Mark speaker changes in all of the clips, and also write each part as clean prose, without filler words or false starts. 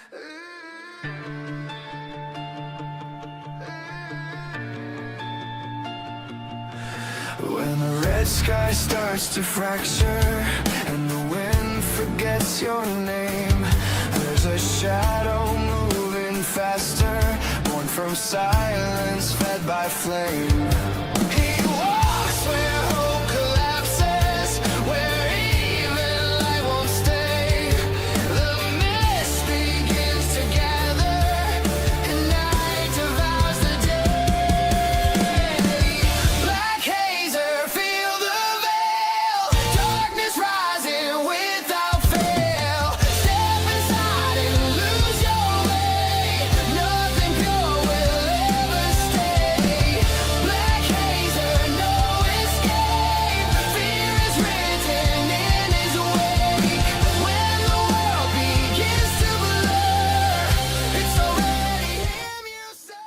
Speaker 1: When the red sky starts to fracture and the wind forgets your name, there's a shadow moving faster, born from silence, fed by flame. He walks where hope collapses, where even light won't stay. The mist begins to gather, and night devours the day. Black hazer, feel the veil, darkness rising without fail. Step inside and lose your way, nothing pure will ever stay. Black hazer, no escape, fear is written in his wake. When the world begins to blur, it's already him you say.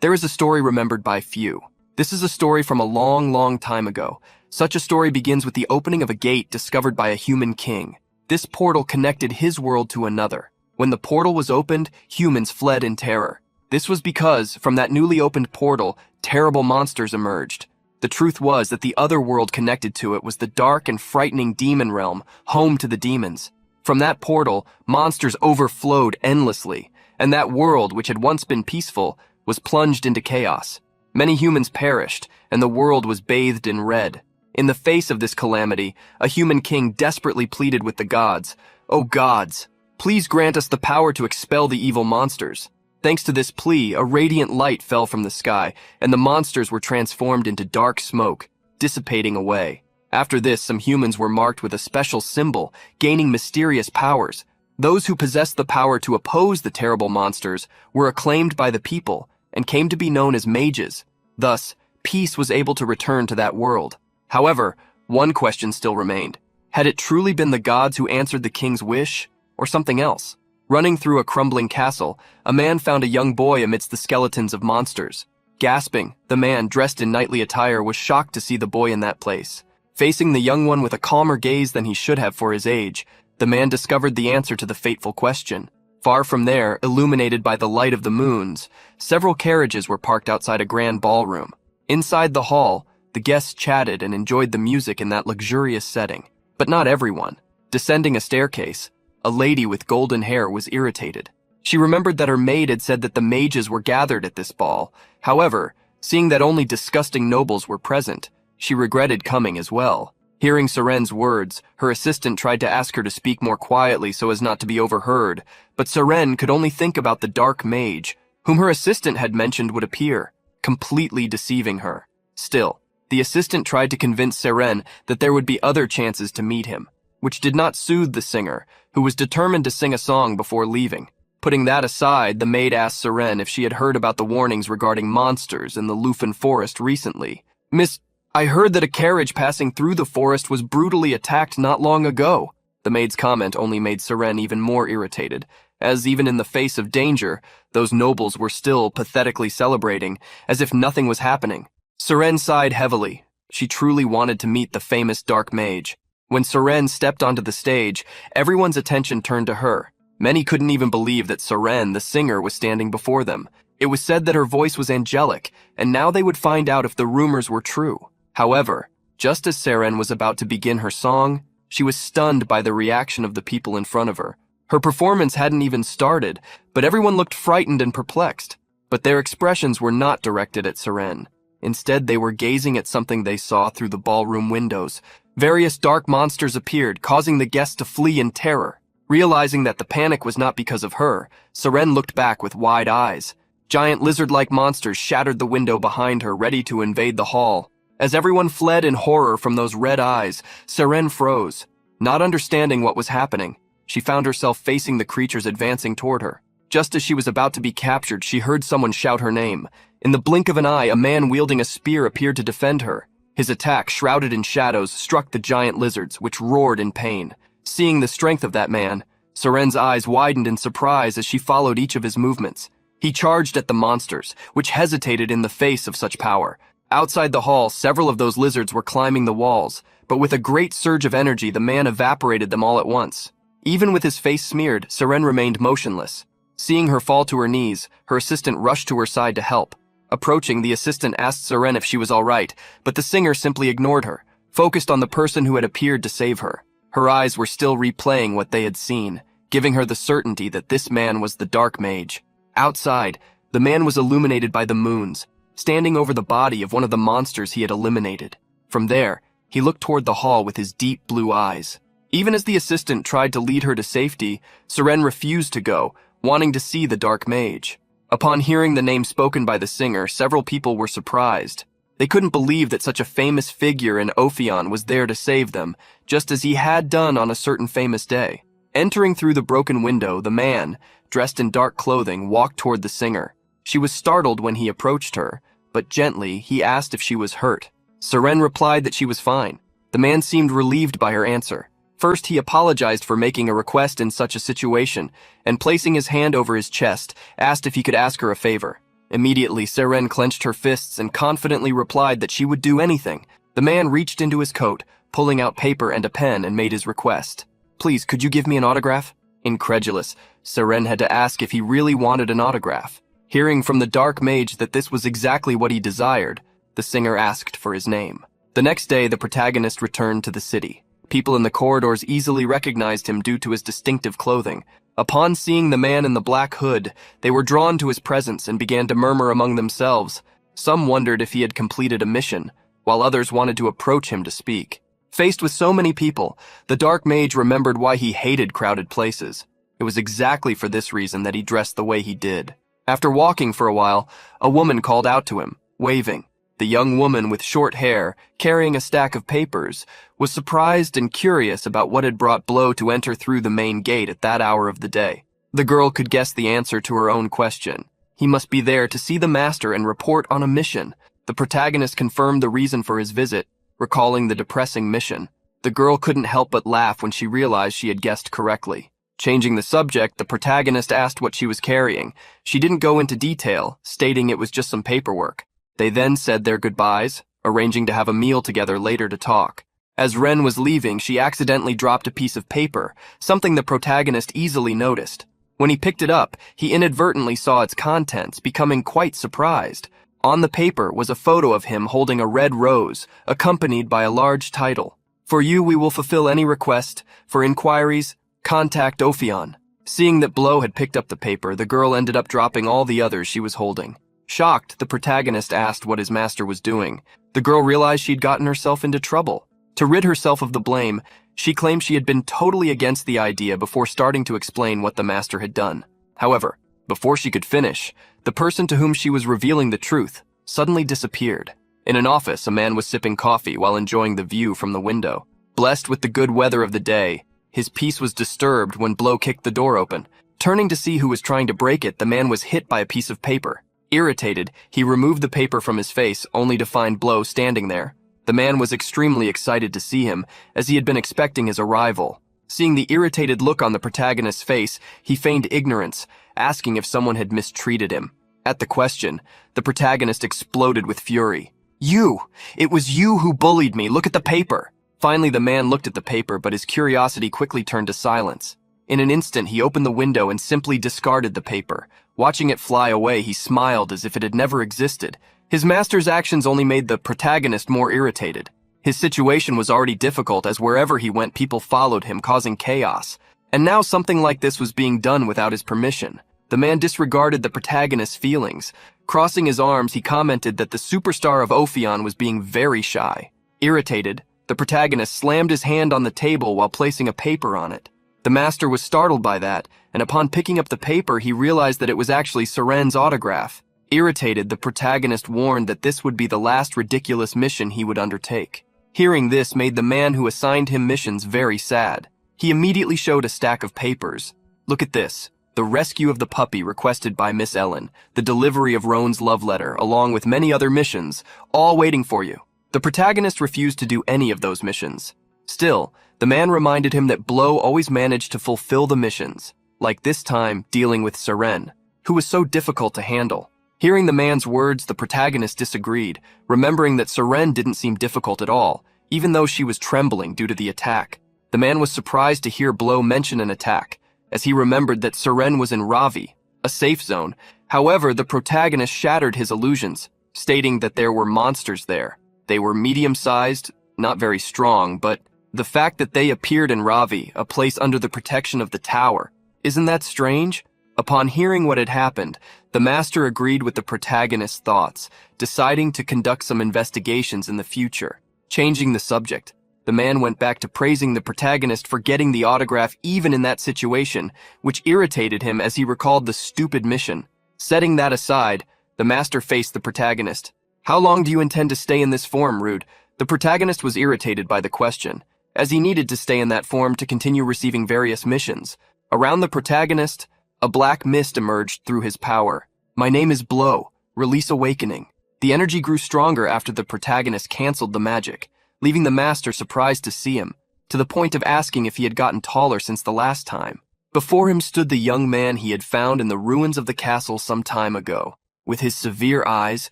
Speaker 2: There is a story remembered by few. This is a story from a long, long time ago. Such a story begins with the opening of a gate discovered by a human king. This portal connected his world to another. When the portal was opened, humans fled in terror. This was because, from that newly opened portal, terrible monsters emerged. The truth was that the other world connected to it was the dark and frightening demon realm, home to the demons. From that portal, monsters overflowed endlessly, and that world, which had once been peaceful, was plunged into chaos. Many humans perished, and the world was bathed in red. In the face of this calamity, a human king desperately pleaded with the gods. "O gods, please grant us the power to expel the evil monsters." Thanks to this plea, a radiant light fell from the sky, and the monsters were transformed into dark smoke, dissipating away. After this, some humans were marked with a special symbol, gaining mysterious powers. Those who possessed the power to oppose the terrible monsters were acclaimed by the people and came to be known as mages. Thus, peace was able to return to that world. However, one question still remained. Had it truly been the gods who answered the king's wish, or something else? Running through a crumbling castle, a man found a young boy amidst the skeletons of monsters. Gasping, the man, dressed in knightly attire, was shocked to see the boy in that place. Facing the young one with a calmer gaze than he should have for his age, the man discovered the answer to the fateful question. Far from there, illuminated by the light of the moons, several carriages were parked outside a grand ballroom. Inside the hall, the guests chatted and enjoyed the music in that luxurious setting. But not everyone. Descending a staircase, a lady with golden hair was irritated. She remembered that her maid had said that the mages were gathered at this ball. However, seeing that only disgusting nobles were present, she regretted coming as well. Hearing Seren's words, her assistant tried to ask her to speak more quietly so as not to be overheard, but Seren could only think about the dark mage, whom her assistant had mentioned would appear, completely deceiving her. Still, the assistant tried to convince Seren that there would be other chances to meet him, which did not soothe the singer, who was determined to sing a song before leaving. Putting that aside, the maid asked Seren if she had heard about the warnings regarding monsters in the Lufin forest recently. "Miss, I heard that a carriage passing through the forest was brutally attacked not long ago." The maid's comment only made Seren even more irritated, as even in the face of danger, those nobles were still pathetically celebrating, as if nothing was happening. Seren sighed heavily. She truly wanted to meet the famous dark mage. When Seren stepped onto the stage, everyone's attention turned to her. Many couldn't even believe that Seren, the singer, was standing before them. It was said that her voice was angelic, and now they would find out if the rumors were true. However, just as Seren was about to begin her song, she was stunned by the reaction of the people in front of her. Her performance hadn't even started, but everyone looked frightened and perplexed. But their expressions were not directed at Seren. Instead, they were gazing at something they saw through the ballroom windows. Various dark monsters appeared, causing the guests to flee in terror. Realizing that the panic was not because of her, Seren looked back with wide eyes. Giant lizard-like monsters shattered the window behind her, ready to invade the hall. As everyone fled in horror from those red eyes, Seren froze. Not understanding what was happening, she found herself facing the creatures advancing toward her. Just as she was about to be captured, she heard someone shout her name. In the blink of an eye, a man wielding a spear appeared to defend her. His attack, shrouded in shadows, struck the giant lizards, which roared in pain. Seeing the strength of that man, Seren's eyes widened in surprise as she followed each of his movements. He charged at the monsters, which hesitated in the face of such power. Outside the hall, several of those lizards were climbing the walls, but with a great surge of energy, the man evaporated them all at once. Even with his face smeared, Seren remained motionless. Seeing her fall to her knees, her assistant rushed to her side to help. Approaching, the assistant asked Seren if she was all right, but the singer simply ignored her, focused on the person who had appeared to save her. Her eyes were still replaying what they had seen, giving her the certainty that this man was the Dark Mage. Outside, the man was illuminated by the moons, standing over the body of one of the monsters he had eliminated. From there, he looked toward the hall with his deep blue eyes. Even as the assistant tried to lead her to safety, Seren refused to go, wanting to see the Dark Mage. Upon hearing the name spoken by the singer, several people were surprised. They couldn't believe that such a famous figure in Ophion was there to save them, just as he had done on a certain famous day. Entering through the broken window, the man, dressed in dark clothing, walked toward the singer. She was startled when he approached her, but gently, he asked if she was hurt. Seren replied that she was fine. The man seemed relieved by her answer. First, he apologized for making a request in such a situation, and placing his hand over his chest, asked if he could ask her a favor. Immediately, Seren clenched her fists and confidently replied that she would do anything. The man reached into his coat, pulling out paper and a pen, and made his request. "Please, could you give me an autograph?" Incredulous, Seren had to ask if he really wanted an autograph. Hearing from the Dark Mage that this was exactly what he desired, the singer asked for his name. The next day, the protagonist returned to the city. People in the corridors easily recognized him due to his distinctive clothing. Upon seeing the man in the black hood, they were drawn to his presence and began to murmur among themselves. Some wondered if he had completed a mission, while others wanted to approach him to speak. Faced with so many people, the Dark Mage remembered why he hated crowded places. It was exactly for this reason that he dressed the way he did. After walking for a while, a woman called out to him, waving. The young woman with short hair, carrying a stack of papers, was surprised and curious about what had brought Blow to enter through the main gate at that hour of the day. The girl could guess the answer to her own question. He must be there to see the master and report on a mission. The protagonist confirmed the reason for his visit, recalling the depressing mission. The girl couldn't help but laugh when she realized she had guessed correctly. Changing the subject, the protagonist asked what she was carrying. She didn't go into detail, stating it was just some paperwork. They then said their goodbyes, arranging to have a meal together later to talk. As Ren was leaving, she accidentally dropped a piece of paper, something the protagonist easily noticed. When he picked it up, he inadvertently saw its contents, becoming quite surprised. On the paper was a photo of him holding a red rose, accompanied by a large title. "For you we will fulfill any request. For inquiries, contact Ophion." Seeing that Blow had picked up the paper, the girl ended up dropping all the others she was holding. Shocked, the protagonist asked what his master was doing. The girl realized she'd gotten herself into trouble. To rid herself of the blame, she claimed she had been totally against the idea before starting to explain what the master had done. However, before she could finish, the person to whom she was revealing the truth suddenly disappeared. In an office, a man was sipping coffee while enjoying the view from the window. Blessed with the good weather of the day, his peace was disturbed when Blow kicked the door open. Turning to see who was trying to break it, the man was hit by a piece of paper. Irritated, he removed the paper from his face, only to find Blow standing there. The man was extremely excited to see him, as he had been expecting his arrival. Seeing the irritated look on the protagonist's face, he feigned ignorance, asking if someone had mistreated him. At the question, the protagonist exploded with fury. "You! It was you who bullied me! Look at the paper!" Finally, the man looked at the paper, but his curiosity quickly turned to silence. In an instant, he opened the window and simply discarded the paper. Watching it fly away, he smiled as if it had never existed. His master's actions only made the protagonist more irritated. His situation was already difficult, as wherever he went, people followed him, causing chaos. And now something like this was being done without his permission. The man disregarded the protagonist's feelings. Crossing his arms, he commented that the superstar of Ophion was being very shy. Irritated, the protagonist slammed his hand on the table while placing a paper on it. The master was startled by that, and upon picking up the paper, he realized that it was actually Seren's autograph. Irritated, the protagonist warned that this would be the last ridiculous mission he would undertake. Hearing this made the man who assigned him missions very sad. He immediately showed a stack of papers. "Look at this. The rescue of the puppy requested by Miss Ellen, the delivery of Roan's love letter, along with many other missions, all waiting for you." The protagonist refused to do any of those missions. Still, the man reminded him that Blow always managed to fulfill the missions, like this time dealing with Seren, who was so difficult to handle. Hearing the man's words, the protagonist disagreed, remembering that Seren didn't seem difficult at all, even though she was trembling due to the attack. The man was surprised to hear Blow mention an attack, as he remembered that Seren was in Ravi, a safe zone. However, the protagonist shattered his illusions, stating that there were monsters there. They were medium-sized, not very strong, but the fact that they appeared in Ravi, a place under the protection of the tower, isn't that strange? Upon hearing what had happened, the master agreed with the protagonist's thoughts, deciding to conduct some investigations in the future. Changing the subject, the man went back to praising the protagonist for getting the autograph even in that situation, which irritated him as he recalled the stupid mission. Setting that aside, the master faced the protagonist. "How long do you intend to stay in this form, Rude?" The protagonist was irritated by the question, as he needed to stay in that form to continue receiving various missions. Around the protagonist, a black mist emerged through his power. "My name is Blow, Release Awakening." The energy grew stronger after the protagonist canceled the magic, leaving the master surprised to see him, to the point of asking if he had gotten taller since the last time. Before him stood the young man he had found in the ruins of the castle some time ago. With his severe eyes,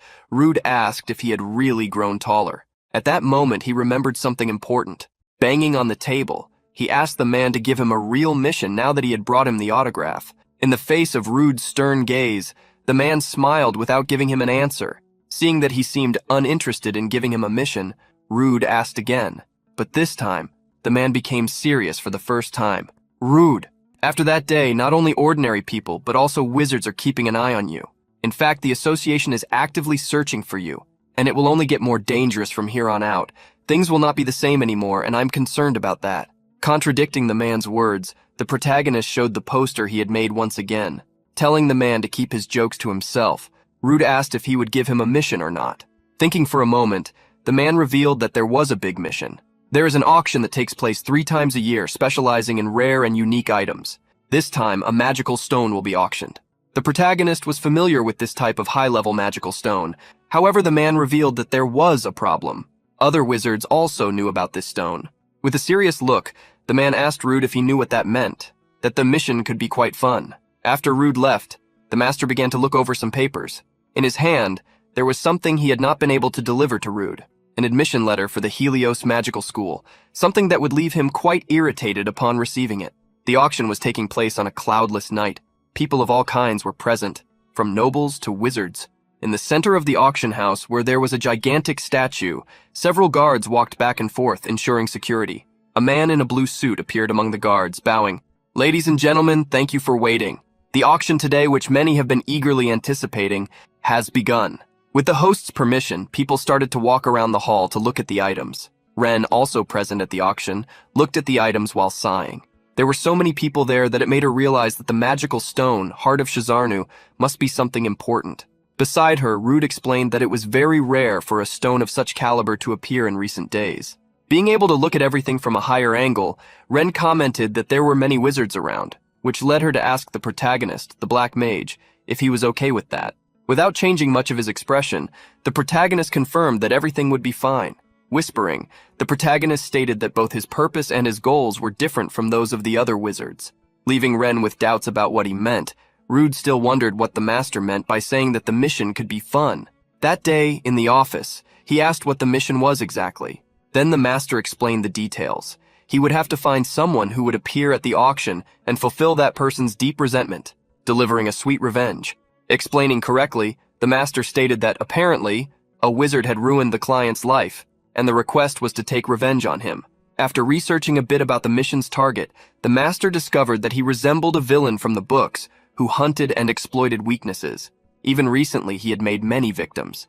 Speaker 2: Rude asked if he had really grown taller. At that moment, he remembered something important. Banging on the table, he asked the man to give him a real mission now that he had brought him the autograph. In the face of Rude's stern gaze, the man smiled without giving him an answer. Seeing that he seemed uninterested in giving him a mission, Rude asked again. But this time, the man became serious for the first time. "Rude, after that day, not only ordinary people, but also wizards are keeping an eye on you. In fact, the association is actively searching for you, and it will only get more dangerous from here on out. Things will not be the same anymore, and I'm concerned about that." Contradicting the man's words, the protagonist showed the poster he had made once again. Telling the man to keep his jokes to himself, Rude asked if he would give him a mission or not. Thinking for a moment, the man revealed that there was a big mission. There is an auction that takes place 3 times a year, specializing in rare and unique items. This time, a magical stone will be auctioned. The protagonist was familiar with this type of high-level magical stone. However, the man revealed that there was a problem. Other wizards also knew about this stone. With a serious look, the man asked Rude if he knew what that meant, that the mission could be quite fun. After Rude left, the master began to look over some papers. In his hand, there was something he had not been able to deliver to Rude, an admission letter for the Helios Magical School, something that would leave him quite irritated upon receiving it. The auction was taking place on a cloudless night. People of all kinds were present, from nobles to wizards. In the center of the auction house, where there was a gigantic statue, several guards walked back and forth, ensuring security. A man in a blue suit appeared among the guards, bowing. "Ladies and gentlemen, thank you for waiting. The auction today, which many have been eagerly anticipating, has begun." With the host's permission, people started to walk around the hall to look at the items. Ren, also present at the auction, looked at the items while sighing. There were so many people there that it made her realize that the magical stone, Heart of Shizarnu, must be something important. Beside her, Rude explained that it was very rare for a stone of such caliber to appear in recent days. Being able to look at everything from a higher angle, Ren commented that there were many wizards around, which led her to ask the protagonist, the Black Mage, if he was okay with that. Without changing much of his expression, the protagonist confirmed that everything would be fine. Whispering, the protagonist stated that both his purpose and his goals were different from those of the other wizards. Leaving Ren with doubts about what he meant, Rude still wondered what the master meant by saying that the mission could be fun. That day, in the office, he asked what the mission was exactly. Then the master explained the details. He would have to find someone who would appear at the auction and fulfill that person's deep resentment, delivering a sweet revenge. Explaining correctly, the master stated that apparently, a wizard had ruined the client's life, and the request was to take revenge on him. After researching a bit about the mission's target, the master discovered that he resembled a villain from the books who hunted and exploited weaknesses. Even recently, he had made many victims.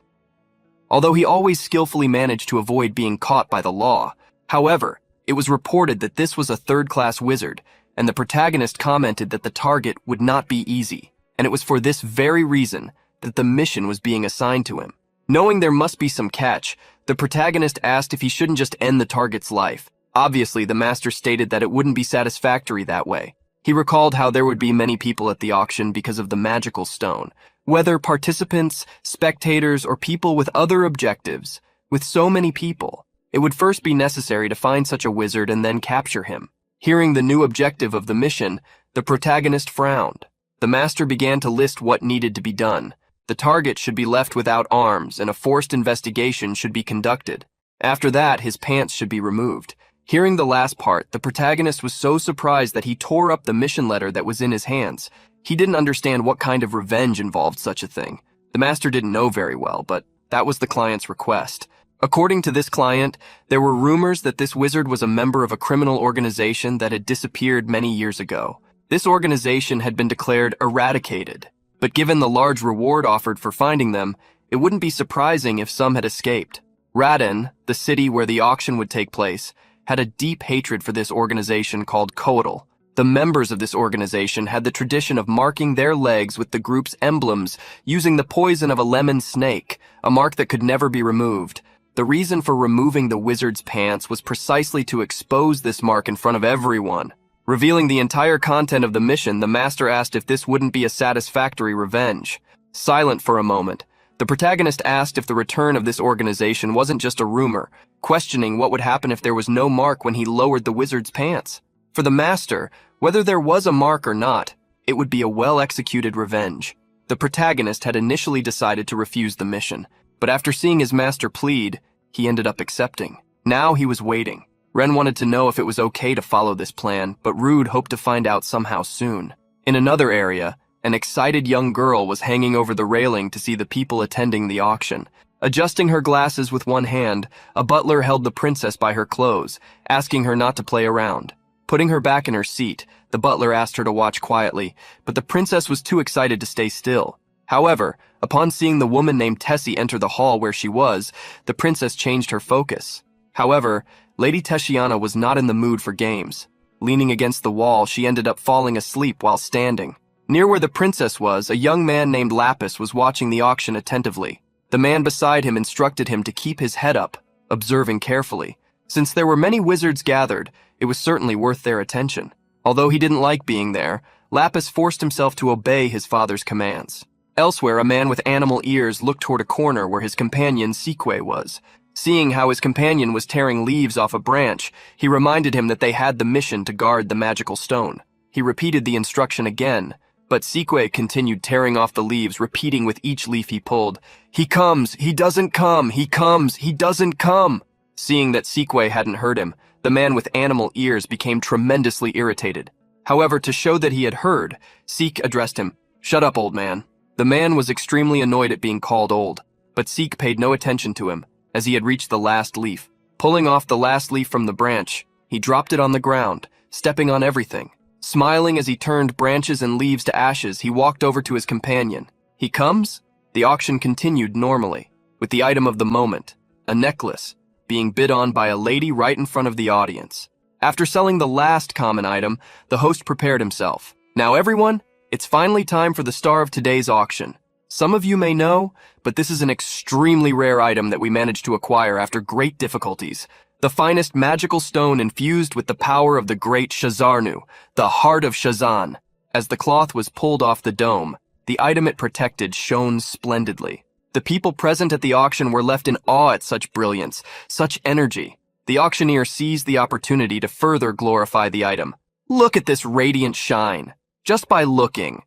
Speaker 2: Although he always skillfully managed to avoid being caught by the law, however, it was reported that this was a third-class wizard, and the protagonist commented that the target would not be easy, and it was for this very reason that the mission was being assigned to him. Knowing there must be some catch, the protagonist asked if he shouldn't just end the target's life. Obviously, the master stated that it wouldn't be satisfactory that way. He recalled how there would be many people at the auction because of the magical stone, whether participants, spectators, or people with other objectives. With so many people, it would first be necessary to find such a wizard and then capture him. Hearing the new objective of the mission, the protagonist frowned. The master began to list what needed to be done. The target should be left without arms, and a forced investigation should be conducted. After that, his pants should be removed. Hearing the last part, the protagonist was so surprised that he tore up the mission letter that was in his hands. He didn't understand what kind of revenge involved such a thing. The master didn't know very well, but that was the client's request. According to this client, there were rumors that this wizard was a member of a criminal organization that had disappeared many years ago. This organization had been declared eradicated, but given the large reward offered for finding them, it wouldn't be surprising if some had escaped. Radin, the city where the auction would take place, had a deep hatred for this organization called Kotal. The members of this organization had the tradition of marking their legs with the group's emblems using the poison of a lemon snake, a mark that could never be removed. The reason for removing the wizard's pants was precisely to expose this mark in front of everyone. Revealing the entire content of the mission, the master asked if this wouldn't be a satisfactory revenge. Silent for a moment, the protagonist asked if the return of this organization wasn't just a rumor, questioning what would happen if there was no mark when he lowered the wizard's pants. For the master, whether there was a mark or not, it would be a well-executed revenge. The protagonist had initially decided to refuse the mission, but after seeing his master plead, he ended up accepting. Now he was waiting. Ren wanted to know if it was okay to follow this plan, but Rude hoped to find out somehow soon. In another area, an excited young girl was hanging over the railing to see the people attending the auction. Adjusting her glasses with one hand, a butler held the princess by her clothes, asking her not to play around. Putting her back in her seat, the butler asked her to watch quietly, but the princess was too excited to stay still. However, upon seeing the woman named Tessie enter the hall where she was, the princess changed her focus. However, Lady Tessiana was not in the mood for games. Leaning against the wall, she ended up falling asleep while standing. Near where the princess was, a young man named Lapis was watching the auction attentively. The man beside him instructed him to keep his head up, observing carefully. Since there were many wizards gathered, it was certainly worth their attention. Although he didn't like being there, Lapis forced himself to obey his father's commands. Elsewhere, a man with animal ears looked toward a corner where his companion Sikwe was. Seeing how his companion was tearing leaves off a branch, he reminded him that they had the mission to guard the magical stone. He repeated the instruction again, but Sikwe continued tearing off the leaves, repeating with each leaf he pulled, "He comes, he doesn't come, he comes, he doesn't come." Seeing that Sikwe hadn't heard him, the man with animal ears became tremendously irritated. However, to show that he had heard, Sik addressed him, "Shut up, old man." The man was extremely annoyed at being called old, but Sik paid no attention to him, as he had reached the last leaf. Pulling off the last leaf from the branch, he dropped it on the ground, stepping on everything. Smiling as he turned branches and leaves to ashes, he walked over to his companion. "He comes?" The auction continued normally, with the item of the moment, a necklace, being bid on by a lady right in front of the audience. After selling the last common item, the host prepared himself. "Now everyone, it's finally time for the star of today's auction. Some of you may know, but this is an extremely rare item that we managed to acquire after great difficulties. The finest magical stone infused with the power of the great Shazarnu, the heart of Shazan." As the cloth was pulled off the dome, the item it protected shone splendidly. The people present at the auction were left in awe at such brilliance, such energy. The auctioneer seized the opportunity to further glorify the item. "Look at this radiant shine. Just by looking,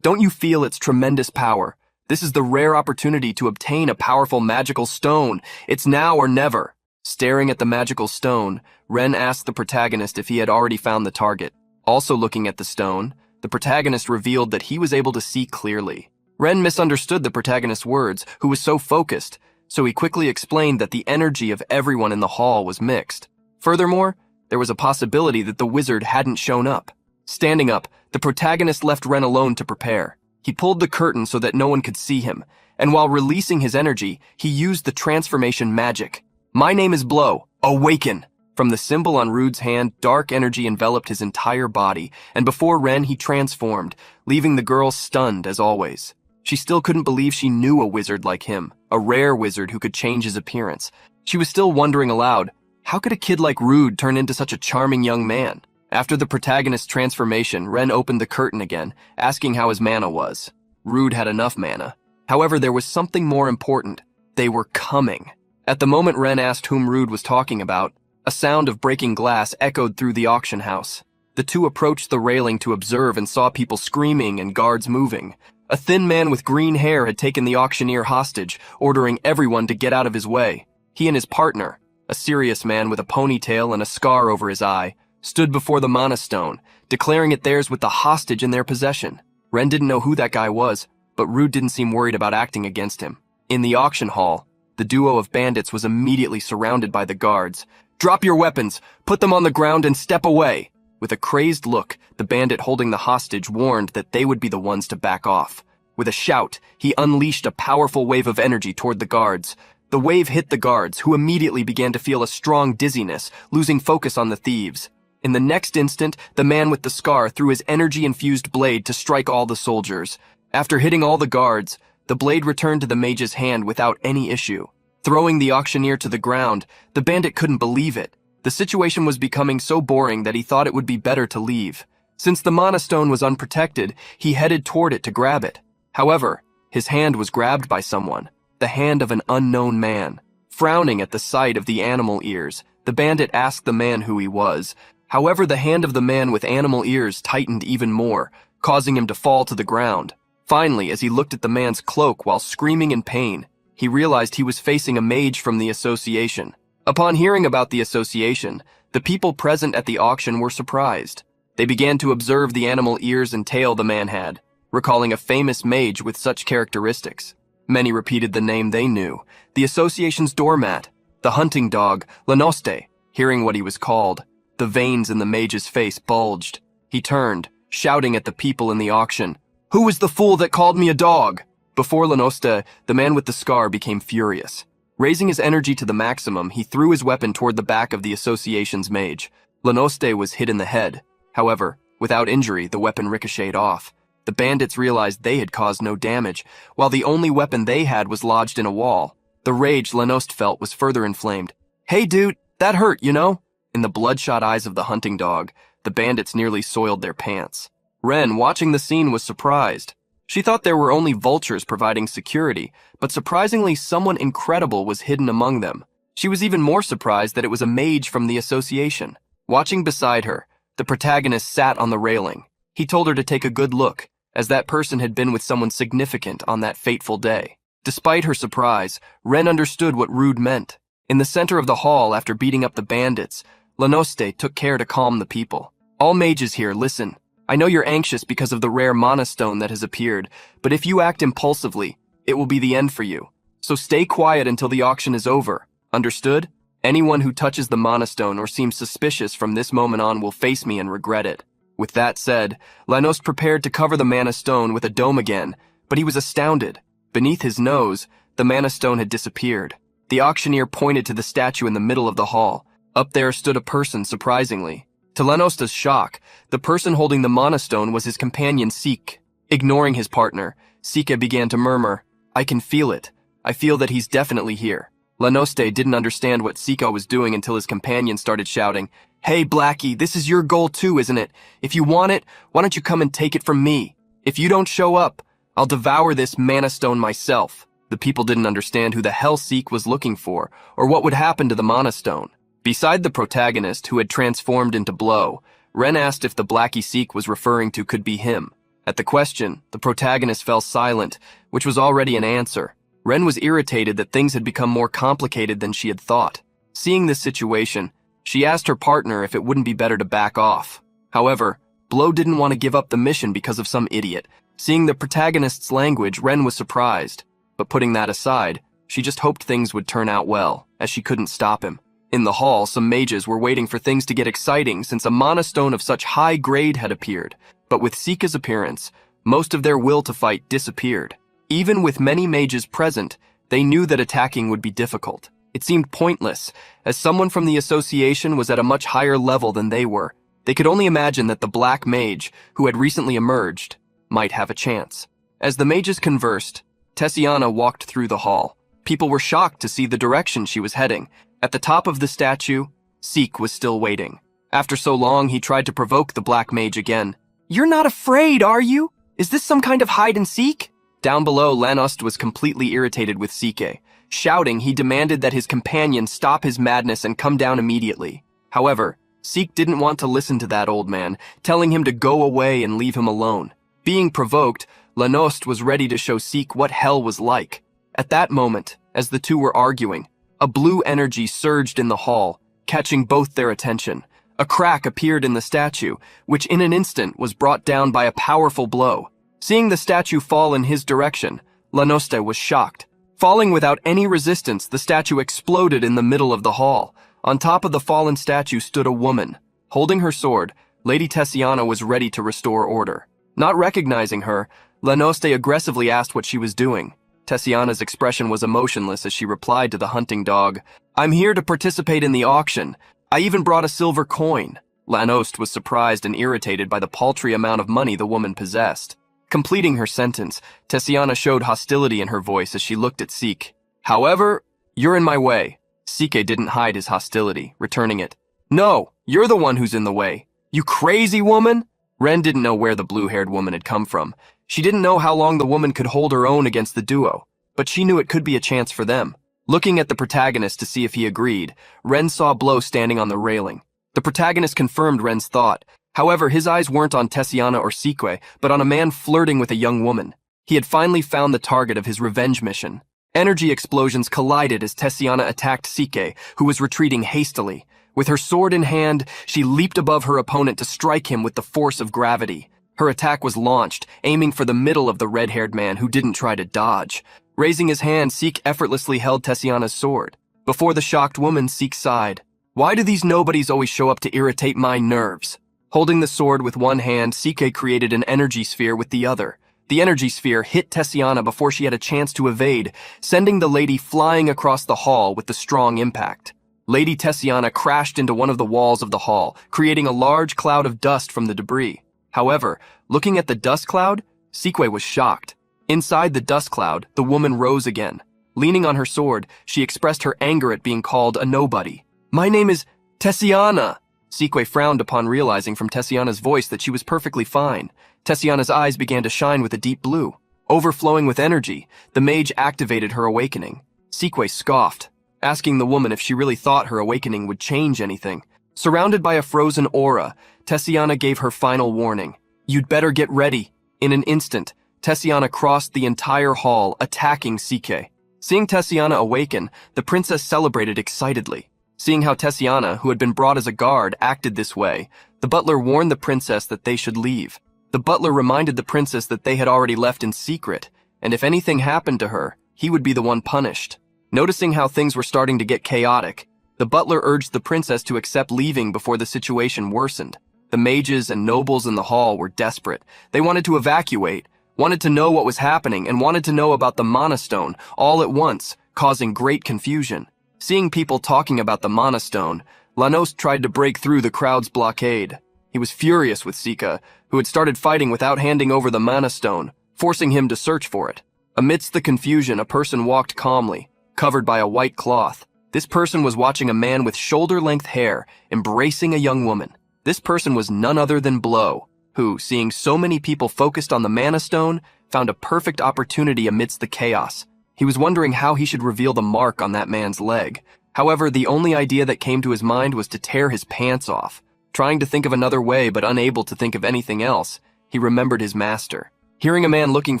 Speaker 2: don't you feel its tremendous power? This is the rare opportunity to obtain a powerful magical stone. It's now or never." Staring at the magical stone, Ren asked the protagonist if he had already found the target. Also looking at the stone, the protagonist revealed that he was able to see clearly. Ren misunderstood the protagonist's words, who was so focused, so he quickly explained that the energy of everyone in the hall was mixed. Furthermore, there was a possibility that the wizard hadn't shown up. Standing up, the protagonist left Ren alone to prepare. He pulled the curtain so that no one could see him, and while releasing his energy, he used the transformation magic. "My name is Blow. Awaken!" From the symbol on Rude's hand, dark energy enveloped his entire body, and before Ren, he transformed, leaving the girl stunned as always. She still couldn't believe she knew a wizard like him, a rare wizard who could change his appearance. She was still wondering aloud, how could a kid like Rude turn into such a charming young man? After the protagonist's transformation, Ren opened the curtain again, asking how his mana was. Rude had enough mana. However, there was something more important. They were coming. At the moment Ren asked whom Rude was talking about, a sound of breaking glass echoed through the auction house. The two approached the railing to observe and saw people screaming and guards moving. A thin man with green hair had taken the auctioneer hostage, ordering everyone to get out of his way. He and his partner, a serious man with a ponytail and a scar over his eye, stood before the mana stone, declaring it theirs with the hostage in their possession. Ren didn't know who that guy was, but Rude didn't seem worried about acting against him. In the auction hall, the duo of bandits was immediately surrounded by the guards. "Drop your weapons, put them on the ground and step away." With a crazed look, the bandit holding the hostage warned that they would be the ones to back off. With a shout, he unleashed a powerful wave of energy toward the guards. The wave hit the guards, who immediately began to feel a strong dizziness, losing focus on the thieves. In the next instant, the man with the scar threw his energy-infused blade to strike all the soldiers. After hitting all the guards, the blade returned to the mage's hand without any issue. Throwing the auctioneer to the ground, the bandit couldn't believe it. The situation was becoming so boring that he thought it would be better to leave. Since the mana stone was unprotected, he headed toward it to grab it. However, his hand was grabbed by someone, the hand of an unknown man. Frowning at the sight of the animal ears, the bandit asked the man who he was. However, the hand of the man with animal ears tightened even more, causing him to fall to the ground. Finally, as he looked at the man's cloak while screaming in pain, he realized he was facing a mage from the association. Upon hearing about the association, the people present at the auction were surprised. They began to observe the animal ears and tail the man had, recalling a famous mage with such characteristics. Many repeated the name they knew, the association's doormat, the hunting dog, Lanoste. Hearing what he was called, the veins in the mage's face bulged. He turned, shouting at the people in the auction, "Who was the fool that called me a dog?" Before Lanoste, the man with the scar became furious. Raising his energy to the maximum, he threw his weapon toward the back of the association's mage. Lanoste was hit in the head. However, without injury, the weapon ricocheted off. The bandits realized they had caused no damage, while the only weapon they had was lodged in a wall. The rage Lanoste felt was further inflamed. "Hey dude, that hurt, you know?" In the bloodshot eyes of the hunting dog, the bandits nearly soiled their pants. Ren, watching the scene, was surprised. She thought there were only vultures providing security, but surprisingly someone incredible was hidden among them. She was even more surprised that it was a mage from the association. Watching beside her, the protagonist sat on the railing. He told her to take a good look, as that person had been with someone significant on that fateful day. Despite her surprise, Ren understood what Rude meant. In the center of the hall, after beating up the bandits, Lanoste took care to calm the people. "All mages here, listen. I know you're anxious because of the rare mana stone that has appeared, but if you act impulsively, it will be the end for you. So stay quiet until the auction is over. Understood? Anyone who touches the mana stone or seems suspicious from this moment on will face me and regret it." With that said, Lanoste prepared to cover the mana stone with a dome again, but he was astounded. Beneath his nose, the mana stone had disappeared. The auctioneer pointed to the statue in the middle of the hall. Up there stood a person, surprisingly. To Lanoste's shock, the person holding the mana stone was his companion Seek. Ignoring his partner, Sika began to murmur, "I can feel it. I feel that he's definitely here." Lanoste didn't understand what Sika was doing until his companion started shouting, "Hey Blackie, this is your goal too, isn't it? If you want it, why don't you come and take it from me? If you don't show up, I'll devour this mana stone myself." The people didn't understand who the hell Seek was looking for, or what would happen to the mana stone. Beside the protagonist, who had transformed into Blow, Ren asked if the Blackie Seek was referring to could be him. At the question, the protagonist fell silent, which was already an answer. Ren was irritated that things had become more complicated than she had thought. Seeing this situation, she asked her partner if it wouldn't be better to back off. However, Blow didn't want to give up the mission because of some idiot. Seeing the protagonist's language, Ren was surprised. But putting that aside, she just hoped things would turn out well, as she couldn't stop him. In the hall, some mages were waiting for things to get exciting since a mana stone of such high grade had appeared. But with Sika's appearance, most of their will to fight disappeared. Even with many mages present, they knew that attacking would be difficult. It seemed pointless, as someone from the association was at a much higher level than they were. They could only imagine that the black mage, who had recently emerged, might have a chance. As the mages conversed, Tessiana walked through the hall. People were shocked to see the direction she was heading. At the top of the statue, Seek was still waiting. After so long, he tried to provoke the black mage again. "You're not afraid, are you? Is this some kind of hide and seek?" Down below, Lanoste was completely irritated with Sike. Shouting, he demanded that his companion stop his madness and come down immediately. However, Seek didn't want to listen to that old man, telling him to go away and leave him alone. Being provoked, Lanoste was ready to show Seek what hell was like. At that moment, as the two were arguing, A blue energy surged in the hall, catching both their attention. A crack appeared in the statue, which in an instant was brought down by a powerful blow. Seeing the statue fall in his direction, Lanoste was shocked. Falling without any resistance, the statue exploded in the middle of the hall. On top of the fallen statue stood a woman. Holding her sword, Lady Tessiana was ready to restore order. Not recognizing her, Lanoste aggressively asked what she was doing. Tessiana's expression was emotionless as she replied to the hunting dog, "I'm here to participate in the auction. I even brought a silver coin." Lanoste was surprised and irritated by the paltry amount of money the woman possessed. Completing her sentence, Tessiana showed hostility in her voice as she looked at Sik. "However, you're in my way." Sike didn't hide his hostility, returning it. "No, you're the one who's in the way. You crazy woman?" Ren didn't know where the blue-haired woman had come from. She didn't know how long the woman could hold her own against the duo, but she knew it could be a chance for them. Looking at the protagonist to see if he agreed, Ren saw Blow standing on the railing. The protagonist confirmed Ren's thought. However, his eyes weren't on Tessiana or Sikwe, but on a man flirting with a young woman. He had finally found the target of his revenge mission. Energy explosions collided as Tessiana attacked Sike, who was retreating hastily. With her sword in hand, she leaped above her opponent to strike him with the force of gravity. Her attack was launched, aiming for the middle of the red-haired man who didn't try to dodge. Raising his hand, Sik effortlessly held Tessiana's sword. Before the shocked woman, Sik sighed. "Why do these nobodies always show up to irritate my nerves?" Holding the sword with one hand, Sike created an energy sphere with the other. The energy sphere hit Tessiana before she had a chance to evade, sending the lady flying across the hall with the strong impact. Lady Tessiana crashed into one of the walls of the hall, creating a large cloud of dust from the debris. However, looking at the dust cloud, Sikwe was shocked. Inside the dust cloud, the woman rose again. Leaning on her sword, she expressed her anger at being called a nobody. "My name is Tessiana." Sikwe frowned upon realizing from Tessiana's voice that she was perfectly fine. Tessiana's eyes began to shine with a deep blue. Overflowing with energy, the mage activated her awakening. Sikwe scoffed, asking the woman if she really thought her awakening would change anything. Surrounded by a frozen aura, Tessiana gave her final warning. "You'd better get ready." In an instant, Tessiana crossed the entire hall, attacking Sike. Seeing Tessiana awaken, the princess celebrated excitedly. Seeing how Tessiana, who had been brought as a guard, acted this way, the butler warned the princess that they should leave. The butler reminded the princess that they had already left in secret, and if anything happened to her, he would be the one punished. Noticing how things were starting to get chaotic, the butler urged the princess to accept leaving before the situation worsened. The mages and nobles in the hall were desperate. They wanted to evacuate, wanted to know what was happening, and wanted to know about the Mana Stone all at once, causing great confusion. Seeing people talking about the Mana Stone, Lanoste tried to break through the crowd's blockade. He was furious with Sika, who had started fighting without handing over the Mana Stone, forcing him to search for it. Amidst the confusion, a person walked calmly, covered by a white cloth. This person was watching a man with shoulder-length hair embracing a young woman. This person was none other than Blow, who, seeing so many people focused on the Mana Stone, found a perfect opportunity amidst the chaos. He was wondering how he should reveal the mark on that man's leg. However, the only idea that came to his mind was to tear his pants off. Trying to think of another way but unable to think of anything else, he remembered his master. Hearing a man looking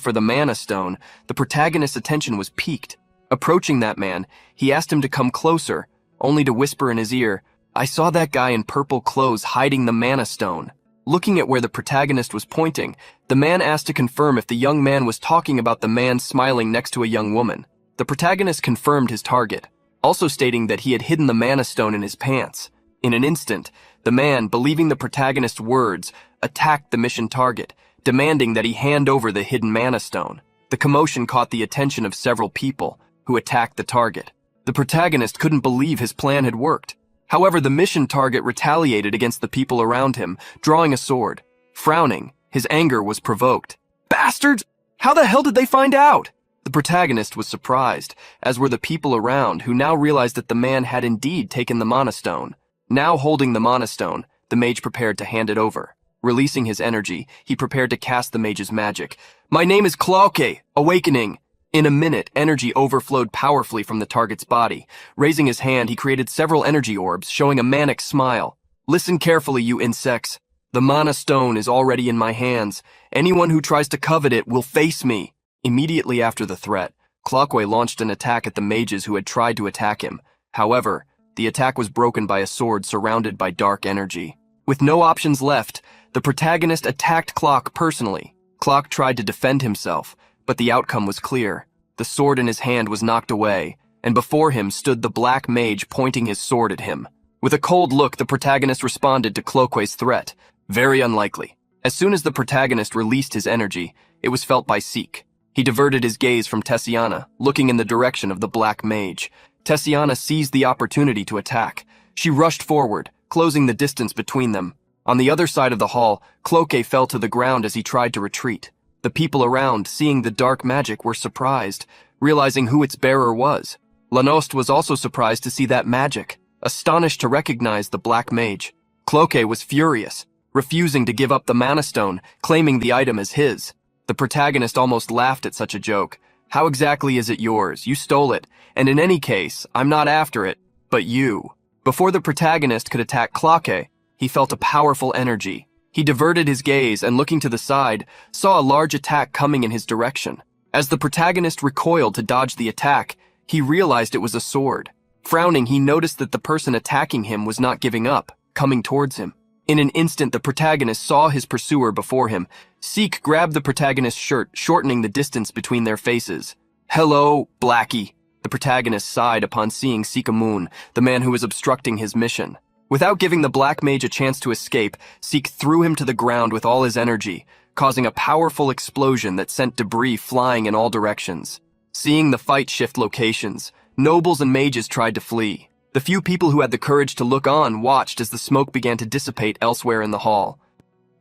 Speaker 2: for the Mana Stone, the protagonist's attention was piqued. Approaching that man, he asked him to come closer, only to whisper in his ear, "I saw that guy in purple clothes hiding the Mana Stone." Looking at where the protagonist was pointing, the man asked to confirm if the young man was talking about the man smiling next to a young woman. The protagonist confirmed his target, also stating that he had hidden the Mana Stone in his pants. In an instant, the man, believing the protagonist's words, attacked the mission target, demanding that he hand over the hidden Mana Stone. The commotion caught the attention of several people, who attacked the target. The protagonist couldn't believe his plan had worked. However, the mission target retaliated against the people around him, drawing a sword. Frowning, his anger was provoked. "Bastards! How the hell did they find out?" The protagonist was surprised, as were the people around, who now realized that the man had indeed taken the Mana Stone. Now holding the Mana Stone, the mage prepared to hand it over. Releasing his energy, he prepared to cast the mage's magic. "My name is Klauke, Awakening." In a minute, energy overflowed powerfully from the target's body. Raising his hand, he created several energy orbs, showing a manic smile. "Listen carefully, you insects. The Mana Stone is already in my hands. Anyone who tries to covet it will face me." Immediately after the threat, Clockway launched an attack at the mages who had tried to attack him. However, the attack was broken by a sword surrounded by dark energy. With no options left, the protagonist attacked Clock personally. Clock tried to defend himself, but the outcome was clear. The sword in his hand was knocked away, and before him stood the Black Mage pointing his sword at him. With a cold look, the protagonist responded to Cloque's threat. Very unlikely. As soon as the protagonist released his energy, it was felt by Seek. He diverted his gaze from Tessiana, looking in the direction of the Black Mage. Tessiana seized the opportunity to attack. She rushed forward, closing the distance between them. On the other side of the hall, Cloque fell to the ground as he tried to retreat. The people around, seeing the dark magic, were surprised, realizing who its bearer was. Lanost was also surprised to see that magic, astonished to recognize the Black Mage. Cloque was furious, refusing to give up the Mana Stone, claiming the item as his. The protagonist almost laughed at such a joke. How exactly is it yours? You stole it, and in any case, I'm not after it, but you. Before the protagonist could attack Cloque, he felt a powerful energy. He diverted his gaze and, looking to the side, saw a large attack coming in his direction. As the protagonist recoiled to dodge the attack, he realized it was a sword. Frowning, he noticed that the person attacking him was not giving up, coming towards him. In an instant, the protagonist saw his pursuer before him. Seek grabbed the protagonist's shirt, shortening the distance between their faces. "Hello, Blackie," the protagonist sighed upon seeing Sikamoon, the man who was obstructing his mission. Without giving the Black Mage a chance to escape, Seek threw him to the ground with all his energy, causing a powerful explosion that sent debris flying in all directions. Seeing the fight shift locations, nobles and mages tried to flee. The few people who had the courage to look on watched as the smoke began to dissipate elsewhere in the hall.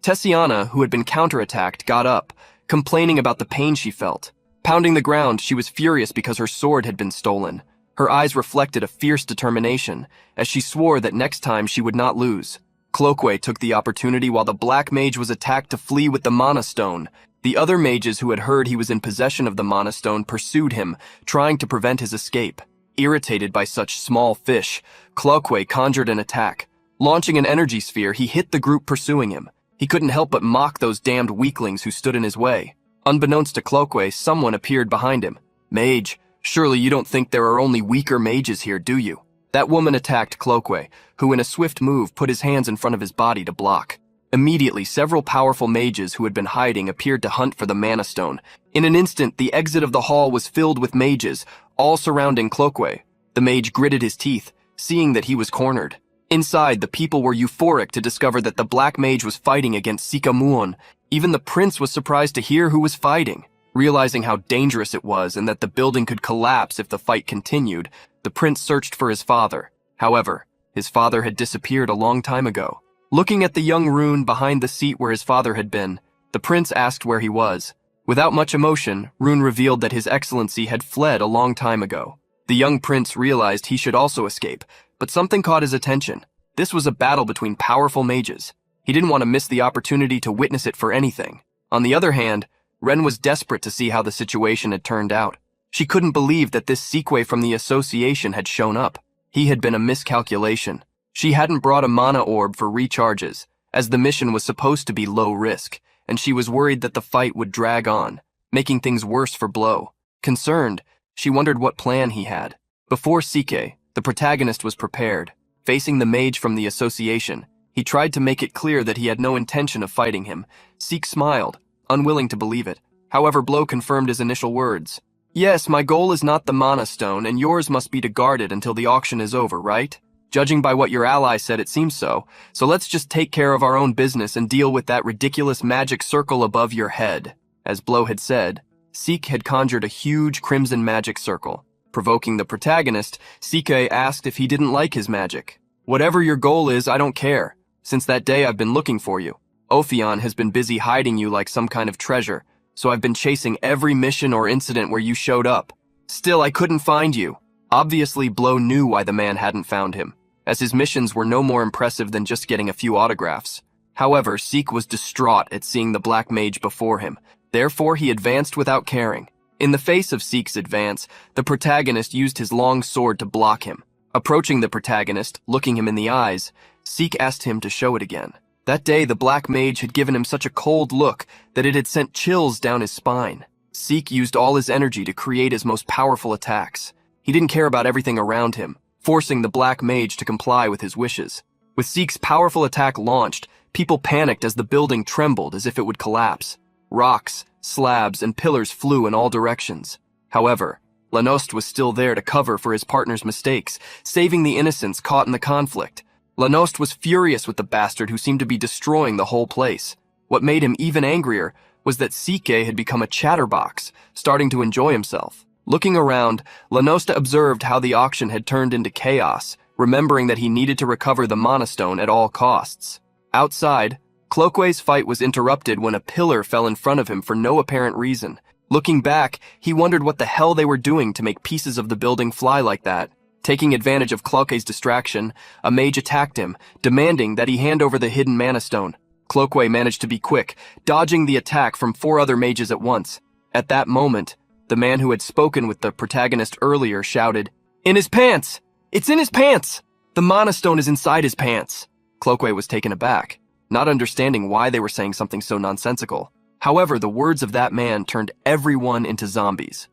Speaker 2: Tessiana, who had been counterattacked, got up, complaining about the pain she felt. Pounding the ground, she was furious because her sword had been stolen. Her eyes reflected a fierce determination, as she swore that next time she would not lose. Cloque took the opportunity while the Black Mage was attacked to flee with the Mana Stone. The other mages who had heard he was in possession of the Mana Stone pursued him, trying to prevent his escape. Irritated by such small fish, Cloque conjured an attack. Launching an energy sphere, he hit the group pursuing him. He couldn't help but mock those damned weaklings who stood in his way. Unbeknownst to Cloque, someone appeared behind him. "Mage, surely you don't think there are only weaker mages here, do you?" That woman attacked Cloque, who in a swift move put his hands in front of his body to block. Immediately, several powerful mages who had been hiding appeared to hunt for the Mana Stone. In an instant, the exit of the hall was filled with mages, all surrounding Cloque. The mage gritted his teeth, seeing that he was cornered. Inside, the people were euphoric to discover that the Black Mage was fighting against Sikamuon. Even the prince was surprised to hear who was fighting. Realizing how dangerous it was and that the building could collapse if the fight continued, the prince searched for his father. However, his father had disappeared a long time ago. Looking at the young Rune behind the seat where his father had been, the prince asked where he was. Without much emotion, Rune revealed that His Excellency had fled a long time ago. The young prince realized he should also escape, but something caught his attention. This was a battle between powerful mages. He didn't want to miss the opportunity to witness it for anything. On the other hand, Ren was desperate to see how the situation had turned out. She couldn't believe that this Sequay from the association had shown up. He had been a miscalculation. She hadn't brought a mana orb for recharges, as the mission was supposed to be low risk, and she was worried that the fight would drag on, making things worse for Blow. Concerned, she wondered what plan he had. Before Seike, the protagonist was prepared. Facing the mage from the association, he tried to make it clear that he had no intention of fighting him. Seek smiled, unwilling to believe it. However, Blow confirmed his initial words. "Yes, my goal is not the Mana Stone, and yours must be to guard it until the auction is over, right? Judging by what your ally said, it seems so. So let's just take care of our own business and deal with that ridiculous magic circle above your head." As Blow had said, Seek had conjured a huge crimson magic circle. Provoking the protagonist, Seike asked if he didn't like his magic. "Whatever your goal is, I don't care. Since that day, I've been looking for you. Ophion has been busy hiding you like some kind of treasure, so I've been chasing every mission or incident where you showed up. Still, I couldn't find you." Obviously, Blow knew why the man hadn't found him, as his missions were no more impressive than just getting a few autographs. However, Seek was distraught at seeing the Black Mage before him. Therefore, he advanced without caring. In the face of Seek's advance, the protagonist used his long sword to block him. Approaching the protagonist, looking him in the eyes, Seek asked him to show it again. That day, the Black Mage had given him such a cold look that it had sent chills down his spine. Seek used all his energy to create his most powerful attacks. He didn't care about everything around him, forcing the Black Mage to comply with his wishes. With Seek's powerful attack launched, people panicked as the building trembled as if it would collapse. Rocks, slabs, and pillars flew in all directions. However, Lanost was still there to cover for his partner's mistakes, saving the innocents caught in the conflict. Lanost was furious with the bastard who seemed to be destroying the whole place. What made him even angrier was that Sike had become a chatterbox, starting to enjoy himself. Looking around, Lanost observed how the auction had turned into chaos, remembering that he needed to recover the Monostone at all costs. Outside, Cloakway's fight was interrupted when a pillar fell in front of him for no apparent reason. Looking back, he wondered what the hell they were doing to make pieces of the building fly like that. Taking advantage of Cloakway's distraction, a mage attacked him, demanding that he hand over the hidden Mana Stone. Cloakway managed to be quick, dodging the attack from 4 other mages at once. At that moment, the man who had spoken with the protagonist earlier shouted, "In his pants! It's in his pants! The Mana Stone is inside his pants!" Cloakway was taken aback, not understanding why they were saying something so nonsensical. However, the words of that man turned everyone into zombies.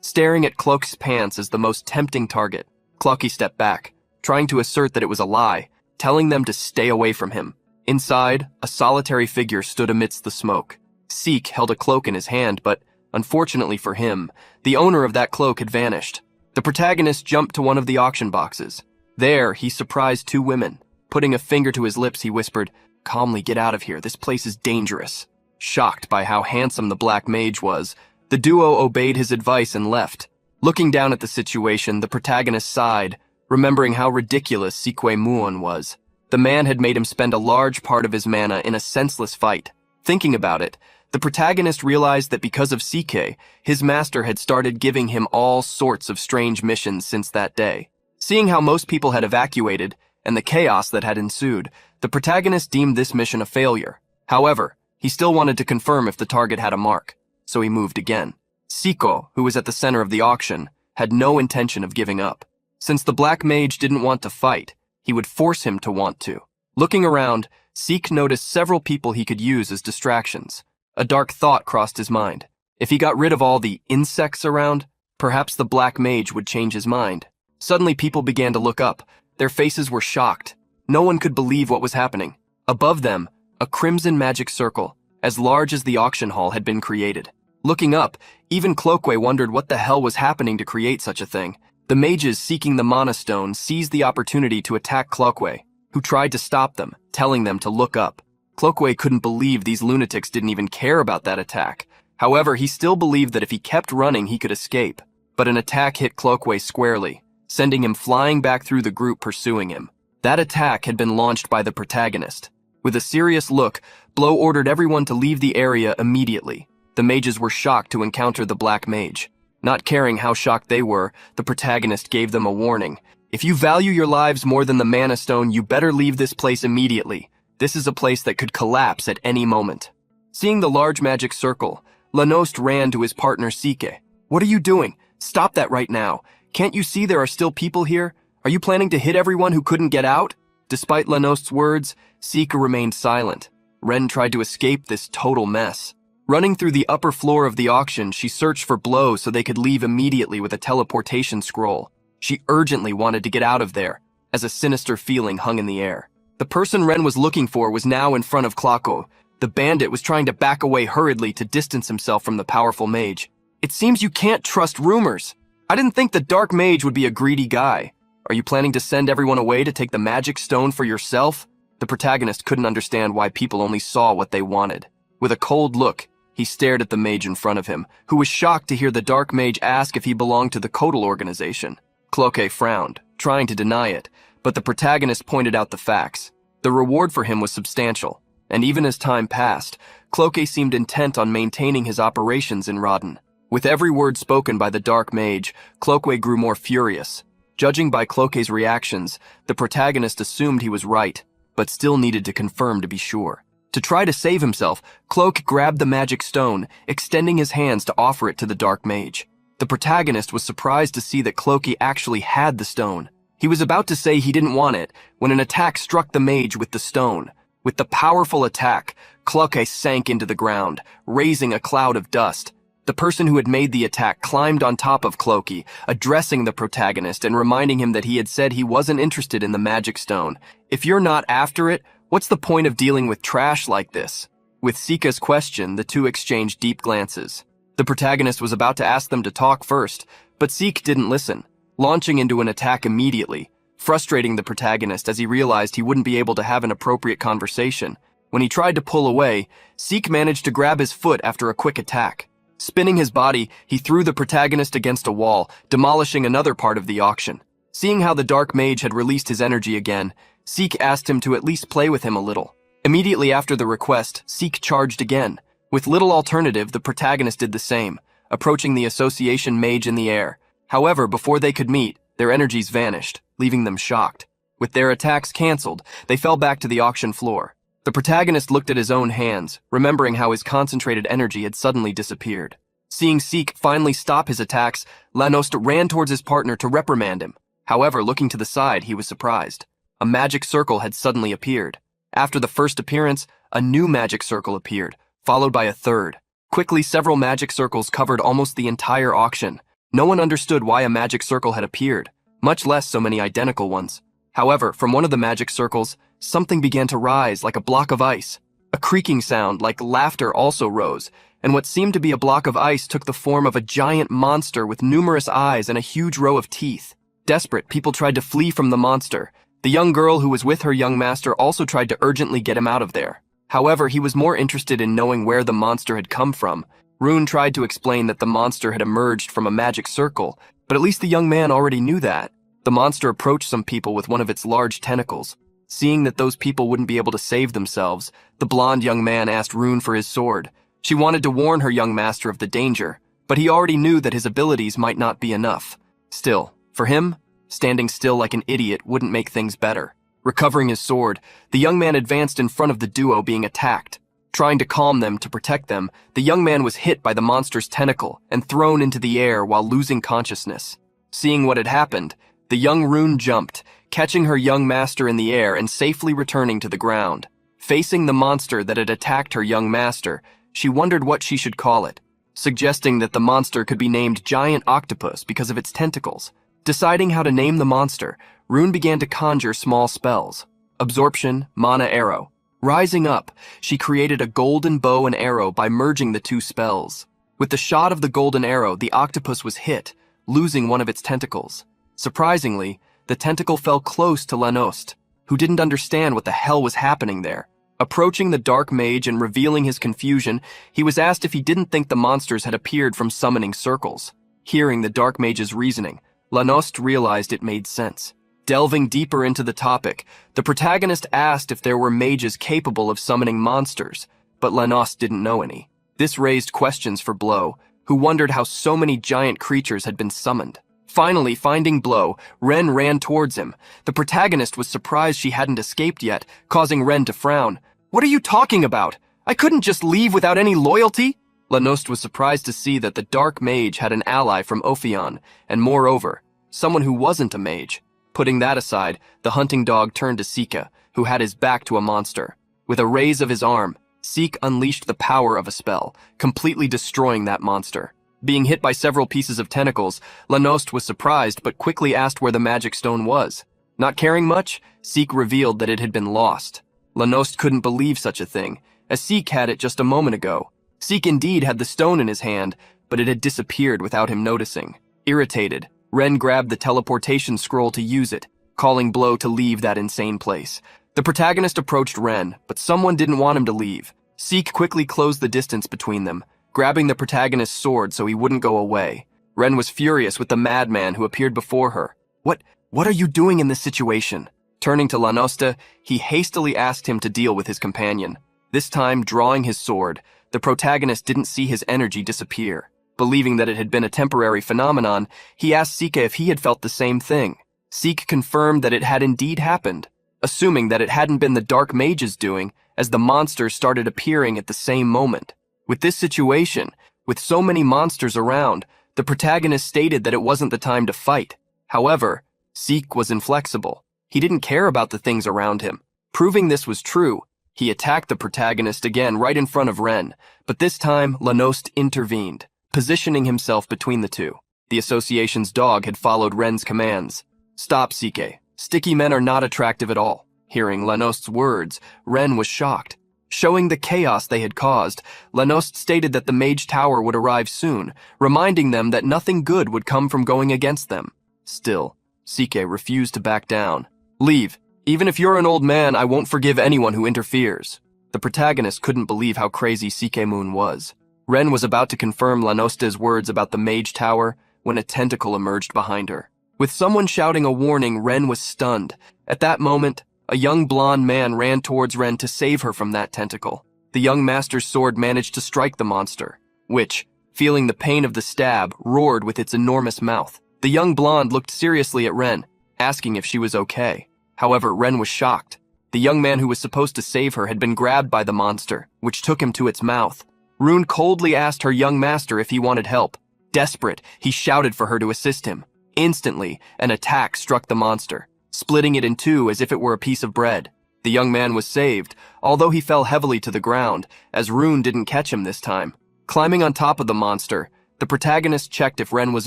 Speaker 2: Staring at Cloak's pants as the most tempting target, Cloaky stepped back, trying to assert that it was a lie, telling them to stay away from him. Inside, a solitary figure stood amidst the smoke. Seek held a cloak in his hand, but, unfortunately for him, the owner of that cloak had vanished. The protagonist jumped to one of the auction boxes. There, he surprised 2 women. Putting a finger to his lips, he whispered, "Calmly get out of here, this place is dangerous." Shocked by how handsome the Black Mage was, the duo obeyed his advice and left. Looking down at the situation, the protagonist sighed, remembering how ridiculous Sikwe Muon was. The man had made him spend a large part of his mana in a senseless fight. Thinking about it, the protagonist realized that because of Sike, his master had started giving him all sorts of strange missions since that day. Seeing how most people had evacuated, and the chaos that had ensued, the protagonist deemed this mission a failure. However, he still wanted to confirm if the target had a mark, so he moved again. Siko, who was at the center of the auction, had no intention of giving up. Since the Black Mage didn't want to fight, he would force him to want to. Looking around, Seek noticed several people he could use as distractions. A dark thought crossed his mind. If he got rid of all the insects around, perhaps the Black Mage would change his mind. Suddenly people began to look up. Their faces were shocked. No one could believe what was happening. Above them, a crimson magic circle, as large as the auction hall, had been created. Looking up, even Cloakway wondered what the hell was happening to create such a thing. The mages seeking the Mana Stone seized the opportunity to attack Cloakway, who tried to stop them, telling them to look up. Cloakway couldn't believe these lunatics didn't even care about that attack. However, he still believed that if he kept running, he could escape. But an attack hit Cloakway squarely, sending him flying back through the group pursuing him. That attack had been launched by the protagonist. With a serious look, Blow ordered everyone to leave the area immediately. The mages were shocked to encounter the Black Mage. Not caring how shocked they were, the protagonist gave them a warning. "If you value your lives more than the Mana Stone, you better leave this place immediately. This is a place that could collapse at any moment." Seeing the large magic circle, Lanost ran to his partner Sike. "What are you doing? Stop that right now. Can't you see there are still people here? Are you planning to hit everyone who couldn't get out?" Despite Lanost's words, Sike remained silent. Ren tried to escape this total mess. Running through the upper floor of the auction, she searched for Blow so they could leave immediately with a teleportation scroll. She urgently wanted to get out of there, as a sinister feeling hung in the air. The person Ren was looking for was now in front of Klako. The bandit was trying to back away hurriedly to distance himself from the powerful mage. "It seems you can't trust rumors. I didn't think the Dark Mage would be a greedy guy. Are you planning to send everyone away to take the magic stone for yourself?" The protagonist couldn't understand why people only saw what they wanted. With a cold look, he stared at the mage in front of him, who was shocked to hear the Dark Mage ask if he belonged to the Kodal organization. Cloque frowned, trying to deny it, but the protagonist pointed out the facts. The reward for him was substantial, and even as time passed, Cloque seemed intent on maintaining his operations in Rodden. With every word spoken by the Dark Mage, Cloque grew more furious. Judging by Cloque's reactions, the protagonist assumed he was right, but still needed to confirm to be sure. To try to save himself, Cloak grabbed the magic stone, extending his hands to offer it to the Dark Mage. The protagonist was surprised to see that Cloaky actually had the stone. He was about to say he didn't want it when an attack struck the mage with the stone. With the powerful attack, Cloaky sank into the ground, raising a cloud of dust. The person who had made the attack climbed on top of Cloaky, addressing the protagonist and reminding him that he had said he wasn't interested in the magic stone. If you're not after it, what's the point of dealing with trash like this? With Sika's question, the two exchanged deep glances. The protagonist was about to ask them to talk first, but Sik didn't listen, launching into an attack immediately, frustrating the protagonist as he realized he wouldn't be able to have an appropriate conversation. When he tried to pull away, Sik managed to grab his foot after a quick attack. Spinning his body, he threw the protagonist against a wall, demolishing another part of the auction. Seeing how the Dark Mage had released his energy again, Sik asked him to at least play with him a little. Immediately after the request, Sik charged again. With little alternative, the protagonist did the same, approaching the association mage in the air. However, before they could meet, their energies vanished, leaving them shocked. With their attacks cancelled, they fell back to the auction floor. The protagonist looked at his own hands, remembering how his concentrated energy had suddenly disappeared. Seeing Sik finally stop his attacks, Lanost ran towards his partner to reprimand him. However, looking to the side, he was surprised. A magic circle had suddenly appeared. After the first appearance, a new magic circle appeared, followed by a third. Quickly, several magic circles covered almost the entire auction. No one understood why a magic circle had appeared, much less so many identical ones. However, from one of the magic circles, something began to rise like a block of ice. A creaking sound like laughter also rose, and what seemed to be a block of ice took the form of a giant monster with numerous eyes and a huge row of teeth. Desperate, people tried to flee from the monster. The young girl who was with her young master also tried to urgently get him out of there. However, he was more interested in knowing where the monster had come from. Rune tried to explain that the monster had emerged from a magic circle, but at least the young man already knew that. The monster approached some people with one of its large tentacles. Seeing that those people wouldn't be able to save themselves, the blonde young man asked Rune for his sword. She wanted to warn her young master of the danger, but he already knew that his abilities might not be enough. Still, for him, standing still like an idiot wouldn't make things better. Recovering his sword, the young man advanced in front of the duo being attacked. Trying to calm them to protect them, the young man was hit by the monster's tentacle and thrown into the air while losing consciousness. Seeing what had happened, the young Rune jumped, catching her young master in the air and safely returning to the ground. Facing the monster that had attacked her young master, she wondered what she should call it, suggesting that the monster could be named Giant Octopus because of its tentacles. Deciding how to name the monster, Rune began to conjure small spells. Absorption, mana arrow. Rising up, she created a golden bow and arrow by merging the two spells. With the shot of the golden arrow, the octopus was hit, losing one of its tentacles. Surprisingly, the tentacle fell close to Lanost, who didn't understand what the hell was happening there. Approaching the Dark Mage and revealing his confusion, he was asked if he didn't think the monsters had appeared from summoning circles. Hearing the Dark Mage's reasoning, Lanost realized it made sense. Delving deeper into the topic, the protagonist asked if there were mages capable of summoning monsters, but Lanost didn't know any. This raised questions for Blow, who wondered how so many giant creatures had been summoned. Finally, finding Blow, Ren ran towards him. The protagonist was surprised she hadn't escaped yet, causing Ren to frown. "What are you talking about? I couldn't just leave without any loyalty?" Lanost was surprised to see that the Dark Mage had an ally from Ophion, and moreover, someone who wasn't a mage. Putting that aside, the hunting dog turned to Sika, who had his back to a monster. With a raise of his arm, Sik unleashed the power of a spell, completely destroying that monster. Being hit by several pieces of tentacles, Lanost was surprised but quickly asked where the magic stone was. Not caring much, Sik revealed that it had been lost. Lanost couldn't believe such a thing, as Sik had it just a moment ago. Sik indeed had the stone in his hand, but it had disappeared without him noticing. Irritated, Ren grabbed the teleportation scroll to use it, calling Blow to leave that insane place. The protagonist approached Ren, but someone didn't want him to leave. Sik quickly closed the distance between them, grabbing the protagonist's sword so he wouldn't go away. Ren was furious with the madman who appeared before her. What are you doing in this situation?" Turning to Lanosta, he hastily asked him to deal with his companion. This time, drawing his sword, the protagonist didn't see his energy disappear. Believing that it had been a temporary phenomenon, he asked Sika if he had felt the same thing. Sik confirmed that it had indeed happened, assuming that it hadn't been the Dark Mage's doing, as the monsters started appearing at the same moment. With this situation, with so many monsters around, the protagonist stated that it wasn't the time to fight. However, Sik was inflexible. He didn't care about the things around him. Proving this was true, he attacked the protagonist again right in front of Ren, but this time Lanost intervened. positioning himself between the two. The association's dog had followed Ren's commands. "Stop, Sike. Sticky men are not attractive at all." Hearing Lanos's words, Ren was shocked. Showing the chaos they had caused, Lanost stated that the Mage Tower would arrive soon, reminding them that nothing good would come from going against them. Still, Sike refused to back down. "Leave. Even if you're an old man, I won't forgive anyone who interferes." The protagonist couldn't believe how crazy Sike Moon was. Ren was about to confirm Lanoste's words about the Mage Tower when a tentacle emerged behind her. With someone shouting a warning, Ren was stunned. At that moment, a young blonde man ran towards Ren to save her from that tentacle. The young master's sword managed to strike the monster, which, feeling the pain of the stab, roared with its enormous mouth. The young blonde looked seriously at Ren, asking if she was okay. However, Ren was shocked. The young man who was supposed to save her had been grabbed by the monster, which took him to its mouth. Rune coldly asked her young master if he wanted help. Desperate, he shouted for her to assist him. Instantly, an attack struck the monster, splitting it in two as if it were a piece of bread. The young man was saved, although he fell heavily to the ground, as Rune didn't catch him this time. Climbing on top of the monster, the protagonist checked if Ren was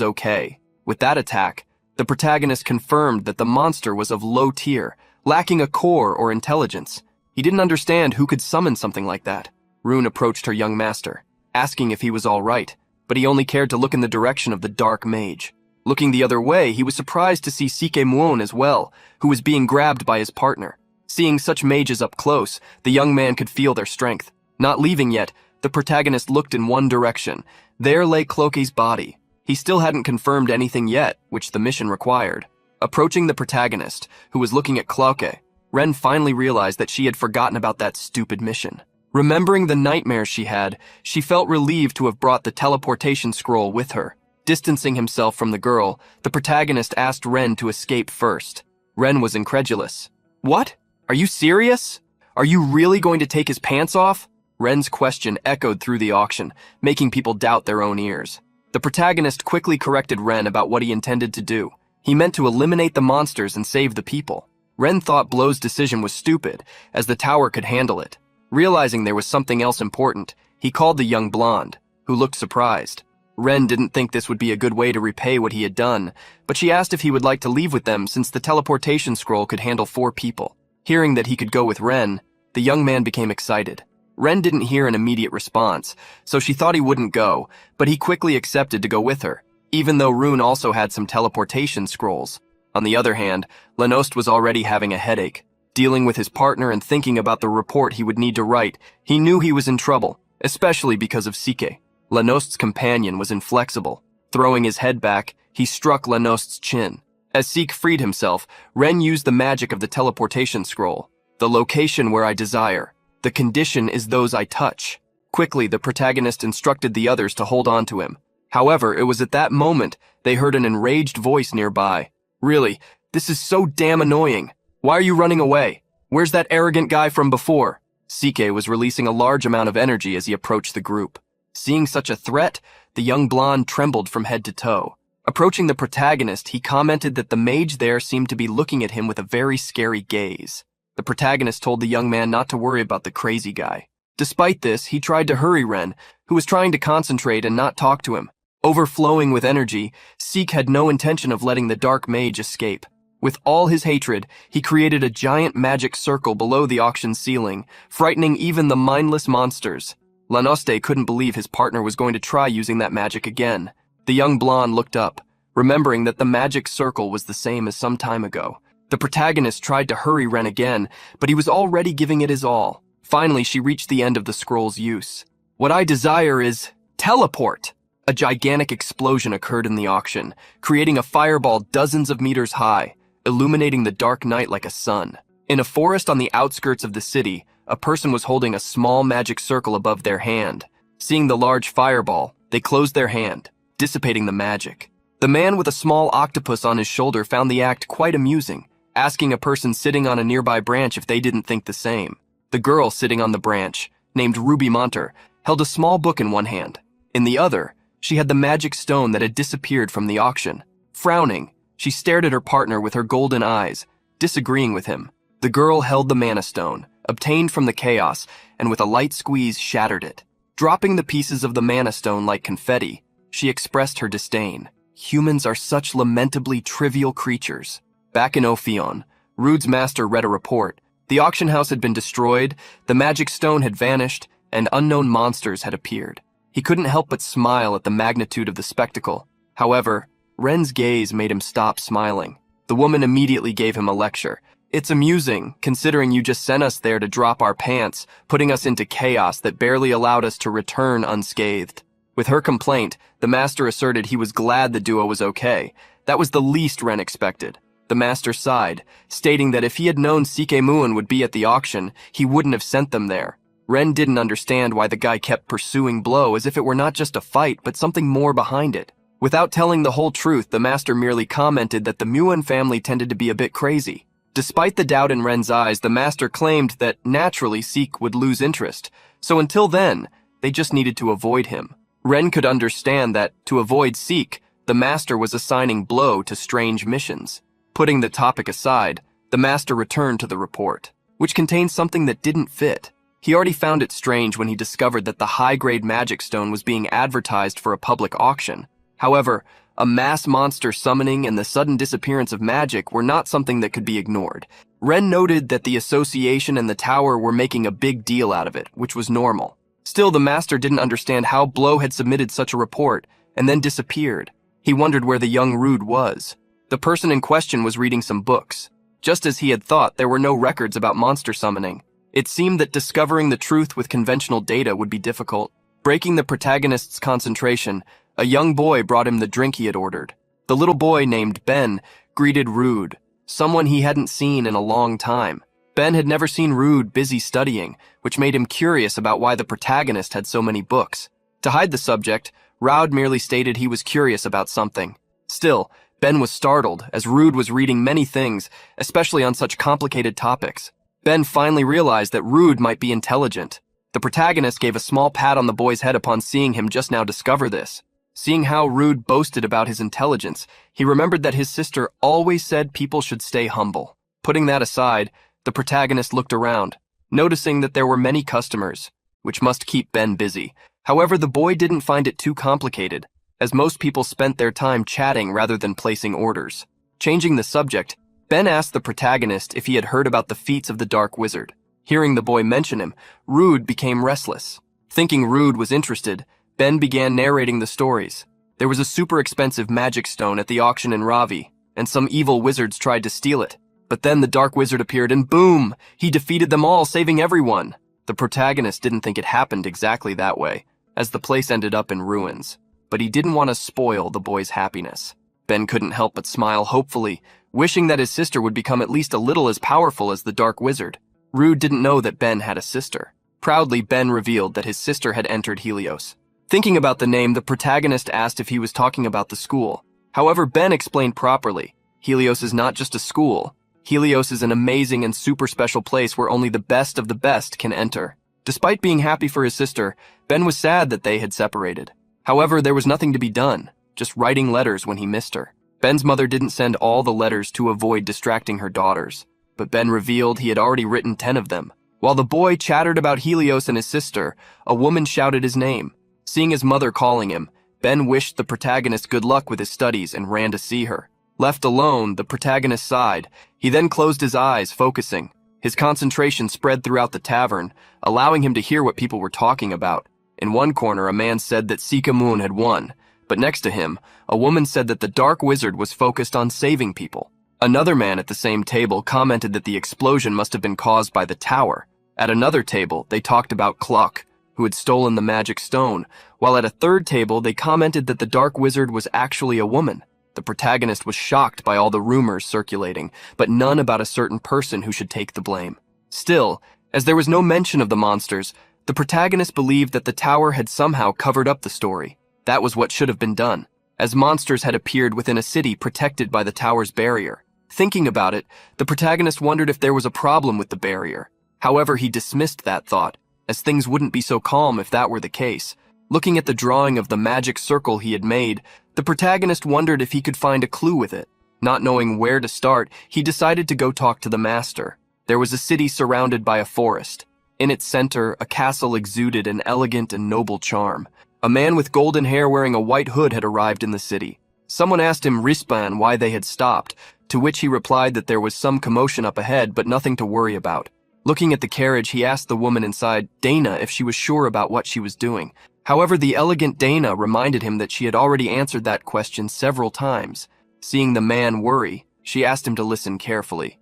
Speaker 2: okay. With that attack, the protagonist confirmed that the monster was of low tier, lacking a core or intelligence. He didn't understand who could summon something like that. Rune approached her young master, asking if he was all right, but he only cared to look in the direction of the dark mage. Looking the other way, he was surprised to see Sike Muon as well, who was being grabbed by his partner. Seeing such mages up close, the young man could feel their strength. Not leaving yet, the protagonist looked in one direction. There lay Cloaky's body. He still hadn't confirmed anything yet, which the mission required. Approaching the protagonist, who was looking at Cloaky, Ren finally realized that she had forgotten about that stupid mission. Remembering the nightmares she had, she felt relieved to have brought the teleportation scroll with her. Distancing himself from the girl, the protagonist asked Ren to escape first. Ren was incredulous. "What? Are you serious? Are you really going to take his pants off?" Ren's question echoed through the auction, making people doubt their own ears. The protagonist quickly corrected Ren about what he intended to do. He meant to eliminate the monsters and save the people. Ren thought Blow's decision was stupid, as the tower could handle it. Realizing there was something else important, he called the young blonde, who looked surprised. Ren didn't think this would be a good way to repay what he had done, but she asked if he would like to leave with them since the teleportation scroll could handle 4 people. Hearing that he could go with Ren, the young man became excited. Ren didn't hear an immediate response, so she thought he wouldn't go, but he quickly accepted to go with her, even though Rune also had some teleportation scrolls. On the other hand, Lanost was already having a headache. Dealing with his partner and thinking about the report he would need to write, he knew he was in trouble, especially because of Sike. Lanost's companion was inflexible. Throwing his head back, he struck Lanost's chin. As Sike freed himself, Ren used the magic of the teleportation scroll. "The location where I desire. The condition is those I touch." Quickly, the protagonist instructed the others to hold on to him. However, it was at that moment they heard an enraged voice nearby. "Really, this is so damn annoying. Why are you running away? Where's that arrogant guy from before?" Sike was releasing a large amount of energy as he approached the group. Seeing such a threat, the young blonde trembled from head to toe. Approaching the protagonist, he commented that the mage there seemed to be looking at him with a very scary gaze. The protagonist told the young man not to worry about the crazy guy. Despite this, he tried to hurry Ren, who was trying to concentrate and not talk to him. Overflowing with energy, Sike had no intention of letting the dark mage escape. With all his hatred, he created a giant magic circle below the auction ceiling, frightening even the mindless monsters. Lanoste couldn't believe his partner was going to try using that magic again. The young blonde looked up, remembering that the magic circle was the same as some time ago. The protagonist tried to hurry Ren again, but he was already giving it his all. Finally, she reached the end of the scroll's use. "What I desire is teleport!" A gigantic explosion occurred in the auction, creating a fireball dozens of meters high, illuminating the dark night like a sun. In a forest on the outskirts of the city, a person was holding a small magic circle above their hand. Seeing the large fireball, they closed their hand, dissipating the magic. The man with a small octopus on his shoulder found the act quite amusing, asking a person sitting on a nearby branch if they didn't think the same. The girl sitting on the branch, named Ruby Monter, held a small book in one hand. In the other, she had the magic stone that had disappeared from the auction. Frowning, she stared at her partner with her golden eyes, disagreeing with him. The girl held the mana stone, obtained from the chaos, and with a light squeeze shattered it. Dropping the pieces of the mana stone like confetti, she expressed her disdain. Humans are such lamentably trivial creatures. Back in Ophion, Rude's master read a report. The auction house had been destroyed, the magic stone had vanished, and unknown monsters had appeared. He couldn't help but smile at the magnitude of the spectacle. However, Ren's gaze made him stop smiling. The woman immediately gave him a lecture. "It's amusing, considering you just sent us there to drop our pants, putting us into chaos that barely allowed us to return unscathed." With her complaint, the master asserted he was glad the duo was okay. That was the least Ren expected. The master sighed, stating that if he had known Sikemuan would be at the auction, he wouldn't have sent them there. Ren didn't understand why the guy kept pursuing Blow as if it were not just a fight, but something more behind it. Without telling the whole truth, the master merely commented that the Muan family tended to be a bit crazy. Despite the doubt in Ren's eyes, the master claimed that naturally Sik would lose interest, so until then, they just needed to avoid him. Ren could understand that, to avoid Sik, the master was assigning Blow to strange missions. Putting the topic aside, the master returned to the report, which contained something that didn't fit. He already found it strange when he discovered that the high-grade magic stone was being advertised for a public auction. However, a mass monster summoning and the sudden disappearance of magic were not something that could be ignored. Ren noted that the association and the tower were making a big deal out of it, which was normal. Still, the master didn't understand how Blow had submitted such a report and then disappeared. He wondered where the young Rude was. The person in question was reading some books. Just as he had thought, there were no records about monster summoning. It seemed that discovering the truth with conventional data would be difficult. Breaking the protagonist's concentration, a young boy brought him the drink he had ordered. The little boy, named Ben, greeted Rude, someone he hadn't seen in a long time. Ben had never seen Rude busy studying, which made him curious about why the protagonist had so many books. To hide the subject, Rude merely stated he was curious about something. Still, Ben was startled, as Rude was reading many things, especially on such complicated topics. Ben finally realized that Rude might be intelligent. The protagonist gave a small pat on the boy's head upon seeing him just now discover this. Seeing how Rude boasted about his intelligence, he remembered that his sister always said people should stay humble. Putting that aside, the protagonist looked around, noticing that there were many customers, which must keep Ben busy. However, the boy didn't find it too complicated, as most people spent their time chatting rather than placing orders. Changing the subject, Ben asked the protagonist if he had heard about the feats of the Dark Wizard. Hearing the boy mention him, Rude became restless. Thinking Rude was interested, Ben began narrating the stories. There was a super expensive magic stone at the auction in Ravi, and some evil wizards tried to steal it. But then the Dark Wizard appeared and boom! He defeated them all, saving everyone. The protagonist didn't think it happened exactly that way, as the place ended up in ruins. But he didn't want to spoil the boy's happiness. Ben couldn't help but smile hopefully, wishing that his sister would become at least a little as powerful as the Dark Wizard. Rude didn't know that Ben had a sister. Proudly, Ben revealed that his sister had entered Helios. Thinking about the name, the protagonist asked if he was talking about the school. However, Ben explained properly. Helios is not just a school. Helios is an amazing and super special place where only the best of the best can enter. Despite being happy for his sister, Ben was sad that they had separated. However, there was nothing to be done, just writing letters when he missed her. Ben's mother didn't send all the letters to avoid distracting her daughters, but Ben revealed he had already written 10 of them. While the boy chattered about Helios and his sister, a woman shouted his name. Seeing his mother calling him, Ben wished the protagonist good luck with his studies and ran to see her. Left alone, the protagonist sighed. He then closed his eyes, focusing. His concentration spread throughout the tavern, allowing him to hear what people were talking about. In one corner, a man said that Sikamoon had won, but next to him, a woman said that the Dark Wizard was focused on saving people. Another man at the same table commented that the explosion must have been caused by the tower. At another table, they talked about Cluck, who had stolen the magic stone, while at a third table, they commented that the Dark Wizard was actually a woman. The protagonist was shocked by all the rumors circulating, but none about a certain person who should take the blame. Still, as there was no mention of the monsters, the protagonist believed that the tower had somehow covered up the story. That was what should have been done, as monsters had appeared within a city protected by the tower's barrier. Thinking about it, the protagonist wondered if there was a problem with the barrier. However, he dismissed that thought, as things wouldn't be so calm if that were the case. Looking at the drawing of the magic circle he had made, the protagonist wondered if he could find a clue with it. Not knowing where to start, he decided to go talk to the master. There was a city surrounded by a forest. In its center, a castle exuded an elegant and noble charm. A man with golden hair wearing a white hood had arrived in the city. Someone asked him Rispan why they had stopped, to which he replied that there was some commotion up ahead but nothing to worry about. Looking at the carriage, he asked the woman inside, Dana, if she was sure about what she was doing. However, the elegant Dana reminded him that she had already answered that question several times. Seeing the man worry, she asked him to listen carefully.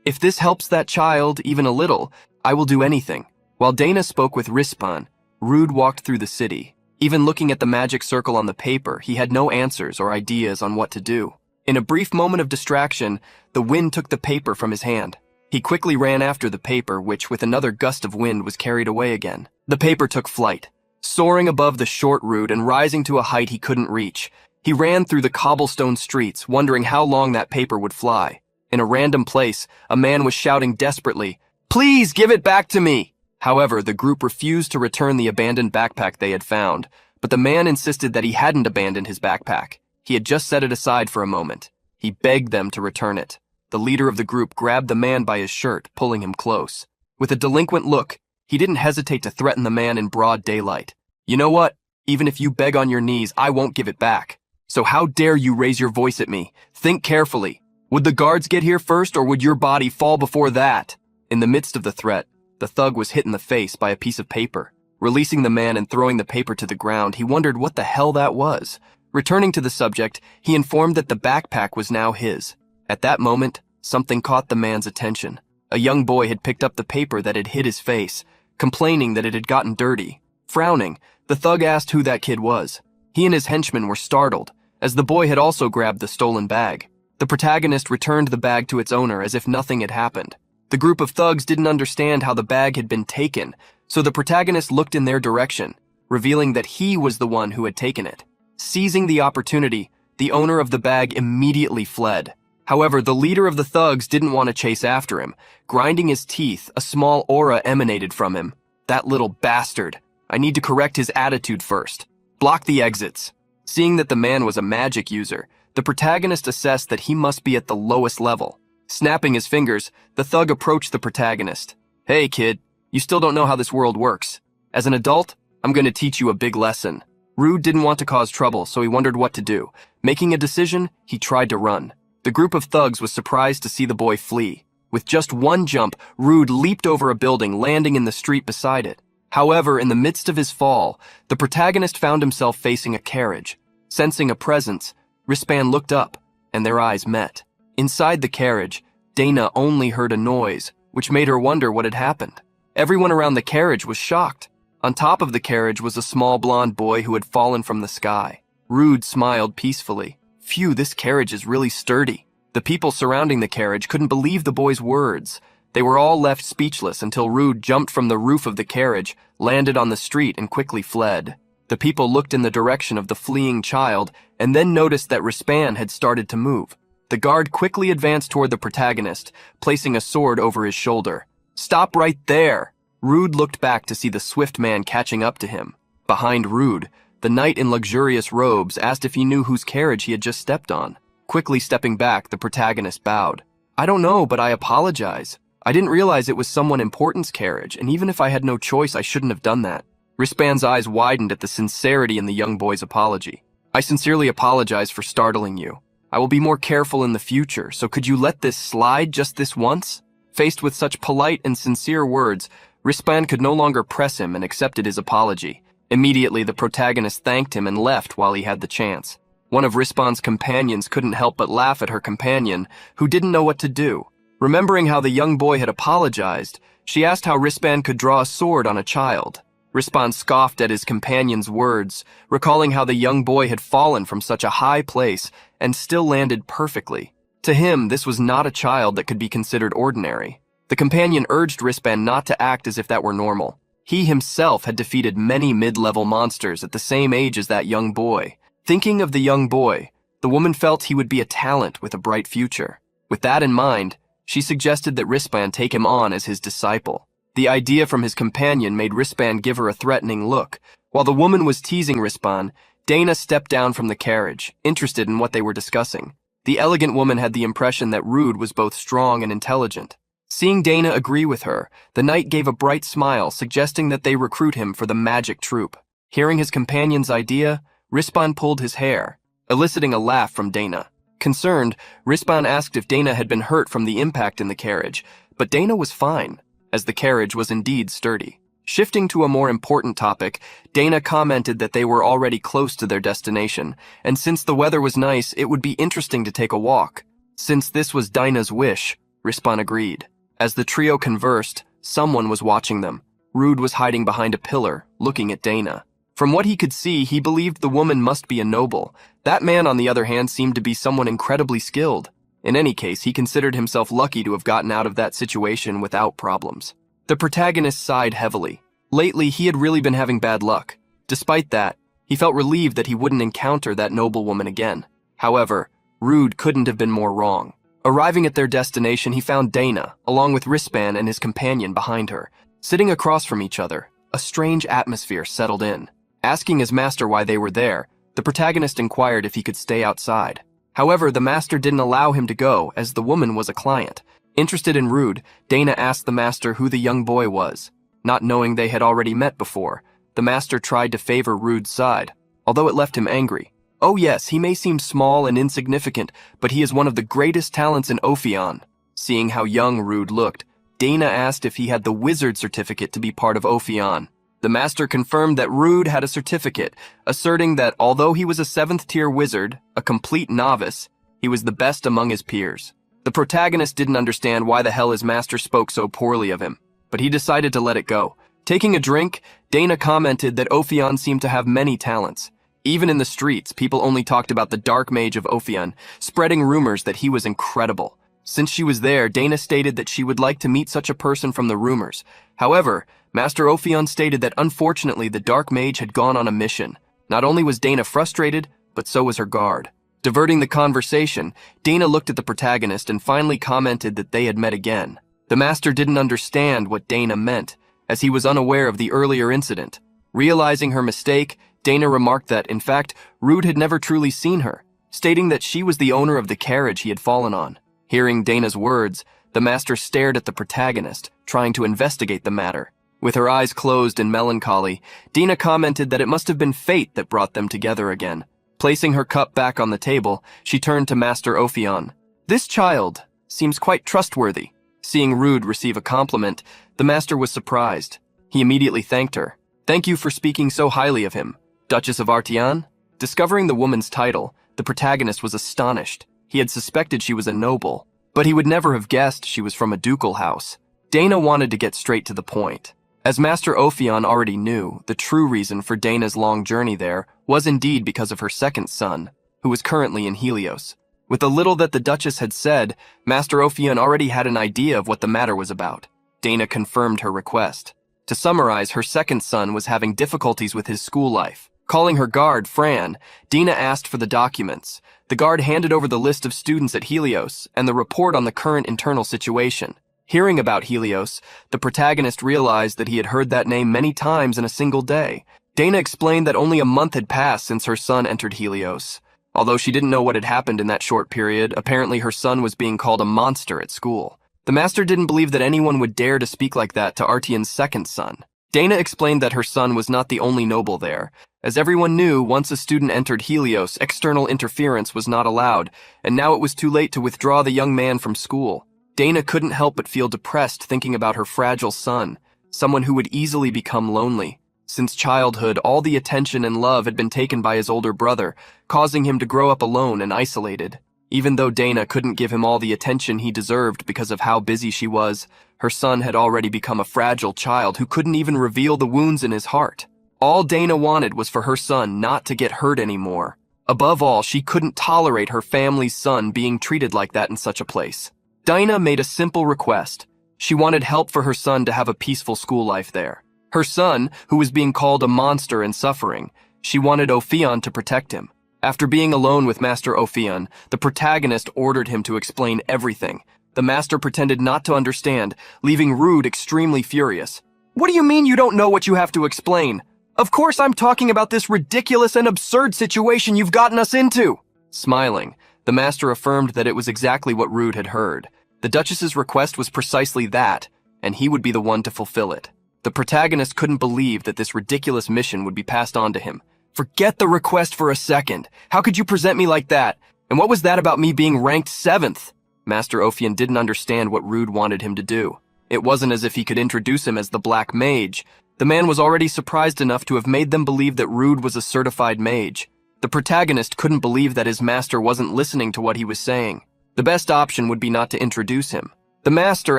Speaker 2: If this helps that child even a little, I will do anything. While Dana spoke with Rispan, Rude walked through the city. Even looking at the magic circle on the paper, he had no answers or ideas on what to do. In a brief moment of distraction, the wind took the paper from his hand. He quickly ran after the paper, which with another gust of wind was carried away again. The paper took flight, soaring above the short Rude and rising to a height he couldn't reach. He ran through the cobblestone streets, wondering how long that paper would fly. In a random place, a man was shouting desperately, "Please give it back to me!" However, the group refused to return the abandoned backpack they had found, but the man insisted that he hadn't abandoned his backpack. He had just set it aside for a moment. He begged them to return it. The leader of the group grabbed the man by his shirt, pulling him close. With a delinquent look, he didn't hesitate to threaten the man in broad daylight. "You know what? Even if you beg on your knees, I won't give it back. So how dare you raise your voice at me? Think carefully. Would the guards get here first, or would your body fall before that?" In the midst of the threat, the thug was hit in the face by a piece of paper. Releasing the man and throwing the paper to the ground, he wondered what the hell that was. Returning to the subject, he informed that the backpack was now his. At that moment, something caught the man's attention. A young boy had picked up the paper that had hit his face, complaining that it had gotten dirty. Frowning, the thug asked who that kid was. He and his henchmen were startled, as the boy had also grabbed the stolen bag. The protagonist returned the bag to its owner as if nothing had happened. The group of thugs didn't understand how the bag had been taken, so the protagonist looked in their direction, revealing that he was the one who had taken it. Seizing the opportunity, the owner of the bag immediately fled. However, the leader of the thugs didn't want to chase after him. Grinding his teeth, a small aura emanated from him. "That little bastard. I need to correct his attitude first. Block the exits." Seeing that the man was a magic user, the protagonist assessed that he must be at the lowest level. Snapping his fingers, the thug approached the protagonist. "Hey, kid, you still don't know how this world works. As an adult, I'm going to teach you a big lesson." Rude didn't want to cause trouble, so he wondered what to do. Making a decision, he tried to run. The group of thugs was surprised to see the boy flee. With just one jump, Rude leaped over a building, landing in the street beside it. However, in the midst of his fall, the protagonist found himself facing a carriage. Sensing a presence, Rispan looked up, and their eyes met. Inside the carriage, Dana only heard a noise, which made her wonder what had happened. Everyone around the carriage was shocked. On top of the carriage was a small blonde boy who had fallen from the sky. Rude smiled peacefully. "Phew, this carriage is really sturdy." The people surrounding the carriage couldn't believe the boy's words. They were all left speechless until Rude jumped from the roof of the carriage, landed on the street, and quickly fled. The people looked in the direction of the fleeing child and then noticed that Rispan had started to move. The guard quickly advanced toward the protagonist, placing a sword over his shoulder. "Stop right there!" Rude looked back to see the swift man catching up to him. Behind Rude, the knight in luxurious robes asked if he knew whose carriage he had just stepped on. Quickly stepping back, the protagonist bowed. "I don't know, but I apologize. I didn't realize it was someone important's carriage, and even if I had no choice, I shouldn't have done that." Rispan's eyes widened at the sincerity in the young boy's apology. "I sincerely apologize for startling you. I will be more careful in the future, so could you let this slide just this once?" Faced with such polite and sincere words, Rispan could no longer press him and accepted his apology. Immediately, the protagonist thanked him and left while he had the chance. One of Rispan's companions couldn't help but laugh at her companion, who didn't know what to do. Remembering how the young boy had apologized, she asked how Rispan could draw a sword on a child. Rispan scoffed at his companion's words, recalling how the young boy had fallen from such a high place and still landed perfectly. To him, this was not a child that could be considered ordinary. The companion urged Rispan not to act as if that were normal. He himself had defeated many mid-level monsters at the same age as that young boy. Thinking of the young boy, the woman felt he would be a talent with a bright future. With that in mind, she suggested that Rispan take him on as his disciple. The idea from his companion made Rispan give her a threatening look. While the woman was teasing Rispan, Dana stepped down from the carriage, interested in what they were discussing. The elegant woman had the impression that Rude was both strong and intelligent. Seeing Dana agree with her, the knight gave a bright smile, suggesting that they recruit him for the magic troupe. Hearing his companion's idea, Rispan pulled his hair, eliciting a laugh from Dana. Concerned, Rispan asked if Dana had been hurt from the impact in the carriage, but Dana was fine, as the carriage was indeed sturdy. Shifting to a more important topic, Dana commented that they were already close to their destination, and since the weather was nice, it would be interesting to take a walk. Since this was Dana's wish, Rispan agreed. As the trio conversed, someone was watching them. Rude was hiding behind a pillar, looking at Dana. From what he could see, he believed the woman must be a noble. That man, on the other hand, seemed to be someone incredibly skilled. In any case, he considered himself lucky to have gotten out of that situation without problems. The protagonist sighed heavily. Lately, he had really been having bad luck. Despite that, he felt relieved that he wouldn't encounter that noblewoman again. However, Rude couldn't have been more wrong. Arriving at their destination, he found Dana, along with Rispan and his companion behind her. Sitting across from each other, a strange atmosphere settled in. Asking his master why they were there, the protagonist inquired if he could stay outside. However, the master didn't allow him to go, as the woman was a client. Interested in Rude, Dana asked the master who the young boy was. Not knowing they had already met before, the master tried to favor Rude's side, although it left him angry. Oh yes, he may seem small and insignificant, but he is one of the greatest talents in Ophion. Seeing how young Rude looked, Dana asked if he had the wizard certificate to be part of Ophion. The master confirmed that Rude had a certificate, asserting that although he was a 7th-tier wizard, a complete novice, he was the best among his peers. The protagonist didn't understand why the hell his master spoke so poorly of him, but he decided to let it go. Taking a drink, Dana commented that Ophion seemed to have many talents. Even in the streets, people only talked about the dark mage of Ophion, spreading rumors that he was incredible. Since she was there, Dana stated that she would like to meet such a person from the rumors. However, Master Ophion stated that unfortunately the dark mage had gone on a mission. Not only was Dana frustrated, but so was her guard. Diverting the conversation, Dana looked at the protagonist and finally commented that they had met again. The master didn't understand what Dana meant, as he was unaware of the earlier incident. Realizing her mistake, Dana remarked that, in fact, Rude had never truly seen her, stating that she was the owner of the carriage he had fallen on. Hearing Dana's words, the master stared at the protagonist, trying to investigate the matter. With her eyes closed in melancholy, Dana commented that it must have been fate that brought them together again. Placing her cup back on the table, she turned to Master Ophion. This child seems quite trustworthy. Seeing Rude receive a compliment, the master was surprised. He immediately thanked her. Thank you for speaking so highly of him. Duchess of Artian? Discovering the woman's title, the protagonist was astonished. He had suspected she was a noble, but he would never have guessed she was from a ducal house. Dana wanted to get straight to the point. As Master Ophion already knew, the true reason for Dana's long journey there was indeed because of her second son, who was currently in Helios. With the little that the Duchess had said, Master Ophion already had an idea of what the matter was about. Dana confirmed her request. To summarize, her second son was having difficulties with his school life. Calling her guard, Fran, Dana asked for the documents. The guard handed over the list of students at Helios and the report on the current internal situation. Hearing about Helios, the protagonist realized that he had heard that name many times in a single day. Dana explained that only a month had passed since her son entered Helios. Although she didn't know what had happened in that short period, apparently her son was being called a monster at school. The master didn't believe that anyone would dare to speak like that to Artian's second son. Dana explained that her son was not the only noble there. As everyone knew, once a student entered Helios, external interference was not allowed, and now it was too late to withdraw the young man from school. Dana couldn't help but feel depressed thinking about her fragile son, someone who would easily become lonely. Since childhood, all the attention and love had been taken by his older brother, causing him to grow up alone and isolated. Even though Dana couldn't give him all the attention he deserved because of how busy she was, her son had already become a fragile child who couldn't even reveal the wounds in his heart. All Dana wanted was for her son not to get hurt anymore. Above all, she couldn't tolerate her family's son being treated like that in such a place. Dana made a simple request. She wanted help for her son to have a peaceful school life there. Her son, who was being called a monster and suffering, she wanted Ophion to protect him. After being alone with Master Ophion, the protagonist ordered him to explain everything. The master pretended not to understand, leaving Rude extremely furious. What do you mean you don't know what you have to explain? Of course I'm talking about this ridiculous and absurd situation you've gotten us into. Smiling, the master affirmed that it was exactly what Rude had heard. The Duchess's request was precisely that, and he would be the one to fulfill it. The protagonist couldn't believe that this ridiculous mission would be passed on to him. Forget the request for a second. How could you present me like that? And what was that about me being ranked 7th? Master Ophion didn't understand what Rude wanted him to do. It wasn't as if he could introduce him as the Black Mage. The man was already surprised enough to have made them believe that Rude was a certified mage. The protagonist couldn't believe that his master wasn't listening to what he was saying. The best option would be not to introduce him. The master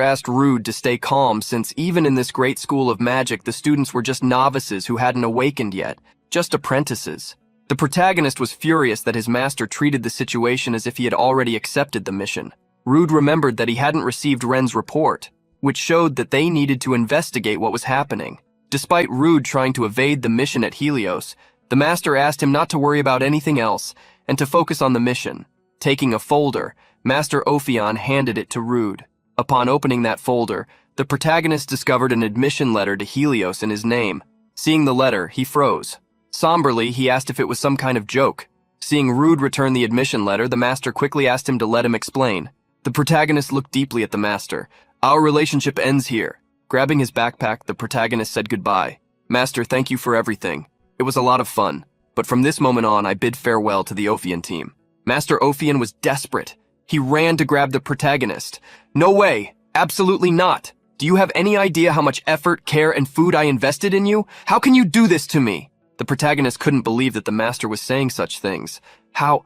Speaker 2: asked Rude to stay calm since even in this great school of magic, the students were just novices who hadn't awakened yet, just apprentices. The protagonist was furious that his master treated the situation as if he had already accepted the mission. Rude remembered that he hadn't received Ren's report, which showed that they needed to investigate what was happening. Despite Rude trying to evade the mission at Helios, the master asked him not to worry about anything else and to focus on the mission. Taking a folder, Master Ophion handed it to Rude. Upon opening that folder, the protagonist discovered an admission letter to Helios in his name. Seeing the letter, he froze. Somberly, he asked if it was some kind of joke. Seeing Rude return the admission letter, the master quickly asked him to let him explain. The protagonist looked deeply at the master. Our relationship ends here. Grabbing his backpack, the protagonist said goodbye. Master, thank you for everything. It was a lot of fun. But from this moment on, I bid farewell to the Ophion team. Master Ophion was desperate. He ran to grab the protagonist. No way! Absolutely not! Do you have any idea how much effort, care, and food I invested in you? How can you do this to me? The protagonist couldn't believe that the master was saying such things. How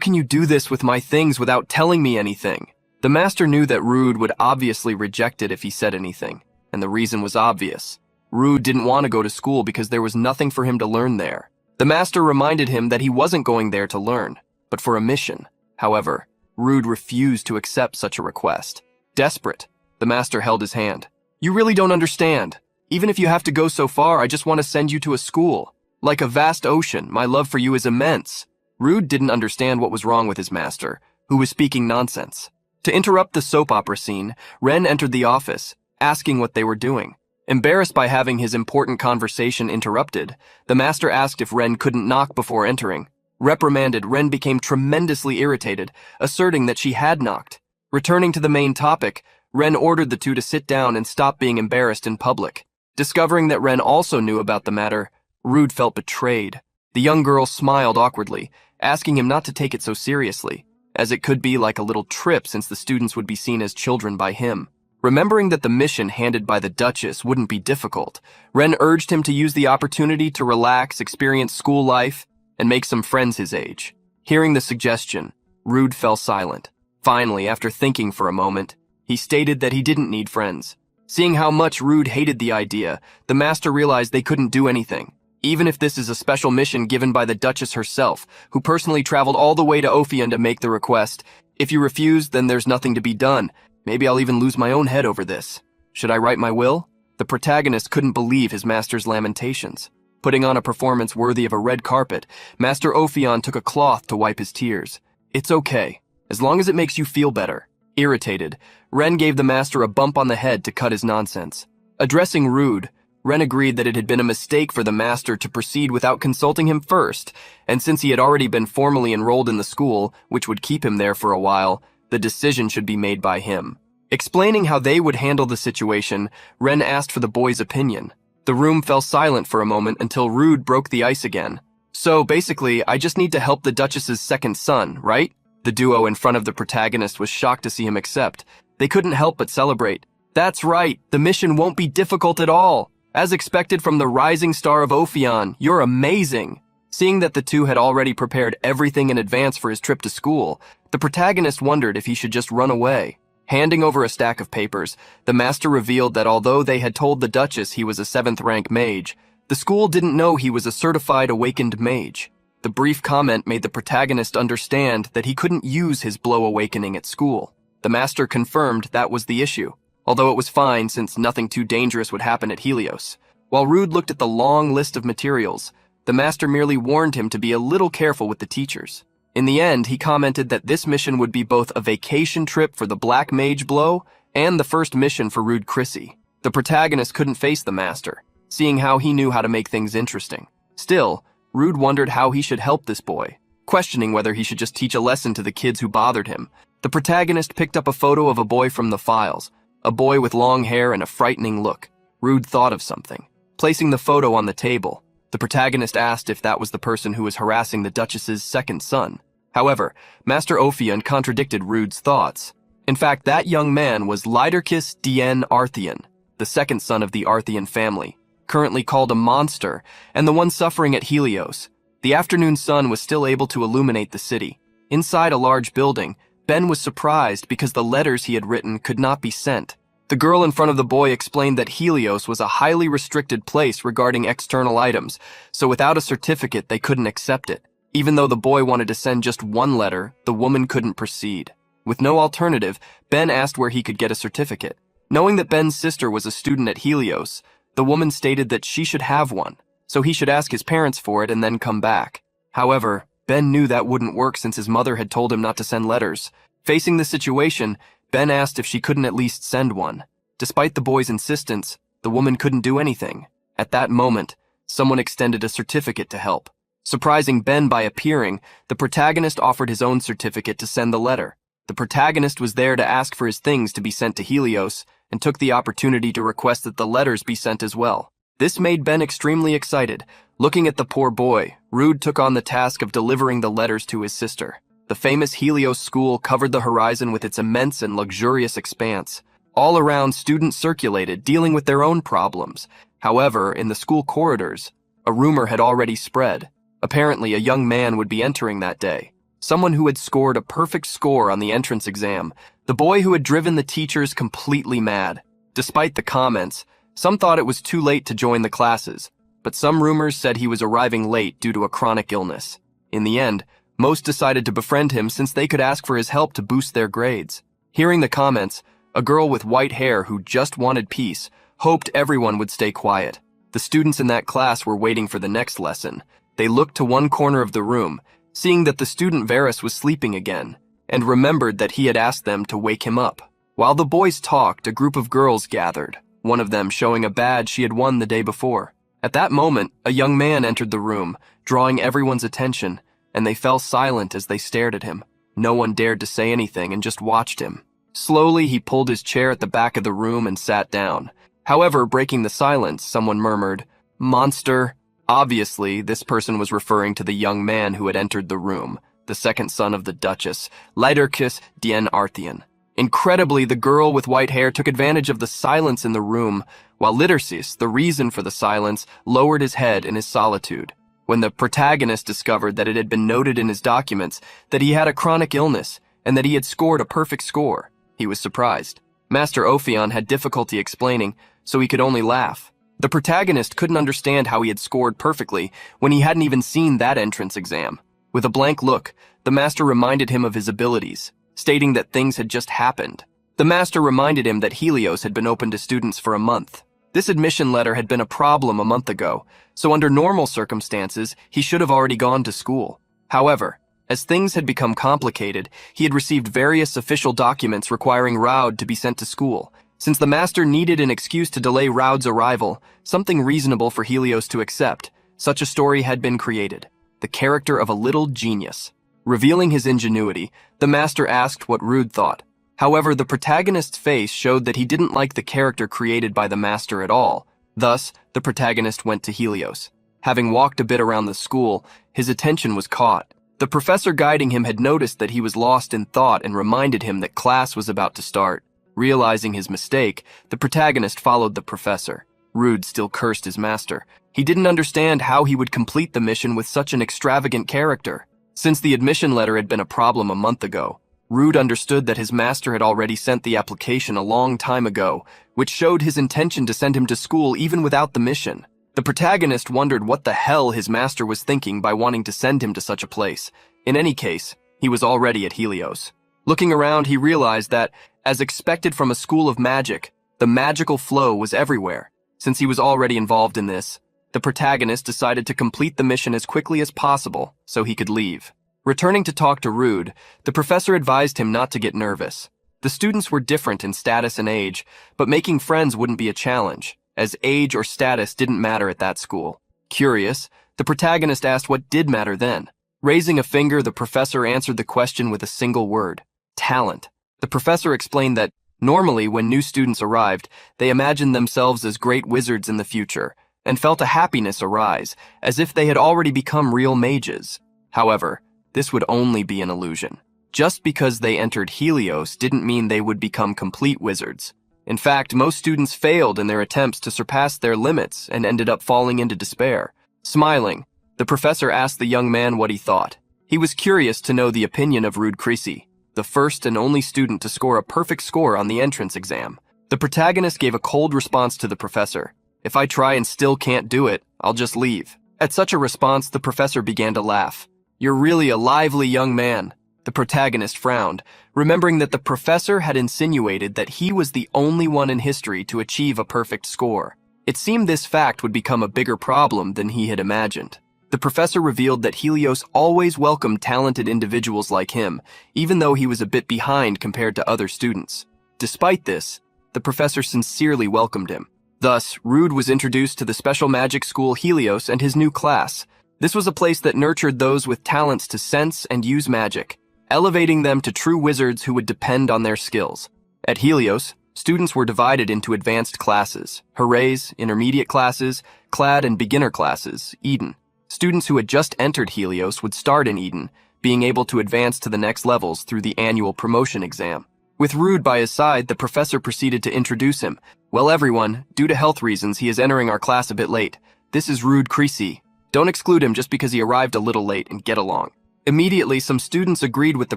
Speaker 2: can you do this with my things without telling me anything? The master knew that Rude would obviously reject it if he said anything, and the reason was obvious. Rude didn't want to go to school because there was nothing for him to learn there. The master reminded him that he wasn't going there to learn, but for a mission. However, Rude refused to accept such a request. Desperate, the master held his hand. You really don't understand. Even if you have to go so far, I just want to send you to a school. Like a vast ocean, my love for you is immense. Rude didn't understand what was wrong with his master, who was speaking nonsense. To interrupt the soap opera scene, Ren entered the office, asking what they were doing. Embarrassed by having his important conversation interrupted, the master asked if Ren couldn't knock before entering. Reprimanded, Ren became tremendously irritated, asserting that she had knocked. Returning to the main topic, Ren ordered the two to sit down and stop being embarrassed in public. Discovering that Ren also knew about the matter, Rude felt betrayed. The young girl smiled awkwardly, asking him not to take it so seriously, as it could be like a little trip since the students would be seen as children by him. Remembering that the mission handed by the Duchess wouldn't be difficult, Ren urged him to use the opportunity to relax, experience school life, and make some friends his age. Hearing the suggestion, Rude fell silent. Finally, after thinking for a moment, he stated that he didn't need friends. Seeing how much Rude hated the idea, the master realized they couldn't do anything. Even if this is a special mission given by the Duchess herself, who personally traveled all the way to Ophion to make the request. If you refuse, then there's nothing to be done. Maybe I'll even lose my own head over this. Should I write my will? The protagonist couldn't believe his master's lamentations. Putting on a performance worthy of a red carpet, Master Ophion took a cloth to wipe his tears. It's okay, as long as it makes you feel better. Irritated, Ren gave the master a bump on the head to cut his nonsense. Addressing Rude, Ren agreed that it had been a mistake for the master to proceed without consulting him first, and since he had already been formally enrolled in the school, which would keep him there for a while, the decision should be made by him. Explaining how they would handle the situation, Ren asked for the boy's opinion. The room fell silent for a moment until Rude broke the ice again. So basically, I just need to help the Duchess's second son, right? The duo in front of the protagonist was shocked to see him accept. They couldn't help but celebrate. That's right, the mission won't be difficult at all. As expected from the rising star of Ophion, you're amazing. Seeing that the two had already prepared everything in advance for his trip to school, the protagonist wondered if he should just run away. Handing over a stack of papers, the master revealed that although they had told the Duchess he was a 7th-rank mage, the school didn't know he was a certified awakened mage. The brief comment made the protagonist understand that he couldn't use his blow awakening at school. The master confirmed that was the issue, although it was fine since nothing too dangerous would happen at Helios. While Rude looked at the long list of materials, the master merely warned him to be a little careful with the teachers. In the end, he commented that this mission would be both a vacation trip for the Black Mage Blow and the first mission for Rude Chrissy. The protagonist couldn't face the master, seeing how he knew how to make things interesting. Still, Rude wondered how he should help this boy, questioning whether he should just teach a lesson to the kids who bothered him. The protagonist picked up a photo of a boy from the files, a boy with long hair and a frightening look. Rude thought of something. Placing the photo on the table, the protagonist asked if that was the person who was harassing the Duchess's second son. However, Master Ophion contradicted Rude's thoughts. In fact, that young man was Lyderkis Dien Artheon, the second son of the Artheon family, currently called a monster, and the one suffering at Helios. The afternoon sun was still able to illuminate the city. Inside a large building, Ben was surprised because the letters he had written could not be sent. The girl in front of the boy explained that Helios was a highly restricted place regarding external items, so without a certificate they couldn't accept it. Even though the boy wanted to send just one letter, the woman couldn't proceed. With no alternative, Ben asked where he could get a certificate. Knowing that Ben's sister was a student at Helios, the woman stated that she should have one, so he should ask his parents for it and then come back. However, Ben knew that wouldn't work since his mother had told him not to send letters. Facing the situation, Ben asked if she couldn't at least send one. Despite the boy's insistence, the woman couldn't do anything. At that moment, someone extended a certificate to help. Surprising Ben by appearing, the protagonist offered his own certificate to send the letter. The protagonist was there to ask for his things to be sent to Helios and took the opportunity to request that the letters be sent as well. This made Ben extremely excited. Looking at the poor boy, Rude took on the task of delivering the letters to his sister. The famous Helios school covered the horizon with its immense and luxurious expanse. All around, students circulated, dealing with their own problems. However, in the school corridors, a rumor had already spread. Apparently, a young man would be entering that day. Someone who had scored a perfect score on the entrance exam. The boy who had driven the teachers completely mad. Despite the comments, some thought it was too late to join the classes, but some rumors said he was arriving late due to a chronic illness. In the end, most decided to befriend him since they could ask for his help to boost their grades. Hearing the comments, a girl with white hair who just wanted peace hoped everyone would stay quiet. The students in that class were waiting for the next lesson. They looked to one corner of the room, seeing that the student Varus was sleeping again, and remembered that he had asked them to wake him up. While the boys talked, a group of girls gathered, one of them showing a badge she had won the day before. At that moment, a young man entered the room, drawing everyone's attention, and they fell silent as they stared at him. No one dared to say anything and just watched him. Slowly, he pulled his chair at the back of the room and sat down. However, breaking the silence, someone murmured, "Monster." Obviously, this person was referring to the young man who had entered the room, the second son of the Duchess, Lyderkis Dien Artheon. Incredibly, the girl with white hair took advantage of the silence in the room, while Lyderkis, the reason for the silence, lowered his head in his solitude. When the protagonist discovered that it had been noted in his documents that he had a chronic illness and that he had scored a perfect score, he was surprised. Master Ophion had difficulty explaining, so he could only laugh. The protagonist couldn't understand how he had scored perfectly when he hadn't even seen that entrance exam. With a blank look, the master reminded him of his abilities, stating that things had just happened. The master reminded him that Helios had been open to students for a month. This admission letter had been a problem a month ago, so under normal circumstances, he should have already gone to school. However, as things had become complicated, he had received various official documents requiring Raud to be sent to school. Since the master needed an excuse to delay Raud's arrival, something reasonable for Helios to accept, such a story had been created. The character of a little genius. Revealing his ingenuity, the master asked what Rude thought. However, the protagonist's face showed that he didn't like the character created by the master at all. Thus, the protagonist went to Helios. Having walked a bit around the school, his attention was caught. The professor guiding him had noticed that he was lost in thought and reminded him that class was about to start. Realizing his mistake, the protagonist followed the professor. Rude still cursed his master. He didn't understand how he would complete the mission with such an extravagant character. Since the admission letter had been a problem a month ago, Rude understood that his master had already sent the application a long time ago, which showed his intention to send him to school even without the mission. The protagonist wondered what the hell his master was thinking by wanting to send him to such a place. In any case, he was already at Helios. Looking around, he realized that, as expected from a school of magic, the magical flow was everywhere. Since he was already involved in this, the protagonist decided to complete the mission as quickly as possible so he could leave. Returning to talk to Rude, the professor advised him not to get nervous. The students were different in status and age, but making friends wouldn't be a challenge, as age or status didn't matter at that school. Curious, the protagonist asked what did matter then. Raising a finger, the professor answered the question with a single word: talent. The professor explained that Normally, when new students arrived, they imagined themselves as great wizards in the future, and felt a happiness arise, as if they had already become real mages. However, this would only be an illusion. Just because they entered Helios didn't mean they would become complete wizards. In fact, most students failed in their attempts to surpass their limits and ended up falling into despair. Smiling, the professor asked the young man what he thought. He was curious to know the opinion of Rude Creasy, the first and only student to score a perfect score on the entrance exam. The protagonist gave a cold response to the professor. "If I try and still can't do it, I'll just leave." At such a response, the professor began to laugh. "You're really a lively young man." The protagonist frowned, remembering that the professor had insinuated that he was the only one in history to achieve a perfect score. It seemed this fact would become a bigger problem than he had imagined. The professor revealed that Helios always welcomed talented individuals like him, even though he was a bit behind compared to other students. Despite this, the professor sincerely welcomed him. Thus, Rude was introduced to the special magic school Helios and his new class. This was a place that nurtured those with talents to sense and use magic, elevating them to true wizards who would depend on their skills. At Helios, students were divided into advanced classes: Hoorays, intermediate classes, Clad, and beginner classes, Eden. Students who had just entered Helios would start in Eden, being able to advance to the next levels through the annual promotion exam. With Rude by his side, the professor proceeded to introduce him. "Well, everyone, due to health reasons, he is entering our class a bit late. This is Rude Creasy. Don't exclude him just because he arrived a little late, and get along." Immediately, some students agreed with the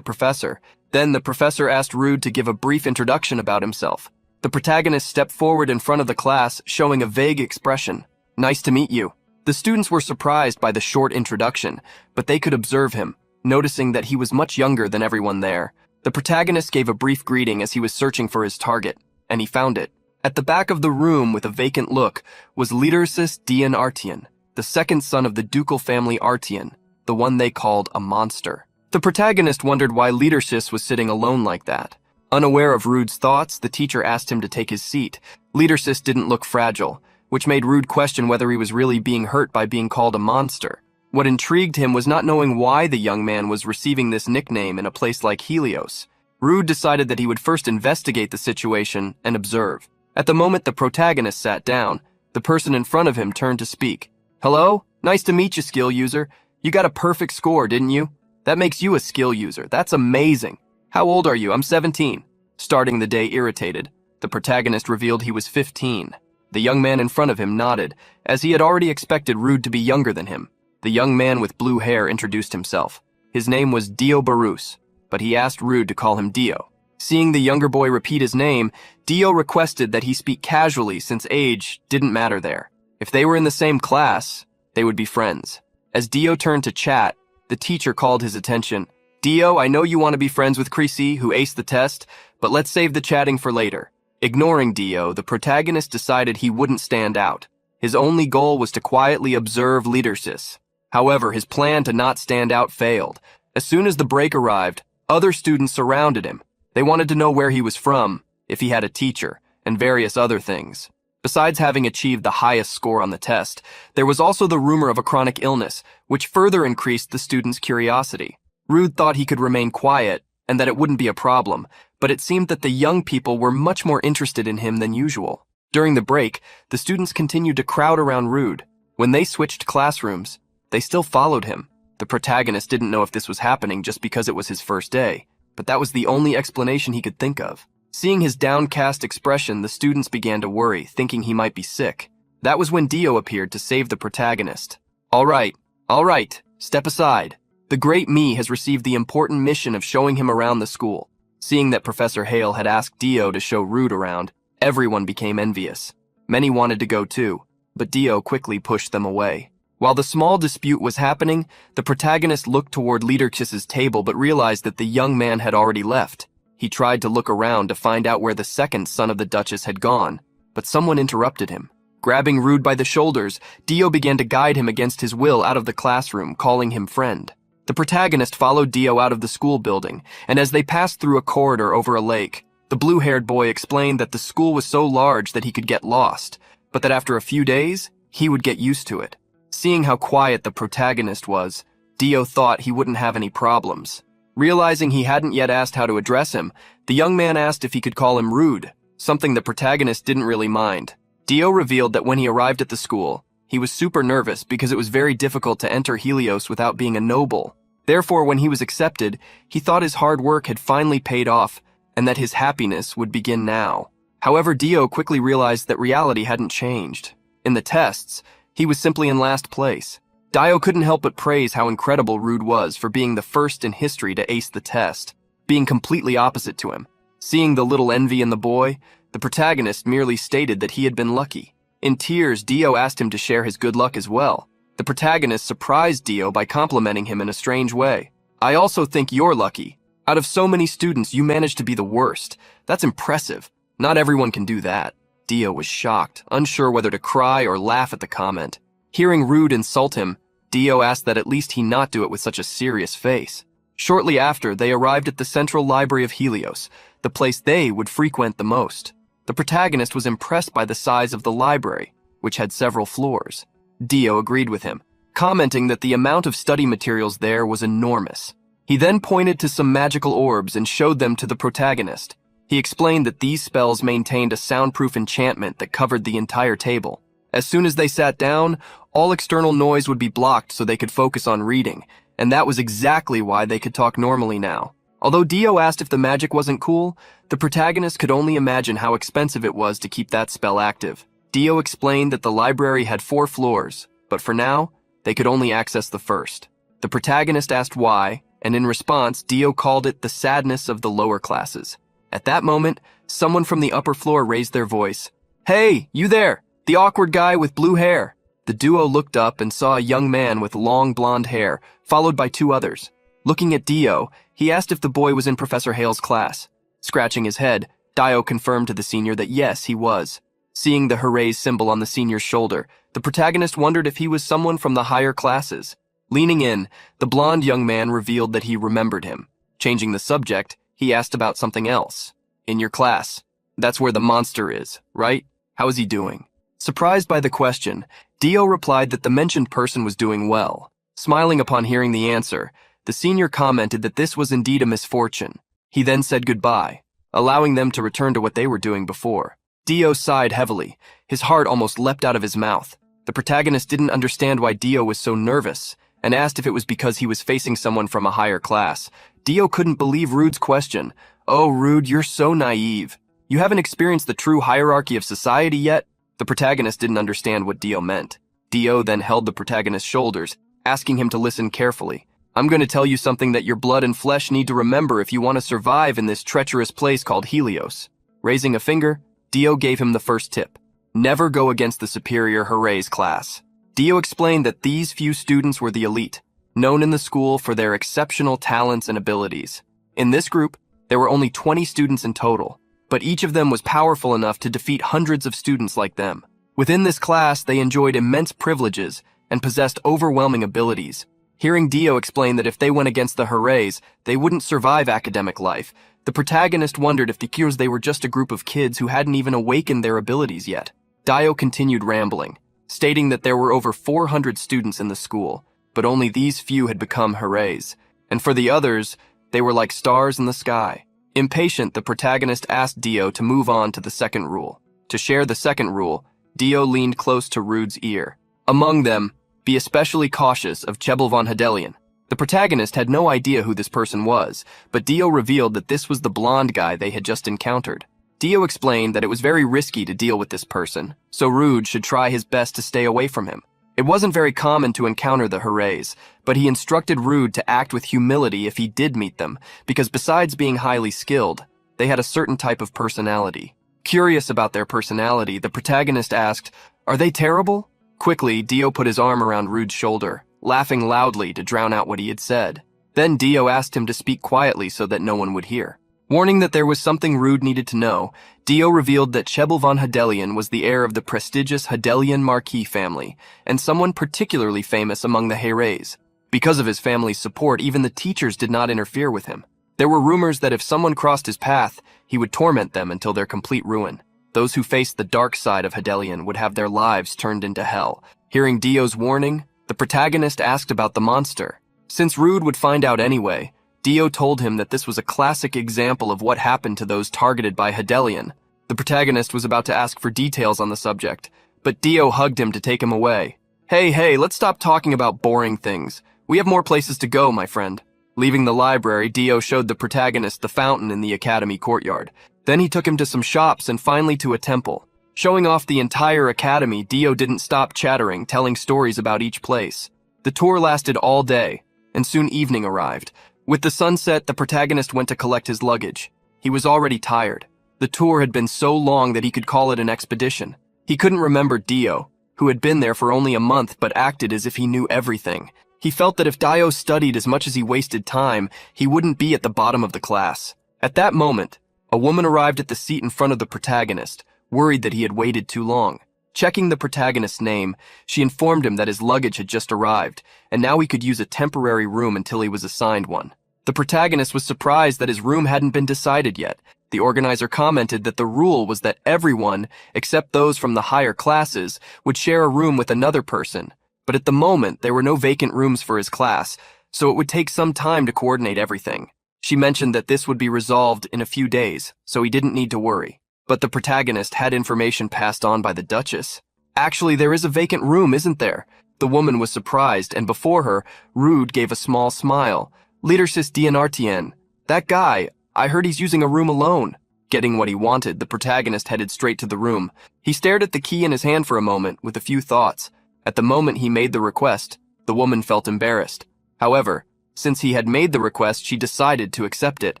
Speaker 2: professor. Then the professor asked Rude to give a brief introduction about himself. The protagonist stepped forward in front of the class, showing a vague expression. "Nice to meet you." The students were surprised by the short introduction, but they could observe him, noticing that he was much younger than everyone there. The protagonist gave a brief greeting as he was searching for his target, and he found it. At the back of the room with a vacant look was Leadersis Dian Artian, the second son of the ducal family Artian, the one they called a monster. The protagonist wondered why Leadersis was sitting alone like that. Unaware of Rude's thoughts, the teacher asked him to take his seat. Leadersis didn't look fragile, which made Rude question whether he was really being hurt by being called a monster. What intrigued him was not knowing why the young man was receiving this nickname in a place like Helios. Rude decided that he would first investigate the situation and observe. At the moment the protagonist sat down, the person in front of him turned to speak. "Hello? Nice to meet you, skill user. You got a perfect score, didn't you? That makes you a skill user. That's amazing. How old are you?" "I'm 17. Starting the day irritated, the protagonist revealed he was 15. The young man in front of him nodded, as he had already expected Rude to be younger than him. The young man with blue hair introduced himself. His name was Dio Barus, but he asked Rude to call him Dio. Seeing the younger boy repeat his name, Dio requested that he speak casually since age didn't matter there. If they were in the same class, they would be friends. As Dio turned to chat, the teacher called his attention. "Dio, I know you want to be friends with Creasy, who aced the test, but let's save the chatting for later." Ignoring Dio, the protagonist decided he wouldn't stand out. His only goal was to quietly observe Leadersis. However, his plan to not stand out failed. As soon as the break arrived, other students surrounded him. They wanted to know where he was from, if he had a teacher, and various other things. Besides having achieved the highest score on the test, there was also the rumor of a chronic illness, which further increased the students' curiosity. Rude thought he could remain quiet and that it wouldn't be a problem, but it seemed that the young people were much more interested in him than usual. During the break, the students continued to crowd around Rude. When they switched classrooms, they still followed him. The protagonist didn't know if this was happening just because it was his first day, but that was the only explanation he could think of. Seeing his downcast expression, the students began to worry, thinking he might be sick. That was when Dio appeared to save the protagonist. All right, step aside. The great me has received the important mission of showing him around the school." Seeing that Professor Hale had asked Dio to show Rude around, everyone became envious. Many wanted to go too, but Dio quickly pushed them away. While the small dispute was happening, the protagonist looked toward Leaderkiss's table but realized that the young man had already left. He tried to look around to find out where the second son of the Duchess had gone, but someone interrupted him. Grabbing Rude by the shoulders, Dio began to guide him against his will out of the classroom, calling him friend. The protagonist followed Dio out of the school building, and as they passed through a corridor over a lake, the blue-haired boy explained that the school was so large that he could get lost, but that after a few days, he would get used to it. Seeing how quiet the protagonist was, Dio thought he wouldn't have any problems. Realizing he hadn't yet asked how to address him, the young man asked if he could call him Rude, something the protagonist didn't really mind. Dio revealed that when he arrived at the school, he was super nervous because it was very difficult to enter Helios without being a noble. Therefore, when he was accepted, he thought his hard work had finally paid off and that his happiness would begin now. However, Dio quickly realized that reality hadn't changed. In the tests, he was simply in last place. Dio couldn't help but praise how incredible Rude was for being the first in history to ace the test, being completely opposite to him. Seeing the little envy in the boy, the protagonist merely stated that he had been lucky. In tears, Dio asked him to share his good luck as well. The protagonist surprised Dio by complimenting him in a strange way. "I also think you're lucky. Out of so many students, you managed to be the worst. That's impressive. Not everyone can do that." Dio was shocked, unsure whether to cry or laugh at the comment. Hearing Rude insult him, Dio asked that at least he not do it with such a serious face. Shortly after, they arrived at the Central Library of Helios, the place they would frequent the most. The protagonist was impressed by the size of the library, which had several floors. Dio agreed with him, commenting that the amount of study materials there was enormous. He then pointed to some magical orbs and showed them to the protagonist. He explained that these spells maintained a soundproof enchantment that covered the entire table. As soon as they sat down, all external noise would be blocked so they could focus on reading, and that was exactly why they could talk normally now. Although Dio asked if the magic wasn't cool, the protagonist could only imagine how expensive it was to keep that spell active. Dio explained that the library had 4 floors, but for now, they could only access the first. The protagonist asked why, and in response, Dio called it the sadness of the lower classes. At that moment, someone from the upper floor raised their voice. "Hey, you there, the awkward guy with blue hair." The duo looked up and saw a young man with long blonde hair, followed by 2 others. Looking at Dio, he asked if the boy was in Professor Hale's class. Scratching his head, Dio confirmed to the senior that yes, he was. Seeing the hooray symbol on the senior's shoulder, the protagonist wondered if he was someone from the higher classes. Leaning in, the blonde young man revealed that he remembered him. Changing the subject, he asked about something else. "In your class. That's where the monster is, right? How is he doing?" Surprised by the question, Dio replied that the mentioned person was doing well. Smiling upon hearing the answer, the senior commented that this was indeed a misfortune. He then said goodbye, allowing them to return to what they were doing before. Dio sighed heavily. His heart almost leapt out of his mouth. The protagonist didn't understand why Dio was so nervous, and asked if it was because he was facing someone from a higher class. Dio couldn't believe Rude's question. "Oh, Rude, you're so naive. You haven't experienced the true hierarchy of society yet?" The protagonist didn't understand what Dio meant. Dio then held the protagonist's shoulders, asking him to listen carefully. "I'm going to tell you something that your blood and flesh need to remember if you want to survive in this treacherous place called Helios." Raising a finger, Dio gave him the first tip. Never go against the superior Hooray's class. Dio explained that these few students were the elite, known in the school for their exceptional talents and abilities. In this group, there were only 20 students in total, but each of them was powerful enough to defeat hundreds of students like them. Within this class, they enjoyed immense privileges and possessed overwhelming abilities. Hearing Dio explain that if they went against the Hoorays, they wouldn't survive academic life, the protagonist wondered if they were just a group of kids who hadn't even awakened their abilities yet. Dio continued rambling, stating that there were over 400 students in the school, but only these few had become Hoorays, and for the others, they were like stars in the sky. Impatient, the protagonist asked Dio to move on to the second rule. To share the second rule, Dio leaned close to Rude's ear. Among them, be especially cautious of Chebel von Hedelion. The protagonist had no idea who this person was, but Dio revealed that this was the blonde guy they had just encountered. Dio explained that it was very risky to deal with this person, so Rude should try his best to stay away from him. It wasn't very common to encounter the Hoorays, but he instructed Rude to act with humility if he did meet them, because besides being highly skilled, they had a certain type of personality. Curious about their personality, the protagonist asked, "Are they terrible?" Quickly, Dio put his arm around Rude's shoulder, laughing loudly to drown out what he had said. Then Dio asked him to speak quietly so that no one would hear. Warning that there was something Rude needed to know, Dio revealed that Chebel von Hedelion was the heir of the prestigious Hedelion Marquis family, and someone particularly famous among the Hoorays. Because of his family's support, even the teachers did not interfere with him. There were rumors that if someone crossed his path, he would torment them until their complete ruin. Those who faced the dark side of Hedelion would have their lives turned into hell. Hearing Dio's warning, the protagonist asked about the monster. Since Rude would find out anyway, Dio told him that this was a classic example of what happened to those targeted by Hedelion. The protagonist was about to ask for details on the subject, but Dio hugged him to take him away. Hey, let's stop talking about boring things. We have more places to go, my friend. Leaving the library, Dio showed the protagonist the fountain in the academy courtyard. Then he took him to some shops and finally to a temple. Showing off the entire academy, Dio didn't stop chattering, telling stories about each place. The tour lasted all day, and soon evening arrived. With the sunset, the protagonist went to collect his luggage. He was already tired. The tour had been so long that he could call it an expedition. He couldn't remember Dio, who had been there for only a month but acted as if he knew everything. He felt that if Dio studied as much as he wasted time, he wouldn't be at the bottom of the class. At that moment, a woman arrived at the seat in front of the protagonist, worried that he had waited too long. Checking the protagonist's name, she informed him that his luggage had just arrived, and now he could use a temporary room until he was assigned one. The protagonist was surprised that his room hadn't been decided yet. The organizer commented that the rule was that everyone, except those from the higher classes, would share a room with another person. But at the moment, there were no vacant rooms for his class, so it would take some time to coordinate everything. She mentioned that this would be resolved in a few days, so he didn't need to worry. But the protagonist had information passed on by the Duchess. Actually, there is a vacant room, isn't there? The woman was surprised, and before her, Rude gave a small smile. Leadership Dienartien. That guy, I heard he's using a room alone. Getting what he wanted, the protagonist headed straight to the room. He stared at the key in his hand for a moment, with a few thoughts. At the moment he made the request, the woman felt embarrassed. However, since he had made the request, she decided to accept it,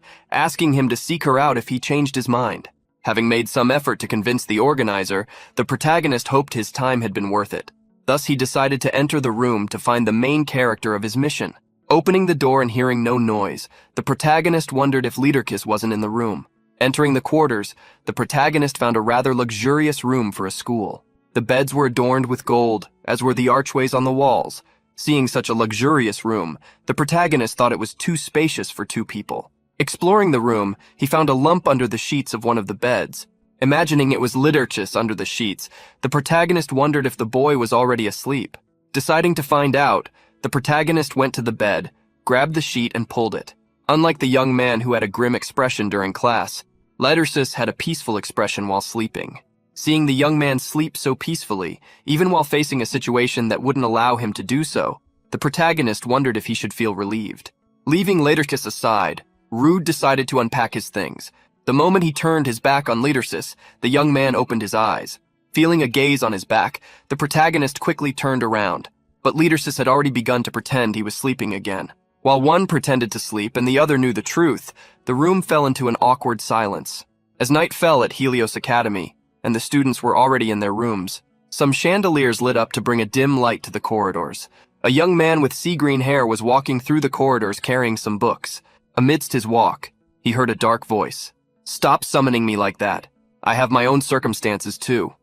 Speaker 2: asking him to seek her out if he changed his mind. Having made some effort to convince the organizer, the protagonist hoped his time had been worth it. Thus he decided to enter the room to find the main character of his mission. Opening the door and hearing no noise, the protagonist wondered if Leaderkiss wasn't in the room. Entering the quarters, the protagonist found a rather luxurious room for a school. The beds were adorned with gold, as were the archways on the walls. Seeing such a luxurious room, the protagonist thought it was too spacious for two people. Exploring the room, he found a lump under the sheets of one of the beds. Imagining it was Leaderkiss under the sheets, the protagonist wondered if the boy was already asleep. Deciding to find out, the protagonist went to the bed, grabbed the sheet and pulled it. Unlike the young man who had a grim expression during class, Leaderkiss had a peaceful expression while sleeping. Seeing the young man sleep so peacefully, even while facing a situation that wouldn't allow him to do so, the protagonist wondered if he should feel relieved. Leaving Leaderkiss aside, Rude decided to unpack his things. The moment he turned his back on Leaderkiss, the young man opened his eyes. Feeling a gaze on his back, the protagonist quickly turned around. But Leaderkiss had already begun to pretend he was sleeping again. While one pretended to sleep and the other knew the truth, the room fell into an awkward silence. As night fell at Helios Academy, and the students were already in their rooms, some chandeliers lit up to bring a dim light to the corridors. A young man with sea-green hair was walking through the corridors carrying some books. Amidst his walk, he heard a dark voice. "Stop summoning me like that. I have my own circumstances too.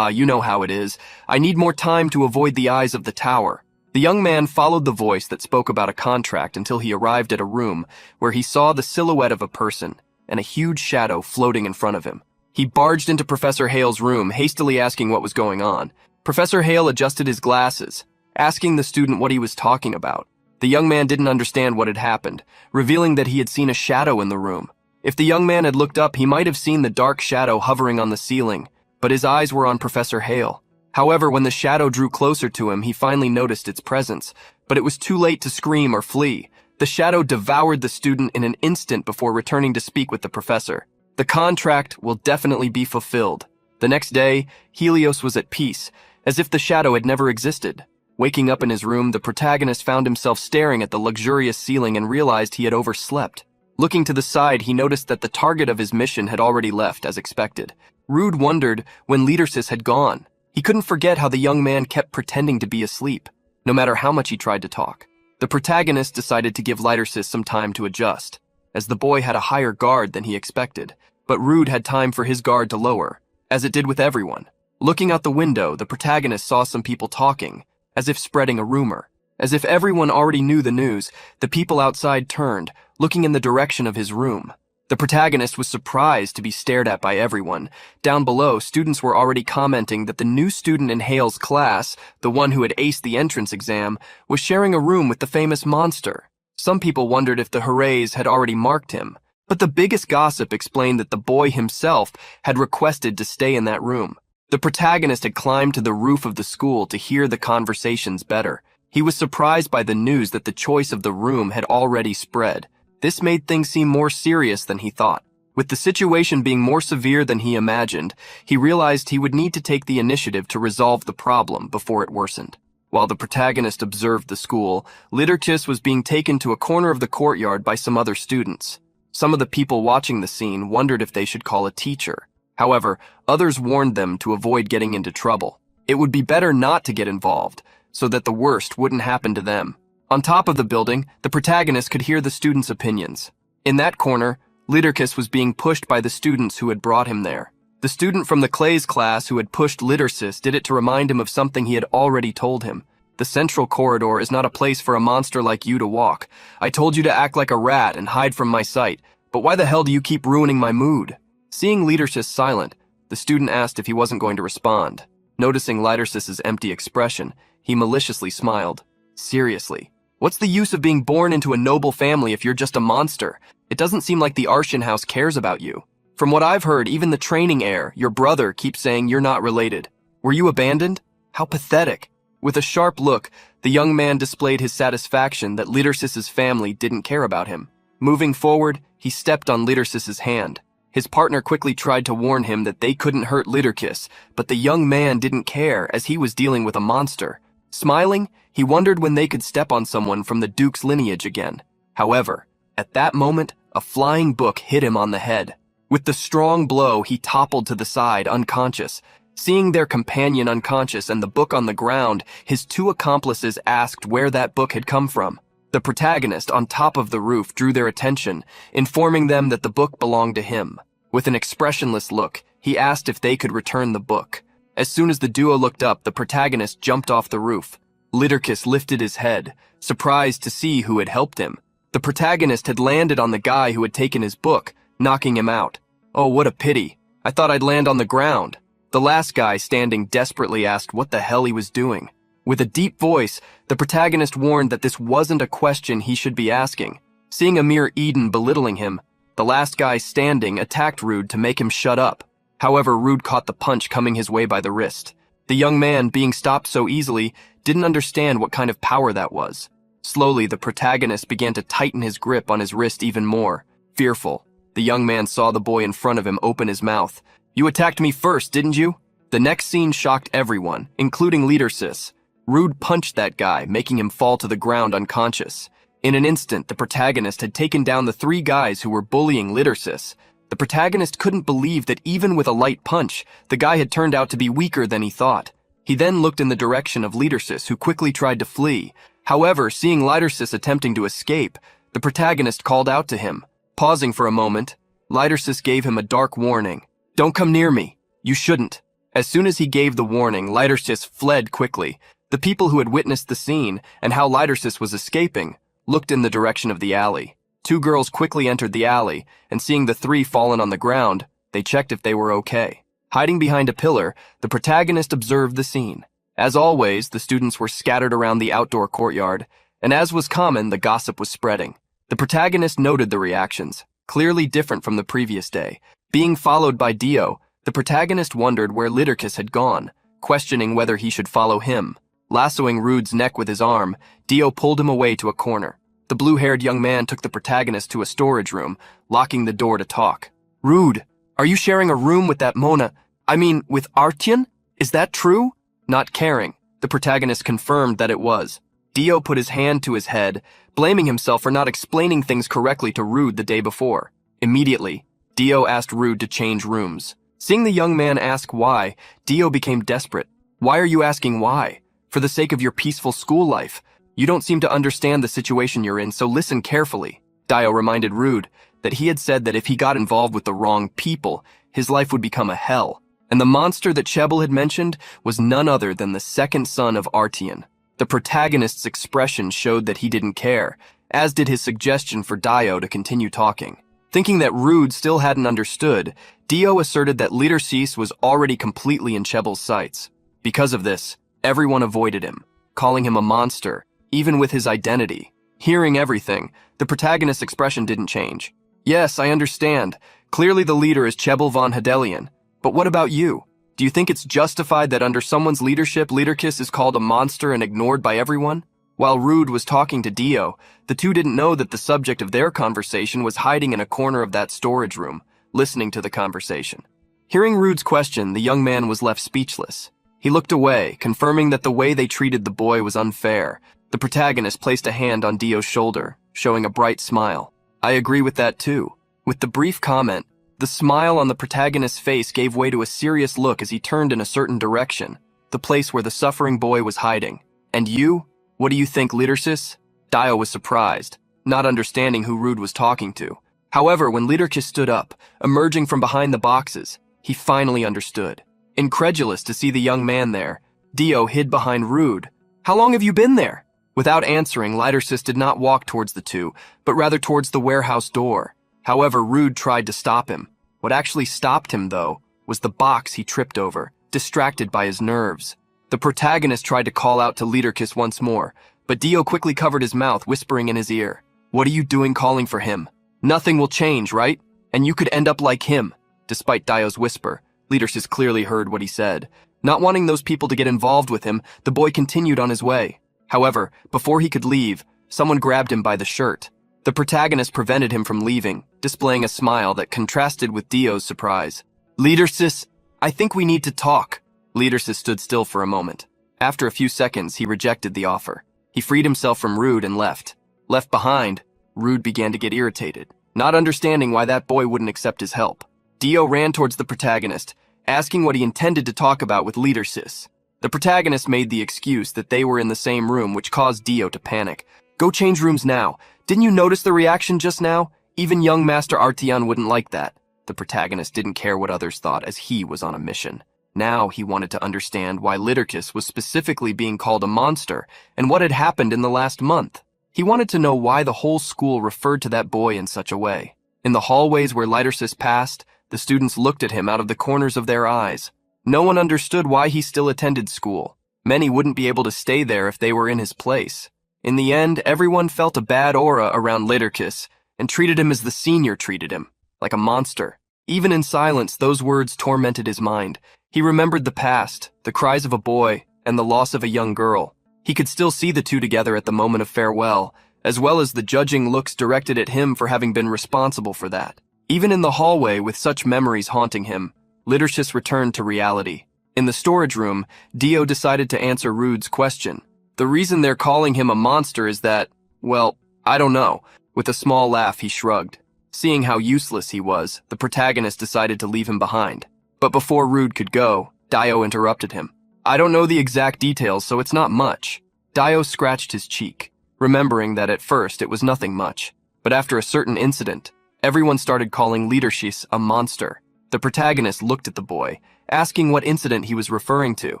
Speaker 2: You know how it is. I need more time to avoid the eyes of the tower." The young man followed the voice that spoke about a contract until he arrived at a room where he saw the silhouette of a person and a huge shadow floating in front of him. He barged into Professor Hale's room, hastily asking what was going on. Professor Hale adjusted his glasses, asking the student what he was talking about. The young man didn't understand what had happened, revealing that he had seen a shadow in the room. If the young man had looked up, he might have seen the dark shadow hovering on the ceiling, but his eyes were on Professor Hale. However, when the shadow drew closer to him, he finally noticed its presence, but it was too late to scream or flee. The shadow devoured the student in an instant before returning to speak with the professor. The contract will definitely be fulfilled. The next day, Helios was at peace, as if the shadow had never existed. Waking up in his room, the protagonist found himself staring at the luxurious ceiling and realized he had overslept. Looking to the side, he noticed that the target of his mission had already left, as expected. Rude wondered when Leaderkiss had gone. He couldn't forget how the young man kept pretending to be asleep, no matter how much he tried to talk. The protagonist decided to give Leaderkiss some time to adjust, as the boy had a higher guard than he expected, but Rude had time for his guard to lower, as it did with everyone. Looking out the window, the protagonist saw some people talking, as if spreading a rumor. As if everyone already knew the news, the people outside turned, looking in the direction of his room. The protagonist was surprised to be stared at by everyone. Down below, students were already commenting that the new student in Hale's class, the one who had aced the entrance exam, was sharing a room with the famous monster. Some people wondered if the hoorays had already marked him, but the biggest gossip explained that the boy himself had requested to stay in that room. The protagonist had climbed to the roof of the school to hear the conversations better. He was surprised by the news that the choice of the room had already spread. This made things seem more serious than he thought. With the situation being more severe than he imagined, he realized he would need to take the initiative to resolve the problem before it worsened. While the protagonist observed the school, Liderkiss was being taken to a corner of the courtyard by some other students. Some of the people watching the scene wondered if they should call a teacher. However, others warned them to avoid getting into trouble. It would be better not to get involved, so that the worst wouldn't happen to them. On top of the building, the protagonist could hear the students' opinions. In that corner, Liderkiss was being pushed by the students who had brought him there. The student from the Clay's class who had pushed Liderkiss did it to remind him of something he had already told him. The central corridor is not a place for a monster like you to walk. I told you to act like a rat and hide from my sight, but why the hell do you keep ruining my mood? Seeing Liderkiss silent, the student asked if he wasn't going to respond. Noticing Liderkiss's empty expression, he maliciously smiled. Seriously, what's the use of being born into a noble family if you're just a monster? It doesn't seem like the Arshan house cares about you. From what I've heard, even the training heir, your brother, keeps saying you're not related. Were you abandoned? How pathetic. With a sharp look, the young man displayed his satisfaction that Liderkiss's family didn't care about him. Moving forward, he stepped on Liderkiss's hand. His partner quickly tried to warn him that they couldn't hurt Liderkiss, but the young man didn't care as he was dealing with a monster. Smiling, he wondered when they could step on someone from the Duke's lineage again. However, at that moment, a flying book hit him on the head. With the strong blow, he toppled to the side, unconscious. Seeing their companion unconscious and the book on the ground, his two accomplices asked where that book had come from. The protagonist, on top of the roof, drew their attention, informing them that the book belonged to him. With an expressionless look, he asked if they could return the book. As soon as the duo looked up, the protagonist jumped off the roof. Liderkiss lifted his head, surprised to see who had helped him. The protagonist had landed on the guy who had taken his book, knocking him out. Oh, what a pity. I thought I'd land on the ground. The last guy standing desperately asked what the hell he was doing. With a deep voice, the protagonist warned that this wasn't a question he should be asking. Seeing Amir Eden belittling him, the last guy standing attacked Rude to make him shut up. However, Rude caught the punch coming his way by the wrist. The young man, being stopped so easily, didn't understand what kind of power that was. Slowly, the protagonist began to tighten his grip on his wrist even more. Fearful, the young man saw the boy in front of him open his mouth. You attacked me first, didn't you? The next scene shocked everyone, including Liderkiss. Rude punched that guy, making him fall to the ground unconscious. In an instant, the protagonist had taken down the three guys who were bullying Liderkiss. The protagonist couldn't believe that even with a light punch, the guy had turned out to be weaker than he thought. He then looked in the direction of Liderkiss, who quickly tried to flee. However, seeing Liderkiss attempting to escape, the protagonist called out to him. Pausing for a moment, Liderkiss gave him a dark warning. Don't come near me. You shouldn't. As soon as he gave the warning, Liderkiss fled quickly. The people who had witnessed the scene and how Liderkiss was escaping looked in the direction of the alley. Two girls quickly entered the alley, and seeing the three fallen on the ground, they checked if they were okay. Hiding behind a pillar, the protagonist observed the scene. As always, the students were scattered around the outdoor courtyard, and as was common, the gossip was spreading. The protagonist noted the reactions, clearly different from the previous day. Being followed by Dio, the protagonist wondered where Liderkiss had gone, questioning whether he should follow him. Lassoing Rude's neck with his arm, Dio pulled him away to a corner. The blue-haired young man took the protagonist to a storage room, locking the door to talk. Rude, are you sharing a room with that with Artyom? Is that true? Not caring, the protagonist confirmed that it was. Dio put his hand to his head, blaming himself for not explaining things correctly to Rude the day before. Immediately, Dio asked Rude to change rooms. Seeing the young man ask why, Dio became desperate. Why are you asking why? For the sake of your peaceful school life. You don't seem to understand the situation you're in, so listen carefully. Dio reminded Rude that he had said that if he got involved with the wrong people, his life would become a hell. And the monster that Chebel had mentioned was none other than the second son of Artyom. The protagonist's expression showed that he didn't care, as did his suggestion for Dio to continue talking. Thinking that Rude still hadn't understood, Dio asserted that Liderkiss was already completely in Chebel's sights. Because of this, everyone avoided him, calling him a monster, even with his identity. Hearing everything, the protagonist's expression didn't change. Yes, I understand. Clearly the leader is Chebel von Hedelion. But what about you? Do you think it's justified that under someone's leadership, Liederkis is called a monster and ignored by everyone? While Rude was talking to Dio, the two didn't know that the subject of their conversation was hiding in a corner of that storage room, listening to the conversation. Hearing Rude's question, the young man was left speechless. He looked away, confirming that the way they treated the boy was unfair. The protagonist placed a hand on Dio's shoulder, showing a bright smile. I agree with that too. With the brief comment, the smile on the protagonist's face gave way to a serious look as he turned in a certain direction, the place where the suffering boy was hiding. And you? What do you think, Liederkis? Dio was surprised, not understanding who Rude was talking to. However, when Liederkis stood up, emerging from behind the boxes, he finally understood. Incredulous to see the young man there, Dio hid behind Rude. How long have you been there? Without answering, Liederkis did not walk towards the two, but rather towards the warehouse door. However, Rude tried to stop him. What actually stopped him, though, was the box he tripped over, distracted by his nerves. The protagonist tried to call out to Liederkis once more, but Dio quickly covered his mouth, whispering in his ear, "What are you doing calling for him? Nothing will change, right? And you could end up like him." Despite Dio's whisper, Liederkis clearly heard what he said. Not wanting those people to get involved with him, the boy continued on his way. However, before he could leave, someone grabbed him by the shirt. The protagonist prevented him from leaving, displaying a smile that contrasted with Dio's surprise. "Liederkis, I think we need to talk." Liederkis stood still for a moment. After a few seconds, he rejected the offer. He freed himself from Rude and left. Left behind, Rude began to get irritated, not understanding why that boy wouldn't accept his help. Dio ran towards the protagonist, asking what he intended to talk about with Liederkis. The protagonist made the excuse that they were in the same room, which caused Dio to panic. "Go change rooms now. Didn't you notice the reaction just now? Even young Master Artian wouldn't like that." The protagonist didn't care what others thought, as he was on a mission. Now he wanted to understand why Liederkis was specifically being called a monster and what had happened in the last month. He wanted to know why the whole school referred to that boy in such a way. In the hallways where Liederkis passed, the students looked at him out of the corners of their eyes. No one understood why he still attended school. Many wouldn't be able to stay there if they were in his place. In the end, everyone felt a bad aura around Liederkis and treated him as the senior treated him, like a monster. Even in silence, those words tormented his mind. He remembered the past, the cries of a boy, and the loss of a young girl. He could still see the two together at the moment of farewell, as well as the judging looks directed at him for having been responsible for that. Even in the hallway, with such memories haunting him, Liederkis returned to reality. In the storage room, Dio decided to answer Rude's question. The reason they're calling him a monster is that, well, I don't know. With a small laugh, he shrugged. Seeing how useless he was, the protagonist decided to leave him behind. But before Rude could go, Dio interrupted him. "I don't know the exact details, so it's not much." Dio scratched his cheek, remembering that at first it was nothing much. But after a certain incident, everyone started calling Liederkis a monster. The protagonist looked at the boy, asking what incident he was referring to.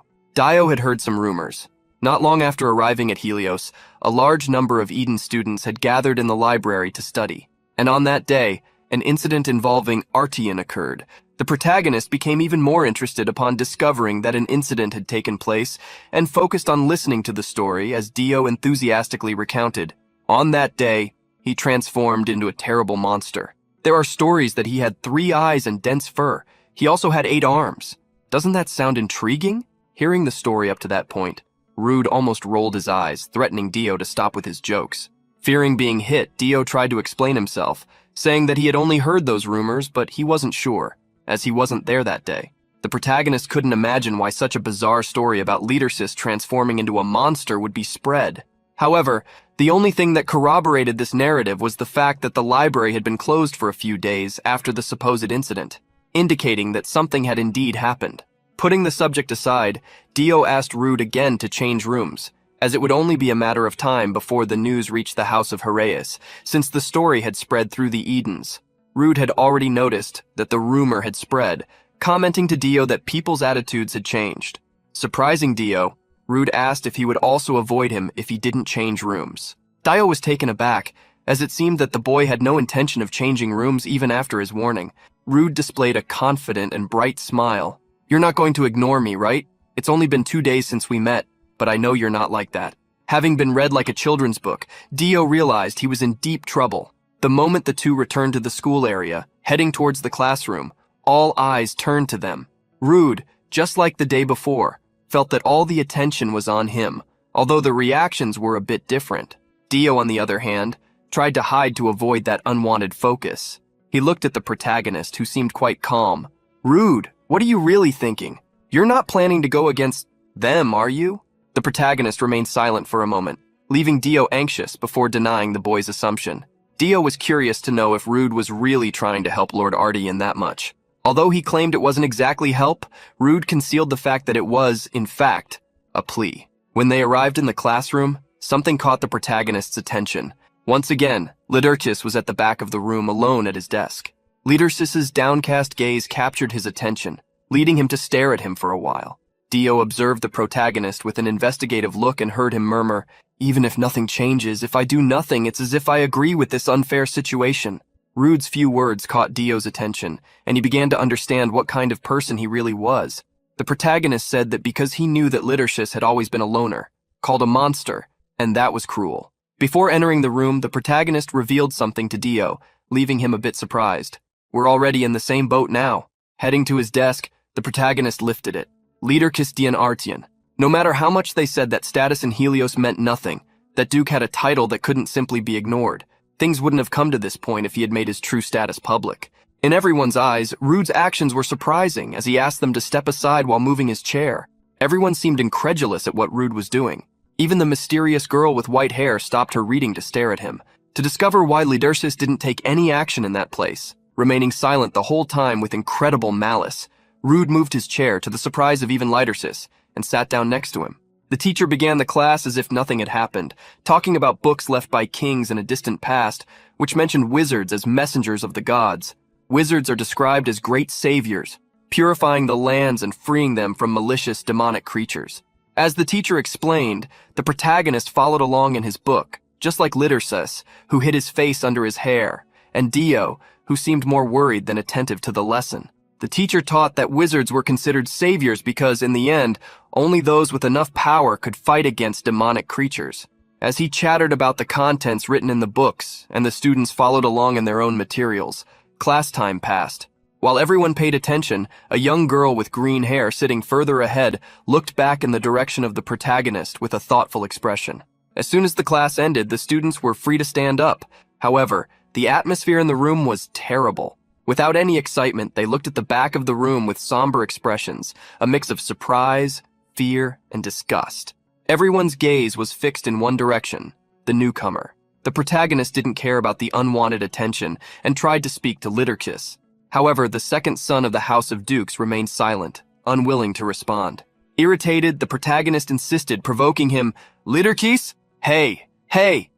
Speaker 2: Dio had heard some rumors. Not long after arriving at Helios, a large number of Eden students had gathered in the library to study. And on that day, an incident involving Artian occurred. The protagonist became even more interested upon discovering that an incident had taken place and focused on listening to the story as Dio enthusiastically recounted. On that day, he transformed into a terrible monster. There are stories that he had 3 eyes and dense fur. He also had 8 arms. Doesn't that sound intriguing? Hearing the story up to that point, Rude almost rolled his eyes, threatening Dio to stop with his jokes. Fearing being hit, Dio tried to explain himself, saying that he had only heard those rumors, but he wasn't sure, as he wasn't there that day. The protagonist couldn't imagine why such a bizarre story about Liederkis transforming into a monster would be spread. However, the only thing that corroborated this narrative was the fact that the library had been closed for a few days after the supposed incident, indicating that something had indeed happened. Putting the subject aside, Dio asked Rude again to change rooms, as it would only be a matter of time before the news reached the house of Heraeus, since the story had spread through the Edens. Rude had already noticed that the rumor had spread, commenting to Dio that people's attitudes had changed. Surprising Dio, Rude asked if he would also avoid him if he didn't change rooms. Dio was taken aback, as it seemed that the boy had no intention of changing rooms even after his warning. Rude displayed a confident and bright smile. "You're not going to ignore me, right? It's only been 2 days since we met, but I know you're not like that." Having been read like a children's book, Dio realized he was in deep trouble. The moment the two returned to the school area, heading towards the classroom, all eyes turned to them. Rude, just like the day before, felt that all the attention was on him, although the reactions were a bit different. Dio, on the other hand, tried to hide to avoid that unwanted focus. He looked at the protagonist, who seemed quite calm. "Rude, what are you really thinking? You're not planning to go against them, are you?" The protagonist remained silent for a moment, leaving Dio anxious before denying the boy's assumption. Dio was curious to know if Rude was really trying to help Lord Artian that much. Although he claimed it wasn't exactly help, Rude concealed the fact that it was, in fact, a plea. When they arrived in the classroom, something caught the protagonist's attention. Once again, Liderchis was at the back of the room alone at his desk. Liderchis' downcast gaze captured his attention, leading him to stare at him for a while. Dio observed the protagonist with an investigative look and heard him murmur, "Even if nothing changes, if I do nothing, it's as if I agree with this unfair situation." Rude's few words caught Dio's attention, and he began to understand what kind of person he really was. The protagonist said that because he knew that Liderchis had always been a loner, called a monster, and that was cruel. Before entering the room, the protagonist revealed something to Dio, leaving him a bit surprised. "We're already in the same boat now." Heading to his desk, the protagonist lifted it. Liderchis Dian Artian. No matter how much they said that status in Helios meant nothing, that Duke had a title that couldn't simply be ignored, things wouldn't have come to this point if he had made his true status public. In everyone's eyes, Rude's actions were surprising as he asked them to step aside while moving his chair. Everyone seemed incredulous at what Rude was doing. Even the mysterious girl with white hair stopped her reading to stare at him, to discover why Liderchis didn't take any action in that place, remaining silent the whole time with incredible malice. Rude moved his chair to the surprise of even Liderchis and sat down next to him. The teacher began the class as if nothing had happened, talking about books left by kings in a distant past, which mentioned wizards as messengers of the gods. Wizards are described as great saviors, purifying the lands and freeing them from malicious demonic creatures. As the teacher explained, the protagonist followed along in his book, just like Liderchis, who hid his face under his hair, and Dio, who seemed more worried than attentive to the lesson. The teacher taught that wizards were considered saviors because, in the end, only those with enough power could fight against demonic creatures. As he chattered about the contents written in the books, and the students followed along in their own materials, class time passed. While everyone paid attention, a young girl with green hair sitting further ahead looked back in the direction of the protagonist with a thoughtful expression. As soon as the class ended, the students were free to stand up. However, the atmosphere in the room was terrible. Without any excitement, they looked at the back of the room with somber expressions, a mix of surprise, fear, and disgust. Everyone's gaze was fixed in one direction, the newcomer. The protagonist didn't care about the unwanted attention and tried to speak to Liderchis. However, the second son of the House of Dukes remained silent, unwilling to respond. Irritated, the protagonist insisted, provoking him, "Liderchis? Hey,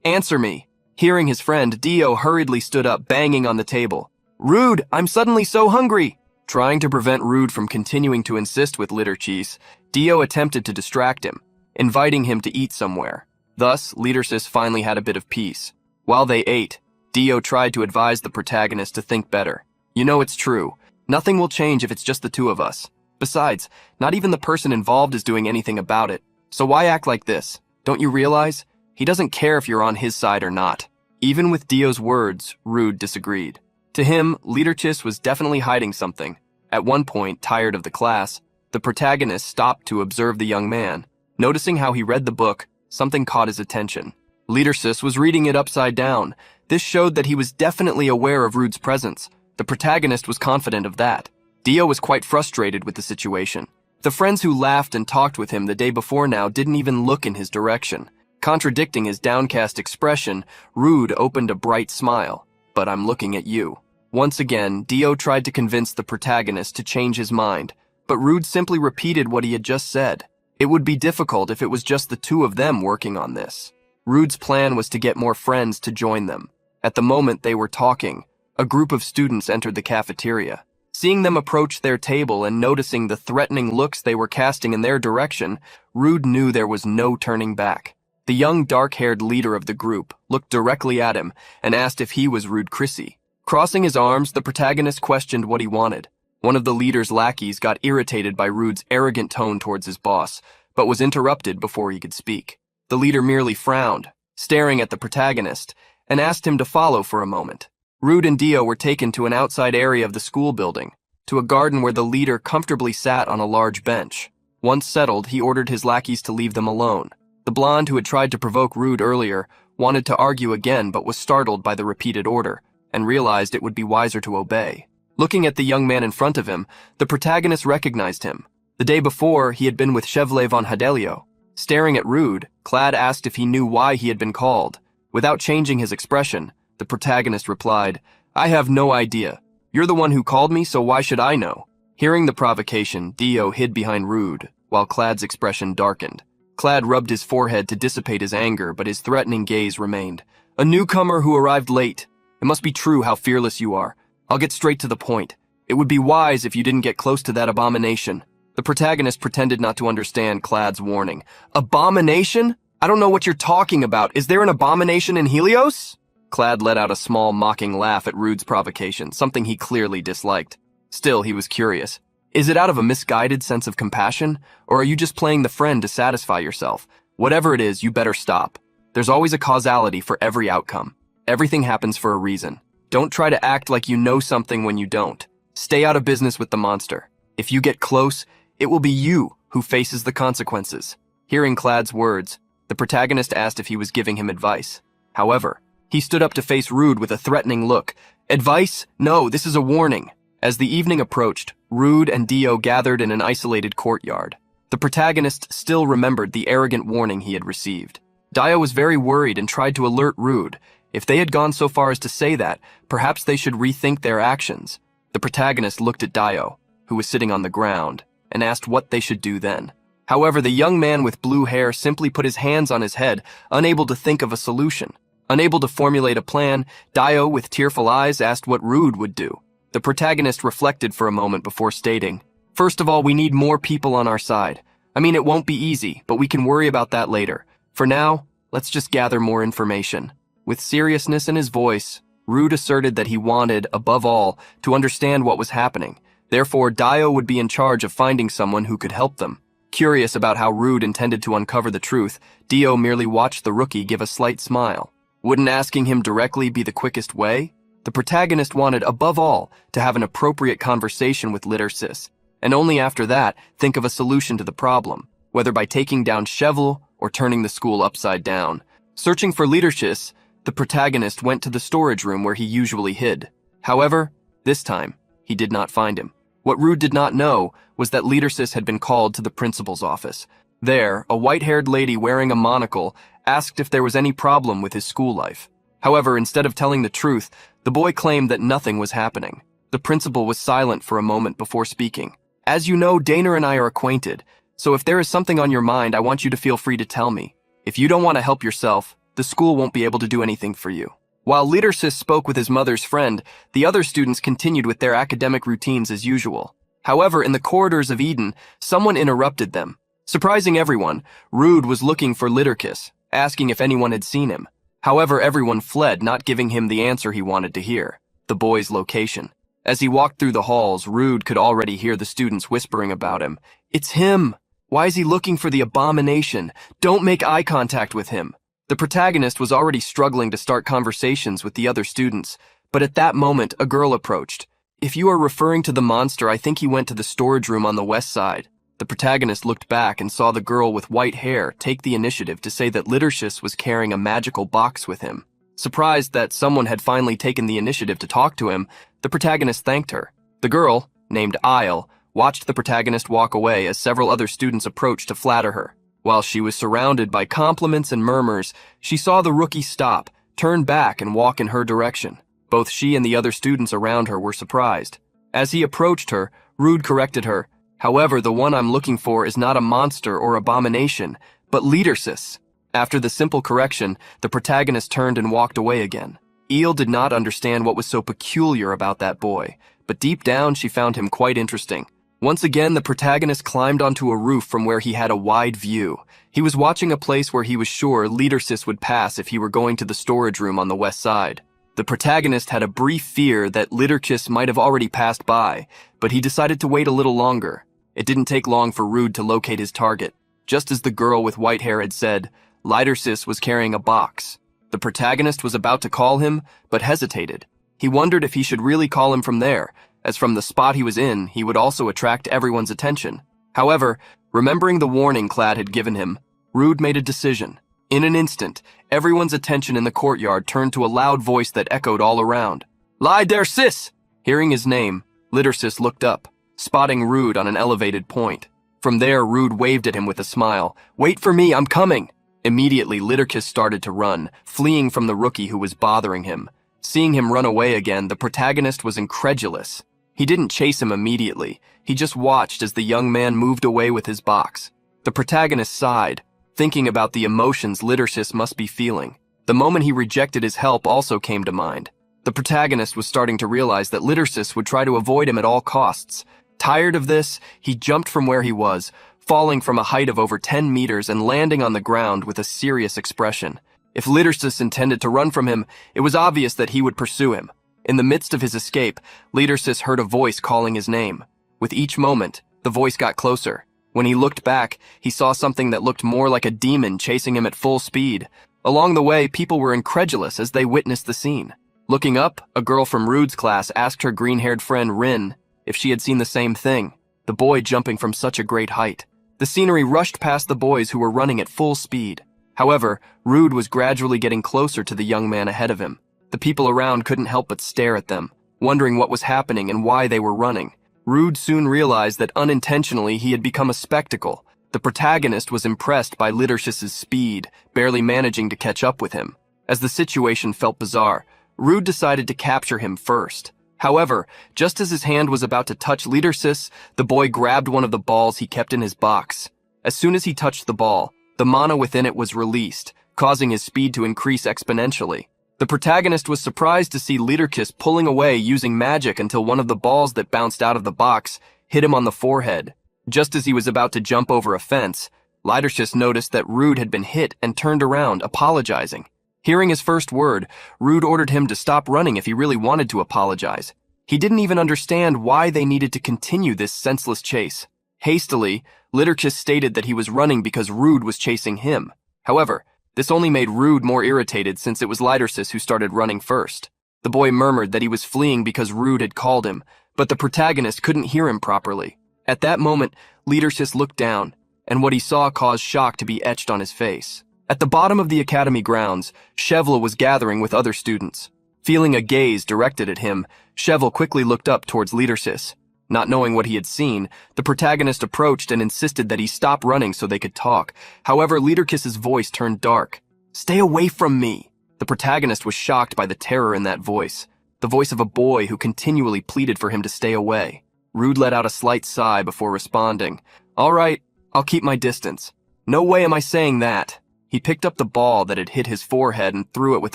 Speaker 2: answer me." Hearing his friend, Dio hurriedly stood up, banging on the table. "Rude, I'm suddenly so hungry." Trying to prevent Rude from continuing to insist with Liderchis, Dio attempted to distract him, inviting him to eat somewhere. Thus, Liderchis finally had a bit of peace. While they ate, Dio tried to advise the protagonist to think better. "You know it's true. Nothing will change if it's just the two of us. Besides, not even the person involved is doing anything about it. So why act like this? Don't you realize? He doesn't care if you're on his side or not." Even with Dio's words, Rude disagreed. To him, Liderchis was definitely hiding something. At one point, tired of the class, the protagonist stopped to observe the young man. Noticing how he read the book, something caught his attention. Liderchis was reading it upside down. This showed that he was definitely aware of Rude's presence. The protagonist was confident of that. Dio was quite frustrated with the situation. The friends who laughed and talked with him the day before now didn't even look in his direction. Contradicting his downcast expression, Rude opened a bright smile. "But I'm looking at you." Once again, Dio tried to convince the protagonist to change his mind, but Rude simply repeated what he had just said. It would be difficult if it was just the two of them working on this. Rude's plan was to get more friends to join them. At the moment they were talking, a group of students entered the cafeteria. Seeing them approach their table and noticing the threatening looks they were casting in their direction, Rude knew there was no turning back. The young dark-haired leader of the group looked directly at him and asked if he was Rude Chrissy. Crossing his arms, the protagonist questioned what he wanted. One of the leader's lackeys got irritated by Rude's arrogant tone towards his boss, but was interrupted before he could speak. The leader merely frowned, staring at the protagonist, and asked him to follow for a moment. Rude and Dio were taken to an outside area of the school building, to a garden where the leader comfortably sat on a large bench. Once settled, he ordered his lackeys to leave them alone. The blonde, who had tried to provoke Rude earlier, wanted to argue again but was startled by the repeated order, and realized it would be wiser to obey. Looking at the young man in front of him, the protagonist recognized him. The day before, he had been with Chevalier von Hadelio. Staring at Rude, Clad asked if he knew why he had been called. Without changing his expression, the protagonist replied, "I have no idea. You're the one who called me, so why should I know?" Hearing the provocation, Dio hid behind Rude, while Clad's expression darkened. Clad rubbed his forehead to dissipate his anger, but his threatening gaze remained. "A newcomer who arrived late. It must be true how fearless you are. I'll get straight to the point. It would be wise if you didn't get close to that abomination." The protagonist pretended not to understand Clad's warning. "Abomination? I don't know what you're talking about. Is there an abomination in Helios?" Clad let out a small, mocking laugh at Rude's provocation, something he clearly disliked. Still, he was curious. Is it out of a misguided sense of compassion, or are you just playing the friend to satisfy yourself? Whatever it is, you better stop. There's always a causality for every outcome. Everything happens for a reason. Don't try to act like you know something when you don't. Stay out of business with the monster. If you get close, it will be you who faces the consequences. Hearing Clad's words, the protagonist asked if he was giving him advice. However, he stood up to face Rude with a threatening look. "Advice? No, this is a warning." As the evening approached, Rude and Dio gathered in an isolated courtyard. The protagonist still remembered the arrogant warning he had received. Dio was very worried and tried to alert Rude. If they had gone so far as to say that, perhaps they should rethink their actions. The protagonist looked at Dio, who was sitting on the ground, and asked what they should do then. However, the young man with blue hair simply put his hands on his head, unable to think of a solution. Unable to formulate a plan, Dio, with tearful eyes, asked what Rude would do. The protagonist reflected for a moment before stating, "First of all, we need more people on our side. I mean, it won't be easy, but we can worry about that later. For now, let's just gather more information." With seriousness in his voice, Rude asserted that he wanted, above all, to understand what was happening. Therefore, Dio would be in charge of finding someone who could help them. Curious about how Rude intended to uncover the truth, Dio merely watched the rookie give a slight smile. Wouldn't asking him directly be the quickest way? The protagonist wanted, above all, to have an appropriate conversation with Littersis, and only after that think of a solution to the problem, whether by taking down Cheval or turning the school upside down. Searching for Littersis, the protagonist went to the storage room where he usually hid. However, this time, he did not find him. What Rude did not know was that Littersis had been called to the principal's office. There, a white-haired lady wearing a monocle asked if there was any problem with his school life. However, instead of telling the truth, the boy claimed that nothing was happening. The principal was silent for a moment before speaking. "As you know, Dana and I are acquainted, so if there is something on your mind, I want you to feel free to tell me. If you don't want to help yourself, the school won't be able to do anything for you." While Littersis spoke with his mother's friend, the other students continued with their academic routines as usual. However, in the corridors of Eden, someone interrupted them. Surprising everyone, Rude was looking for Litterkiss, asking if anyone had seen him. However, everyone fled, not giving him the answer he wanted to hear, the boy's location. As he walked through the halls, Rude could already hear the students whispering about him. "It's him! Why is he looking for the abomination? Don't make eye contact with him." The protagonist was already struggling to start conversations with the other students, but at that moment, a girl approached. "If you are referring to the monster, I think he went to the storage room on the west side." The protagonist looked back and saw the girl with white hair take the initiative to say that Littersis was carrying a magical box with him. Surprised that someone had finally taken the initiative to talk to him, the protagonist thanked her. The girl, named Isle, watched the protagonist walk away as several other students approached to flatter her. While she was surrounded by compliments and murmurs, she saw the rookie stop, turn back, and walk in her direction. Both she and the other students around her were surprised. As he approached her, Rude corrected her. "However, the one I'm looking for is not a monster or abomination, but Littersis." After the simple correction, the protagonist turned and walked away again. Eel did not understand what was so peculiar about that boy, but deep down she found him quite interesting. Once again, the protagonist climbed onto a roof from where he had a wide view. He was watching a place where he was sure Littersis would pass if he were going to the storage room on the west side. The protagonist had a brief fear that Littersis might have already passed by, but he decided to wait a little longer. It didn't take long for Rude to locate his target. Just as the girl with white hair had said, Lidersis was carrying a box. The protagonist was about to call him, but hesitated. He wondered if he should really call him from there, as from the spot he was in, he would also attract everyone's attention. However, remembering the warning Clad had given him, Rude made a decision. In an instant, everyone's attention in the courtyard turned to a loud voice that echoed all around. Lidersis! Hearing his name, Lidersis looked up, spotting Rude on an elevated point. From there, Rude waved at him with a smile. Wait for me, I'm coming! Immediately, Liderkis started to run, fleeing from the rookie who was bothering him. Seeing him run away again, the protagonist was incredulous. He didn't chase him immediately. He just watched as the young man moved away with his box. The protagonist sighed, thinking about the emotions Lidersis must be feeling. The moment he rejected his help also came to mind. The protagonist was starting to realize that Lidersis would try to avoid him at all costs. Tired of this, he jumped from where he was, falling from a height of over 10 meters and landing on the ground with a serious expression. If Lidersis intended to run from him, it was obvious that he would pursue him. In the midst of his escape, Lidersis heard a voice calling his name. With each moment, the voice got closer. When he looked back, he saw something that looked more like a demon chasing him at full speed. Along the way, people were incredulous as they witnessed the scene. Looking up, a girl from Rude's class asked her green-haired friend Rin if she had seen the same thing, the boy jumping from such a great height. The scenery rushed past the boys who were running at full speed. However, Rude was gradually getting closer to the young man ahead of him. The people around couldn't help but stare at them, wondering what was happening and why they were running. Rude soon realized that unintentionally he had become a spectacle. The protagonist was impressed by Lidersis's speed, barely managing to catch up with him. As the situation felt bizarre, Rude decided to capture him first. However, just as his hand was about to touch Lidersis, the boy grabbed one of the balls he kept in his box. As soon as he touched the ball, the mana within it was released, causing his speed to increase exponentially. The protagonist was surprised to see Liderkis pulling away using magic until one of the balls that bounced out of the box hit him on the forehead. Just as he was about to jump over a fence, Liderkis noticed that Rude had been hit and turned around, apologizing. Hearing his first word, Rude ordered him to stop running if he really wanted to apologize. He didn't even understand why they needed to continue this senseless chase. Hastily, Liderkis stated that he was running because Rude was chasing him. However, this only made Rude more irritated since it was Lidersis who started running first. The boy murmured that he was fleeing because Rude had called him, but the protagonist couldn't hear him properly. At that moment, Lidersis looked down, and what he saw caused shock to be etched on his face. At the bottom of the academy grounds, Cheval was gathering with other students. Feeling a gaze directed at him, Cheval quickly looked up towards Lidersis. Not knowing what he had seen, the protagonist approached and insisted that he stop running so they could talk. However, Liderkis's voice turned dark. "Stay away from me!" The protagonist was shocked by the terror in that voice, the voice of a boy who continually pleaded for him to stay away. Rude let out a slight sigh before responding. "All right, I'll keep my distance." "No way am I saying that." He picked up the ball that had hit his forehead and threw it with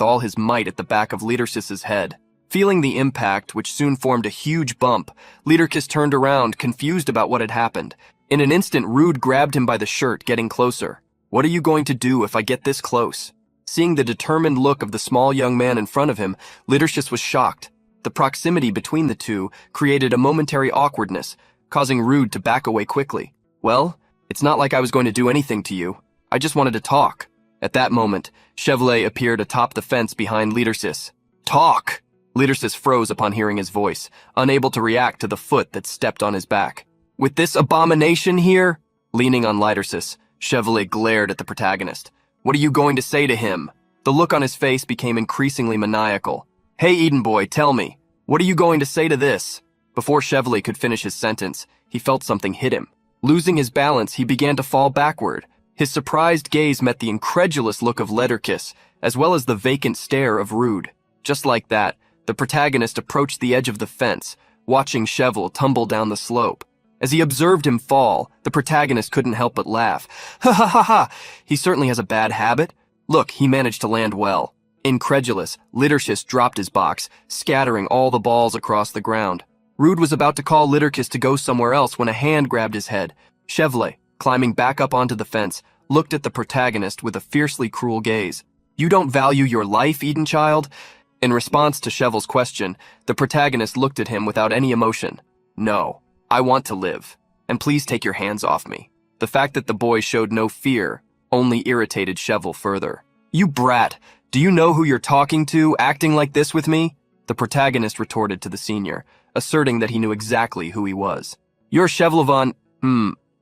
Speaker 2: all his might at the back of Lidersis's head. Feeling the impact, which soon formed a huge bump, Liderkis turned around, confused about what had happened. In an instant, Rude grabbed him by the shirt, getting closer. "What are you going to do if I get this close?" Seeing the determined look of the small young man in front of him, Liderkis was shocked. The proximity between the two created a momentary awkwardness, causing Rude to back away quickly. "Well, it's not like I was going to do anything to you. I just wanted to talk." At that moment, Chevalier appeared atop the fence behind Lidersis. "Talk!" Lidersis froze upon hearing his voice, unable to react to the foot that stepped on his back. "With this abomination here?" Leaning on Lidersis, Chevalier glared at the protagonist. "What are you going to say to him?" The look on his face became increasingly maniacal. "Hey, Eden boy, tell me, what are you going to say to this?" Before Chevalier could finish his sentence, he felt something hit him. Losing his balance, he began to fall backward. His surprised gaze met the incredulous look of Liderkis, as well as the vacant stare of Rude. Just like that, the protagonist approached the edge of the fence, watching Cheval tumble down the slope. As he observed him fall, the protagonist couldn't help but laugh. "Ha ha ha ha! He certainly has a bad habit. Look, he managed to land well." Incredulous, Liderkis dropped his box, scattering all the balls across the ground. Rude was about to call Liderkis to go somewhere else when a hand grabbed his head. Chevalier, climbing back up onto the fence, looked at the protagonist with a fiercely cruel gaze. "You don't value your life, Eden child?" In response to Cheval's question, the protagonist looked at him without any emotion. "No, I want to live, and please take your hands off me." The fact that the boy showed no fear, only irritated Cheval further. "You brat! Do you know who you're talking to, acting like this with me?" The protagonist retorted to the senior, asserting that he knew exactly who he was. "You're Cheval von...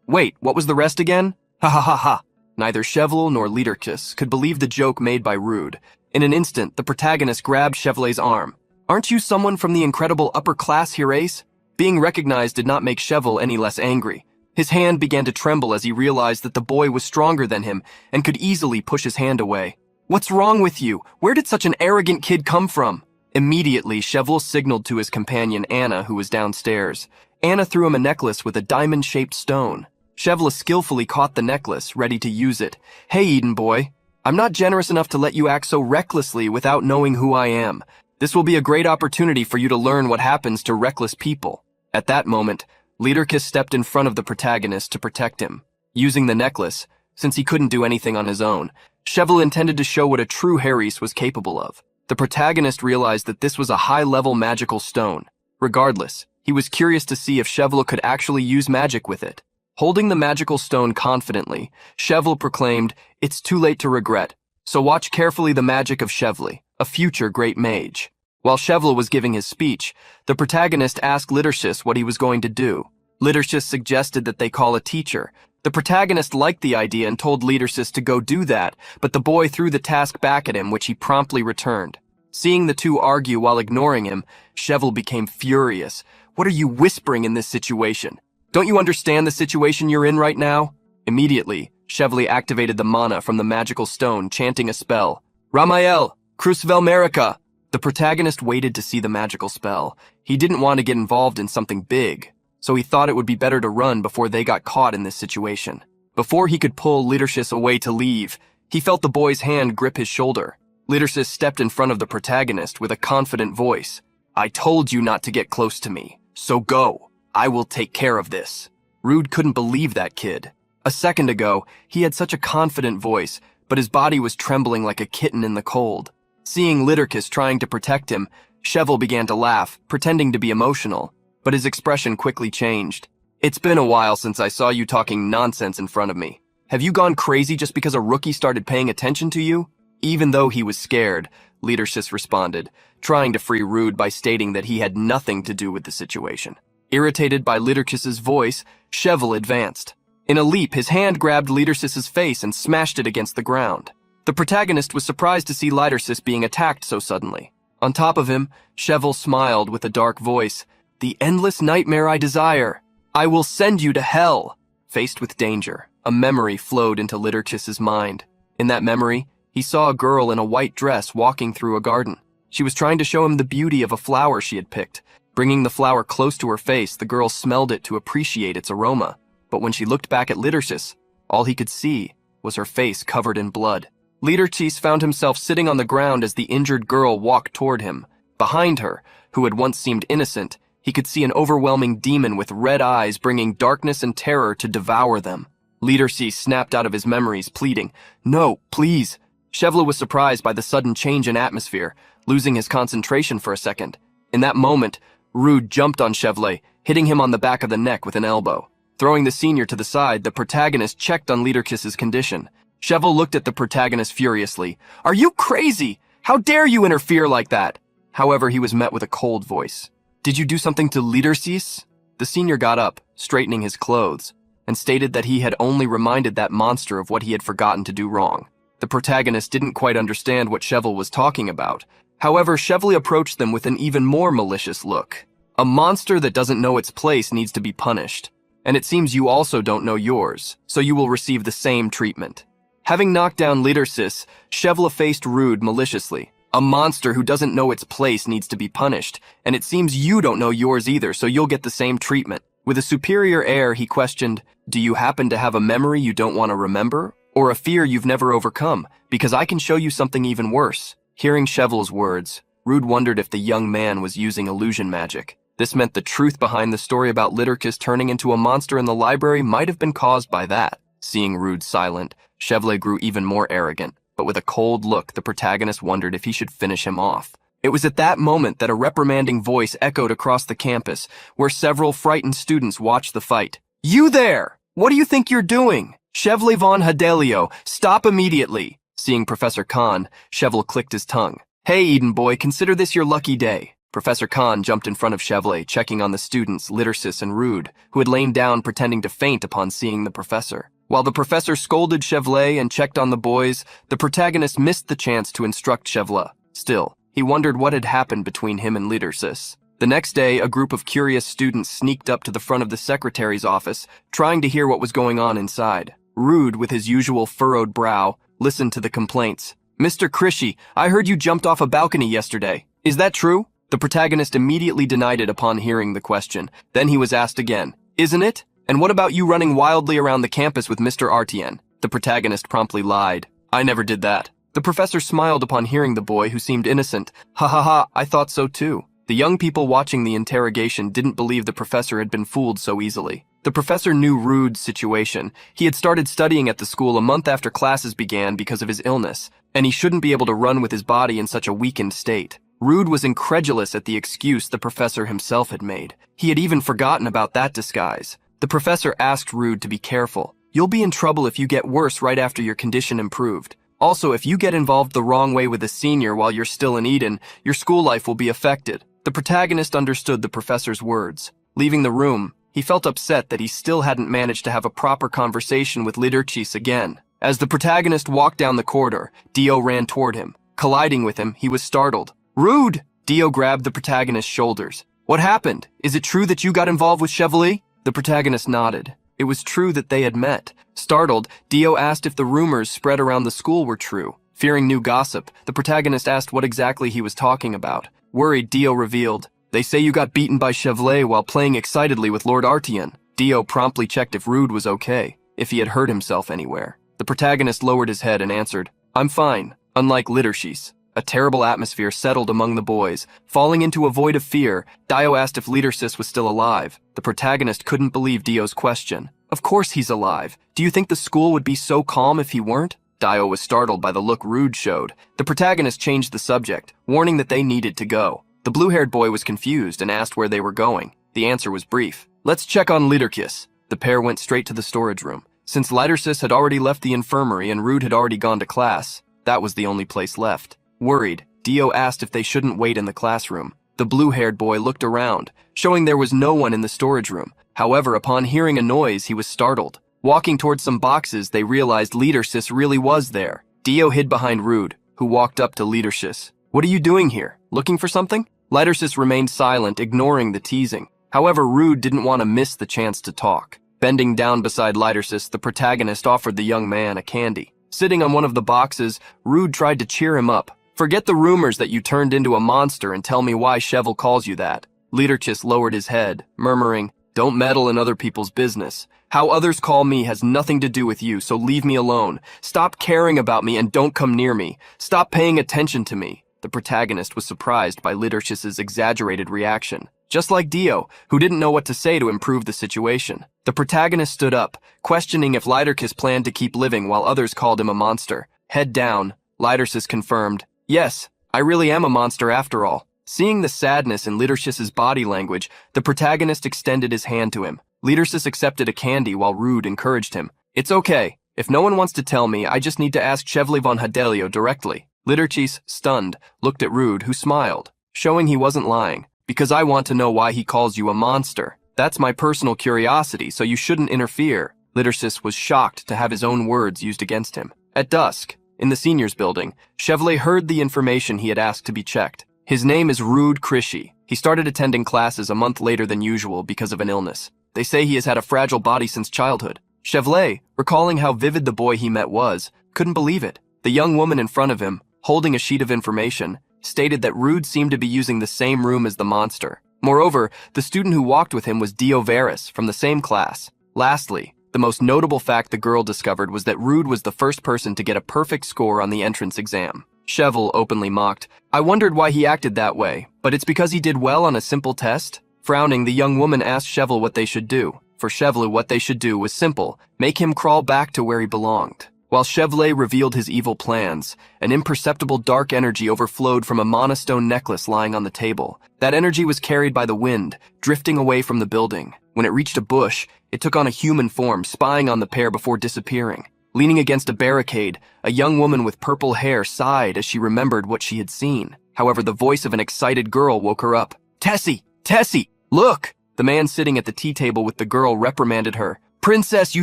Speaker 2: Wait, what was the rest again? Ha ha ha ha." Neither Cheval nor Liederkes could believe the joke made by Rude. In an instant, the protagonist grabbed Chevalet's arm. "Aren't you someone from the incredible upper-class race?" Being recognized did not make Cheval any less angry. His hand began to tremble as he realized that the boy was stronger than him and could easily push his hand away. "What's wrong with you? Where did such an arrogant kid come from?" Immediately, Cheval signaled to his companion Anna, who was downstairs. Anna threw him a necklace with a diamond-shaped stone. Cheval skillfully caught the necklace, ready to use it. "Hey, Eden boy, I'm not generous enough to let you act so recklessly without knowing who I am. This will be a great opportunity for you to learn what happens to reckless people." At that moment, Liederkes stepped in front of the protagonist to protect him. Using the necklace, since he couldn't do anything on his own, Cheval intended to show what a true Harris was capable of. The protagonist realized that this was a high-level magical stone. Regardless, he was curious to see if Cheval could actually use magic with it. Holding the magical stone confidently, Cheval proclaimed, "It's too late to regret, so watch carefully the magic of Cheval, a future great mage." While Cheval was giving his speech, the protagonist asked Liederkes what he was going to do. Liederkes suggested that they call a teacher. The protagonist liked the idea and told Liederkes to go do that, but the boy threw the task back at him, which he promptly returned. Seeing the two argue while ignoring him, Cheval became furious. "What are you whispering in this situation? Don't you understand the situation you're in right now?" Immediately, Cheval activated the mana from the magical stone, chanting a spell. "Ramael, Crucivel Merica." The protagonist waited to see the magical spell. He didn't want to get involved in something big, so he thought it would be better to run before they got caught in this situation. Before he could pull Liederkes away to leave, he felt the boy's hand grip his shoulder. Liederkes stepped in front of the protagonist with a confident voice. "I told you not to get close to me, so go. I will take care of this." Rude couldn't believe that kid. A second ago, he had such a confident voice, but his body was trembling like a kitten in the cold. Seeing Liederkes trying to protect him, Cheval began to laugh, pretending to be emotional, but his expression quickly changed. "It's been a while since I saw you talking nonsense in front of me. Have you gone crazy just because a rookie started paying attention to you?" Even though he was scared, Liederkes responded, trying to free Rude by stating that he had nothing to do with the situation. Irritated by Liederkes' voice, Cheval advanced. In a leap, his hand grabbed Liederkes' face and smashed it against the ground. The protagonist was surprised to see Liederkes being attacked so suddenly. On top of him, Cheval smiled with a dark voice. "The endless nightmare I desire. I will send you to hell." Faced with danger, a memory flowed into Liederkes' mind. In that memory, he saw a girl in a white dress walking through a garden. She was trying to show him the beauty of a flower she had picked. Bringing the flower close to her face, the girl smelled it to appreciate its aroma. But when she looked back at Liederkes, all he could see was her face covered in blood. Liederkes found himself sitting on the ground as the injured girl walked toward him. Behind her, who had once seemed innocent, he could see an overwhelming demon with red eyes bringing darkness and terror to devour them. Liederkes snapped out of his memories, pleading, "No, please." Cheval was surprised by the sudden change in atmosphere, losing his concentration for a second. In that moment, Rude jumped on Cheval, hitting him on the back of the neck with an elbow. Throwing the senior to the side, the protagonist checked on Liederkes' condition. Cheval looked at the protagonist furiously. "Are you crazy? How dare you interfere like that?" However, he was met with a cold voice. "Did you do something to Liederkes?" The senior got up, straightening his clothes, and stated that he had only reminded that monster of what he had forgotten to do wrong. The protagonist didn't quite understand what Cheval was talking about. However, Cheval approached them with an even more malicious look. "A monster that doesn't know its place needs to be punished. And it seems you also don't know yours, so you will receive the same treatment." Having knocked down Liederkes, Cheval faced Rude maliciously. "A monster who doesn't know its place needs to be punished, and it seems you don't know yours either, so you'll get the same treatment." With a superior air, he questioned, "Do you happen to have a memory you don't want to remember? Or a fear you've never overcome? Because I can show you something even worse." Hearing Cheval's words, Rude wondered if the young man was using illusion magic. This meant the truth behind the story about Liederkes turning into a monster in the library might have been caused by that. Seeing Rude silent, Cheval grew even more arrogant, but with a cold look, the protagonist wondered if he should finish him off. It was at that moment that a reprimanding voice echoed across the campus, where several frightened students watched the fight. "You there! What do you think you're doing?" Chevalier von Hadelio, stop immediately! Seeing Professor Khan, Cheval clicked his tongue. Hey, Eden boy, consider this your lucky day. Professor Khan jumped in front of Chevalier, checking on the students, Lidersis and Rude, who had lain down pretending to faint upon seeing the professor. While the professor scolded Chevalier and checked on the boys, the protagonist missed the chance to instruct Chevalier. Still, he wondered what had happened between him and Lidersis. The next day, a group of curious students sneaked up to the front of the secretary's office, trying to hear what was going on inside. Rude, with his usual furrowed brow, listened to the complaints. Mr. Krishi, I heard you jumped off a balcony yesterday. Is that true? The protagonist immediately denied it upon hearing the question. Then he was asked again, Isn't it? And what about you running wildly around the campus with Mr. Artian? The protagonist promptly lied. I never did that. The professor smiled upon hearing the boy, who seemed innocent. Ha ha ha, I thought so too. The young people watching the interrogation didn't believe the professor had been fooled so easily. The professor knew Rude's situation. He had started studying at the school a month after classes began because of his illness, and he shouldn't be able to run with his body in such a weakened state. Rude was incredulous at the excuse the professor himself had made. He had even forgotten about that disguise. The professor asked Rude to be careful. You'll be in trouble if you get worse right after your condition improved. Also, if you get involved the wrong way with a senior while you're still in Eden, your school life will be affected. The protagonist understood the professor's words. Leaving the room, he felt upset that he still hadn't managed to have a proper conversation with Liderchis again. As the protagonist walked down the corridor, Dio ran toward him. Colliding with him, he was startled. Rude! Dio grabbed the protagonist's shoulders. What happened? Is it true that you got involved with Chevalier? The protagonist nodded. It was true that they had met. Startled, Dio asked if the rumors spread around the school were true. Fearing new gossip, the protagonist asked what exactly he was talking about. Worried, Dio revealed, They say you got beaten by Chevalier while playing excitedly with Lord Artian. Dio promptly checked if Rude was okay, if he had hurt himself anywhere. The protagonist lowered his head and answered, I'm fine, unlike Lidershis. A terrible atmosphere settled among the boys. Falling into a void of fear, Dio asked if Lidersis was still alive. The protagonist couldn't believe Dio's question. Of course he's alive. Do you think the school would be so calm if he weren't? Dio was startled by the look Rude showed. The protagonist changed the subject, warning that they needed to go. The blue-haired boy was confused and asked where they were going. The answer was brief. Let's check on Liderkis. The pair went straight to the storage room. Since Lidersis had already left the infirmary and Rude had already gone to class, that was the only place left. Worried, Dio asked if they shouldn't wait in the classroom. The blue-haired boy looked around, showing there was no one in the storage room. However, upon hearing a noise, he was startled. Walking towards some boxes, they realized Lidersis really was there. Dio hid behind Rude, who walked up to Lidersis. What are you doing here? Looking for something? Lidersis remained silent, ignoring the teasing. However, Rude didn't want to miss the chance to talk. Bending down beside Lidersis, the protagonist offered the young man a candy. Sitting on one of the boxes, Rude tried to cheer him up. Forget the rumors that you turned into a monster and tell me why Cheval calls you that. Liderchis lowered his head, murmuring, Don't meddle in other people's business. How others call me has nothing to do with you, so leave me alone. Stop caring about me and don't come near me. Stop paying attention to me. The protagonist was surprised by Liderchis's exaggerated reaction. Just like Dio, who didn't know what to say to improve the situation. The protagonist stood up, questioning if Liderchis planned to keep living while others called him a monster. Head down, Liderchis confirmed, Yes, I really am a monster after all. Seeing the sadness in Liderchis's body language, the protagonist extended his hand to him. Lidercis accepted a candy while Rude encouraged him. It's okay. If no one wants to tell me, I just need to ask Chevalier von Hadelio directly. Liderchis, stunned, looked at Rude, who smiled, showing he wasn't lying. Because I want to know why he calls you a monster. That's my personal curiosity, so you shouldn't interfere. Lidercis was shocked to have his own words used against him. At dusk, in the seniors building, Chevalier heard the information he had asked to be checked. His name is Rude Krishi. He started attending classes a month later than usual because of an illness. They say he has had a fragile body since childhood. Chevalier, recalling how vivid the boy he met was, couldn't believe it. The young woman in front of him, holding a sheet of information, stated that Rude seemed to be using the same room as the monster. Moreover, the student who walked with him was Dio Varus from the same class. Lastly, the most notable fact the girl discovered was that Rude was the first person to get a perfect score on the entrance exam. Cheval openly mocked, I wondered why he acted that way, but it's because he did well on a simple test? Frowning, the young woman asked Cheval what they should do. For Cheval, what they should do was simple, make him crawl back to where he belonged. While Chevlet revealed his evil plans, an imperceptible dark energy overflowed from a monostone necklace lying on the table. That energy was carried by the wind, drifting away from the building. When it reached a bush, it took on a human form, spying on the pair before disappearing. Leaning against a barricade, a young woman with purple hair sighed as she remembered what she had seen. However, the voice of an excited girl woke her up. "Tessie! Tessie! Look!" The man sitting at the tea table with the girl reprimanded her. "Princess, you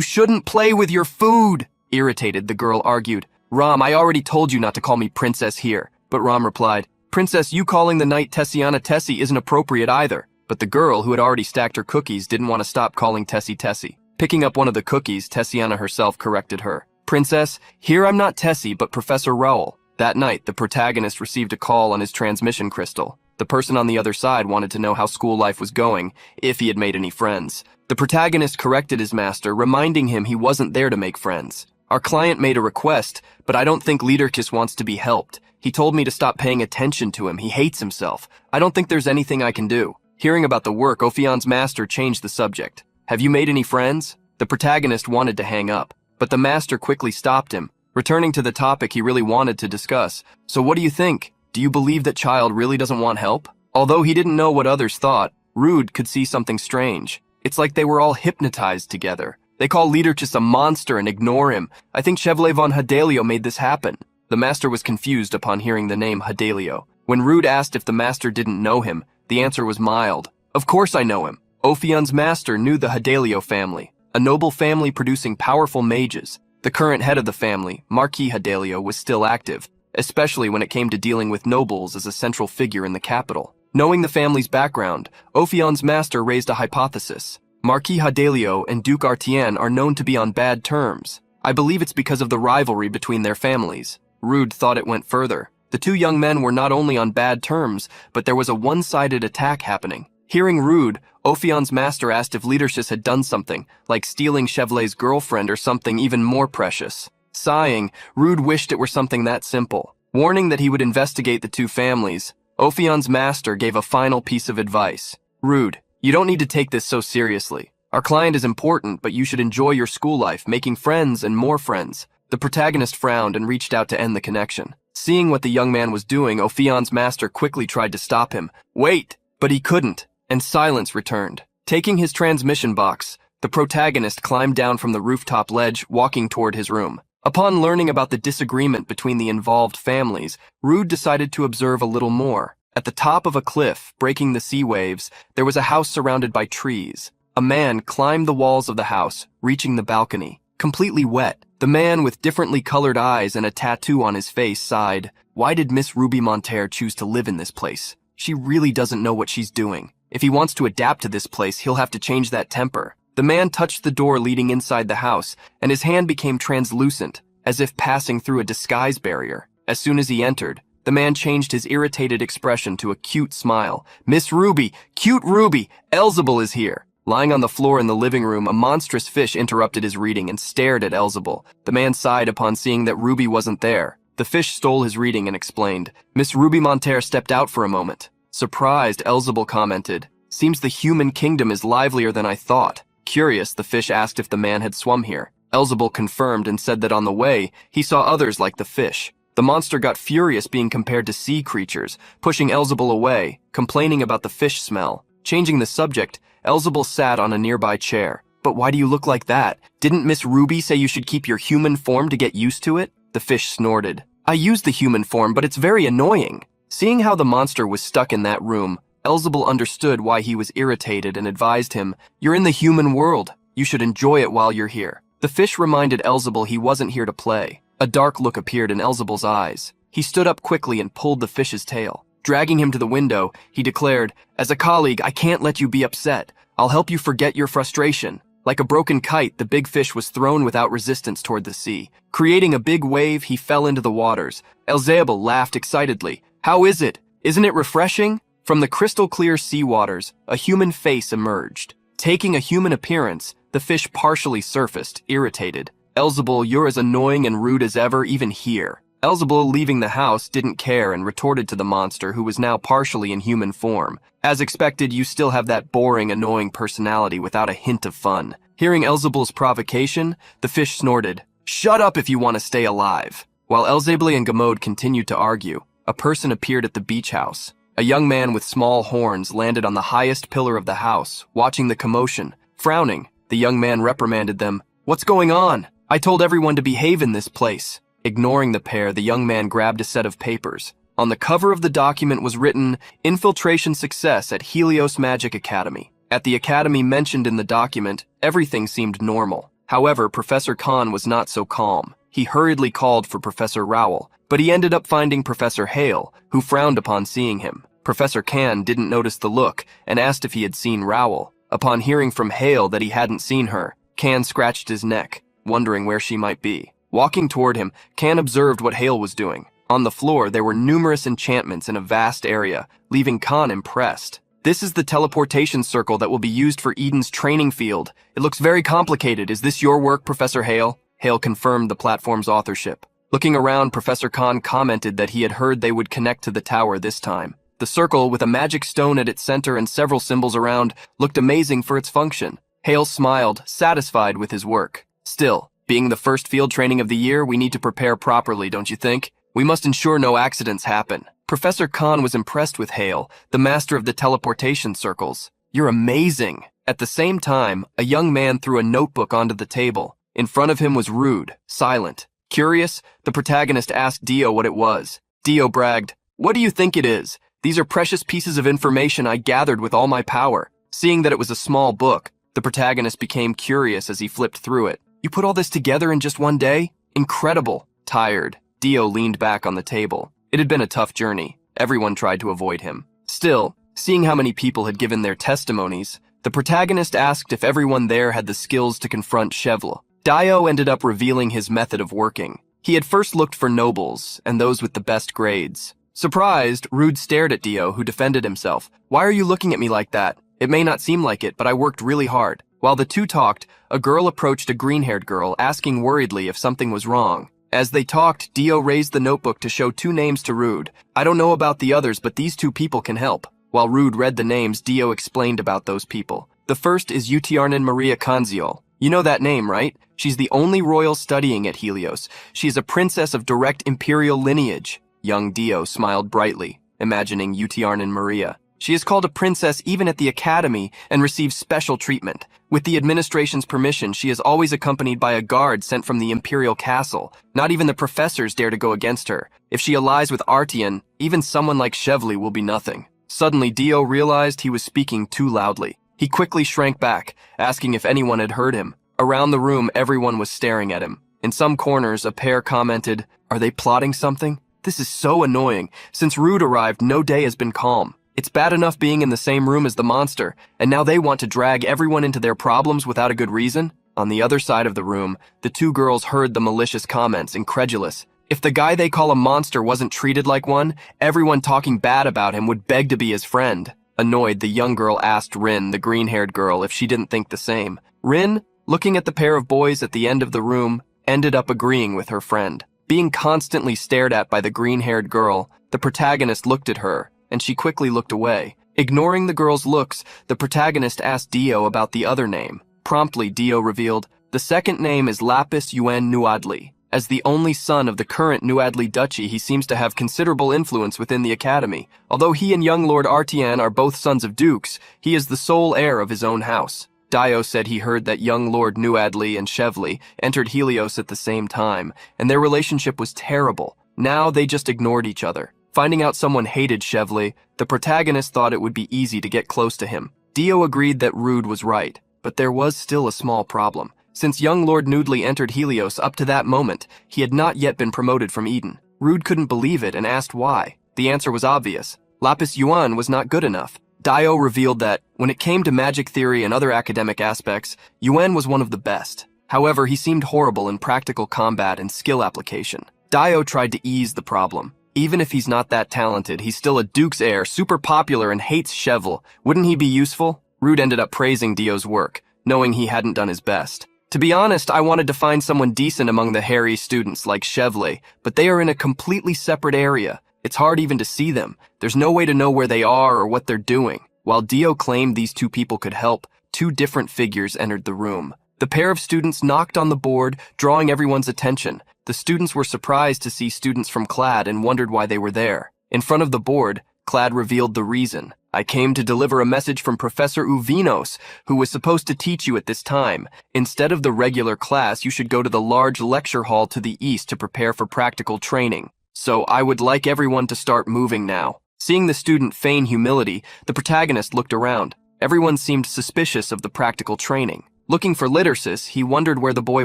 Speaker 2: shouldn't play with your food!" Irritated, the girl argued. "Ram, I already told you not to call me princess here." But Ram replied, "Princess, you calling the knight Tessiana Tessie isn't appropriate either." But the girl, who had already stacked her cookies, didn't want to stop calling Tessie Tessie. Picking up one of the cookies, Tessiana herself corrected her. "Princess, here I'm not Tessie, but Professor Raoul." That night, the protagonist received a call on his transmission crystal. The person on the other side wanted to know how school life was going, if he had made any friends. The protagonist corrected his master, reminding him he wasn't there to make friends. "Our client made a request, but I don't think Liederkis wants to be helped. He told me to stop paying attention to him. He hates himself. I don't think there's anything I can do." Hearing about the work, Ophion's master changed the subject. "Have you made any friends?" The protagonist wanted to hang up, but the master quickly stopped him, returning to the topic he really wanted to discuss. "So what do you think? Do you believe that child really doesn't want help?" Although he didn't know what others thought, Rude could see something strange. It's like they were all hypnotized together. They call Liederkis a monster and ignore him. I think Chevalier von Hadelio made this happen. The master was confused upon hearing the name Hadelio. When Rude asked if the master didn't know him, the answer was mild. "Of course I know him." Ophion's master knew the Hadelio family, a noble family producing powerful mages. The current head of the family, Marquis Hadelio, was still active, especially when it came to dealing with nobles as a central figure in the capital. Knowing the family's background, Ophion's master raised a hypothesis. Marquis Hadelio and Duke Artien are known to be on bad terms. I believe it's because of the rivalry between their families. Rude thought it went further. The two young men were not only on bad terms, but there was a one-sided attack happening. Hearing Rude, Ophion's master asked if Liederkis had done something, like stealing Chevlet's girlfriend or something even more precious. Sighing, Rude wished it were something that simple. Warning that he would investigate the two families, Ophion's master gave a final piece of advice. "Rude, you don't need to take this so seriously. Our client is important, but you should enjoy your school life, making friends and more friends." The protagonist frowned and reached out to end the connection. Seeing what the young man was doing, Ophion's master quickly tried to stop him. "Wait!" But he couldn't, and silence returned. Taking his transmission box, the protagonist climbed down from the rooftop ledge, walking toward his room. Upon learning about the disagreement between the involved families, Rude decided to observe a little more. At the top of a cliff, breaking the sea waves, there was a house surrounded by trees. A man climbed the walls of the house, reaching the balcony. Completely wet, the man with differently colored eyes and a tattoo on his face sighed. "Why did Miss Ruby Monterre choose to live in this place? She really doesn't know what she's doing. If he wants to adapt to this place, he'll have to change that temper." The man touched the door leading inside the house, and his hand became translucent, as if passing through a disguise barrier. As soon as he entered, the man changed his irritated expression to a cute smile. "Miss Ruby, cute Ruby, Elzebul is here." Lying on the floor in the living room, a monstrous fish interrupted his reading and stared at Elzebul. The man sighed upon seeing that Ruby wasn't there. The fish stole his reading and explained. Miss Ruby Monterre stepped out for a moment. Surprised, Elzebul commented, "Seems the human kingdom is livelier than I thought." Curious, the fish asked if the man had swum here. Elzebul confirmed and said that on the way, he saw others like the fish. The monster got furious being compared to sea creatures, pushing Elzebul away, complaining about the fish smell. Changing the subject, Elzebul sat on a nearby chair. "But why do you look like that? Didn't Miss Ruby say you should keep your human form to get used to it?" The fish snorted. "I use the human form, but it's very annoying." Seeing how the monster was stuck in that room, Elzebul understood why he was irritated and advised him, "You're in the human world. You should enjoy it while you're here." The fish reminded Elzebul he wasn't here to play. A dark look appeared in Elzebul's eyes. He stood up quickly and pulled the fish's tail. Dragging him to the window, he declared, "As a colleague, I can't let you be upset. I'll help you forget your frustration." Like a broken kite, the big fish was thrown without resistance toward the sea. Creating a big wave, he fell into the waters. Elzebul laughed excitedly. "How is it? Isn't it refreshing?" From the crystal-clear sea waters, a human face emerged. Taking a human appearance, the fish partially surfaced, irritated. "Elzebul, you're as annoying and rude as ever, even here." Elzebul, leaving the house, didn't care and retorted to the monster, who was now partially in human form. "As expected, you still have that boring, annoying personality without a hint of fun." Hearing Elzebul's provocation, the fish snorted. Shut up if you want to stay alive. While Elzebli and Gamode continued to argue, a person appeared at the beach house. A young man with small horns landed on the highest pillar of the house, watching the commotion. Frowning, the young man reprimanded them. "What's going on? I told everyone to behave in this place." Ignoring the pair, the young man grabbed a set of papers. On the cover of the document was written, "Infiltration success at Helios Magic Academy." At the academy mentioned in the document, everything seemed normal. However, Professor Khan was not so calm. He hurriedly called for Professor Rowell, but he ended up finding Professor Hale, who frowned upon seeing him. Professor Khan didn't notice the look and asked if he had seen Rowell. Upon hearing from Hale that he hadn't seen her, Khan scratched his neck, wondering where she might be. Walking toward him, Khan observed what Hale was doing. On the floor, there were numerous enchantments in a vast area, leaving Khan impressed. "This is the teleportation circle that will be used for Eden's training field. It looks very complicated. Is this your work, Professor Hale?" Hale confirmed the platform's authorship. Looking around, Professor Khan commented that he had heard they would connect to the tower this time. The circle, with a magic stone at its center and several symbols around, looked amazing for its function. Hale smiled, satisfied with his work. "Still, being the first field training of the year, we need to prepare properly, don't you think? We must ensure no accidents happen." Professor Khan was impressed with Hale, the master of the teleportation circles. "You're amazing." At the same time, a young man threw a notebook onto the table. In front of him was Rude, silent. Curious, the protagonist asked Dio what it was. Dio bragged, "What do you think it is? These are precious pieces of information I gathered with all my power." Seeing that it was a small book, the protagonist became curious as he flipped through it. "You put all this together in just one day? Incredible." Tired, Dio leaned back on the table. It had been a tough journey. Everyone tried to avoid him. Still, seeing how many people had given their testimonies, the protagonist asked if everyone there had the skills to confront Chevle. Dio ended up revealing his method of working. He had first looked for nobles and those with the best grades. Surprised, Rude stared at Dio, who defended himself. "Why are you looking at me like that? It may not seem like it, but I worked really hard." While the two talked, a girl approached a green-haired girl, asking worriedly if something was wrong. As they talked, Dio raised the notebook to show 2 names to Rude. "I don't know about the others, but these 2 people can help." While Rude read the names, Dio explained about those people. "The first is Utiarnan Maria Kanziol. You know that name, right? She's the only royal studying at Helios. She is a princess of direct imperial lineage." Young Dio smiled brightly, imagining Utiarnan Maria. "She is called a princess even at the academy and receives special treatment. With the administration's permission, she is always accompanied by a guard sent from the imperial castle. Not even the professors dare to go against her. If she allies with Artian, even someone like Chevle will be nothing." Suddenly, Dio realized he was speaking too loudly. He quickly shrank back, asking if anyone had heard him. Around the room, everyone was staring at him. In some corners, a pair commented, "Are they plotting something? This is so annoying. Since Rude arrived, no day has been calm. It's bad enough being in the same room as the monster, and now they want to drag everyone into their problems without a good reason." On the other side of the room, the 2 girls heard the malicious comments, incredulous. If the guy they call a monster wasn't treated like one, everyone talking bad about him would beg to be his friend. Annoyed, the young girl asked Rin, the green-haired girl, if she didn't think the same. Rin, looking at the pair of boys at the end of the room, ended up agreeing with her friend. Being constantly stared at by the green-haired girl, the protagonist looked at her, and she quickly looked away. Ignoring the girl's looks, the protagonist asked Dio about the other name. Promptly, Dio revealed, "The second name is Lapis Yuen Nuadli. As the only son of the current Nuadli Duchy, he seems to have considerable influence within the academy. Although he and young Lord Artian are both sons of dukes, he is the sole heir of his own house." Dio said he heard that young Lord Nuadli and Chevle entered Helios at the same time, and their relationship was terrible. Now they just ignored each other. Finding out someone hated Chevle, the protagonist thought it would be easy to get close to him. Dio agreed that Rude was right, but there was still a small problem. Since young Lord Noodly entered Helios up to that moment, he had not yet been promoted from Eden. Rude couldn't believe it and asked why. The answer was obvious. Lapis Yuan was not good enough. Dio revealed that, when it came to magic theory and other academic aspects, Yuan was one of the best. However, he seemed horrible in practical combat and skill application. Dio tried to ease the problem. Even if he's not that talented, he's still a Duke's heir, super popular, and hates Chevle. Wouldn't he be useful? Rude ended up praising Dio's work, knowing he hadn't done his best. "To be honest, I wanted to find someone decent among the hairy students like Chevle, but they are in a completely separate area. It's hard even to see them. There's no way to know where they are or what they're doing." While Dio claimed these 2 people could help, 2 different figures entered the room. The pair of students knocked on the board, drawing everyone's attention. The students were surprised to see students from CLAD and wondered why they were there. In front of the board, CLAD revealed the reason. I came to deliver a message from Professor Uvinos, who was supposed to teach you at this time. Instead of the regular class, you should go to the large lecture hall to the east to prepare for practical training. So I would like everyone to start moving now. Seeing the student feign humility, the protagonist looked around. Everyone seemed suspicious of the practical training. Looking for Lidersis, he wondered where the boy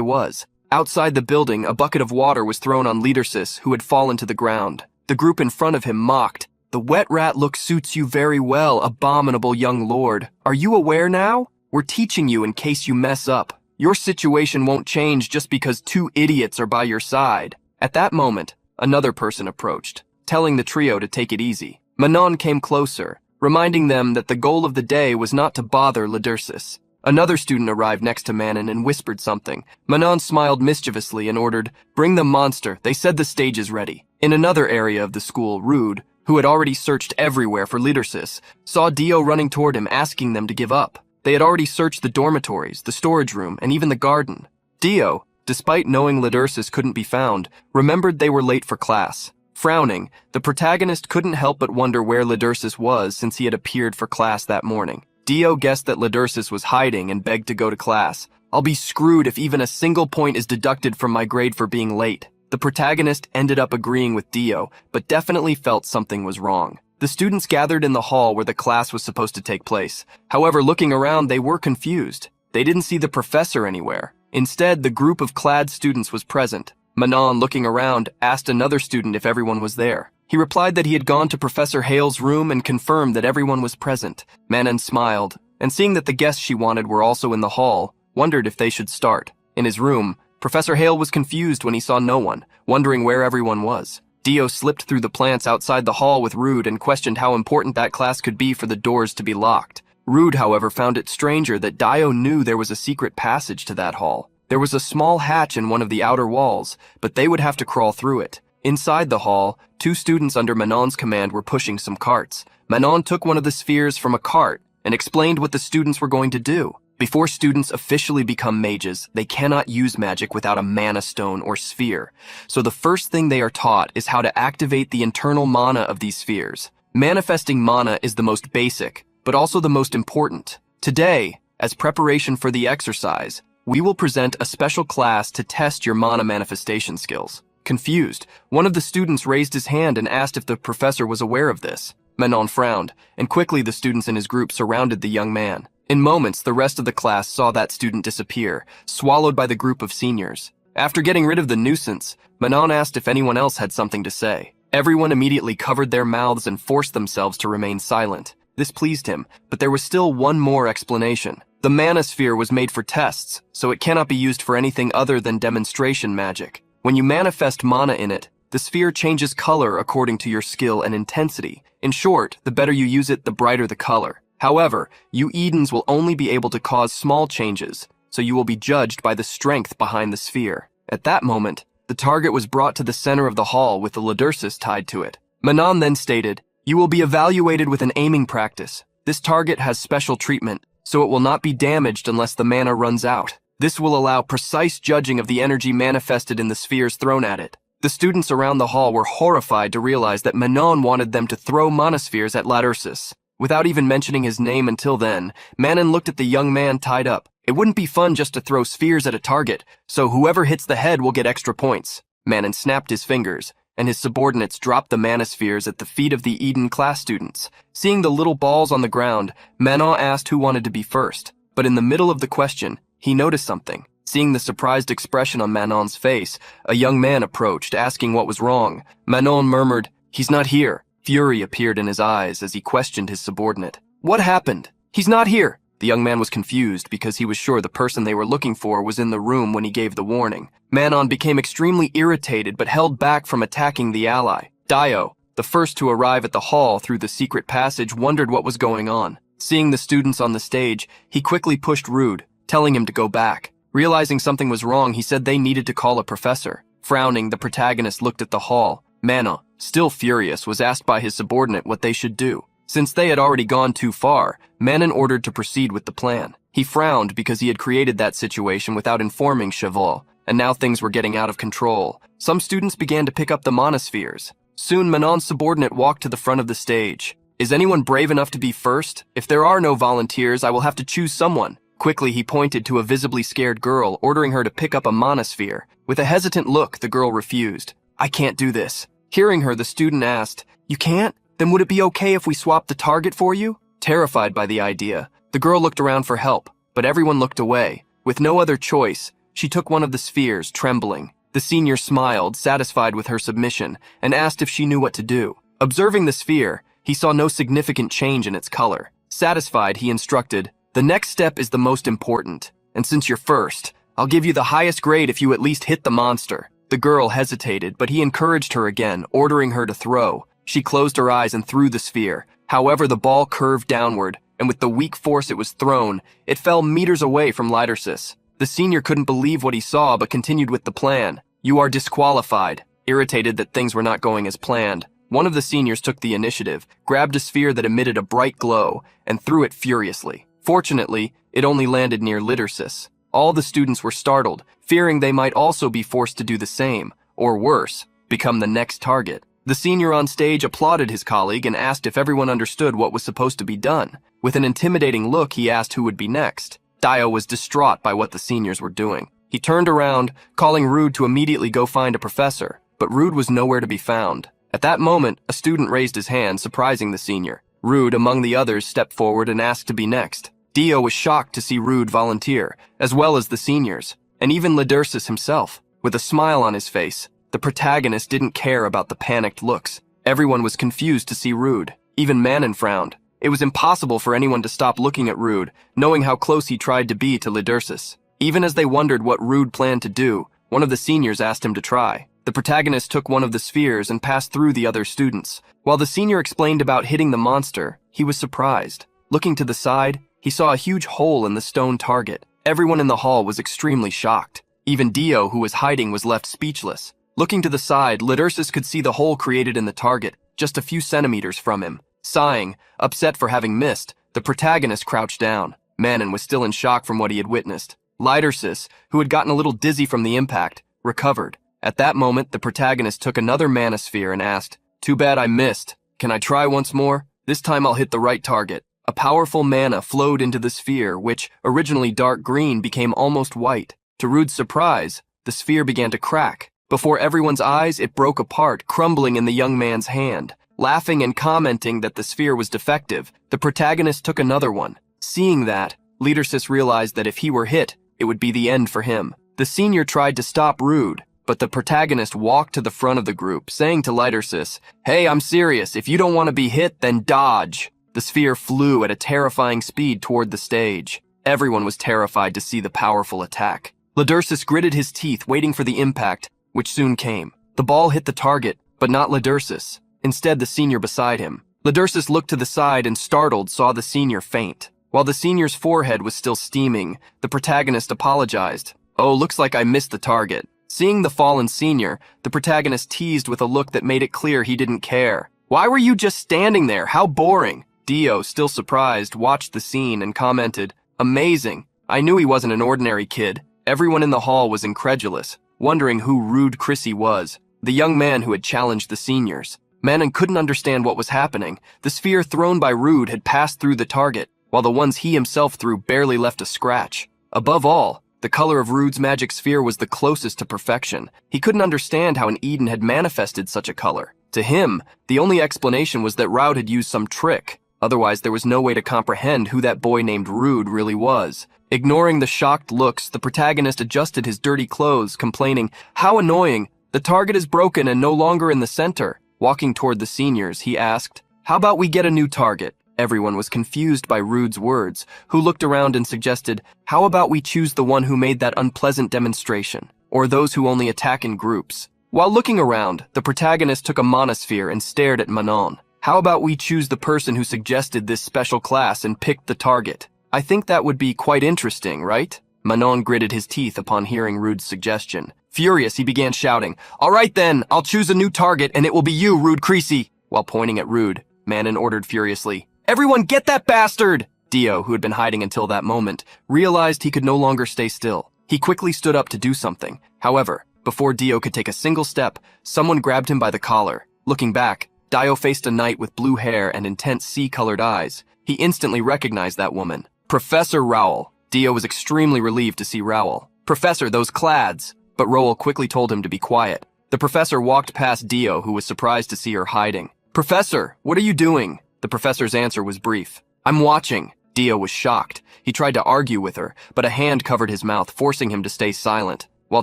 Speaker 2: was. Outside the building, a bucket of water was thrown on Lidersis, who had fallen to the ground. The group in front of him mocked. The wet rat look suits you very well, abominable young lord. Are you aware now? We're teaching you in case you mess up. Your situation won't change just because two idiots are by your side. At that moment, another person approached, telling the trio to take it easy. Manon came closer, reminding them that the goal of the day was not to bother Lidersis. Another student arrived next to Manon and whispered something. Manon smiled mischievously and ordered, "Bring the monster, they said the stage is ready." In another area of the school, Rude, who had already searched everywhere for Lidersis, saw Dio running toward him, asking them to give up. They had already searched the dormitories, the storage room, and even the garden. Dio, despite knowing Lidersis couldn't be found, remembered they were late for class. Frowning, the protagonist couldn't help but wonder where Lidersis was since he had appeared for class that morning. Dio guessed that Lidersis was hiding and begged to go to class. "I'll be screwed if even a single point is deducted from my grade for being late." The protagonist ended up agreeing with Dio, but definitely felt something was wrong. The students gathered in the hall where the class was supposed to take place. However, looking around, they were confused. They didn't see the professor anywhere. Instead, the group of CLAD students was present. Manon, looking around, asked another student if everyone was there. He replied that he had gone to Professor Hale's room and confirmed that everyone was present. Manon smiled, and seeing that the guests she wanted were also in the hall, wondered if they should start. In his room, Professor Hale was confused when he saw no one, wondering where everyone was. Dio slipped through the plants outside the hall with Rude and questioned how important that class could be for the doors to be locked. Rude, however, found it stranger that Dio knew there was a secret passage to that hall. There was a small hatch in one of the outer walls, but they would have to crawl through it. Inside the hall, two students under Manon's command were pushing some carts. Manon took one of the spheres from a cart and explained what the students were going to do. Before students officially become mages, they cannot use magic without a mana stone or sphere. So the first thing they are taught is how to activate the internal mana of these spheres. Manifesting mana is the most basic, but also the most important. Today, as preparation for the exercise, we will present a special class to test your mana manifestation skills. Confused, one of the students raised his hand and asked if the professor was aware of this. Manon frowned, and quickly the students in his group surrounded the young man. In moments, the rest of the class saw that student disappear, swallowed by the group of seniors. After getting rid of the nuisance, Manon asked if anyone else had something to say. Everyone immediately covered their mouths and forced themselves to remain silent. This pleased him, but there was still one more explanation. The mana sphere was made for tests, so it cannot be used for anything other than demonstration magic. When you manifest mana in it, the sphere changes color according to your skill and intensity. In short, the better you use it, the brighter the color. However, you Edens will only be able to cause small changes, so you will be judged by the strength behind the sphere. At that moment, the target was brought to the center of the hall with the Lidersis tied to it. Manon then stated, "You will be evaluated with an aiming practice. This target has special treatment, so it will not be damaged unless the mana runs out. This will allow precise judging of the energy manifested in the spheres thrown at it." The students around the hall were horrified to realize that Manon wanted them to throw monospheres at Lidersis. Without even mentioning his name until then, Manon looked at the young man tied up. It wouldn't be fun just to throw spheres at a target, so whoever hits the head will get extra points. Manon snapped his fingers, and his subordinates dropped the manospheres at the feet of the Eden class students. Seeing the little balls on the ground, Manon asked who wanted to be first. But in the middle of the question, he noticed something. Seeing the surprised expression on Manon's face, a young man approached, asking what was wrong. Manon murmured, "He's not here." Fury appeared in his eyes as he questioned his subordinate. "What happened? He's not here." The young man was confused because he was sure the person they were looking for was in the room when he gave the warning. Manon became extremely irritated but held back from attacking the ally. Dio, the first to arrive at the hall through the secret passage, wondered what was going on. Seeing the students on the stage, he quickly pushed Rude, telling him to go back. Realizing something was wrong, he said they needed to call a professor. Frowning, the protagonist looked at the hall. Manon, still furious, was asked by his subordinate what they should do. Since they had already gone too far, Manon ordered to proceed with the plan. He frowned because he had created that situation without informing Cheval, and now things were getting out of control. Some students began to pick up the monospheres. Soon, Manon's subordinate walked to the front of the stage. Is anyone brave enough to be first? If there are no volunteers, I will have to choose someone. Quickly, he pointed to a visibly scared girl, ordering her to pick up a monosphere. With a hesitant look, the girl refused. I can't do this. Hearing her, the student asked, You can't? Then would it be okay if we swapped the target for you? Terrified by the idea, the girl looked around for help, but everyone looked away. With no other choice, she took one of the spheres, trembling. The senior smiled, satisfied with her submission, and asked if she knew what to do. Observing the sphere, he saw no significant change in its color. Satisfied, he instructed, The next step is the most important, and since you're first, I'll give you the highest grade if you at least hit the monster. The girl hesitated, but he encouraged her again, ordering her to throw. She closed her eyes and threw the sphere. However, the ball curved downward, and with the weak force it was thrown, it fell meters away from Lidersis. The senior couldn't believe what he saw, but continued with the plan. You are disqualified. Irritated that things were not going as planned, one of the seniors took the initiative, grabbed a sphere that emitted a bright glow, and threw it furiously. Fortunately, it only landed near Lidersis. All the students were startled, fearing they might also be forced to do the same, or worse, become the next target. The senior on stage applauded his colleague and asked if everyone understood what was supposed to be done. With an intimidating look, he asked who would be next. Dio was distraught by what the seniors were doing. He turned around, calling Rude to immediately go find a professor, but Rude was nowhere to be found. At that moment, a student raised his hand, surprising the senior. Rude, among the others, stepped forward and asked to be next. Dio was shocked to see Rude volunteer, as well as the seniors, and even Lidersis himself. With a smile on his face, the protagonist didn't care about the panicked looks. Everyone was confused to see Rude. Even Manon frowned. It was impossible for anyone to stop looking at Rude, knowing how close he tried to be to Lidersis. Even as they wondered what Rude planned to do, one of the seniors asked him to try. The protagonist took one of the spheres and passed through the other students. While the senior explained about hitting the monster, he was surprised. Looking to the side, he saw a huge hole in the stone target. Everyone in the hall was extremely shocked. Even Dio, who was hiding, was left speechless. Looking to the side, Lidersis could see the hole created in the target, just a few centimeters from him. Sighing, upset for having missed, the protagonist crouched down. Manon was still in shock from what he had witnessed. Lidersis, who had gotten a little dizzy from the impact, recovered. At that moment, the protagonist took another manosphere and asked, Too bad I missed. Can I try once more? This time I'll hit the right target. A powerful mana flowed into the sphere, which, originally dark green, became almost white. To Rude's surprise, the sphere began to crack. Before everyone's eyes, it broke apart, crumbling in the young man's hand. Laughing and commenting that the sphere was defective, the protagonist took another one. Seeing that, Lidersis realized that if he were hit, it would be the end for him. The senior tried to stop Rude, but the protagonist walked to the front of the group, saying to Lidersis, Hey, I'm serious. If you don't want to be hit, then dodge. The sphere flew at a terrifying speed toward the stage. Everyone was terrified to see the powerful attack. Lidersis gritted his teeth, waiting for the impact, which soon came. The ball hit the target, but not Lidersis. Instead, the senior beside him. Lidersis looked to the side and, startled, saw the senior faint. While the senior's forehead was still steaming, the protagonist apologized. Oh, looks like I missed the target. Seeing the fallen senior, the protagonist teased with a look that made it clear he didn't care. Why were you just standing there? How boring. Dio, still surprised, watched the scene and commented, Amazing. I knew he wasn't an ordinary kid. Everyone in the hall was incredulous, wondering who Rude Chrissy was, the young man who had challenged the seniors. Manon couldn't understand what was happening. The sphere thrown by Rude had passed through the target, while the ones he himself threw barely left a scratch. Above all, the color of Rude's magic sphere was the closest to perfection. He couldn't understand how an Eden had manifested such a color. To him, the only explanation was that Rude had used some trick. Otherwise, there was no way to comprehend who that boy named Rude really was. Ignoring the shocked looks, the protagonist adjusted his dirty clothes, complaining, How annoying! The target is broken and no longer in the center. Walking toward the seniors, he asked, How about we get a new target? Everyone was confused by Rude's words, who looked around and suggested, How about we choose the one who made that unpleasant demonstration, or those who only attack in groups? While looking around, the protagonist took a monosphere and stared at Manon. How about we choose the person who suggested this special class and picked the target? I think that would be quite interesting, right? Manon gritted his teeth upon hearing Rude's suggestion. Furious, he began shouting, All right then, I'll choose a new target and it will be you, Rude Creasy. While pointing at Rude, Manon ordered furiously. Everyone get that bastard! Dio, who had been hiding until that moment, realized he could no longer stay still. He quickly stood up to do something. However, before Dio could take a single step, someone grabbed him by the collar. Looking back, Dio faced a knight with blue hair and intense sea-colored eyes. He instantly recognized that woman. Professor Rowell. Dio was extremely relieved to see Rowell. Professor, those clads! But Rowell quickly told him to be quiet. The professor walked past Dio, who was surprised to see her hiding. Professor, what are you doing? The professor's answer was brief. I'm watching. Dio was shocked. He tried to argue with her, but a hand covered his mouth, forcing him to stay silent. While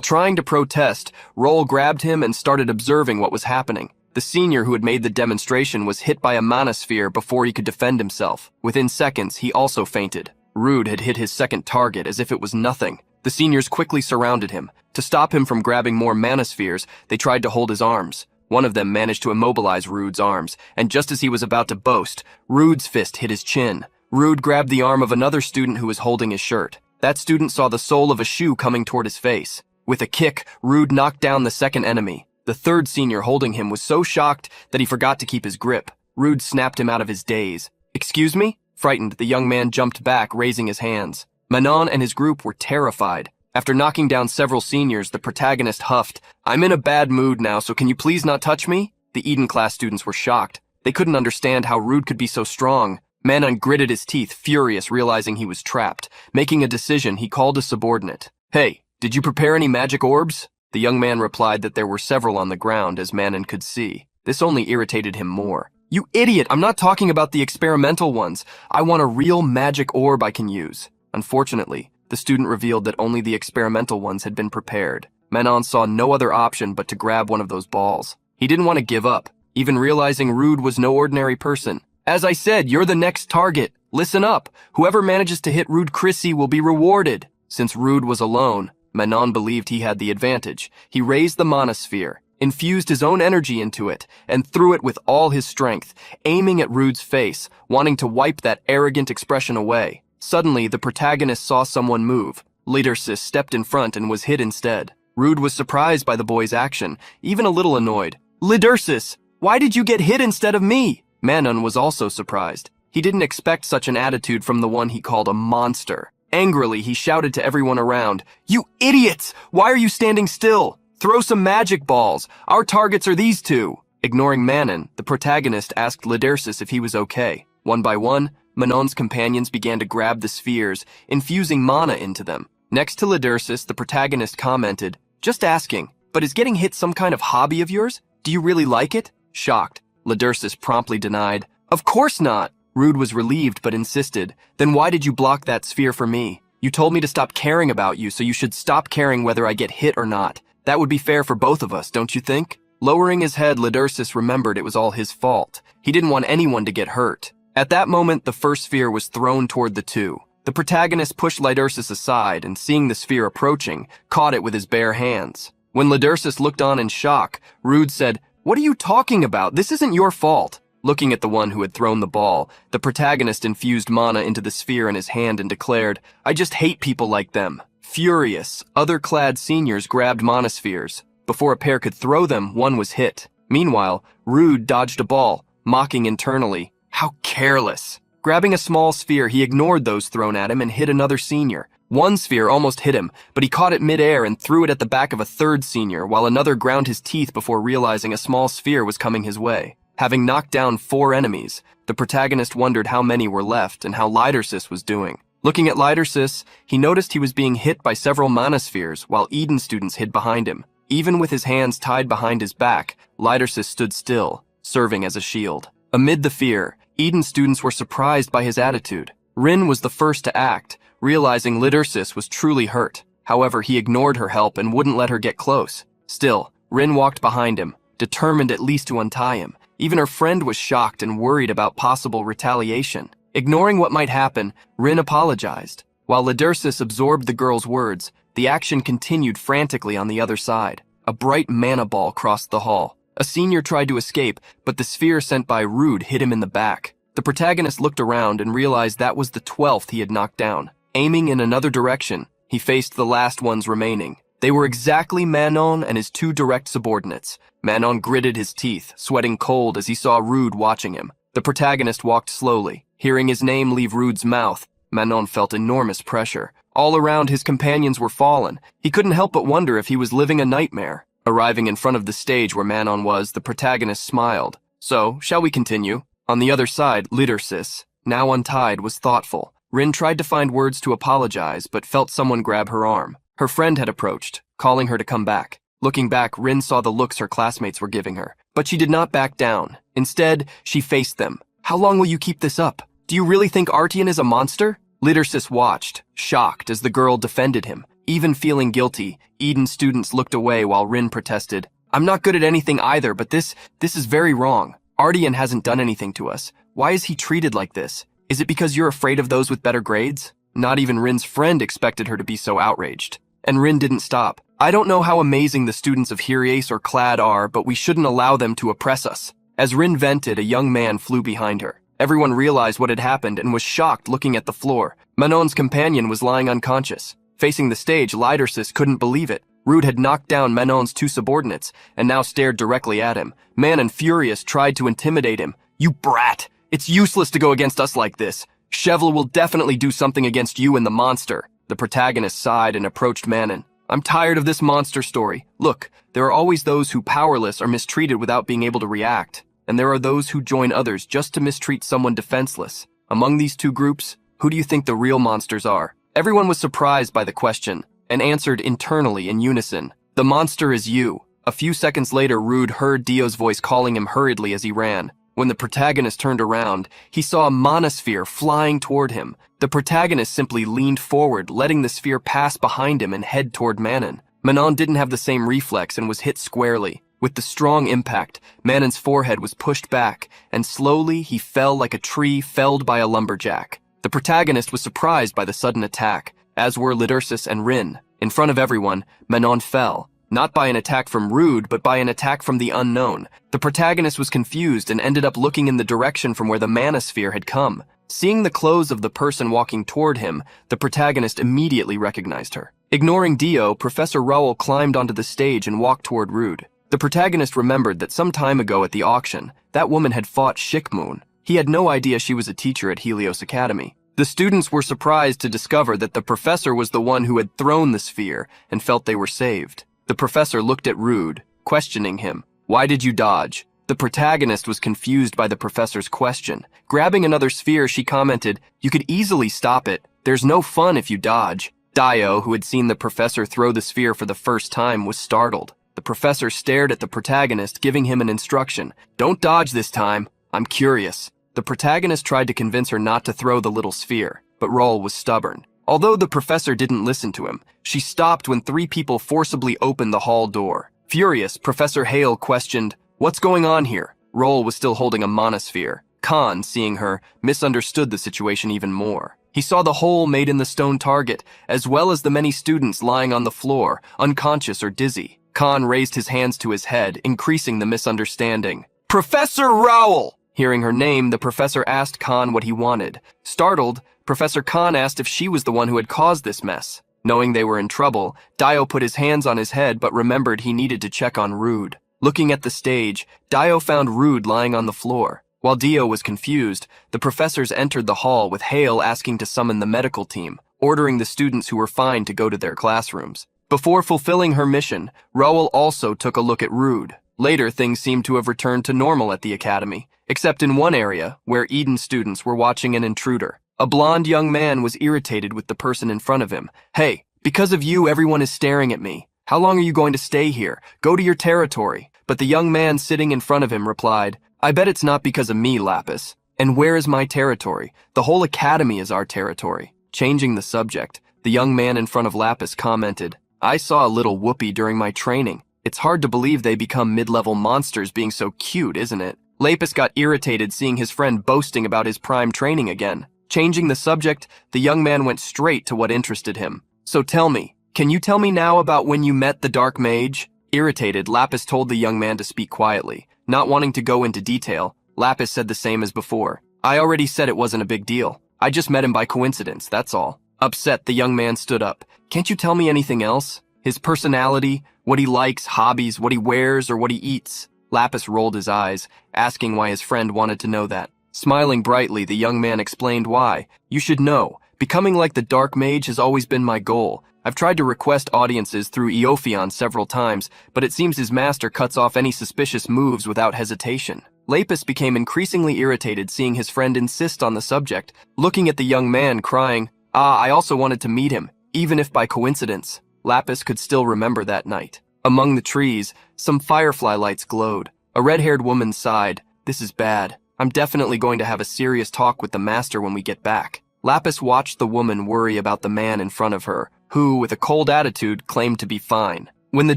Speaker 2: trying to protest, Rowell grabbed him and started observing what was happening. The senior who had made the demonstration was hit by a manosphere before he could defend himself. Within seconds, he also fainted. Rude had hit his second target as if it was nothing. The seniors quickly surrounded him. To stop him from grabbing more manospheres, they tried to hold his arms. One of them managed to immobilize Rude's arms, and just as he was about to boast, Rude's fist hit his chin. Rude grabbed the arm of another student who was holding his shirt. That student saw the sole of a shoe coming toward his face. With a kick, Rude knocked down the second enemy. The third senior holding him was so shocked that he forgot to keep his grip. Rude snapped him out of his daze. Excuse me? Frightened, the young man jumped back, raising his hands. Manon and his group were terrified. After knocking down several seniors, the protagonist huffed, I'm in a bad mood now, so can you please not touch me? The Eden class students were shocked. They couldn't understand how Rude could be so strong. Manon gritted his teeth, furious, realizing he was trapped. Making a decision, he called a subordinate. Hey, did you prepare any magic orbs? The young man replied that there were several on the ground, as Manon could see. This only irritated him more. You idiot, I'm not talking about the experimental ones. I want a real magic orb I can use. Unfortunately, the student revealed that only the experimental ones had been prepared. Manon saw no other option but to grab one of those balls. He didn't want to give up, even realizing Rude was no ordinary person. As I said, you're the next target. Listen up. Whoever manages to hit Rude Chrissy will be rewarded. Since Rude was alone, Manon believed he had the advantage. He raised the monosphere, infused his own energy into it, and threw it with all his strength, aiming at Rude's face, wanting to wipe that arrogant expression away. Suddenly, the protagonist saw someone move. Lidersis stepped in front and was hit instead. Rude was surprised by the boy's action, even a little annoyed. Lidersis, why did you get hit instead of me? Manon was also surprised. He didn't expect such an attitude from the one he called a monster. Angrily, he shouted to everyone around, You idiots! Why are you standing still? Throw some magic balls. Our targets are these two. Ignoring Manon, the protagonist asked Lidersis if he was okay. One by one, Manon's companions began to grab the spheres, infusing mana into them. Next to Lidersis, the protagonist commented, Just asking, but is getting hit some kind of hobby of yours? Do you really like it? Shocked, Lidersis promptly denied, Of course not. Rude was relieved but insisted, Then why did you block that sphere for me? You told me to stop caring about you, so you should stop caring whether I get hit or not. That would be fair for both of us, don't you think? Lowering his head, Lidersis remembered it was all his fault. He didn't want anyone to get hurt. At that moment, the first sphere was thrown toward the two. The protagonist pushed Lidersis aside and, seeing the sphere approaching, caught it with his bare hands. When Lidersis looked on in shock, Rude said, What are you talking about? This isn't your fault. Looking at the one who had thrown the ball, the protagonist infused mana into the sphere in his hand and declared, I just hate people like them. Furious, other clad seniors grabbed monospheres. Before a pair could throw them, one was hit. Meanwhile, Rude dodged a ball, mocking internally, How careless! Grabbing a small sphere, he ignored those thrown at him and hit another senior. One sphere almost hit him, but he caught it mid-air and threw it at the back of a third senior, while another ground his teeth before realizing a small sphere was coming his way. Having knocked down 4 enemies, the protagonist wondered how many were left and how Lidersis was doing. Looking at Lidersis, he noticed he was being hit by several monospheres while Eden students hid behind him. Even with his hands tied behind his back, Lidersis stood still, serving as a shield. Amid the fear, Eden students were surprised by his attitude. Rin was the first to act, realizing Lidersis was truly hurt. However, he ignored her help and wouldn't let her get close. Still, Rin walked behind him, determined at least to untie him. Even her friend was shocked and worried about possible retaliation. Ignoring what might happen, Rin apologized. While Lidersis absorbed the girl's words, the action continued frantically on the other side. A bright mana ball crossed the hall. A senior tried to escape, but the sphere sent by Rude hit him in the back. The protagonist looked around and realized that was the 12th he had knocked down. Aiming in another direction, he faced the last ones remaining. They were exactly Manon and his 2 direct subordinates. Manon gritted his teeth, sweating cold as he saw Rude watching him. The protagonist walked slowly. Hearing his name leave Rude's mouth, Manon felt enormous pressure. All around, his companions were fallen. He couldn't help but wonder if he was living a nightmare. Arriving in front of the stage where Manon was, the protagonist smiled. So, shall we continue? On the other side, Lidersis, now untied, was thoughtful. Rin tried to find words to apologize, but felt someone grab her arm. Her friend had approached, calling her to come back. Looking back, Rin saw the looks her classmates were giving her. But she did not back down. Instead, she faced them. How long will you keep this up? Do you really think Artian is a monster? Lidersis watched, shocked, as the girl defended him. Even feeling guilty, Eden students looked away while Rin protested. I'm not good at anything either, but this is very wrong. Artian hasn't done anything to us. Why is he treated like this? Is it because you're afraid of those with better grades? Not even Rin's friend expected her to be so outraged. And Rin didn't stop. I don't know how amazing the students of Hyrias or Clad are, but we shouldn't allow them to oppress us. As Rin vented, a young man flew behind her. Everyone realized what had happened and was shocked looking at the floor. Manon's companion was lying unconscious. Facing the stage, Lidersis couldn't believe it. Rude had knocked down Manon's two subordinates and now stared directly at him. Manon, furious, tried to intimidate him. You brat! It's useless to go against us like this. Chevelle will definitely do something against you and the monster. The protagonist sighed and approached Manon. I'm tired of this monster story. Look, there are always those who, powerless, are mistreated without being able to react. And there are those who join others just to mistreat someone defenseless. Among these two groups, who do you think the real monsters are? Everyone was surprised by the question and answered internally in unison. The monster is you. A few seconds later, Rude heard Dio's voice calling him hurriedly as he ran. When the protagonist turned around, he saw a monosphere flying toward him. The protagonist simply leaned forward, letting the sphere pass behind him and head toward Manon. Manon didn't have the same reflex and was hit squarely. With the strong impact, Manon's forehead was pushed back, and slowly he fell like a tree felled by a lumberjack. The protagonist was surprised by the sudden attack, as were Lidersis and Rin. In front of everyone, Manon fell. Not by an attack from Rude, but by an attack from the unknown. The protagonist was confused and ended up looking in the direction from where the manosphere had come. Seeing the clothes of the person walking toward him, the protagonist immediately recognized her. Ignoring Dio, Professor Raoul climbed onto the stage and walked toward Rude. The protagonist remembered that some time ago at the auction, that woman had fought Shikmoon. He had no idea she was a teacher at Helios Academy. The students were surprised to discover that the professor was the one who had thrown the sphere and felt they were saved. The professor looked at Rude, questioning him. Why did you dodge? The protagonist was confused by the professor's question. Grabbing another sphere, she commented, You could easily stop it. There's no fun if you dodge. Dio, who had seen the professor throw the sphere for the first time, was startled. The professor stared at the protagonist, giving him an instruction. Don't dodge this time. I'm curious. The protagonist tried to convince her not to throw the little sphere, but Raoul was stubborn. Although the professor didn't listen to him, she stopped when 3 people forcibly opened the hall door. Furious, Professor Hale questioned, What's going on here? Raoul was still holding a monosphere. Khan, seeing her, misunderstood the situation even more. He saw the hole made in the stone target, as well as the many students lying on the floor, unconscious or dizzy. Khan raised his hands to his head, increasing the misunderstanding. Professor Raoul! Hearing her name, the professor asked Khan what he wanted. Startled, Professor Khan asked if she was the one who had caused this mess. Knowing they were in trouble, Dio put his hands on his head but remembered he needed to check on Rude. Looking at the stage, Dio found Rude lying on the floor. While Dio was confused, the professors entered the hall with Hale asking to summon the medical team, ordering the students who were fine to go to their classrooms. Before fulfilling her mission, Raoul also took a look at Rude. Later, things seemed to have returned to normal at the academy, except in one area where Eden students were watching an intruder. A blonde young man was irritated with the person in front of him. Hey, because of you, everyone is staring at me. How long are you going to stay here? Go to your territory. But the young man sitting in front of him replied, I bet it's not because of me, Lapis. And where is my territory? The whole academy is our territory. Changing the subject, the young man in front of Lapis commented, I saw a little whoopee during my training. It's hard to believe they become mid-level monsters being so cute, isn't it? Lapis got irritated seeing his friend boasting about his prime training again. Changing the subject, the young man went straight to what interested him. So tell me, can you tell me now about when you met the Dark Mage? Irritated, Lapis told the young man to speak quietly. Not wanting to go into detail, Lapis said the same as before. I already said it wasn't a big deal. I just met him by coincidence, that's all. Upset, the young man stood up. Can't you tell me anything else? His personality, what he likes, hobbies, what he wears, or what he eats? Lapis rolled his eyes, asking why his friend wanted to know that. Smiling brightly, the young man explained why. You should know, becoming like the Dark Mage has always been my goal. I've tried to request audiences through Eophion several times, but it seems his master cuts off any suspicious moves without hesitation. Lapis became increasingly irritated seeing his friend insist on the subject, looking at the young man, crying, I also wanted to meet him, even if by coincidence. Lapis could still remember that night. Among the trees, some firefly lights glowed. A red-haired woman sighed, This is bad. I'm definitely going to have a serious talk with the master when we get back. Lapis watched the woman worry about the man in front of her, who, with a cold attitude, claimed to be fine. When the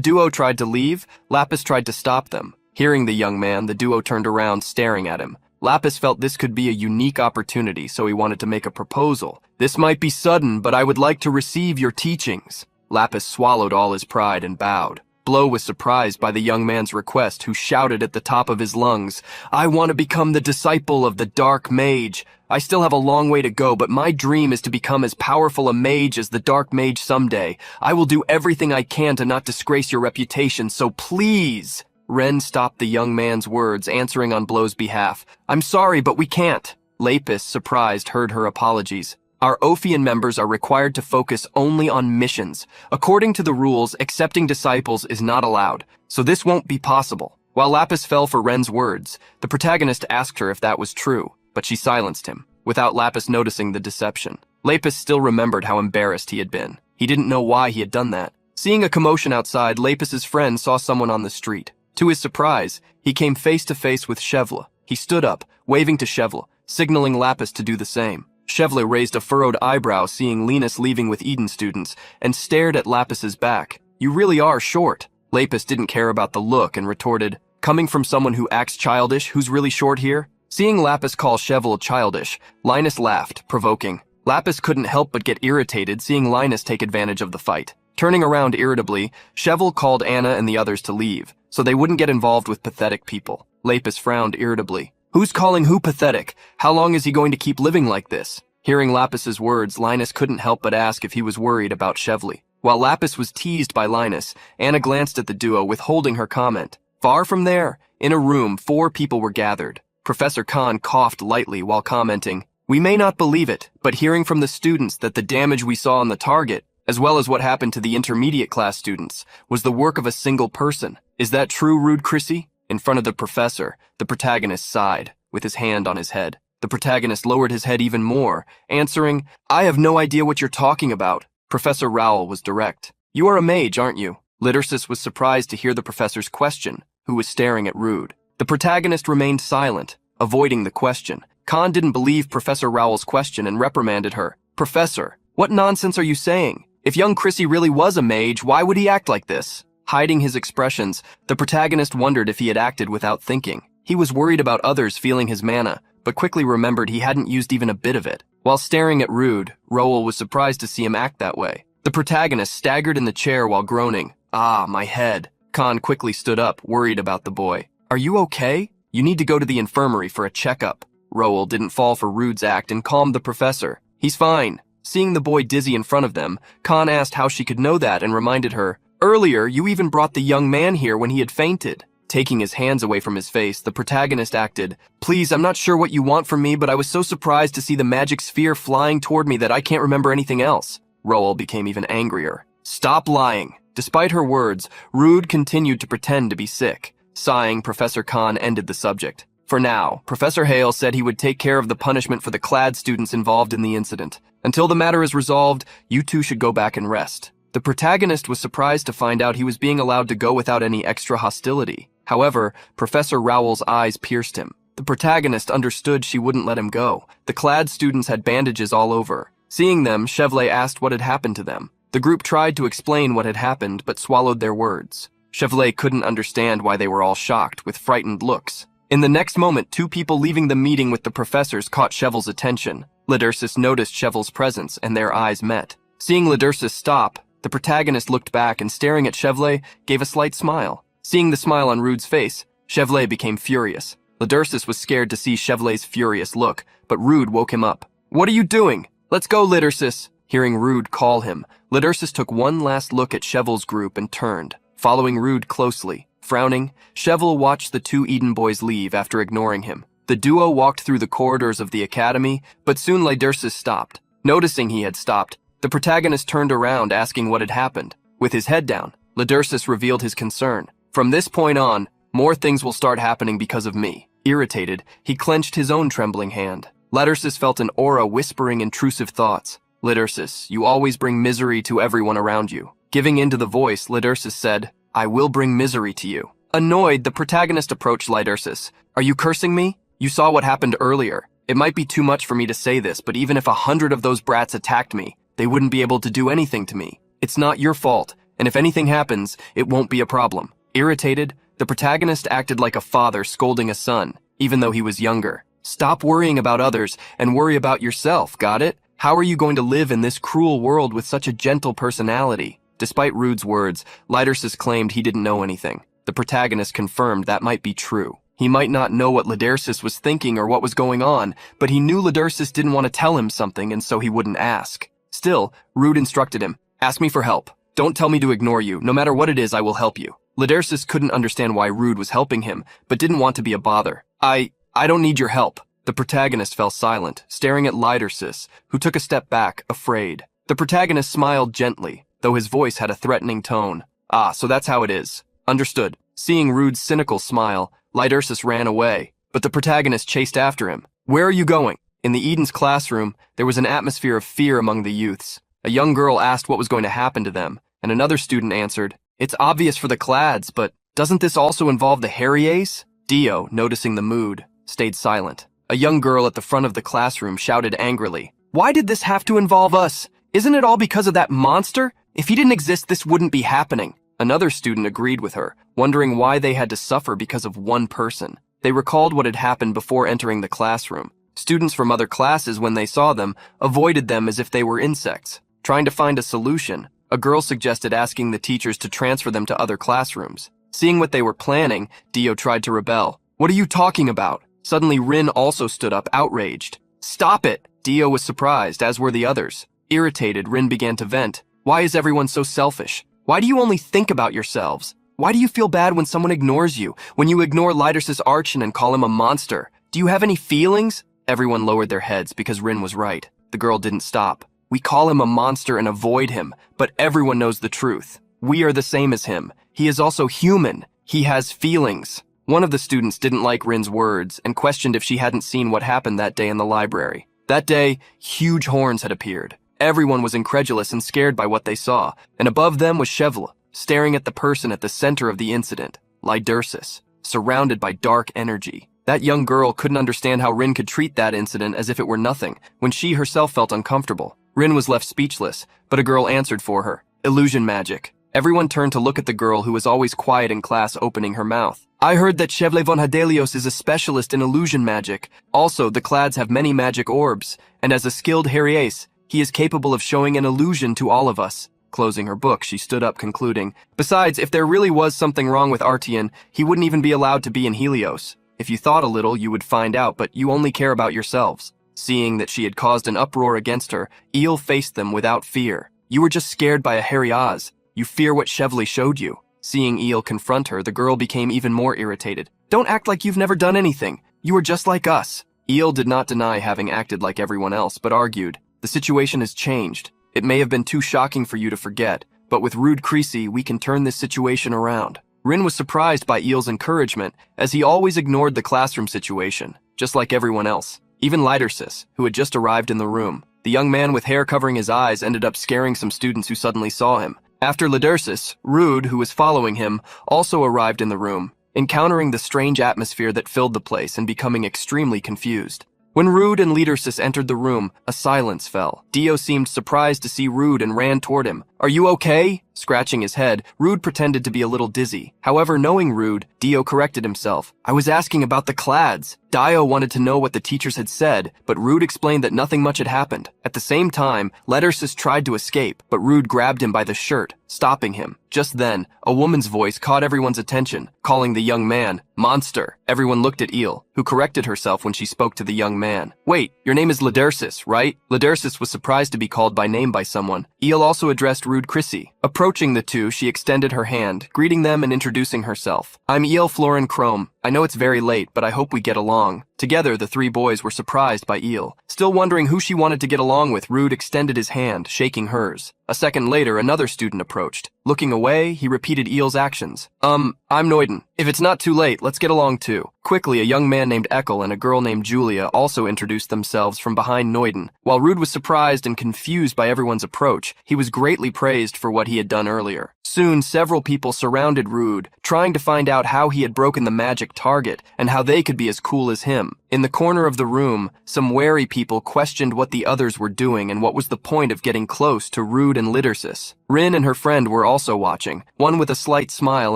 Speaker 2: duo tried to leave, Lapis tried to stop them. Hearing the young man, the duo turned around, staring at him. Lapis felt this could be a unique opportunity, so he wanted to make a proposal. This might be sudden, but I would like to receive your teachings. Lapis swallowed all his pride and bowed. Blow was surprised by the young man's request, who shouted at the top of his lungs, I want to become the disciple of the Dark Mage. I still have a long way to go, but my dream is to become as powerful a mage as the Dark Mage someday. I will do everything I can to not disgrace your reputation, so please. Ren stopped the young man's words, answering on Blow's behalf. I'm sorry, but we can't. Lapis, surprised, heard her apologies. Our Ophion members are required to focus only on missions. According to the rules, accepting disciples is not allowed, so this won't be possible. While Lapis fell for Ren's words, the protagonist asked her if that was true, but she silenced him, without Lapis noticing the deception. Lapis still remembered how embarrassed he had been. He didn't know why he had done that. Seeing a commotion outside, Lapis's friend saw someone on the street. To his surprise, he came face to face with Chevle. He stood up, waving to Chevle, signaling Lapis to do the same. Chevle raised a furrowed eyebrow seeing Linus leaving with Eden students and stared at Lapis's back. You really are short. Lapis didn't care about the look and retorted, coming from someone who acts childish, who's really short here? Seeing Lapis call Chevle childish, Linus laughed, provoking. Lapis couldn't help but get irritated seeing Linus take advantage of the fight. Turning around irritably, Chevle called Anna and the others to leave, so they wouldn't get involved with pathetic people. Lapis frowned irritably. Who's calling who pathetic? How long is he going to keep living like this? Hearing Lapis's words, Linus couldn't help but ask if he was worried about Chevle. While Lapis was teased by Linus, Anna glanced at the duo, withholding her comment. Far from there, in a room, 4 people were gathered. Professor Khan coughed lightly while commenting, We may not believe it, but hearing from the students that the damage we saw on the target, as well as what happened to the intermediate class students, was the work of a single person. Is that true, Rude Chrissy? In front of the professor, the protagonist sighed, with his hand on his head. The protagonist lowered his head even more, answering, I have no idea what you're talking about. Professor Rowell was direct. You are a mage, aren't you? Lidersus was surprised to hear the professor's question, who was staring at Rude. The protagonist remained silent, avoiding the question. Khan didn't believe Professor Rowell's question and reprimanded her. Professor, what nonsense are you saying? If young Chrissy really was a mage, why would he act like this? Hiding his expressions, the protagonist wondered if he had acted without thinking. He was worried about others feeling his mana, but quickly remembered he hadn't used even a bit of it. While staring at Rude, Rowell was surprised to see him act that way. The protagonist staggered in the chair while groaning. My head. Khan quickly stood up, worried about the boy. Are you okay? You need to go to the infirmary for a checkup. Rowell didn't fall for Rude's act and calmed the professor. He's fine. Seeing the boy dizzy in front of them, Khan asked how she could know that and reminded her, Earlier, you even brought the young man here when he had fainted. Taking his hands away from his face, the protagonist acted, Please, I'm not sure what you want from me, but I was so surprised to see the magic sphere flying toward me that I can't remember anything else. Rowell became even angrier. Stop lying. Despite her words, Rude continued to pretend to be sick. Sighing, Professor Khan ended the subject. For now, Professor Hale said he would take care of the punishment for the clad students involved in the incident. Until the matter is resolved, you two should go back and rest. The protagonist was surprised to find out he was being allowed to go without any extra hostility. However, Professor Rowell's eyes pierced him. The protagonist understood she wouldn't let him go. The clad students had bandages all over. Seeing them, Chevle asked what had happened to them. The group tried to explain what had happened, but swallowed their words. Chevle couldn't understand why they were all shocked, with frightened looks. In the next moment, 2 people leaving the meeting with the professors caught Chevle's attention. Lidersus noticed Chevle's presence, and their eyes met. Seeing Lidersus stop, the protagonist looked back and, staring at Chevle, gave a slight smile. Seeing the smile on Rude's face, Chevle became furious. Lidersus was scared to see Chevle's furious look, but Rude woke him up. What are you doing? Let's go, Lidersus. Hearing Rude call him, Lidersus took one last look at Chevle's group and turned, following Rude closely. Frowning, Chevle watched the 2 Eden boys leave after ignoring him. The duo walked through the corridors of the academy, but soon Lydersis stopped. Noticing he had stopped, the protagonist turned around asking what had happened. With his head down, Lydersis revealed his concern. From this point on, more things will start happening because of me. Irritated, he clenched his own trembling hand. Lydersis felt an aura whispering intrusive thoughts. Lydersis, you always bring misery to everyone around you. Giving in to the voice, Lydersis said, I will bring misery to you. Annoyed, the protagonist approached Lydersis. Are you cursing me? You saw what happened earlier. It might be too much for me to say this, but even if 100 of those brats attacked me, they wouldn't be able to do anything to me. It's not your fault, and if anything happens, it won't be a problem. Irritated, the protagonist acted like a father scolding a son, even though he was younger. Stop worrying about others and worry about yourself, got it? How are you going to live in this cruel world with such a gentle personality? Despite Rude's words, Lydersis claimed he didn't know anything. The protagonist confirmed that might be true. He might not know what Lydersis was thinking or what was going on, but he knew Lydersis didn't want to tell him something, and so he wouldn't ask. Still, Rude instructed him, ask me for help. Don't tell me to ignore you. No matter what it is, I will help you. Lydersis couldn't understand why Rude was helping him, but didn't want to be a bother. I don't need your help. The protagonist fell silent, staring at Lydersis, who took a step back, afraid. The protagonist smiled gently, though his voice had a threatening tone. Ah, so that's how it is. Understood. Seeing Rude's cynical smile, Lydersis ran away, but the protagonist chased after him. Where are you going? In the Eden's classroom, there was an atmosphere of fear among the youths. A young girl asked what was going to happen to them, and another student answered, it's obvious for the Clads, but doesn't this also involve the Harriers? Dio, noticing the mood, stayed silent. A young girl at the front of the classroom shouted angrily, why did this have to involve us? Isn't it all because of that monster? If he didn't exist, this wouldn't be happening. Another student agreed with her, wondering why they had to suffer because of one person. They recalled what had happened before entering the classroom. Students from other classes, when they saw them, avoided them as if they were insects. Trying to find a solution, a girl suggested asking the teachers to transfer them to other classrooms. Seeing what they were planning, Dio tried to rebel. What are you talking about? Suddenly, Rin also stood up, outraged. Stop it! Dio was surprised, as were the others. Irritated, Rin began to vent. Why is everyone so selfish? Why do you only think about yourselves? Why do you feel bad when someone ignores you, when you ignore Lydersis Archon and call him a monster? Do you have any feelings? Everyone lowered their heads because Rin was right. The girl didn't stop. We call him a monster and avoid him, but everyone knows the truth. We are the same as him. He is also human. He has feelings. One of the students didn't like Rin's words and questioned if she hadn't seen what happened that day in the library. That day, huge horns had appeared. Everyone was incredulous and scared by what they saw, and above them was Chevle, staring at the person at the center of the incident, Lydersis, surrounded by dark energy. That young girl couldn't understand how Rin could treat that incident as if it were nothing, when she herself felt uncomfortable. Rin was left speechless, but a girl answered for her. Illusion magic. Everyone turned to look at the girl who was always quiet in class, opening her mouth. I heard that Chevle von Hadelios is a specialist in illusion magic. Also, the Clads have many magic orbs, and as a skilled Harriers, he is capable of showing an illusion to all of us. Closing her book, she stood up, concluding, besides, if there really was something wrong with Artian, he wouldn't even be allowed to be in Helios. If you thought a little, you would find out, but you only care about yourselves. Seeing that she had caused an uproar against her, Eel faced them without fear. You were just scared by a Harriaz. You fear what Chevle showed you. Seeing Eel confront her, the girl became even more irritated. Don't act like you've never done anything. You are just like us. Eel did not deny having acted like everyone else, but argued, the situation has changed. It may have been too shocking for you to forget, but with Rude Creasy, we can turn this situation around. Rin was surprised by Eel's encouragement, as he always ignored the classroom situation, just like everyone else. Even Lydersis, who had just arrived in the room. The young man with hair covering his eyes ended up scaring some students who suddenly saw him. After Lydersis, Rude, who was following him, also arrived in the room, encountering the strange atmosphere that filled the place and becoming extremely confused. When Rude and Lydersis entered the room, a silence fell. Dio seemed surprised to see Rude and ran toward him. Are you okay? Scratching his head, Rude pretended to be a little dizzy. However, knowing Rude, Dio corrected himself. I was asking about the Clads. Dio wanted to know what the teachers had said, but Rude explained that nothing much had happened. At the same time, Lydersis tried to escape, but Rude grabbed him by the shirt, stopping him. Just then, a woman's voice caught everyone's attention, calling the young man monster. Everyone looked at Eel, who corrected herself when she spoke to the young man. Wait, your name is Lydersis, right? Lydersis was surprised to be called by name by someone. Eel also addressed Rude Creasy. Approach Approaching the two, she extended her hand, greeting them and introducing herself. I'm El Florin Chrome. I know it's very late, but I hope we get along. Together, the three boys were surprised by El. Still wondering who she wanted to get along with, Rude extended his hand, shaking hers. A second later, another student approached. Looking away, he repeated Eel's actions. I'm Noiden. If it's not too late, let's get along too. Quickly, a young man named Eckel and a girl named Julia also introduced themselves from behind Noiden. While Rude was surprised and confused by everyone's approach, he was greatly praised for what he had done earlier. Soon, several people surrounded Rude, trying to find out how he had broken the magic target and how they could be as cool as him. In the corner of the room, some wary people questioned what the others were doing and what was the point of getting close to Rude and Lidersis. Rin and her friend were also watching, one with a slight smile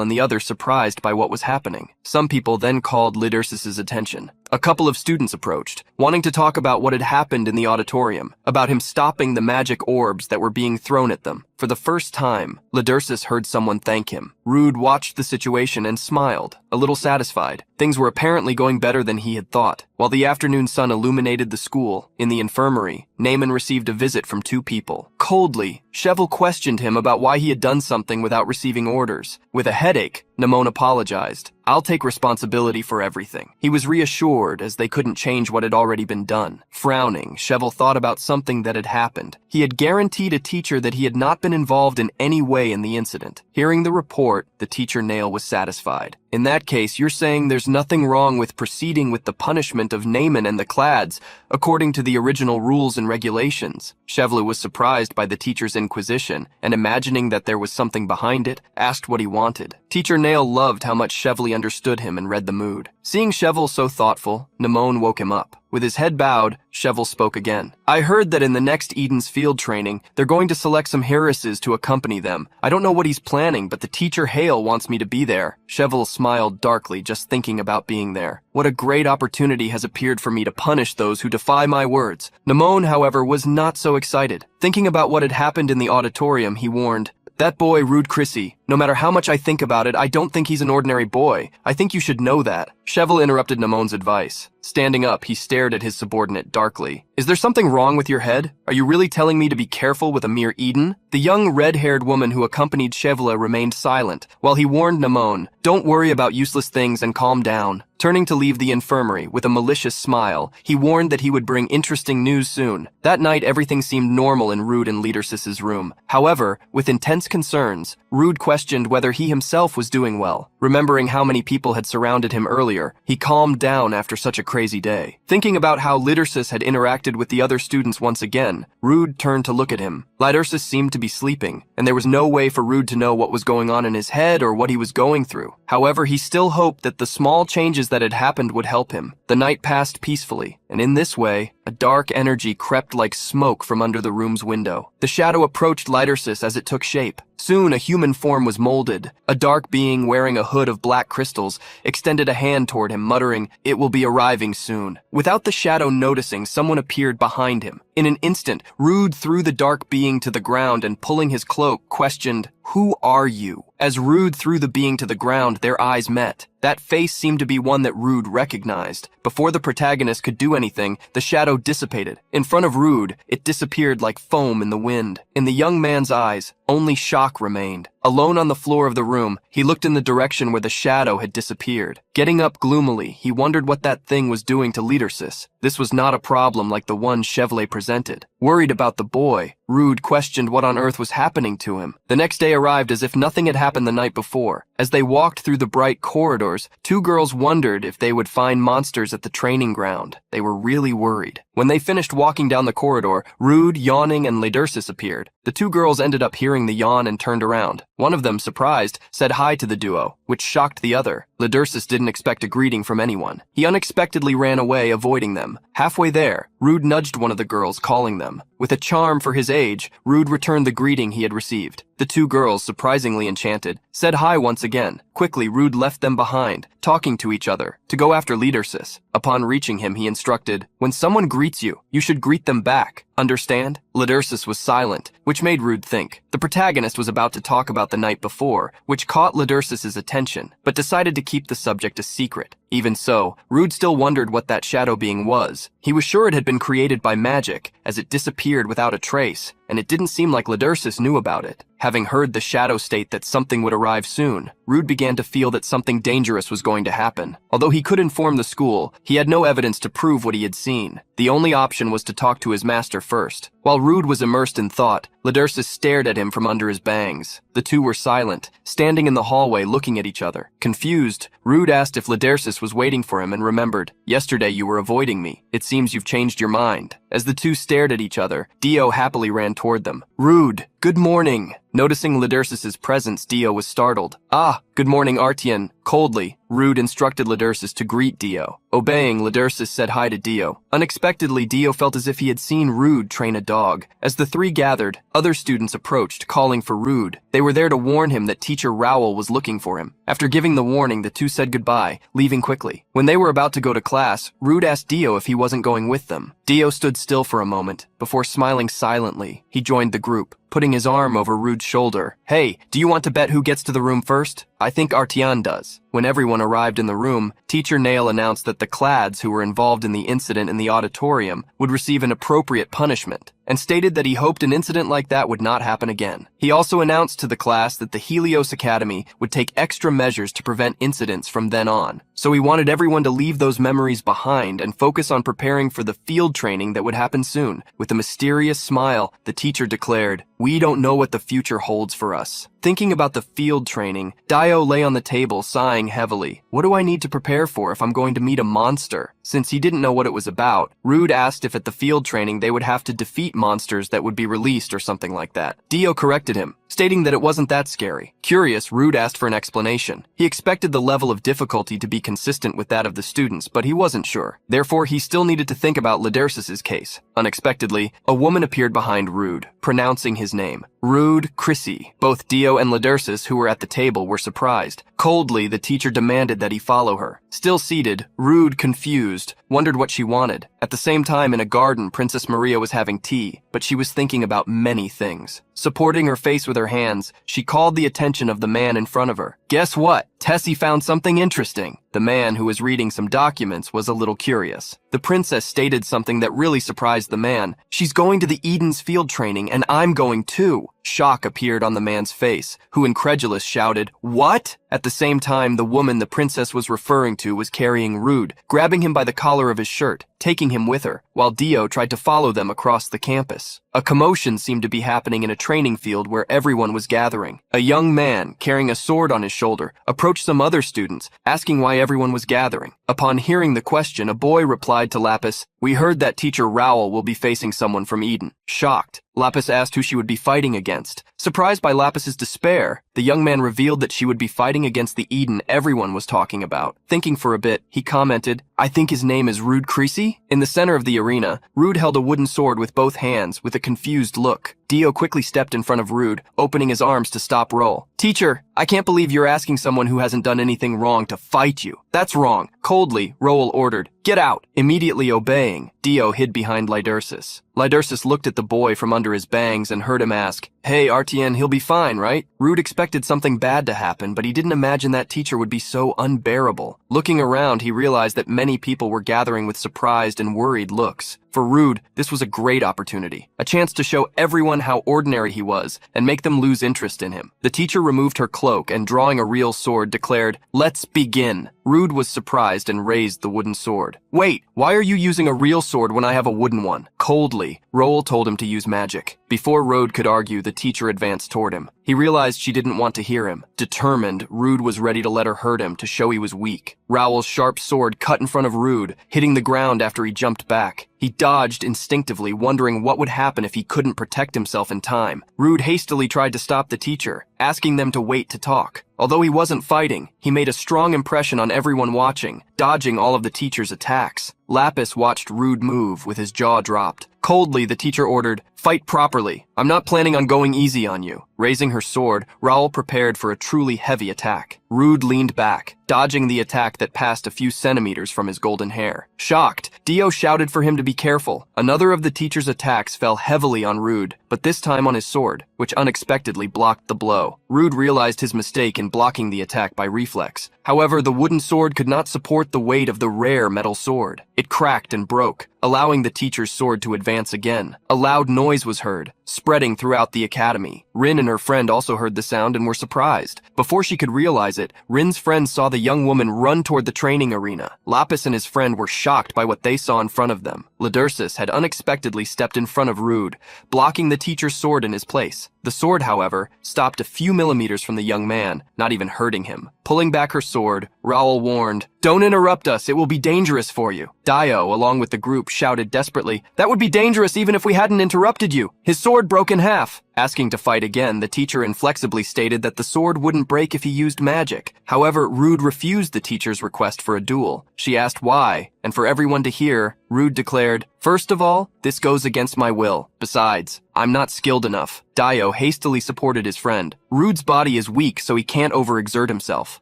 Speaker 2: and the other surprised by what was happening. Some people then called Lidersis's attention. A couple of students approached, wanting to talk about what had happened in the auditorium, about him stopping the magic orbs that were being thrown at them. For the first time, Lidersis heard someone thank him. Rude watched the situation and smiled, a little satisfied. Things were apparently going better than he had thought. While the afternoon sun illuminated the school, in the infirmary, Naaman received a visit from two people. Coldly, Cheval questioned him about why he had done something without receiving orders. With a headache, Naaman apologized. I'll take responsibility for everything. He was reassured as they couldn't change what had already been done. Frowning, Cheval thought about something that had happened. He had guaranteed a teacher that he had not been involved in any way in the incident. Hearing the report, the teacher Nail was satisfied. In that case, you're saying there's nothing wrong with proceeding with the punishment of Naaman and the Clads, according to the original rules and regulations. Chevelu was surprised by the teacher's inquisition, and imagining that there was something behind it, asked what he wanted. Teacher Nail loved how much Chevely understood him and read the mood. Seeing Cheval so thoughtful, Namon woke him up. With his head bowed, Cheval spoke again. I heard that in the next Eden's field training, they're going to select some heiresses to accompany them. I don't know what he's planning, but the teacher Hale wants me to be there. Cheval smiled darkly just thinking about being there. What a great opportunity has appeared for me to punish those who defy my words. Namon, however, was not so excited. Thinking about what had happened in the auditorium, he warned, that boy, Rude Chrissy, no matter how much I think about it, I don't think he's an ordinary boy. I think you should know that. Cheval interrupted Namon's advice. Standing up, he stared at his subordinate darkly. Is there something wrong with your head? Are you really telling me to be careful with a mere Eden? The young red-haired woman who accompanied Chevla remained silent, while he warned Namon, don't worry about useless things and calm down. Turning to leave the infirmary, with a malicious smile, he warned that he would bring interesting news soon. That night, everything seemed normal in Rude and Lidersis's room. However, with intense concerns, Rude questioned whether he himself was doing well. Remembering how many people had surrounded him earlier, he calmed down after such a crazy day. Thinking about how Lidersis had interacted with the other students once again, Rude turned to look at him. Lidersis seemed to be sleeping, and there was no way for Rude to know what was going on in his head or what he was going through. However, he still hoped that the small changes that had happened would help him. The night passed peacefully, and in this way, a dark energy crept like smoke from under the room's window. The shadow approached Lidersis as it took shape. Soon, a human form was molded. A dark being wearing a hood of black crystals extended a hand toward him, muttering, "It will be arriving soon." Without the shadow noticing, someone appeared behind him. In an instant, Rude threw the dark being to the ground and, pulling his cloak, questioned, "Who are you?" As Rude threw the being to the ground, their eyes met. That face seemed to be one that Rude recognized. Before the protagonist could do anything, the shadow dissipated. In front of Rude, it disappeared like foam in the wind. In the young man's eyes, only shock remained. Alone on the floor of the room, he looked in the direction where the shadow had disappeared. Getting up gloomily, he wondered what that thing was doing to Lidersis. This was not a problem like the one Chevlet presented. Worried about the boy, Rude questioned what on earth was happening to him. The next day arrived as if nothing had happened the night before. As they walked through the bright corridors, two girls wondered if they would find monsters at the training ground. They were really worried. When they finished walking down the corridor, Rude, yawning, and Lidersis appeared. The two girls ended up hearing the yawn and turned around. One of them, surprised, said hi to the duo, which shocked the other. Lidersis didn't expect a greeting from anyone. He unexpectedly ran away, avoiding them. Halfway there, Rude nudged one of the girls, calling them. With a charm for his age, Rude returned the greeting he had received. The two girls, surprisingly enchanted, said hi once again. Quickly, Rude left them behind, talking to each other, to go after Lidersis. Upon reaching him, he instructed, "When someone greets you, you should greet them back. Understand?" Lidursus was silent, which made Rude think. The protagonist was about to talk about the night before, which caught Lidursus's attention, but decided to keep the subject a secret. Even so, Rude still wondered what that shadow being was. He was sure it had been created by magic, as it disappeared without a trace, and it didn't seem like Lidursus knew about it. Having heard the shadow state that something would arrive soon, Rude began to feel that something dangerous was going to happen. Although he could inform the school, he had no evidence to prove what he had seen. The only option was to talk to his master first. While Rude was immersed in thought, Lidursus stared at him from under his bangs. The two were silent, standing in the hallway looking at each other. Confused, Rude asked if Lidursus was waiting for him and remembered, "Yesterday you were avoiding me. It seems you've changed your mind." As the two stared at each other, Dio happily ran toward them. "Rude, good morning." Noticing Lidursus's presence, Dio was startled. "Ah, good morning, Artian." Coldly, Rude instructed Lidursus to greet Dio. Obeying, Lidursus said hi to Dio. Unexpectedly, Dio felt as if he had seen Rude train a dog. As the three gathered, other students approached, calling for Rude. They were there to warn him that teacher Rowell was looking for him. After giving the warning, the two said goodbye, leaving quickly. When they were about to go to class, Rude asked Dio if he wasn't going with them. Dio stood still for a moment. Before smiling silently, he joined the group, putting his arm over Rude's shoulder. "Hey, do you want to bet who gets to the room first? I think Artian does." When everyone arrived in the room, Teacher Nail announced that the Clads who were involved in the incident in the auditorium would receive an appropriate punishment, and stated that he hoped an incident like that would not happen again. He also announced to the class that the Helios Academy would take extra measures to prevent incidents from then on. So he wanted everyone to leave those memories behind and focus on preparing for the field training that would happen soon. With a mysterious smile, the teacher declared, "We don't know what the future holds for us." Thinking about the field training, Dio lay on the table sighing heavily. What do I need to prepare for if I'm going to meet a monster? Since he didn't know what it was about, Rude asked if at the field training they would have to defeat monsters that would be released or something like that. Dio corrected him, stating that it wasn't that scary. Curious, Rude asked for an explanation. He expected the level of difficulty to be consistent with that of the students, but he wasn't sure. Therefore, he still needed to think about Lidursus's case. Unexpectedly, a woman appeared behind Rude, pronouncing his name. Rude Chrissy. Both Dio and Lidursus, who were at the table, were surprised. Coldly, the teacher demanded that he follow her. Still seated, Rude, confused, wondered what she wanted. At the same time, in a garden, Princess Maria was having tea, but she was thinking about many things. Supporting her face with her hands, she called the attention of the man in front of her. Guess what? Tessie found something interesting. The man, who was reading some documents, was a little curious. The princess stated something that really surprised the man. "She's going to the Eden's field training, and I'm going too." Shock appeared on the man's face, who, incredulous, shouted, "What?" At the same time, the woman the princess was referring to was carrying Rude, grabbing him by the collar of his shirt, taking him with her, while Dio tried to follow them across the campus. A commotion seemed to be happening in a training field where everyone was gathering. A young man, carrying a sword on his shoulder, approached some other students, asking why everyone was gathering. Upon hearing the question, a boy replied to Lapis, "We heard that teacher Rowell will be facing someone from Eden." Shocked, Lapis asked who she would be fighting against. Surprised by Lapis's despair, the young man revealed that she would be fighting against the Eden everyone was talking about. Thinking for a bit, he commented, "I think his name is Rude Creasy?" In the center of the arena, Rude held a wooden sword with both hands, with a confused look. Dio quickly stepped in front of Rude, opening his arms to stop Roll. "Teacher, I can't believe you're asking someone who hasn't done anything wrong to fight you. That's wrong." Coldly, Roll ordered, "Get out!" Immediately obeying, Dio hid behind Lidursus. Lidursus looked at the boy from under his bangs and heard him ask, "Hey, Artian, he'll be fine, right?" Rude expected something bad to happen, but he didn't imagine that teacher would be so unbearable. Looking around, he realized that many people were gathering with surprised and worried looks. For Rude, this was a great opportunity, a chance to show everyone how ordinary he was and make them lose interest in him. The teacher removed her cloak and, drawing a real sword, declared, "Let's begin." Rude was surprised and raised the wooden sword. "Wait, why are you using a real sword when I have a wooden one?" Coldly, Roll told him to use magic. Before Rude could argue, the teacher advanced toward him. He realized she didn't want to hear him. Determined, Rude was ready to let her hurt him to show he was weak. Rowell's sharp sword cut in front of Rude, hitting the ground after he jumped back. He dodged instinctively, wondering what would happen if he couldn't protect himself in time. Rude hastily tried to stop the teacher, asking them to wait to talk. Although he wasn't fighting, he made a strong impression on everyone watching, dodging all of the teacher's attacks. Lapis watched Rude move with his jaw dropped. Coldly, the teacher ordered, Fight properly. I'm not planning on going easy on you. Raising her sword, Raoul prepared for a truly heavy attack. Rude leaned back, dodging the attack that passed a few centimeters from his golden hair. Shocked, Dio shouted for him to be careful. Another of the teacher's attacks fell heavily on Rude, but this time on his sword, which unexpectedly blocked the blow. Rude realized his mistake in blocking the attack by reflex. However, the wooden sword could not support the weight of the rare metal sword. It cracked and broke, allowing the teacher's sword to advance again. A loud noise was heard, spreading throughout the academy. Rin and her friend also heard the sound and were surprised. Before she could realize it, Rin's friend saw the young woman run toward the training arena. Lapis and his friend were shocked by what they saw in front of them. Ladursus had unexpectedly stepped in front of Rude, blocking the teacher's sword in his place. The sword, however, stopped a few millimeters from the young man, not even hurting him. Pulling back her sword, Raoul warned, "Don't interrupt us, it will be dangerous for you." Dio, along with the group, shouted desperately, "That would be dangerous even if we hadn't interrupted you." His sword broke in half. Asking to fight again, the teacher inflexibly stated that the sword wouldn't break if he used magic. However, Rude refused the teacher's request for a duel. She asked why, and for everyone to hear, Rude declared, "First of all, this goes against my will. Besides, I'm not skilled enough." Dio hastily supported his friend. Rude's body is weak, so he can't overexert himself.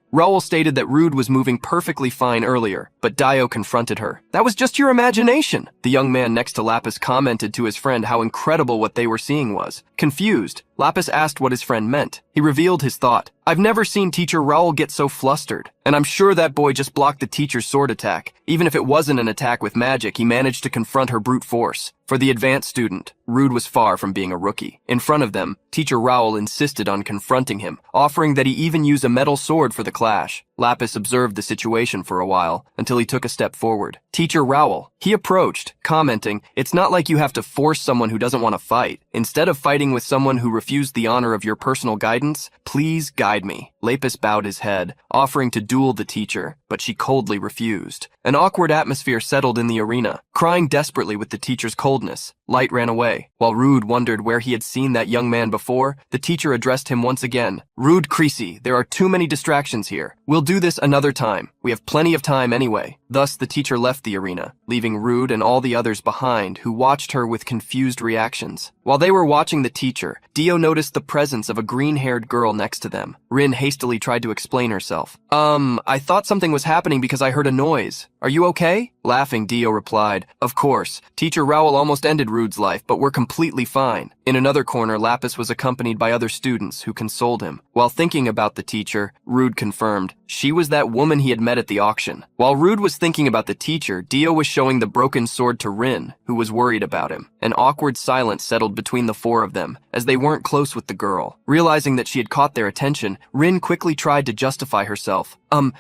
Speaker 2: Raoul stated that Rude was moving perfectly fine earlier, but Dio confronted her. "That was just your imagination." The young man next to Lapis commented to his friend how incredible what they were seeing was. Confused, Lapis asked what his friend meant. He revealed his thought. "I've never seen Teacher Raoul get so flustered, and I'm sure that boy just blocked the teacher's sword attack. Even if it wasn't an attack with magic, he managed to confront her brute force." For the advanced student, Rude was far from being a rookie. In front of them, Teacher Raoul insisted on confronting him, offering that he even use a metal sword for the clash. Lapis observed the situation for a while, until he took a step forward. "Teacher Raoul," he approached, commenting, "It's not like you have to force someone who doesn't want to fight. Instead of fighting with someone who refused the honor of your personal guidance, please guide me." Lapis bowed his head, offering to duel the teacher, but she coldly refused. An awkward atmosphere settled in the arena. Crying desperately with the teacher's coldness, Light ran away. While Rude wondered where he had seen that young man before, the teacher addressed him once again. "Rude Creasy, there are too many distractions here. We'll do this another time. We have plenty of time anyway." Thus, the teacher left the arena, leaving Rude and all the others behind, who watched her with confused reactions. While they were watching the teacher, Dio noticed the presence of a green-haired girl next to them. Rin hastily tried to explain herself. I thought something was happening because I heard a noise. Are you okay?" Laughing, Dio replied, "Of course. Teacher Raoul almost ended Rude's life, but we're completely fine." In another corner, Lapis was accompanied by other students who consoled him. While thinking about the teacher, Rude confirmed, she was that woman he had met at the auction. While Rude was thinking about the teacher, Dio was showing the broken sword to Rin, who was worried about him. An awkward silence settled between the four of them, as they weren't close with the girl. Realizing that she had caught their attention, Rin quickly tried to justify herself.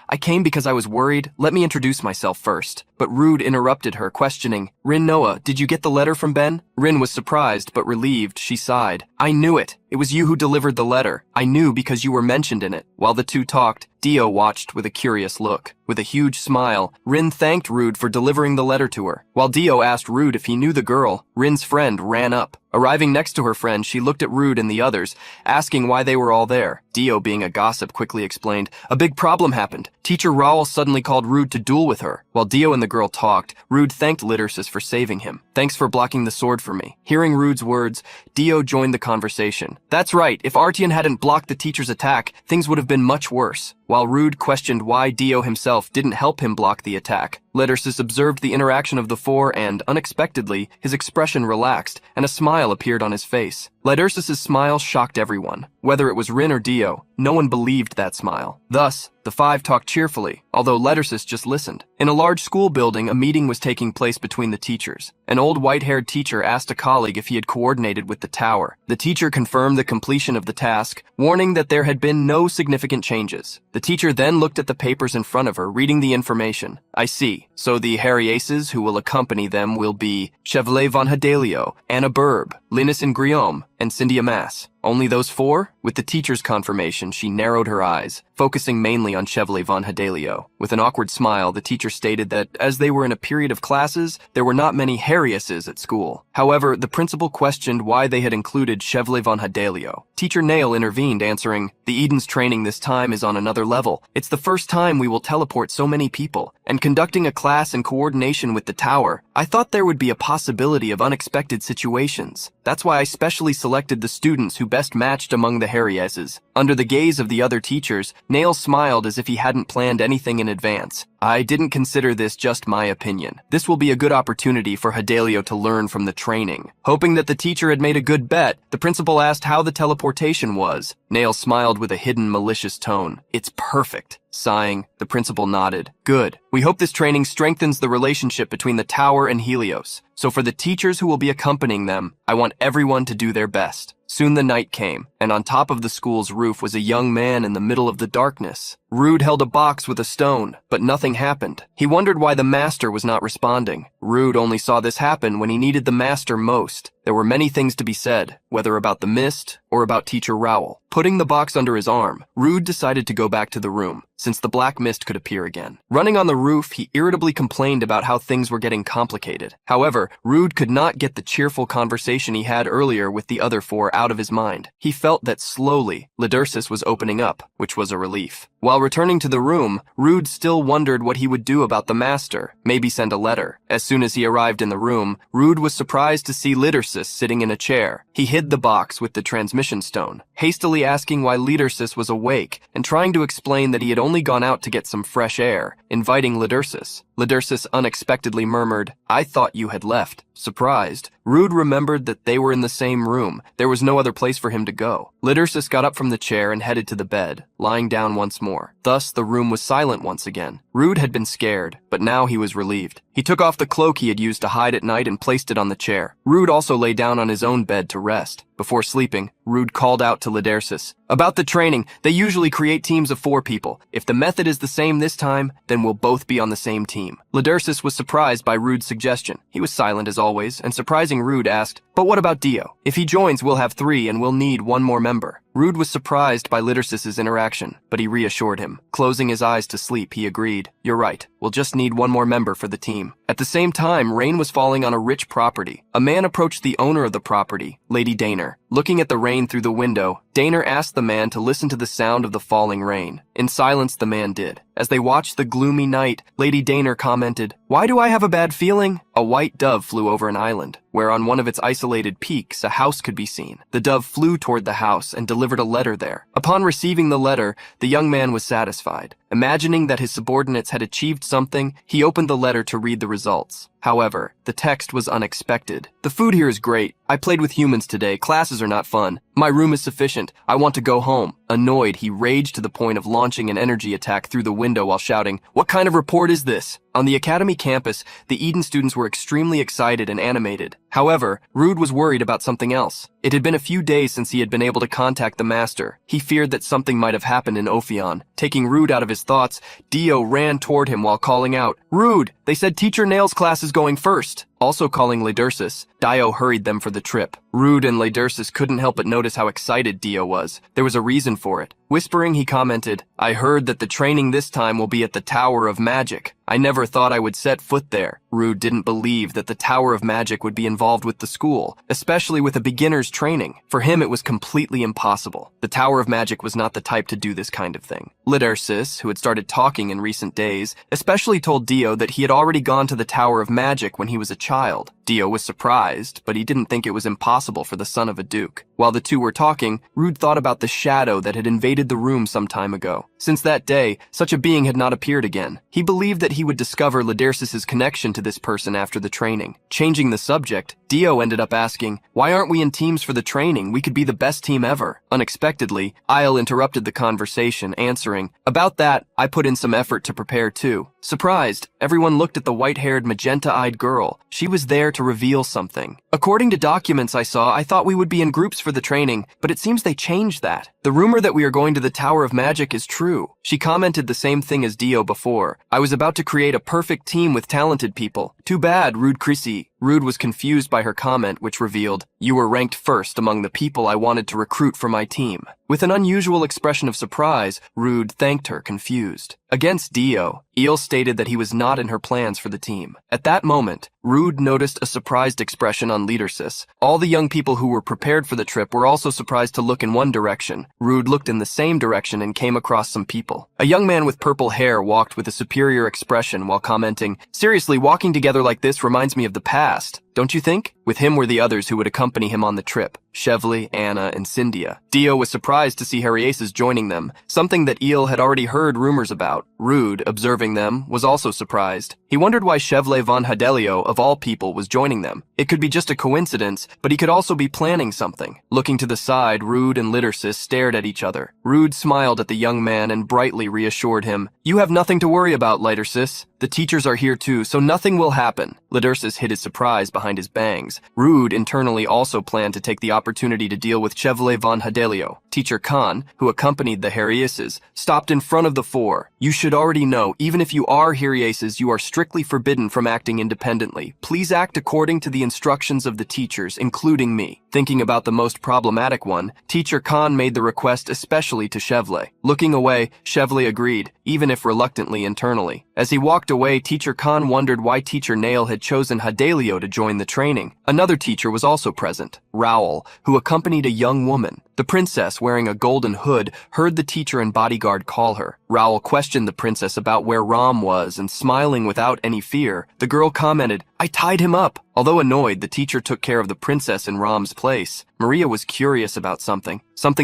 Speaker 2: I came because I was worried. Let me introduce myself first." But Rude interrupted her, questioning, "Rin Noah, did you get the letter from Ben?" Rin was surprised, but relieved. She sighed. "I knew it. It was you who delivered the letter. I knew because you were mentioned in it." While the two talked, Dio watched with a curious look. With a huge smile, Rin thanked Rude for delivering the letter to her. While Dio asked Rude if he knew the girl, Rin's friend ran up. Arriving next to her friend, she looked at Rude and the others, asking why they were all there. Dio, being a gossip, quickly explained, "A big problem happened. Teacher Raoul suddenly called Rude to duel with her." While Dio and the girl talked, Rude thanked Lidursus for saving him. "Thanks for blocking the sword for me." Hearing Rude's words, Dio joined the conversation. "That's right, if Artian hadn't blocked the teacher's attack, things would have been much worse." While Rude questioned why Dio himself didn't help him block the attack, Lidursus observed the interaction of the four and, unexpectedly, his expression relaxed and a smile appeared on his face. Lidursus's smile shocked everyone. Whether it was Rin or Dio, no one believed that smile. Thus, the five talked cheerfully, although Lidursus just listened. In a large school building, a meeting was taking place between the teachers. An old white-haired teacher asked a colleague if he had coordinated with the tower. The teacher confirmed the completion of the task, warning that there had been no significant changes. The teacher then looked at the papers in front of her, reading the information. "I see. So the Harrieses who will accompany them will be Chevalier von Hadelio, Anna Burb, Linus and Guillaume, and Cynthia Mass. Only those four?" With the teacher's confirmation, she narrowed her eyes, focusing mainly on Chevalier von Hadelio. With an awkward smile, the teacher stated that as they were in a period of classes, there were not many Harriuses at school. However, the principal questioned why they had included Chevalier von Hadelio. Teacher Nail intervened, answering, "The Eden's training this time is on another level. It's the first time we will teleport so many people, and conducting a class in coordination with the tower, I thought there would be a possibility of unexpected situations. That's why I specially selected the students who best matched among the Harriuses." Under the gaze of the other teachers, Nail smiled as if he hadn't planned anything in advance. "I didn't consider this just my opinion. This will be a good opportunity for Hadelio to learn from the training." Hoping that the teacher had made a good bet, the principal asked how the teleportation was. Nail smiled with a hidden malicious tone. "It's perfect." Sighing, the principal nodded. "Good. We hope this training strengthens the relationship between the tower and Helios. So for the teachers who will be accompanying them, I want everyone to do their best." Soon the night came, and on top of the school's roof was a young man in the middle of the darkness. Rude held a box with a stone, but nothing happened. He wondered why the master was not responding. Rude only saw this happen when he needed the master most. There were many things to be said, whether about the mist or about Teacher Rowell. Putting the box under his arm, Rude decided to go back to the room, since the black mist could appear again. Running on the roof, he irritably complained about how things were getting complicated. However, Rude could not get the cheerful conversation he had earlier with the other four out of his mind. He felt that slowly, Lydersis was opening up, which was a relief. While returning to the room, Rude still wondered what he would do about the master, maybe send a letter. As soon as he arrived in the room, Rude was surprised to see Lydersis sitting in a chair. He hid the box with the transmission stone, hastily asking why Lydersis was awake and trying to explain that he had only gone out to get some fresh air, inviting Lydersis. Lydersis unexpectedly murmured, "I thought you had left." Surprised, Rude remembered that they were in the same room. There was no other place for him to go. Lydersis got up from the chair and headed to the bed, lying down once more. Thus, the room was silent once again. Rude had been scared, but now he was relieved. He took off the cloak he had used to hide at night and placed it on the chair. Rude also lay down on his own bed to rest. Before sleeping, Rude called out to Lydersis. "About the training, they usually create teams of 4 people. If the method is the same this time, then we'll both be on the same team." Lydersis was surprised by Rude's suggestion. He was silent as always, and surprising Rude asked, "But what about Dio? If he joins, we'll have 3 and we'll need 1 more member." Rude was surprised by Lydersis's interaction, but he reassured him. Closing his eyes to sleep, he agreed, "You're right. We'll just need 1 more member for the team." At the same time, rain was falling on a rich property. A man approached the owner of the property, Lady Daner. Looking at the rain through the window, Daner asked the man to listen to the sound of the falling rain. In silence, the man did. As they watched the gloomy night, Lady Daner commented, "Why do I have a bad feeling?" A white dove flew over an island, where on one of its isolated peaks, a house could be seen. The dove flew toward the house and delivered a letter there. Upon receiving the letter, the young man was satisfied. Imagining that his subordinates had achieved something, he opened the letter to read the results. However, the text was unexpected. "The food here is great. I played with humans today. Classes are not fun. My room is sufficient. I want to go home." Annoyed, he raged to the point of launching an energy attack through the window while shouting, "What kind of report is this?" On the academy campus, the Eden students were extremely excited and animated. However, Rude was worried about something else. It had been a few days since he had been able to contact the master. He feared that something might have happened in Ophion. Taking Rude out of his thoughts, Dio ran toward him while calling out, "Rude, they said Teacher Nail's class is going first." Also calling Lydersis, Dio hurried them for the trip. Rude and Lydersis couldn't help but notice how excited Dio was. There was a reason for it. Whispering, he commented, "I heard that the training this time will be at the Tower of Magic. I never thought I would set foot there." Rude didn't believe that the Tower of Magic would be involved with the school, especially with a beginner's training. For him, it was completely impossible. The Tower of Magic was not the type to do this kind of thing. Lydersis, who had started talking in recent days, especially told Dio that he had already gone to the Tower of Magic when he was a child. Dio was surprised, but he didn't think it was impossible for the son of a duke. While the two were talking, Rude thought about the shadow that had invaded the room some time ago. Since that day, such a being had not appeared again. He believed that he would discover Lydersis's connection to this person after the training. Changing the subject, Dio ended up asking, "Why aren't we in teams for the training? We could be the best team ever." Unexpectedly, Isle interrupted the conversation, answering, "About that, I put in some effort to prepare too." Surprised, everyone looked at the white-haired, magenta-eyed girl. She was there to reveal something. "According to documents I saw, I thought we would be in groups for the training, but it seems they changed that. The rumor that we are going to the Tower of Magic is true." She commented the same thing as Dio before. "I was about to create a perfect team with talented people. Too bad, Rude Chrissy." Rude was confused by her comment, which revealed, "You were ranked first among the people I wanted to recruit for my team." With an unusual expression of surprise, Rude thanked her, confused. Against Dio, Eel stated that he was not in her plans for the team. At that moment, Rude noticed a surprised expression on Leadersis. All the young people who were prepared for the trip were also surprised to look in one direction. Rude looked in the same direction and came across some people. A young man with purple hair walked with a superior expression while commenting, "Seriously, walking together like this reminds me of the past, don't you think?" With him were the others who would accompany him on the trip, Chevley, Anna, and Cyndia. Dio was surprised to see Harrieses joining them, something that Eel had already heard rumors about. Rude, observing them, was also surprised. He wondered why Chevley von Hadelio, of all people, was joining them. It could be just a coincidence, but he could also be planning something. Looking to the side, Rude and Lidersis stared at each other. Rude smiled at the young man and brightly reassured him, "You have nothing to worry about, Lidersis. The teachers are here too, so nothing will happen." Lidersis hid his surprise behind his bangs. Rude internally also planned to take the opportunity to deal with Chevley von Hadelio. Teacher Khan, who accompanied the Harrieses, stopped in front of the four. "You should already know, even if you are Harrieses, you are strictly forbidden from acting independently. Please act according to the instructions of the teachers, including me." Thinking about the most problematic one, Teacher Khan made the request especially to Chevley. Looking away, Chevley agreed, even if reluctantly internally. As he walked away, Teacher Khan wondered why Teacher Nail had chosen Hadelio to join the training. Another teacher was also present, Raoul, who accompanied a young woman. The princess, wearing a golden hood, heard the teacher and bodyguard call her. Raoul questioned the princess about where Ram was, and smiling without any fear, the girl commented, "I tied him up." Although annoyed, the teacher took care of the princess in Ram's place. Maria was curious about something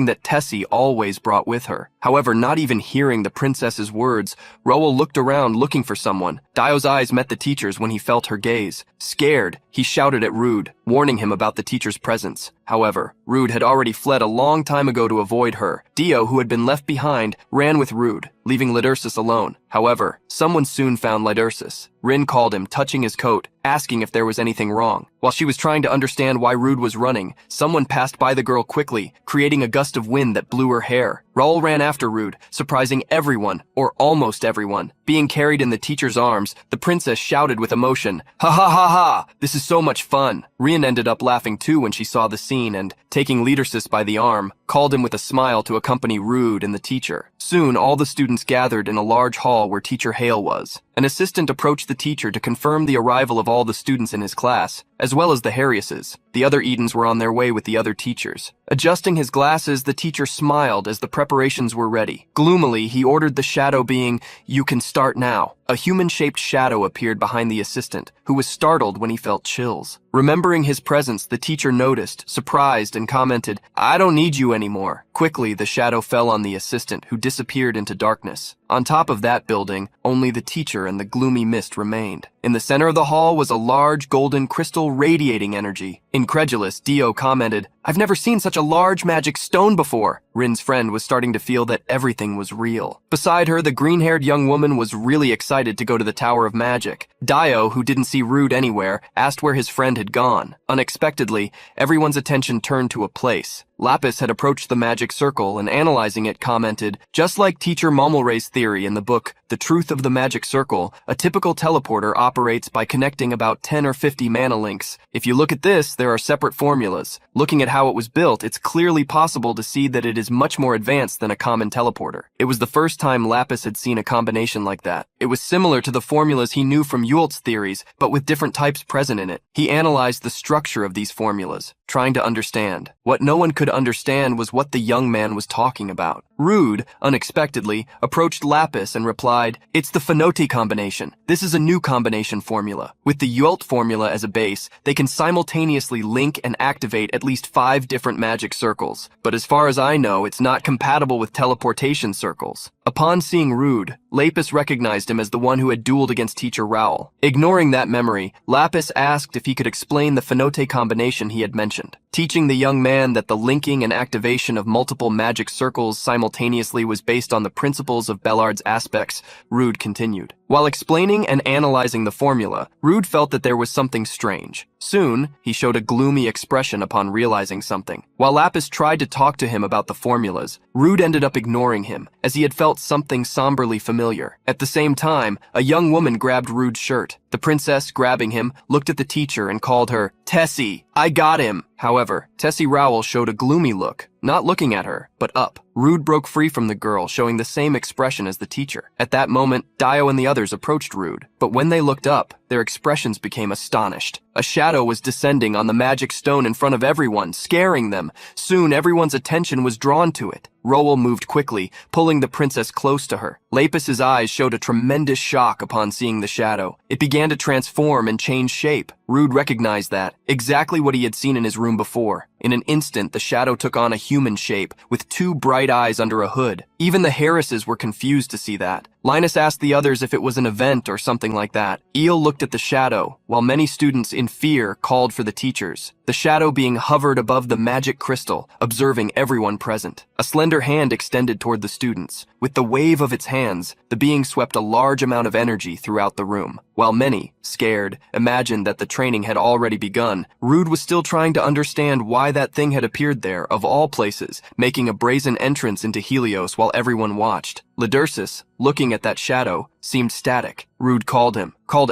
Speaker 2: that Tessie always brought with her. However, not even hearing the princess's words, Raoul looked around looking for someone. Dio's eyes met the teacher's when he felt her gaze. Scared, he shouted at Rude, warning him about the teacher's presence. However, Rude had already fled a long time ago to avoid her. Dio, who had been left behind, ran with Rude, leaving Lidersis alone. However, someone soon found Lidersis. Rin called him, touching his coat, asking if there was anything wrong. While she was trying to understand why Rude was running, someone passed by the girl quickly, creating a gust of wind that blew her hair. Raoul ran after Rude, surprising everyone, or almost everyone. Being carried in the teacher's arms, the princess shouted with emotion, "Ha ha ha ha! This is so much fun!" Rin ended up laughing too when she saw the scene and, taking Lidersis by the arm, called him with a smile to accompany Rude and the teacher. Soon, all the students gathered in a large hall where Teacher Hale was. An assistant approached the teacher to confirm the arrival of all the students in his class, as well as the Harrieses. The other Edens were on their way with the other teachers. Adjusting his glasses, the teacher smiled as the preparations were ready. Gloomily, he ordered the shadow being, "You can start now." A human-shaped shadow appeared behind the assistant, who was startled when he felt chills. Remembering his presence, the teacher noticed, surprised, and commented, "I don't need you anymore." Quickly, the shadow fell on the assistant, who disappeared into darkness. On top of that building, only the teacher and the gloomy mist remained. In the center of the hall was a large golden crystal radiating energy. Incredulous, Dio commented, "I've never seen such a large magic stone before." Rin's friend was starting to feel that everything was real. Beside her, the green-haired young woman was really excited to go to the Tower of Magic. Dio, who didn't see Rude anywhere, asked where his friend had gone. Unexpectedly, everyone's attention turned to a place. Lapis had approached the magic circle and, analyzing it, commented, "Just like Teacher Mommelray's theory in the book, The Truth of the Magic Circle, a typical teleporter operates by connecting about 10 or 50 mana links. If you look at this, there are separate formulas. Looking at how it was built, it's clearly possible to see that it is much more advanced than a common teleporter." It was the first time Lapis had seen a combination like that. It was similar to the formulas he knew from Yult's theories, but with different types present in it. He analyzed the structure of these formulas, trying to understand. What no one could understand was what the young man was talking about. Rude, unexpectedly, approached Lapis and replied, "It's the Fenoti combination. This is a new combination formula. With the Yult formula as a base, they can simultaneously link and activate at least 5 different magic circles. But as far as I know, it's not compatible with teleportation circles." Upon seeing Rude, Lapis recognized him as the one who had dueled against Teacher Raoul. Ignoring that memory, Lapis asked if he could explain the Fenote combination he had mentioned. Teaching the young man that the linking and activation of multiple magic circles simultaneously was based on the principles of Bellard's aspects, Rude continued. While explaining and analyzing the formula, Rude felt that there was something strange. Soon, he showed a gloomy expression upon realizing something. While Lapis tried to talk to him about the formulas, Rude ended up ignoring him, as he had felt something somberly familiar. At the same time, a young woman grabbed Rude's shirt. The princess, grabbing him, looked at the teacher and called her, "Tessie, I got him." However, Tessie Rowell showed a gloomy look. not looking at her, but up. Rude broke free from the girl, showing the same expression as the teacher. At that moment, Dio and the others approached Rude, but when they looked up, their expressions became astonished. A shadow was descending on the magic stone in front of everyone, scaring them. Soon, everyone's attention was drawn to it. Rowell moved quickly, pulling the princess close to her. Lapis' eyes showed a tremendous shock upon seeing the shadow. It began to transform and change shape. Rude recognized that, exactly what he had seen in his room before. In an instant, the shadow took on a human shape, with 2 bright eyes under a hood. Even the Harrises were confused to see that. Linus asked the others if it was an event or something like that. Eel looked at the shadow, while many students in fear called for the teachers. The shadow being hovered above the magic crystal, observing everyone present. A slender hand extended toward the students. With the wave of its hands, the being swept a large amount of energy throughout the room. While many, scared, imagined that the training had already begun, Rude was still trying to understand why that thing had appeared there, of all places, making a brazen entrance into Helios while everyone watched. Lidursus, looking at that shadow, seemed static. Rude called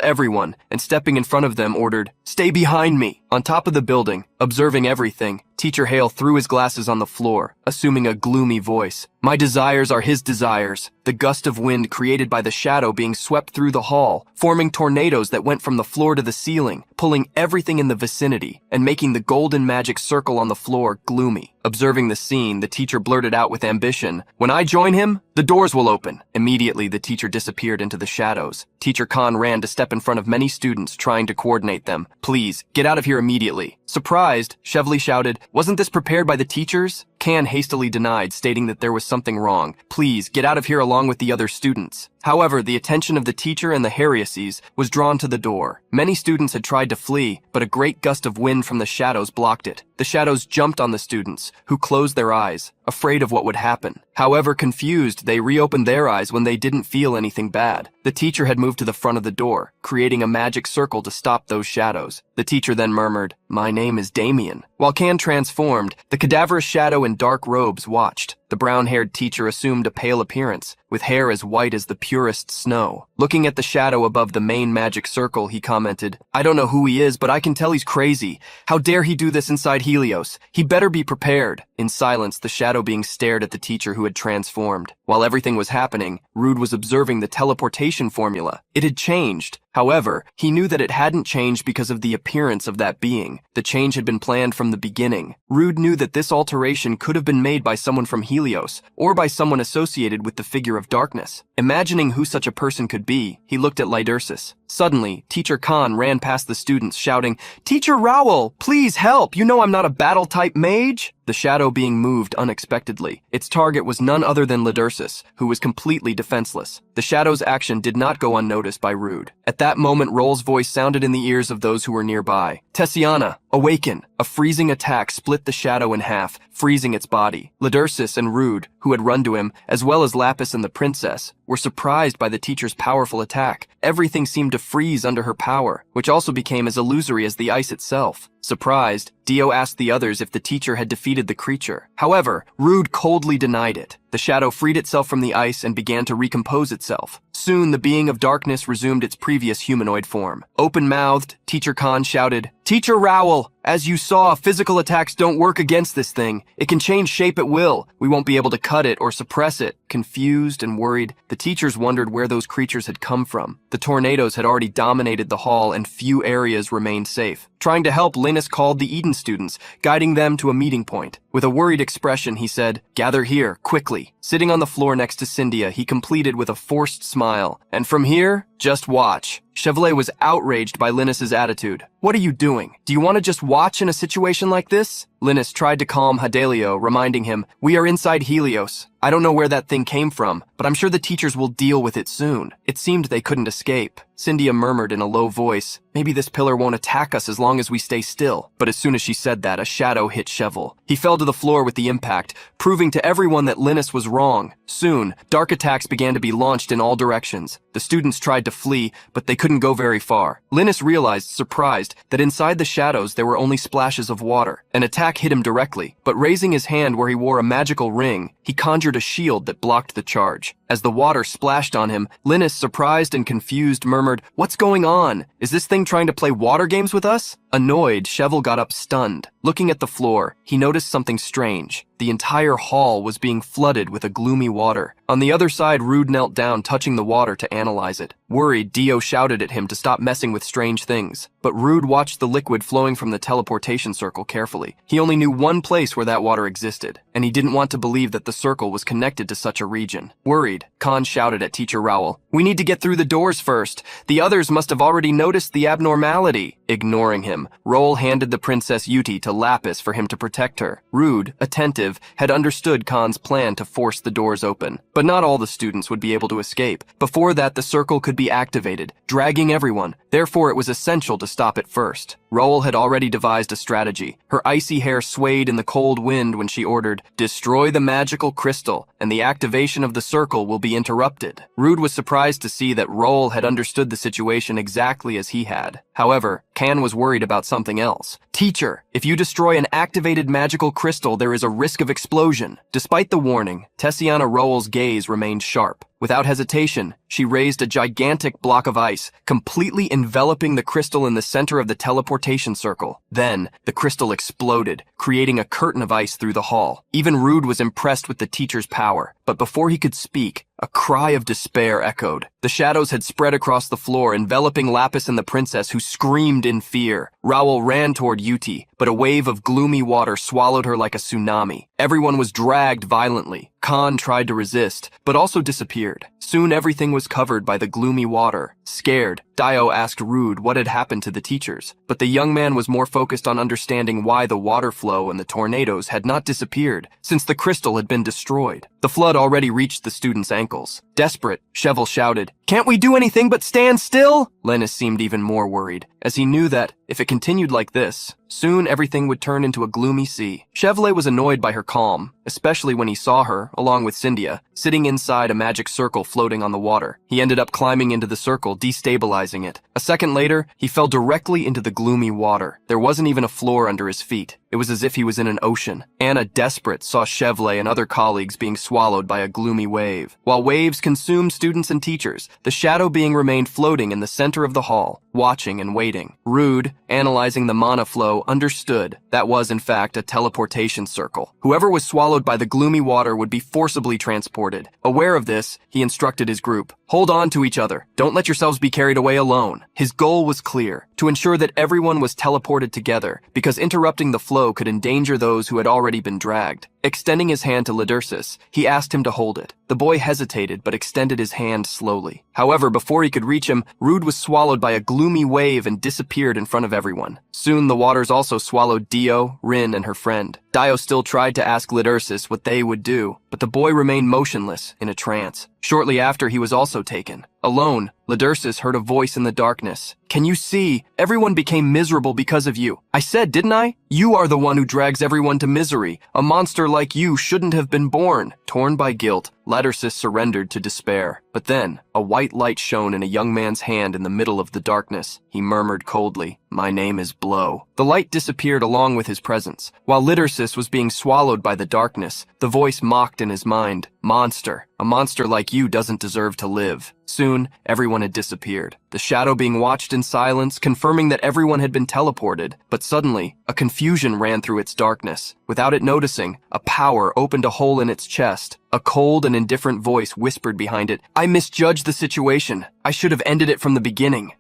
Speaker 2: everyone, and stepping in front of them ordered, "Stay behind me!" On top of the building, observing everything, Teacher Hale threw his glasses on the floor, assuming a gloomy voice. "My desires are his desires." The gust of wind created by the shadow being swept through the hall, forming tornadoes that went from the floor to the ceiling, pulling everything in the vicinity, and making the golden magic circle on the floor gloomy. Observing the scene, the teacher blurted out with ambition, "When I join him, the doors will open." Immediately, the teacher disappeared into the shadows. Teacher Khan ran to step in front of many students, trying to coordinate them. "Please, get out of here immediately." Surprised, Chevely shouted, "Wasn't this prepared by the teachers?" Khan hastily denied, stating that there was something wrong. "Please, get out of here along with the other students." However, the attention of the teacher and the Harrises was drawn to the door. Many students had tried to flee, but a great gust of wind from the shadows blocked it. The shadows jumped on the students, who closed their eyes, afraid of what would happen. However, confused, they reopened their eyes when they didn't feel anything bad. The teacher had moved to the front of the door, creating a magic circle to stop those shadows. The teacher then murmured, "My name is Damien." While Khan transformed, the cadaverous shadow in dark robes watched. The brown-haired teacher assumed a pale appearance, with hair as white as the purest snow. Looking at the shadow above the main magic circle, he commented, "I don't know who he is, but I can tell he's crazy. How dare he do this inside Helios? He better be prepared." In silence, the shadow being stared at the teacher who had transformed. While everything was happening, Rude was observing the teleportation formula. It had changed. However, he knew that it hadn't changed because of the appearance of that being. The change had been planned from the beginning. Rude knew that this alteration could have been made by someone from Helios, or by someone associated with the figure of darkness. Imagining who such a person could be, he looked at Lidursus. Suddenly, Teacher Khan ran past the students, shouting, "Teacher Rowell, please help! You know I'm not a battle-type mage!" The shadow being moved unexpectedly. Its target was none other than Lidursus, who was completely defenseless. The shadow's action did not go unnoticed by Rude. At that moment, Roll's voice sounded in the ears of those who were nearby. "Tessiana, awaken!" A freezing attack split the shadow in half, freezing its body. Lidursus and Rude, who had run to him, as well as Lapis and the princess, were surprised by the teacher's powerful attack. Everything seemed to freeze under her power, which also became as illusory as the ice itself. Surprised, Dio asked the others if the teacher had defeated the creature. However, Rude coldly denied it. The shadow freed itself from the ice and began to recompose itself. Soon, the being of darkness resumed its previous humanoid form. Open-mouthed, Teacher Khan shouted, "Teacher Rowell, as you saw, physical attacks don't work against this thing. It can change shape at will. We won't be able to cut it or suppress it." Confused and worried, the teachers wondered where those creatures had come from. The tornadoes had already dominated the hall and few areas remained safe. Trying to help, Linus called the Eden students, guiding them to a meeting point. With a worried expression, he said, "Gather here, quickly." Sitting on the floor next to Cyndia, he completed with a forced smile. "And from here, just watch." Chevrolet was outraged by Linus's attitude. "What are you doing? Do you want to just watch in a situation like this?" Linus tried to calm Hadelio, reminding him, "We are inside Helios. I don't know where that thing came from, but I'm sure the teachers will deal with it soon." It seemed they couldn't escape. Cyndia murmured in a low voice, "Maybe this pillar won't attack us as long as we stay still." But as soon as she said that, a shadow hit Chevel. He fell to the floor with the impact, proving to everyone that Linus was wrong. Soon, dark attacks began to be launched in all directions. The students tried to flee, but they couldn't go very far. Linus realized, surprised, that inside the shadows there were only splashes of water. An attack hit him directly, but raising his hand where he wore a magical ring, he conjured a shield that blocked the charge. As the water splashed on him, Linus, surprised and confused, murmured, "What's going on? Is this thing trying to play water games with us?" Annoyed, Cheval got up stunned. Looking at the floor, he noticed something strange. The entire hall was being flooded with a gloomy water. On the other side, Rude knelt down, touching the water to analyze it. Worried, Dio shouted at him to stop messing with strange things. But Rude watched the liquid flowing from the teleportation circle carefully. He only knew one place where that water existed, and he didn't want to believe that the circle was connected to such a region. Worried, Khan shouted at Teacher Rowell, "We need to get through the doors first. The others must have already noticed the abnormality." Ignoring him, Rowell handed the Princess Yuti to Lapis for him to protect her. Rude, attentive, had understood Khan's plan to force the doors open. But not all the students would be able to escape. Before that, the circle could be activated, dragging everyone. Therefore, it was essential to stop it first. Rowell had already devised a strategy. Her icy hair swayed in the cold wind when she ordered, "Destroy the magical crystal, and the activation of the circle will be interrupted." Rude was surprised to see that Rowell had understood the situation exactly as he had. However, Kan was worried about something else. "Teacher, if you destroy an activated magical crystal, there is a risk of explosion." Despite the warning, Tessiana Rowell's gaze remained sharp. Without hesitation, she raised a gigantic block of ice, completely enveloping the crystal in the center of the teleportation circle. Then, the crystal exploded, creating a curtain of ice through the hall. Even Rude was impressed with the teacher's power, but before he could speak, a cry of despair echoed. The shadows had spread across the floor, enveloping Lapis and the princess, who screamed in fear. Rowell ran toward Yuti, but a wave of gloomy water swallowed her like a tsunami. Everyone was dragged violently. Khan tried to resist, but also disappeared. Soon everything was covered by the gloomy water. Scared, Dio asked Rude what had happened to the teachers, but the young man was more focused on understanding why the water flow and the tornadoes had not disappeared, since the crystal had been destroyed. The flood already reached the students' ankles. Desperate, Cheval shouted, "Can't we do anything but stand still?" Linus seemed even more worried, as he knew that, if it continued like this, soon everything would turn into a gloomy sea. Chevrolet was annoyed by her calm, especially when he saw her, along with Cynthia, sitting inside a magic circle floating on the water. He ended up climbing into the circle, destabilizing it. A second later, he fell directly into the gloomy water. There wasn't even a floor under his feet. It was as if he was in an ocean. Anna, desperate, saw Chevrolet and other colleagues being swallowed by a gloomy wave. While waves consumed students and teachers, the shadow being remained floating in the center of the hall, watching and waiting. Rude, analyzing the mana flow, understood that was in fact a teleportation circle. Whoever was swallowed by the gloomy water would be forcibly transported. Aware of this, he instructed his group, "Hold on to each other. Don't let yourselves be carried away alone." His goal was clear, to ensure that everyone was teleported together, because interrupting the flow could endanger those who had already been dragged. Extending his hand to Lidursus, he asked him to hold it. The boy hesitated but extended his hand slowly. However, before he could reach him, Rude was swallowed by a gloomy wave and disappeared in front of everyone. Soon the waters also swallowed Dio, Rin, and her friend. Dio still tried to ask Lidursus what they would do, but the boy remained motionless, in a trance. Shortly after, he was also taken. Alone, Lidursus heard a voice in the darkness. "Can you see? Everyone became miserable because of you. I said, didn't I? You are the one who drags everyone to misery. A monster like you shouldn't have been born." Torn by guilt, Lidursus surrendered to despair. But then, a white light shone in a young man's hand in the middle of the darkness. He murmured coldly, "My name is Blow." The light disappeared along with his presence. While Lidursus was being swallowed by the darkness, the voice mocked in his mind, "Monster, a monster like you doesn't deserve to live." Soon, everyone had disappeared. The shadow being watched in silence, confirming that everyone had been teleported. But suddenly, a confusion ran through its darkness. Without it noticing, a power opened a hole in its chest. A cold and indifferent voice whispered behind it, "I misjudged the situation. I should have ended it from the beginning."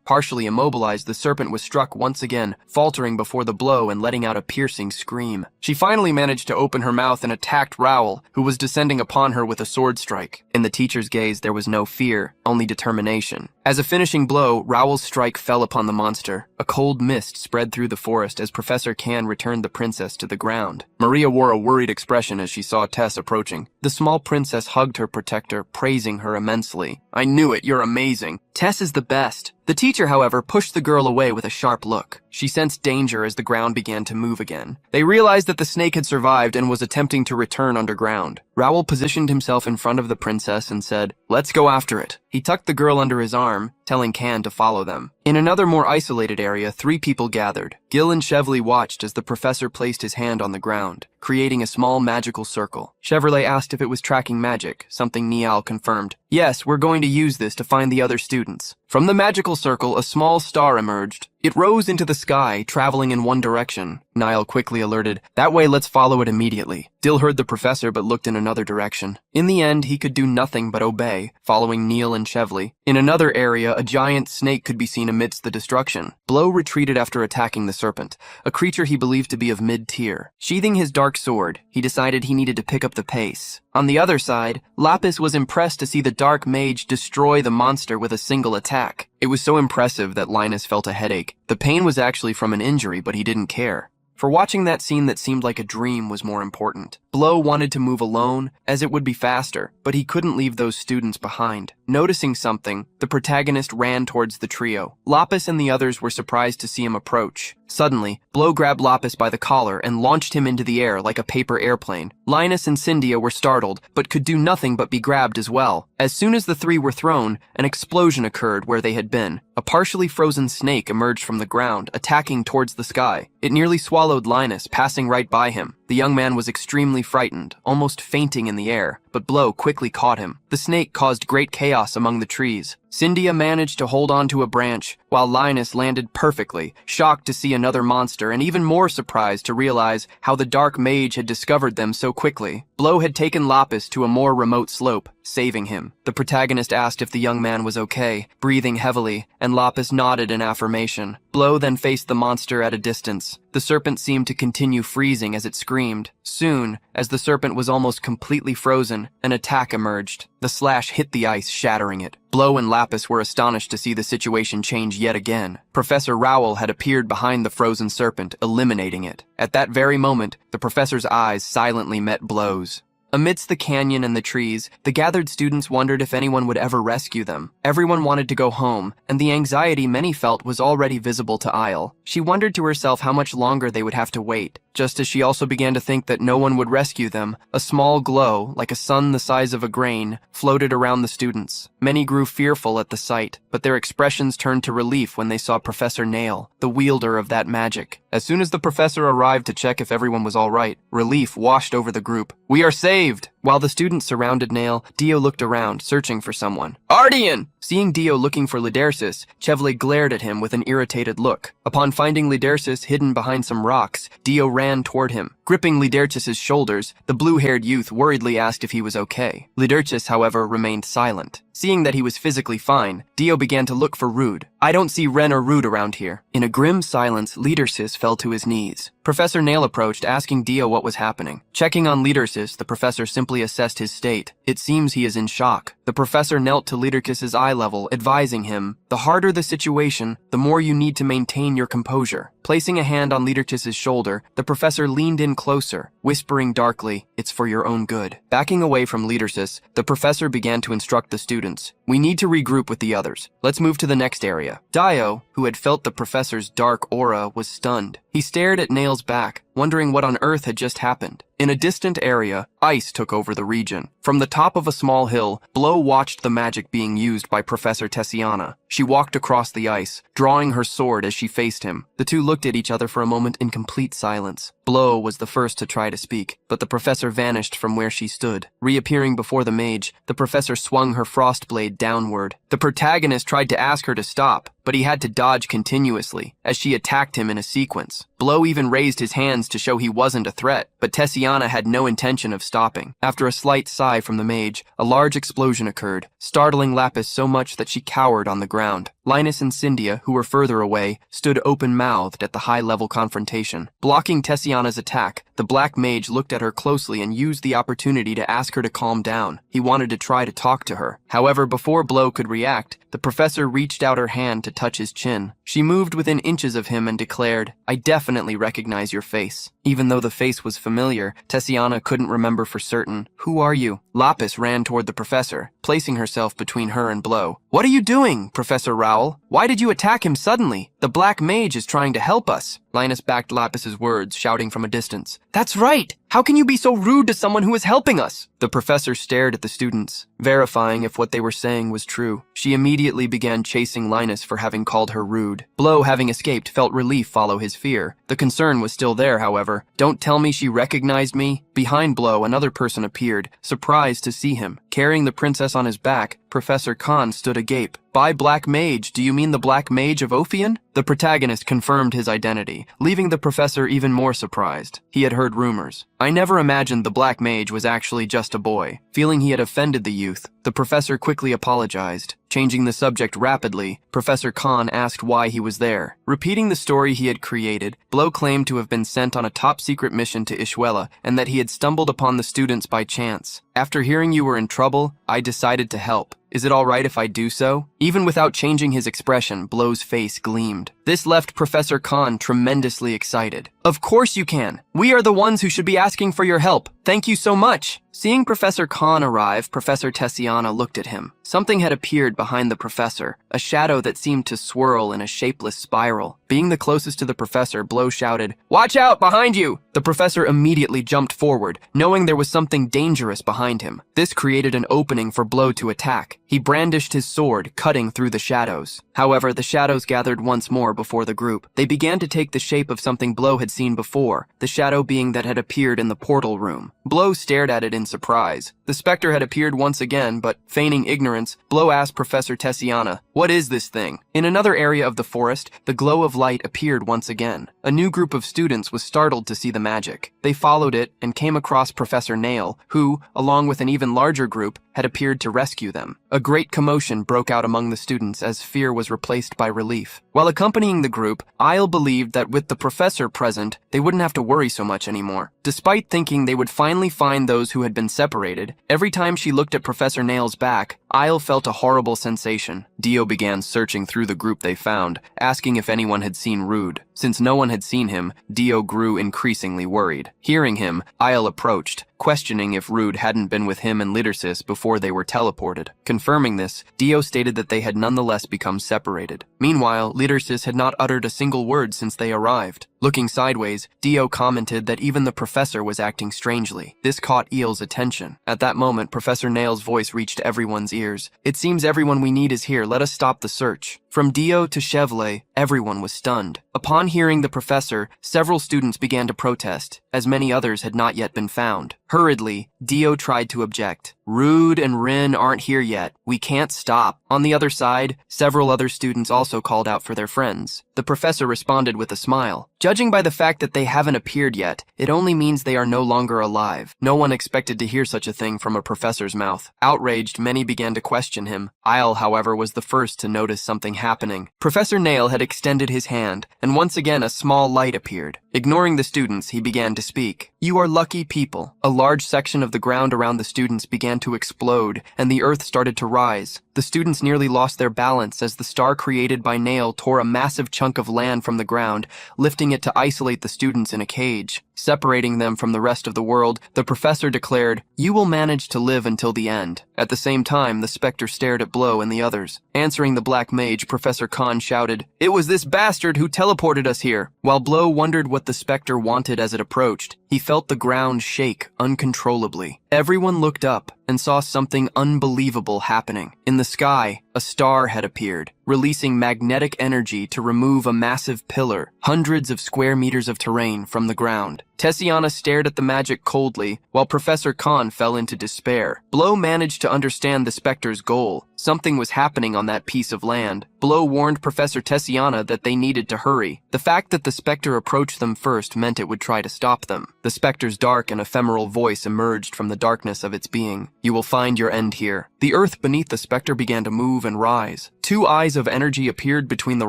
Speaker 2: Partially immobilized, the serpent was struck once again, faltering before the blow and letting out a piercing scream. She finally managed to open her mouth and attacked Rowell, who was descending upon her with a sword strike. In the teacher's gaze, there was no fear, only determination. As a finishing blow, Rowell's strike fell upon the monster. A cold mist spread through the forest as Professor Kan returned the princess to the ground. Maria wore a worried expression as she saw Tess approaching. The small princess hugged her protector, praising her immensely. "I knew it, you're amazing. Tess is the best." The teacher, however, pushed the girl away with a sharp look. She sensed danger as the ground began to move again. They realized that the snake had survived and was attempting to return underground. Rowell positioned himself in front of the princess and said, "Let's go after it." He tucked the girl under his arm, telling Can to follow them. In another more isolated area, 3 people gathered. Gil and Chevrolet watched as the professor placed his hand on the ground, creating a small magical circle. Chevrolet asked if it was tracking magic, something Niall confirmed. Yes, we're going to use this to find the other students. From the magical circle, a small star emerged. It rose into the sky, traveling in one direction. Niall quickly alerted, that way let's follow it immediately. Dill heard the professor but looked in another direction. In the end, he could do nothing but obey, following Neil and Chevrolet. In another area, a giant snake could be seen amidst the destruction. Blow retreated after attacking the serpent, a creature he believed to be of mid-tier. Sheathing his dark sword, he decided he needed to pick up the pace. On the other side, Lapis was impressed to see the dark mage destroy the monster with a single attack. It was so impressive that Linus felt a headache. The pain was actually from an injury, but he didn't care. For watching that scene that seemed like a dream was more important. Blow wanted to move alone, as it would be faster, but he couldn't leave those students behind. Noticing something, the protagonist ran towards the trio. Lapis and the others were surprised to see him approach. Suddenly, Blow grabbed Lapis by the collar and launched him into the air like a paper airplane. Linus and Cyndia were startled, but could do nothing but be grabbed as well. As soon as the 3 were thrown, an explosion occurred where they had been. A partially frozen snake emerged from the ground, attacking towards the sky. It nearly swallowed Linus, passing right by him. The young man was extremely frightened, almost fainting in the air, but Blow quickly caught him. The snake caused great chaos among the trees. Cyndia managed to hold on to a branch, while Linus landed perfectly, shocked to see another monster and even more surprised to realize how the dark mage had discovered them so quickly. Blow had taken Lapis to a more remote slope, saving him. The protagonist asked if the young man was okay, breathing heavily, and Lapis nodded in affirmation. Blow then faced the monster at a distance. The serpent seemed to continue freezing as it screamed. Soon, as the serpent was almost completely frozen, an attack emerged. The slash hit the ice, shattering it. Blow and Lapis were astonished to see the situation change yet again. Professor Rowell had appeared behind the frozen serpent, eliminating it. At that very moment, the professor's eyes silently met Blow's. Amidst the canyon and the trees, the gathered students wondered if anyone would ever rescue them. Everyone wanted to go home, and the anxiety many felt was already visible to Isle. She wondered to herself how much longer they would have to wait. Just as she also began to think that no one would rescue them, a small glow, like a sun the size of a grain, floated around the students. Many grew fearful at the sight, but their expressions turned to relief when they saw Professor Nail, the wielder of that magic. As soon as the professor arrived to check if everyone was all right, relief washed over the group. "We are saved!" While the students surrounded Nail, Dio looked around, searching for someone. "Ardian!" Seeing Dio looking for Lidersis, Chevrolet glared at him with an irritated look. Upon finding Lidersis hidden behind some rocks, Dio ran toward him. Gripping Lidersis' shoulders, the blue-haired youth worriedly asked if he was okay. Lidersis, however, remained silent. Seeing that he was physically fine, Dio began to look for Rude. "I don't see Ren or Rude around here." In a grim silence, Lidersis fell to his knees. Professor Nail approached, asking Dio what was happening. Checking on Lidersis, the professor simply assessed his state. It seems he is in shock. The professor knelt to Lidersis' eye level, advising him, "The harder the situation, the more you need to maintain your composure." Placing a hand on Lidersis' shoulder, the professor leaned in closer, whispering darkly, "It's for your own good." Backing away from Lidersis, the professor began to instruct the students. "We need to regroup with the others. Let's move to the next area." Dio, who had felt the professor's dark aura, was stunned. He stared at Nail's back, wondering what on earth had just happened. In a distant area, ice took over the region. From the top of a small hill, Blow watched the magic being used by Professor Tessiana. She walked across the ice, drawing her sword as she faced him. The two looked at each other for a moment in complete silence. Blow was the first to try to speak, but the professor vanished from where she stood. Reappearing before the mage, the professor swung her frost blade downward. The protagonist tried to ask her to stop, but he had to dodge continuously, as she attacked him in a sequence. Blow even raised his hands to show he wasn't a threat, but Tessiana had no intention of stopping. After a slight sigh from the mage, a large explosion occurred, startling Lapis so much that she cowered on the ground. Linus and Cyndia, who were further away, stood open-mouthed at the high-level confrontation. Blocking Tessiana's attack, the black mage looked at her closely and used the opportunity to ask her to calm down. He wanted to try to talk to her. However, before Blow could react, the professor reached out her hand to touch his chin. She moved within inches of him and declared, "I definitely recognize your face." Even though the face was familiar, Tessiana couldn't remember for certain. "Who are you?" Lapis ran toward the professor, placing herself between her and Blow. "What are you doing, Professor Rowell? Why did you attack him suddenly? The black mage is trying to help us." Linus backed Lapis's words, shouting from a distance, "That's right! How can you be so rude to someone who is helping us? The professor stared at the students, verifying if what they were saying was true. She immediately began chasing Linus for having called her rude. Blow, having escaped, felt relief follow his fear. The concern was still there, however. Don't tell me she recognized me? Behind Blow, another person appeared, surprised to see him. Carrying the princess on his back, Professor Khan stood agape. By Black Mage, do you mean the Black Mage of Ophion? The protagonist confirmed his identity, leaving the professor even more surprised. He had heard rumors. I never imagined the Black Mage was actually just a boy. Feeling he had offended the youth, the professor quickly apologized. Changing the subject rapidly, Professor Khan asked why he was there. Repeating the story he had created, Blow claimed to have been sent on a top-secret mission to Ishwela and that he had stumbled upon the students by chance. After hearing you were in trouble, I decided to help. Is it all right if I do so? Even without changing his expression, Blow's face gleamed. This left Professor Khan tremendously excited. Of course you can. We are the ones who should be asking for your help. Thank you so much. Seeing Professor Khan arrive, Professor Tessiana looked at him. Something had appeared behind the professor, a shadow that seemed to swirl in a shapeless spiral. Being the closest to the professor, Blow shouted, "Watch out, behind you!" The professor immediately jumped forward, knowing there was something dangerous behind him. This created an opening for Blow to attack. He brandished his sword, cutting through the shadows. However, the shadows gathered once more before the group. They began to take the shape of something Blow had seen before, the shadow being that had appeared in the portal room. Blow stared at it in surprise. The specter had appeared once again, but feigning ignorance, Blow asked Professor Tessiana, "What is this thing?" In another area of the forest, the glow of light appeared once again. A new group of students was startled to see the magic. They followed it and came across Professor Nail, who, along with an even larger group, had appeared to rescue them. A great commotion broke out among the students as fear was replaced by relief. While accompanying the group, Isle believed that with the professor present, they wouldn't have to worry so much anymore. Despite thinking they would finally find those who had been separated, every time she looked at Professor Nail's back, Isle felt a horrible sensation. Dio began searching through the group they found, asking if anyone had seen Rude. Since no one had seen him, Dio grew increasingly worried. Hearing him, Isle approached, questioning if Rude hadn't been with him and Lidersis before they were teleported. Confirming this, Dio stated that they had nonetheless become separated. Meanwhile, Lidersis had not uttered a single word since they arrived. Looking sideways, Dio commented that even the professor was acting strangely. This caught Eel's attention. At that moment, Professor Nail's voice reached everyone's ears. "It seems everyone we need is here. Let us stop the search." From Dio to Chevrolet, everyone was stunned. Upon hearing the professor, several students began to protest, as many others had not yet been found. Hurriedly, Dio tried to object. "Rude and Rin aren't here yet. We can't stop." On the other side, several other students also called out for their friends. The professor responded with a smile. "Judging by the fact that they haven't appeared yet, it only means they are no longer alive." No one expected to hear such a thing from a professor's mouth. Outraged, many began to question him. Isle, however, was the first to notice something happening. Professor Nail had extended his hand, and once again a small light appeared. Ignoring the students, he began to speak. "You are lucky people." A large section of the ground around the students began to explode, and the earth started to rise. The students nearly lost their balance as the star created by Nail tore a massive chunk of land from the ground, lifting it to isolate the students in a cage. Separating them from the rest of the world, the professor declared, "You will manage to live until the end." At the same time, the specter stared at Blow and the others. Answering the Black Mage, Professor Khan shouted, "It was this bastard who teleported us here." While Blow wondered what the specter wanted as it approached, he felt the ground shake uncontrollably. Everyone looked up and saw something unbelievable happening. In the sky, a star had appeared, releasing magnetic energy to remove a massive pillar, hundreds of square meters of terrain from the ground. Tessiana stared at the magic coldly, while Professor Khan fell into despair. Blow managed to understand the specter's goal. Something was happening on that piece of land. Blow warned Professor Tessiana that they needed to hurry. The fact that the specter approached them first meant it would try to stop them. The specter's dark and ephemeral voice emerged from the darkness of its being. "You will find your end here." The earth beneath the specter began to move and rise. Two eyes of energy appeared between the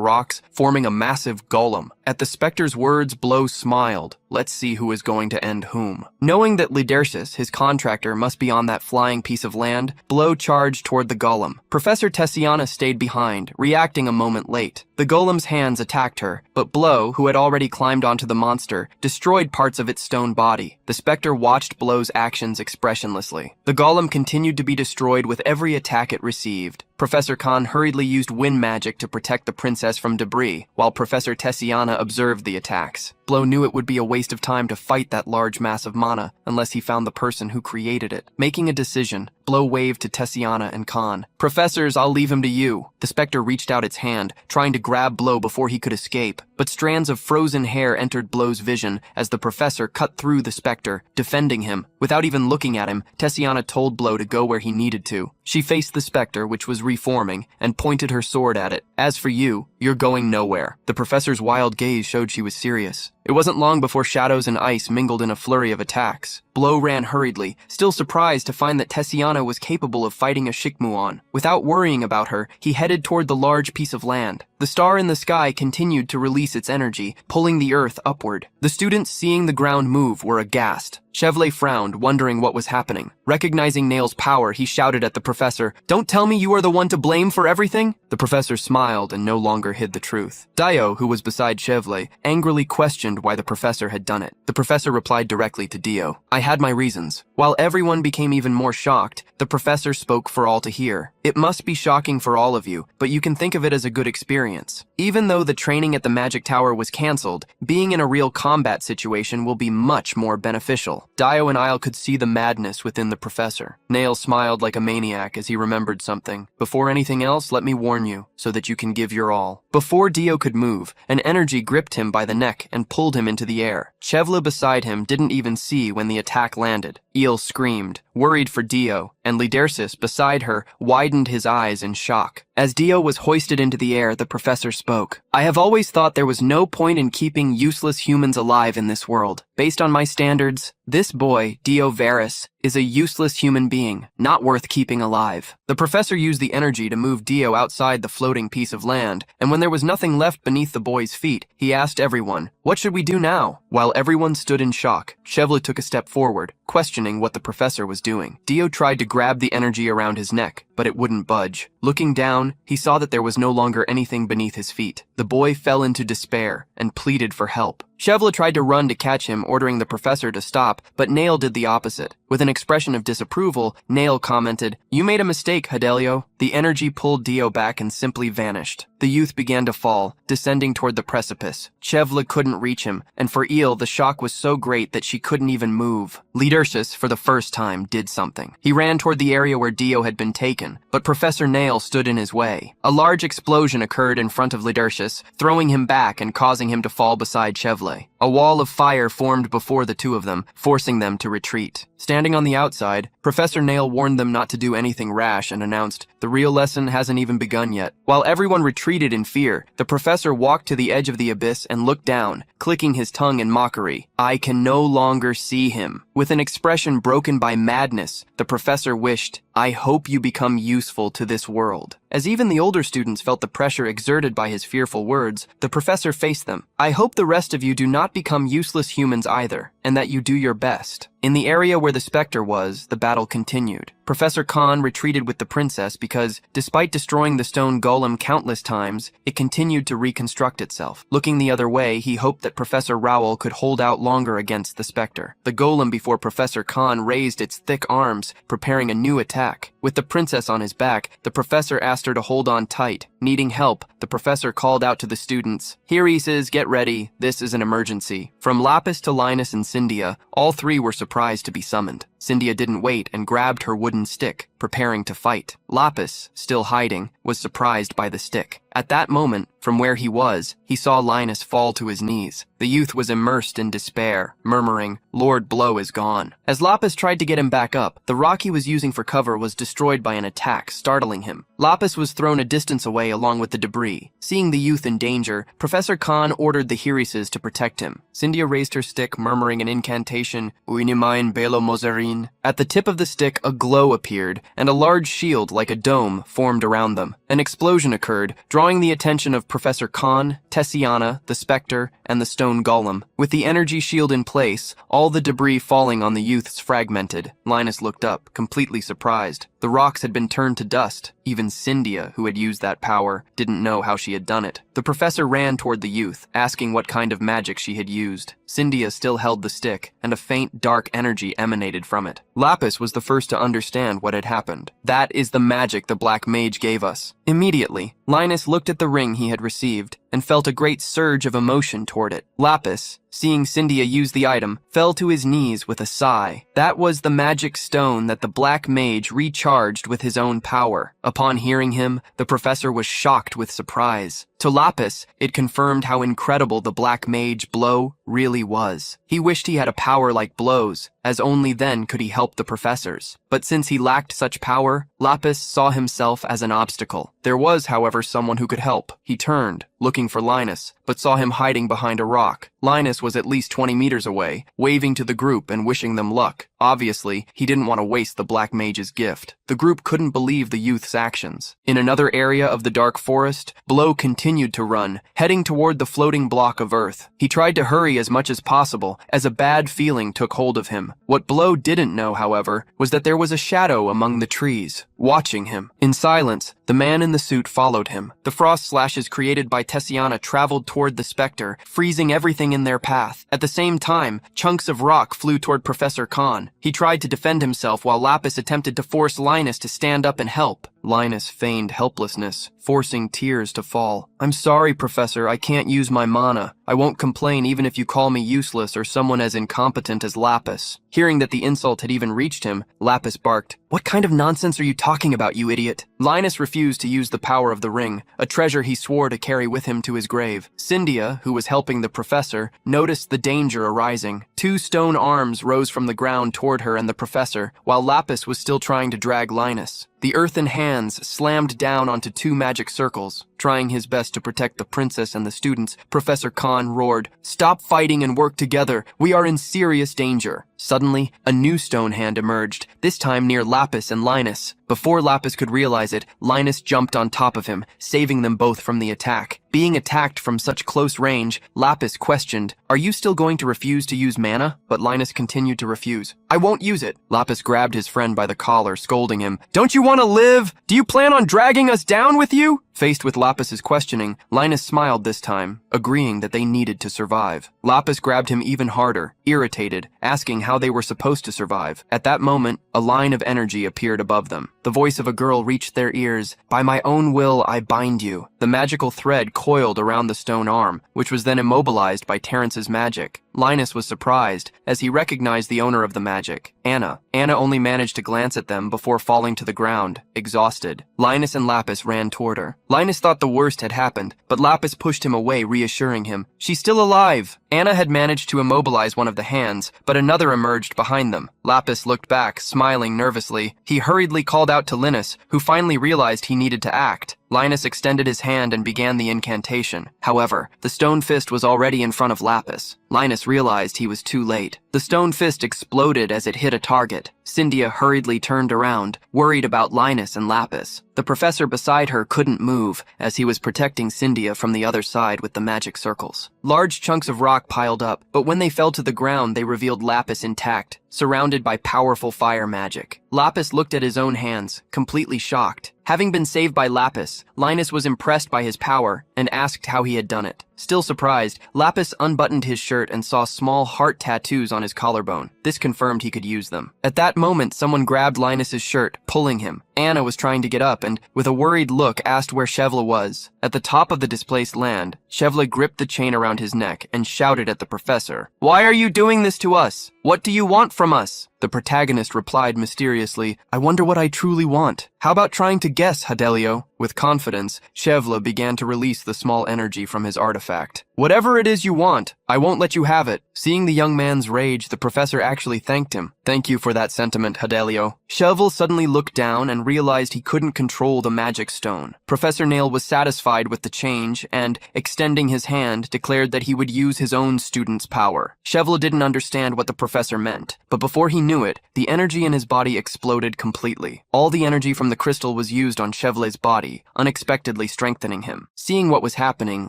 Speaker 2: rocks, forming a massive golem. At the specter's words, Blow smiled. Let's see who is going to end whom. Knowing that Lidersis, his contractor, must be on that flying piece of land, Blow charged toward the golem. Professor Tessiana stayed behind, reacting a moment late. The golem's hands attacked her, but Blow, who had already climbed onto the monster, destroyed parts of its stone body. The specter watched Blow's actions expressionlessly. The golem continued to be destroyed with every attack it received. Professor Khan hurriedly used wind magic to protect the princess from debris, while Professor Tessiana observed the attacks. Blow knew it would be a waste of time to fight that large mass of mana unless he found the person who created it. Making a decision, Blow waved to Tessiana and Khan. "Professors, I'll leave him to you." The specter reached out its hand, trying to grab Blow before he could escape, but strands of frozen hair entered Blow's vision as the professor cut through the specter, defending him. Without even looking at him, Tessiana told Blow to go where he needed to. She faced the specter, which was reforming, and pointed her sword at it. "As for you, you're going nowhere." The professor's wild gaze showed she was serious. It wasn't long before shadows and ice mingled in a flurry of attacks. Blow ran hurriedly, still surprised to find that Tessiana was capable of fighting a Shikmuon. Without worrying about her, he headed toward the large piece of land. The star in the sky continued to release its energy, pulling the earth upward. The students, seeing the ground move, were aghast. Chevlet frowned, wondering what was happening. Recognizing Nail's power, he shouted at the professor, "Don't tell me you are the one to blame for everything?" The professor smiled and no longer hid the truth. Dio, who was beside Chevlet, angrily questioned why the professor had done it. The professor replied directly to Dio, "I had my reasons." While everyone became even more shocked, the professor spoke for all to hear. "It must be shocking for all of you, but you can think of it as a good experience. Even though the training at the Magic Tower was cancelled, being in a real combat situation will be much more beneficial." Dio and Isle could see the madness within the professor. Nail smiled like a maniac as he remembered something. "Before anything else, let me warn you, so that you can give your all." Before Dio could move, an energy gripped him by the neck and pulled him into the air. Chevla beside him didn't even see when the attack landed. Eel screamed, worried for Dio, and Lidersis, beside her, widened his eyes in shock. As Dio was hoisted into the air, the professor spoke. "I have always thought there was no point in keeping useless humans alive in this world. Based on my standards, this boy, Dio Varus, is a useless human being, not worth keeping alive." The professor used the energy to move Dio outside the floating piece of land, and when there was nothing left beneath the boy's feet, he asked everyone, "What should we do now?" While everyone stood in shock, Chevla took a step forward, questioning what the professor was doing. Dio tried to grab the energy around his neck, but it wouldn't budge. Looking down, he saw that there was no longer anything beneath his feet. The boy fell into despair and pleaded for help. Chevla tried to run to catch him, ordering the professor to stop, but Nail did the opposite. With an expression of disapproval, Nail commented, "You made a mistake, Hidelio." The energy pulled Dio back and simply vanished. The youth began to fall, descending toward the precipice. Chevla couldn't reach him, and for Eel, the shock was so great that she couldn't even move. Lidersis, for the first time, did something. He ran toward the area where Dio had been taken, but Professor Nail stood in his way. A large explosion occurred in front of Lidersis, throwing him back and causing him to fall beside Chevla. A wall of fire formed before the two of them, forcing them to retreat. Standing on the outside, Professor Nail warned them not to do anything rash and announced, "The real lesson hasn't even begun yet." While everyone retreated in fear, the professor walked to the edge of the abyss and looked down, clicking his tongue in mockery. "I can no longer see him." With an expression broken by madness, the professor wished, "I hope you become useful to this world." As even the older students felt the pressure exerted by his fearful words, the professor faced them. "I hope the rest of you do not become useless humans either, and that you do your best." In the area where the specter was, the battle continued. Professor Khan retreated with the princess because, despite destroying the stone golem countless times, it continued to reconstruct itself. Looking the other way, he hoped that Professor Rowell could hold out longer against the specter. The golem before Professor Khan raised its thick arms, preparing a new attack. With the princess on his back, the professor asked her to hold on tight. Needing help, the professor called out to the students, "Hereses, get ready. This is an emergency." From Lapis to Linus and Cyndia, all three were surprised to be summoned. Cyndia didn't wait and grabbed her wooden stick, preparing to fight. Lapis, still hiding, was surprised by the stick. At that moment, from where he was, he saw Linus fall to his knees. The youth was immersed in despair, murmuring, "Lord Blow is gone." As Lapis tried to get him back up, the rock he was using for cover was destroyed by an attack, startling him. Lapis was thrown a distance away along with the debris. Seeing the youth in danger, Professor Khan ordered the Hereses to protect him. Cyndia raised her stick, murmuring an incantation, "Uinimain Belo Mozerin." At the tip of the stick, a glow appeared, and a large shield like a dome formed around them. An explosion occurred, drawing the attention of Professor Khan, Tessiana, the Spectre, and the stone golem. With the energy shield in place, all the debris falling on the youths fragmented. Linus looked up, completely surprised. The rocks had been turned to dust. Even Cynthia, who had used that power, didn't know how she had done it. The professor ran toward the youth, asking what kind of magic she had used. Cynthia still held the stick, and a faint, dark energy emanated from it. Lapis was the first to understand what had happened. That is the magic the Black Mage gave us. Immediately, Linus looked at the ring he had received and felt a great surge of emotion toward it. Lapis, seeing Cynthia use the item, fell to his knees with a sigh. That was the magic stone that the Black Mage recharged with his own power. Upon hearing him, the professor was shocked with surprise. To Lapis, it confirmed how incredible the Black Mage blow really was. He wished he had a power like Blow's, as only then could he help the professors. But since he lacked such power, Lapis saw himself as an obstacle. There was, however, someone who could help. He turned, looking for Linus, but saw him hiding behind a rock. Linus was at least 20 meters away, waving to the group and wishing them luck. Obviously, he didn't want to waste the Black Mage's gift. The group couldn't believe the youth's actions. In another area of the dark forest, Blow continued to run, heading toward the floating block of earth. He tried to hurry as much as possible, as a bad feeling took hold of him. What Blow didn't know, however, was that there was a shadow among the trees, watching him. In silence, the man in the suit followed him. The frost slashes created by Tessiana traveled toward the specter, freezing everything in their path. At the same time, chunks of rock flew toward Professor Khan. He tried to defend himself while Lapis attempted to force Linus to stand up and help. Linus feigned helplessness, forcing tears to fall. "I'm sorry, Professor, I can't use my mana. I won't complain even if you call me useless or someone as incompetent as Lapis." Hearing that the insult had even reached him, Lapis barked, "What kind of nonsense are you talking about, you idiot?" Linus refused to use the power of the ring, a treasure he swore to carry with him to his grave. Cynthia, who was helping the professor, noticed the danger arising. 2 stone arms rose from the ground toward her and the professor, while Lapis was still trying to drag Linus. The earthen hands slammed down onto 2 magic circles. Trying his best to protect the princess and the students, Professor Khan roared, "Stop fighting and work together. We are in serious danger." Suddenly, a new stone hand emerged, this time near Lapis and Linus. Before Lapis could realize it, Linus jumped on top of him, saving them both from the attack. Being attacked from such close range, Lapis questioned, "Are you still going to refuse to use mana?" But Linus continued to refuse. "I won't use it." Lapis grabbed his friend by the collar, scolding him, "Don't you want to live? Do you plan on dragging us down with you?" Faced with Lapis's questioning, Linus smiled this time, agreeing that they needed to survive. Lapis grabbed him even harder, irritated, asking how they were supposed to survive. At that moment, a line of energy appeared above them. The voice of a girl reached their ears. "By my own will, I bind you." The magical thread coiled around the stone arm, which was then immobilized by Terrence's magic. Linus was surprised, as he recognized the owner of the magic, Anna. Anna only managed to glance at them before falling to the ground, exhausted. Linus and Lapis ran toward her. Linus thought the worst had happened, but Lapis pushed him away, reassuring him, "She's still alive." Anna had managed to immobilize one of the hands, but another emerged behind them. Lapis looked back, smiling nervously. He hurriedly called out to Linus, who finally realized he needed to act. Linus extended his hand and began the incantation. However, the stone fist was already in front of Lapis. Linus realized he was too late. The stone fist exploded as it hit a target. Cynthia hurriedly turned around, worried about Linus and Lapis. The professor beside her couldn't move, as he was protecting Cynthia from the other side with the magic circles. Large chunks of rock piled up, but when they fell to the ground, they revealed Lapis intact, surrounded by powerful fire magic. Lapis looked at his own hands, completely shocked. Having been saved by Lapis, Linus was impressed by his power and asked how he had done it. Still surprised, Lapis unbuttoned his shirt and saw small heart tattoos on his collarbone. This confirmed he could use them. At that moment, someone grabbed Linus's shirt, pulling him. Anna was trying to get up and, with a worried look, asked where Shevla was. At the top of the displaced land, Shevla gripped the chain around his neck and shouted at the professor, "Why are you doing this to us? What do you want from us?" The protagonist replied mysteriously, "I wonder what I truly want. How about trying to guess, Hadelio?" With confidence, Shevla began to release the small energy from his artifact. "Whatever it is you want, I won't let you have it." Seeing the young man's rage, the professor actually thanked him. "Thank you for that sentiment, Hadelio." Shevla suddenly looked down and realized he couldn't control the magic stone. Professor Nail was satisfied with the change and, extending his hand, declared that he would use his own student's power. Shevla didn't understand what the professor meant, but before he knew it, the energy in his body exploded completely. All the energy from the crystal was used on Chevla's body, unexpectedly strengthening him. Seeing what was happening,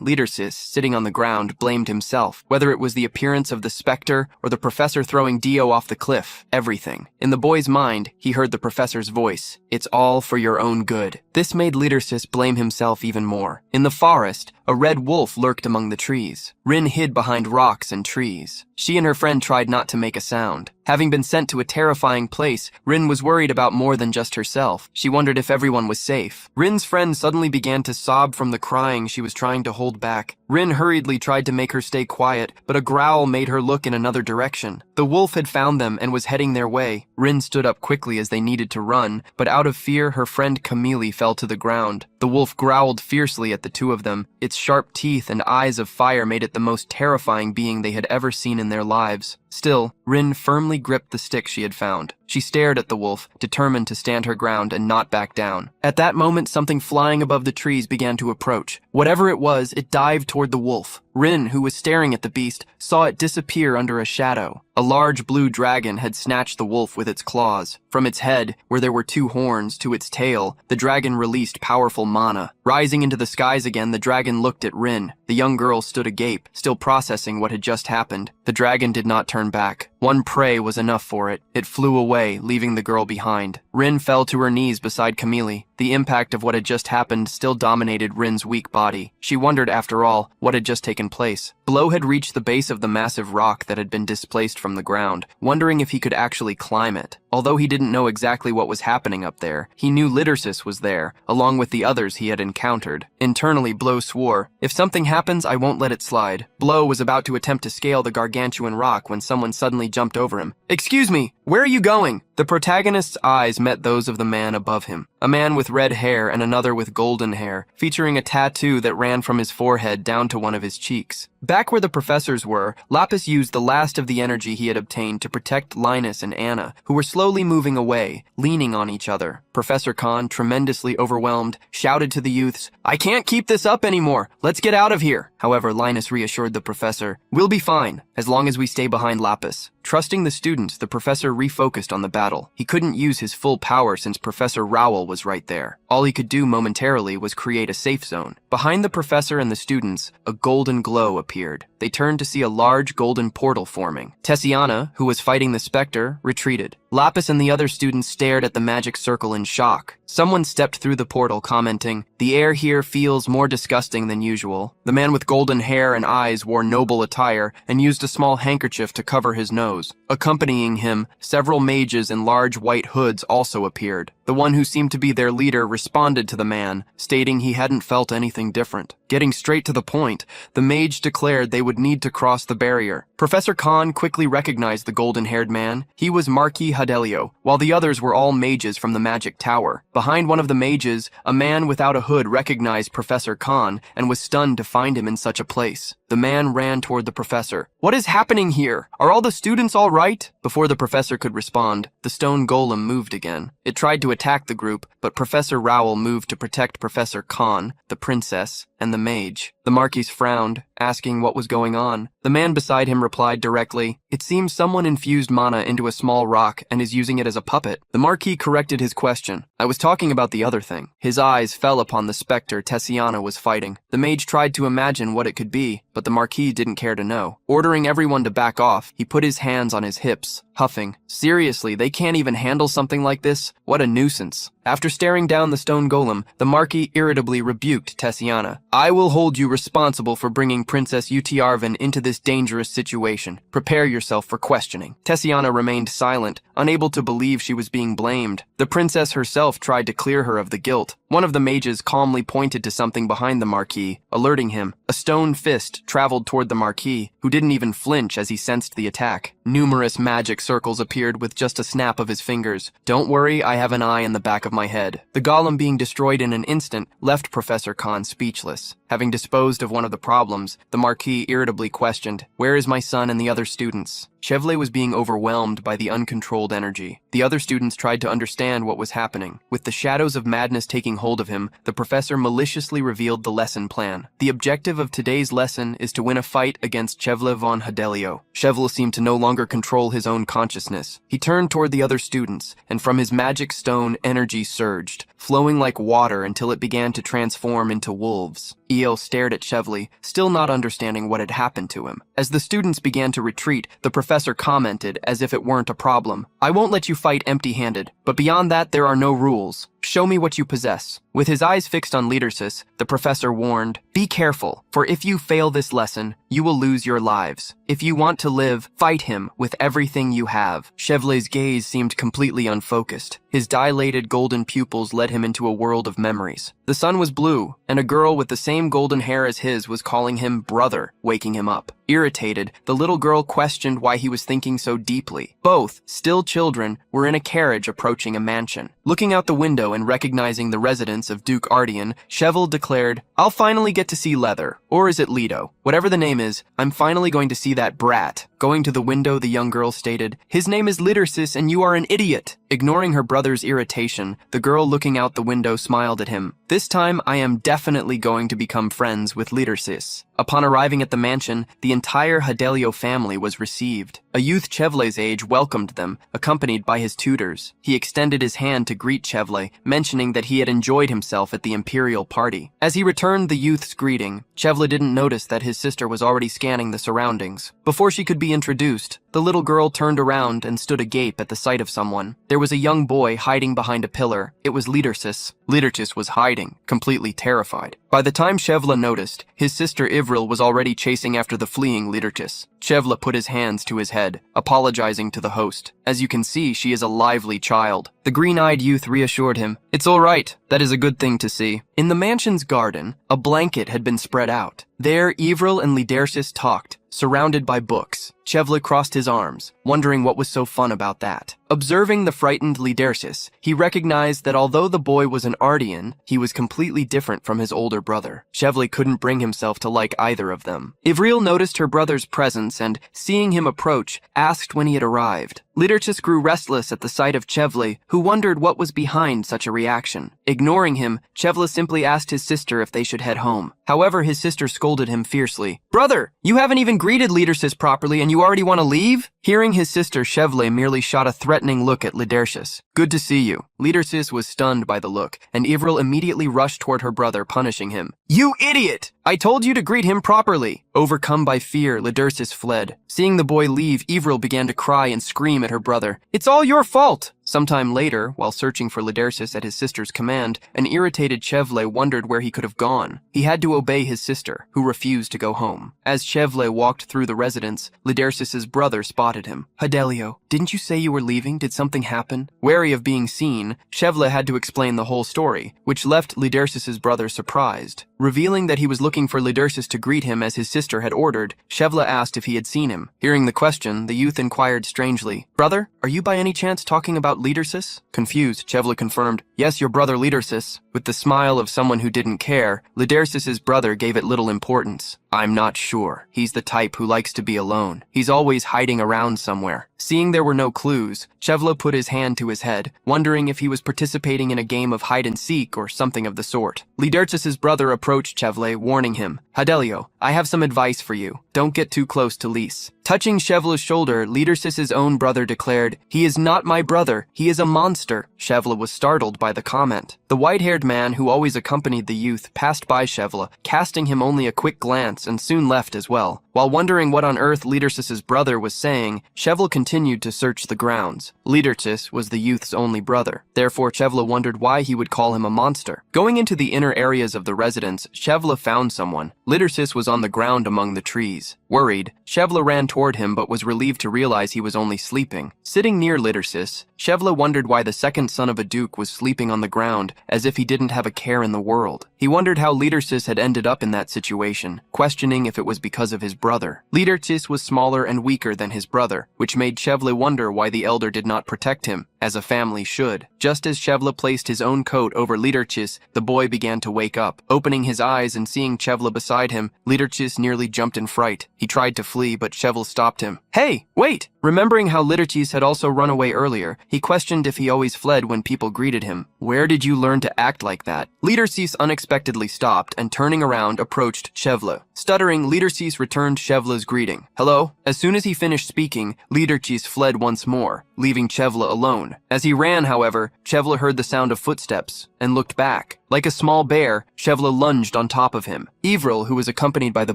Speaker 2: Leadersis, sitting on the ground, blamed himself. Whether it was the appearance of the specter or the professor throwing Dio off the cliff, everything. In the boy's mind, he heard the professor's voice. It's all for your own good. This made Leadersis blame himself even more. In the forest, a red wolf lurked among the trees. Rin hid behind rocks and trees. She and her friend tried not to make a sound. Having been sent to a terrifying place, Rin was worried about more than just herself. She wondered if everyone was safe. Rin's friend suddenly began to sob from the crying she was trying to hold back. Rin hurriedly tried to make her stay quiet, but a growl made her look in another direction. The wolf had found them and was heading their way. Rin stood up quickly as they needed to run, but out of fear, her friend Camille fell to the ground. The wolf growled fiercely at the two of them. Its sharp teeth and eyes of fire made it the most terrifying being they had ever seen in their lives. Still, Rin firmly gripped the stick she had found. She stared at the wolf, determined to stand her ground and not back down. At that moment, something flying above the trees began to approach. Whatever it was, it dived toward the wolf. Rin, who was staring at the beast, saw it disappear under a shadow. A large blue dragon had snatched the wolf with its claws. From its head, where there were two horns, to its tail, the dragon released powerful mana. Rising into the skies again, the dragon looked at Rin. The young girl stood agape, still processing what had just happened. The dragon did not turn back. One prey was enough for it. It flew away, leaving the girl behind. Rin fell to her knees beside Camille. The impact of what had just happened still dominated Rin's weak body. She wondered, after all, what had just taken place. Below had reached the base of the massive rock that had been displaced from the ground, wondering if he could actually climb it. Although he didn't know exactly what was happening up there, he knew Leadersis was there, along with the others he had encountered. Internally, Blow swore, "If something happens, I won't let it slide." Blow was about to attempt to scale the gargantuan rock when someone suddenly jumped over him. "Excuse me, where are you going?" The protagonist's eyes met those of the man above him, a man with red hair and another with golden hair, featuring a tattoo that ran from his forehead down to one of his cheeks. Back where the professors were, Lapis used the last of the energy he had obtained to protect Linus and Anna, who were slowly moving away, leaning on each other. Professor Khan, tremendously overwhelmed, shouted to the youths, "I can't keep this up anymore. Let's get out of here." However, Linus reassured the professor, "We'll be fine, as long as we stay behind Lapis." Trusting the students, the professor refocused on the battle. He couldn't use his full power since Professor Rowell was right there. All he could do momentarily was create a safe zone. Behind the professor and the students, a golden glow appeared. They turned to see a large golden portal forming. Tessiana, who was fighting the specter, retreated. Lapis and the other students stared at the magic circle in shock. Someone stepped through the portal, commenting, "The air here feels more disgusting than usual." The man with golden hair and eyes wore noble attire and used a small handkerchief to cover his nose. Accompanying him, several mages in large white hoods also appeared. The one who seemed to be their leader responded to the man, stating he hadn't felt anything different. Getting straight to the point, the mage declared they would need to cross the barrier. Professor Khan quickly recognized the golden-haired man. He was Marquis Hadelio, while the others were all mages from the magic tower. Behind one of the mages, a man without a hood recognized Professor Khan and was stunned to find him in such a place. The man ran toward the professor. "What is happening here? Are all the students all right?" Before the professor could respond, the stone golem moved again. It tried to attack the group, but Professor Rowell moved to protect Professor Khan, the princess, and the mage. The Marquis frowned, asking what was going on. The man beside him replied directly, "It seems someone infused mana into a small rock and is using it as a puppet." The Marquis corrected his question. "I was talking about the other thing." His eyes fell upon the specter Tessiana was fighting. The mage tried to imagine what it could be, but the Marquis didn't care to know. Ordering everyone to back off, he put his hands on his hips, huffing, "Seriously, they can't even handle something like this? What a nuisance." After staring down the stone golem, the Marquis irritably rebuked Tessiana. "I will hold you responsible for bringing Princess Utiarvin into this dangerous situation. Prepare yourself for questioning." Tessiana remained silent, unable to believe she was being blamed. The princess herself tried to clear her of the guilt. One of the mages calmly pointed to something behind the Marquis, alerting him. A stone fist traveled toward the Marquis, who didn't even flinch as he sensed the attack. Numerous magic circles appeared with just a snap of his fingers. "Don't worry, I have an eye in the back of my head." The golem being destroyed in an instant left Professor Khan speechless. Having disposed of one of the problems, the Marquis irritably questioned, "Where is my son and the other students?" Chevle was being overwhelmed by the uncontrolled energy. The other students tried to understand what was happening. With the shadows of madness taking hold of him, the professor maliciously revealed the lesson plan. The objective of today's lesson is to win a fight against Chevle von Hadelio. Chevle seemed to no longer control his own consciousness. He turned toward the other students, and from his magic stone, energy surged, flowing like water until it began to transform into wolves. Eel stared at Chevley, still not understanding what had happened to him. As the students began to retreat, the professor commented as if it weren't a problem. I won't let you fight empty-handed, but beyond that there are no rules. Show me what you possess. With his eyes fixed on Leadersis, the professor warned, be careful, for if you fail this lesson, you will lose your lives. If you want to live, fight him with everything you have. Chevley's gaze seemed completely unfocused. His dilated golden pupils led him into a world of memories. The sun was blue, and a girl with the same golden hair as his was calling him brother, waking him up. Irritated, the little girl questioned why he was thinking so deeply. Both, still children, were in a carriage approaching a mansion. Looking out the window and recognizing the residence of Duke Ardian, Cheval declared, I'll finally get to see Leather, or is it Leto? Whatever the name is, I'm finally going to see that brat. Going to the window, the young girl stated, his name is Leadersis and you are an idiot. Ignoring her brother's irritation, the girl looking out the window smiled at him. This time, I am definitely going to become friends with Leadersis. Upon arriving at the mansion, the entire Hadelio family was received. A youth Chevley's age welcomed them, accompanied by his tutors. He extended his hand to greet Chevley, mentioning that he had enjoyed himself at the imperial party. As he returned the youth's greeting, Chevley didn't notice that his sister was already scanning the surroundings. Before she could be introduced, the little girl turned around and stood agape at the sight of someone. There was a young boy hiding behind a pillar. It was Leadersis. Leadersis was hiding, completely terrified. By the time Chevla noticed, his sister Ivril was already chasing after the fleeing Leadersis. Chevla put his hands to his head, apologizing to the host. As you can see, she is a lively child. The green-eyed youth reassured him, it's all right. That is a good thing to see. In the mansion's garden, a blanket had been spread out. There, Ivril and Leadersis talked, surrounded by books. Chevla crossed his arms, wondering what was so fun about that. Observing the frightened Leadersis, he recognized that although the boy was an Ardian, he was completely different from his older brother. Chevla couldn't bring himself to like either of them. Ivril noticed her brother's presence and, seeing him approach, asked when he had arrived. Leadersis grew restless at the sight of Chevla, who wondered what was behind such a reaction. Ignoring him, Chevla simply asked his sister if they should head home. However, his sister scolded him fiercely. Brother, you haven't even greeted Leadersis properly and you already want to leave? Hearing his sister, Chevla merely shot a threatening look at Leadersis. Good to see you. Leadersis was stunned by the look, and Ivril immediately rushed toward her brother, punishing him. You idiot! I told you to greet him properly! Overcome by fear, Leadersis fled. Seeing the boy leave, Ivril began to cry and scream at her brother. It's all your fault! Sometime later, while searching for Leadersis at his sister's command, an irritated Chevla wondered where he could have gone. He had to obey his sister, who refused to go home. As Chevla walked through the residence, Leadersis's brother spotted him. Hadelio, didn't you say you were leaving? Did something happen? Wary of being seen, Chevla had to explain the whole story, which left Leadersis's brother surprised. Revealing that he was looking for Leadersis to greet him as his sister had ordered, Chevla asked if he had seen him. Hearing the question, the youth inquired strangely, Brother, are you by any chance talking about Leadersis? Confused, Chevla confirmed, Yes, your brother Leadersis. With the smile of someone who didn't care, Leadersis's brother gave it little importance. I'm not sure. He's the type who likes to be alone. He's always hiding around somewhere. Seeing there were no clues, Chevla put his hand to his head, wondering if he was participating in a game of hide-and-seek or something of the sort. Leadersis's brother approached Chevla, warning him, Hadelio, I have some advice for you. Don't get too close to Lys. Touching Chevla's shoulder, Leadersis's own brother declared, He is not my brother. He is a monster. Chevla was startled by the comment. The white-haired man who always accompanied the youth passed by Chevla, casting him only a quick glance and soon left as well. While wondering what on earth Leadersis's brother was saying, Chevla continued to search the grounds. Leadersis was the youth's only brother. Therefore, Chevla wondered why he would call him a monster. Going into the inner areas of the residence, Chevla found someone. Leadersis was on the ground among the trees. Worried, Chevla ran toward him but was relieved to realize he was only sleeping. Sitting near Leadersis, Chevla wondered why the second son of a duke was sleeping on the ground as if he didn't have a care in the world. He wondered how Leadersis had ended up in that situation, questioning if it was because of his brother. Leadersis was smaller and weaker than his brother, which made Chevla wonder why the elder did not protect him, as a family should. Just as Chevla placed his own coat over Leadersis, the boy began to wake up. Opening his eyes and seeing Chevla beside him, Leadersis nearly jumped in fright. He tried to flee, but Chevla stopped him. Hey, wait! Remembering how Leadersis had also run away earlier, he questioned if he always fled when people greeted him. Where did you learn to act like that? Leadersis unexpectedly stopped and turning around approached Chevla. Stuttering, Leadersis returned Chevla's greeting. Hello? As soon as he finished speaking, Leadersis fled once more, leaving Chevla alone. As he ran, however, Chevla heard the sound of footsteps and looked back. Like a small bear, Shevla lunged on top of him. Evril, who was accompanied by the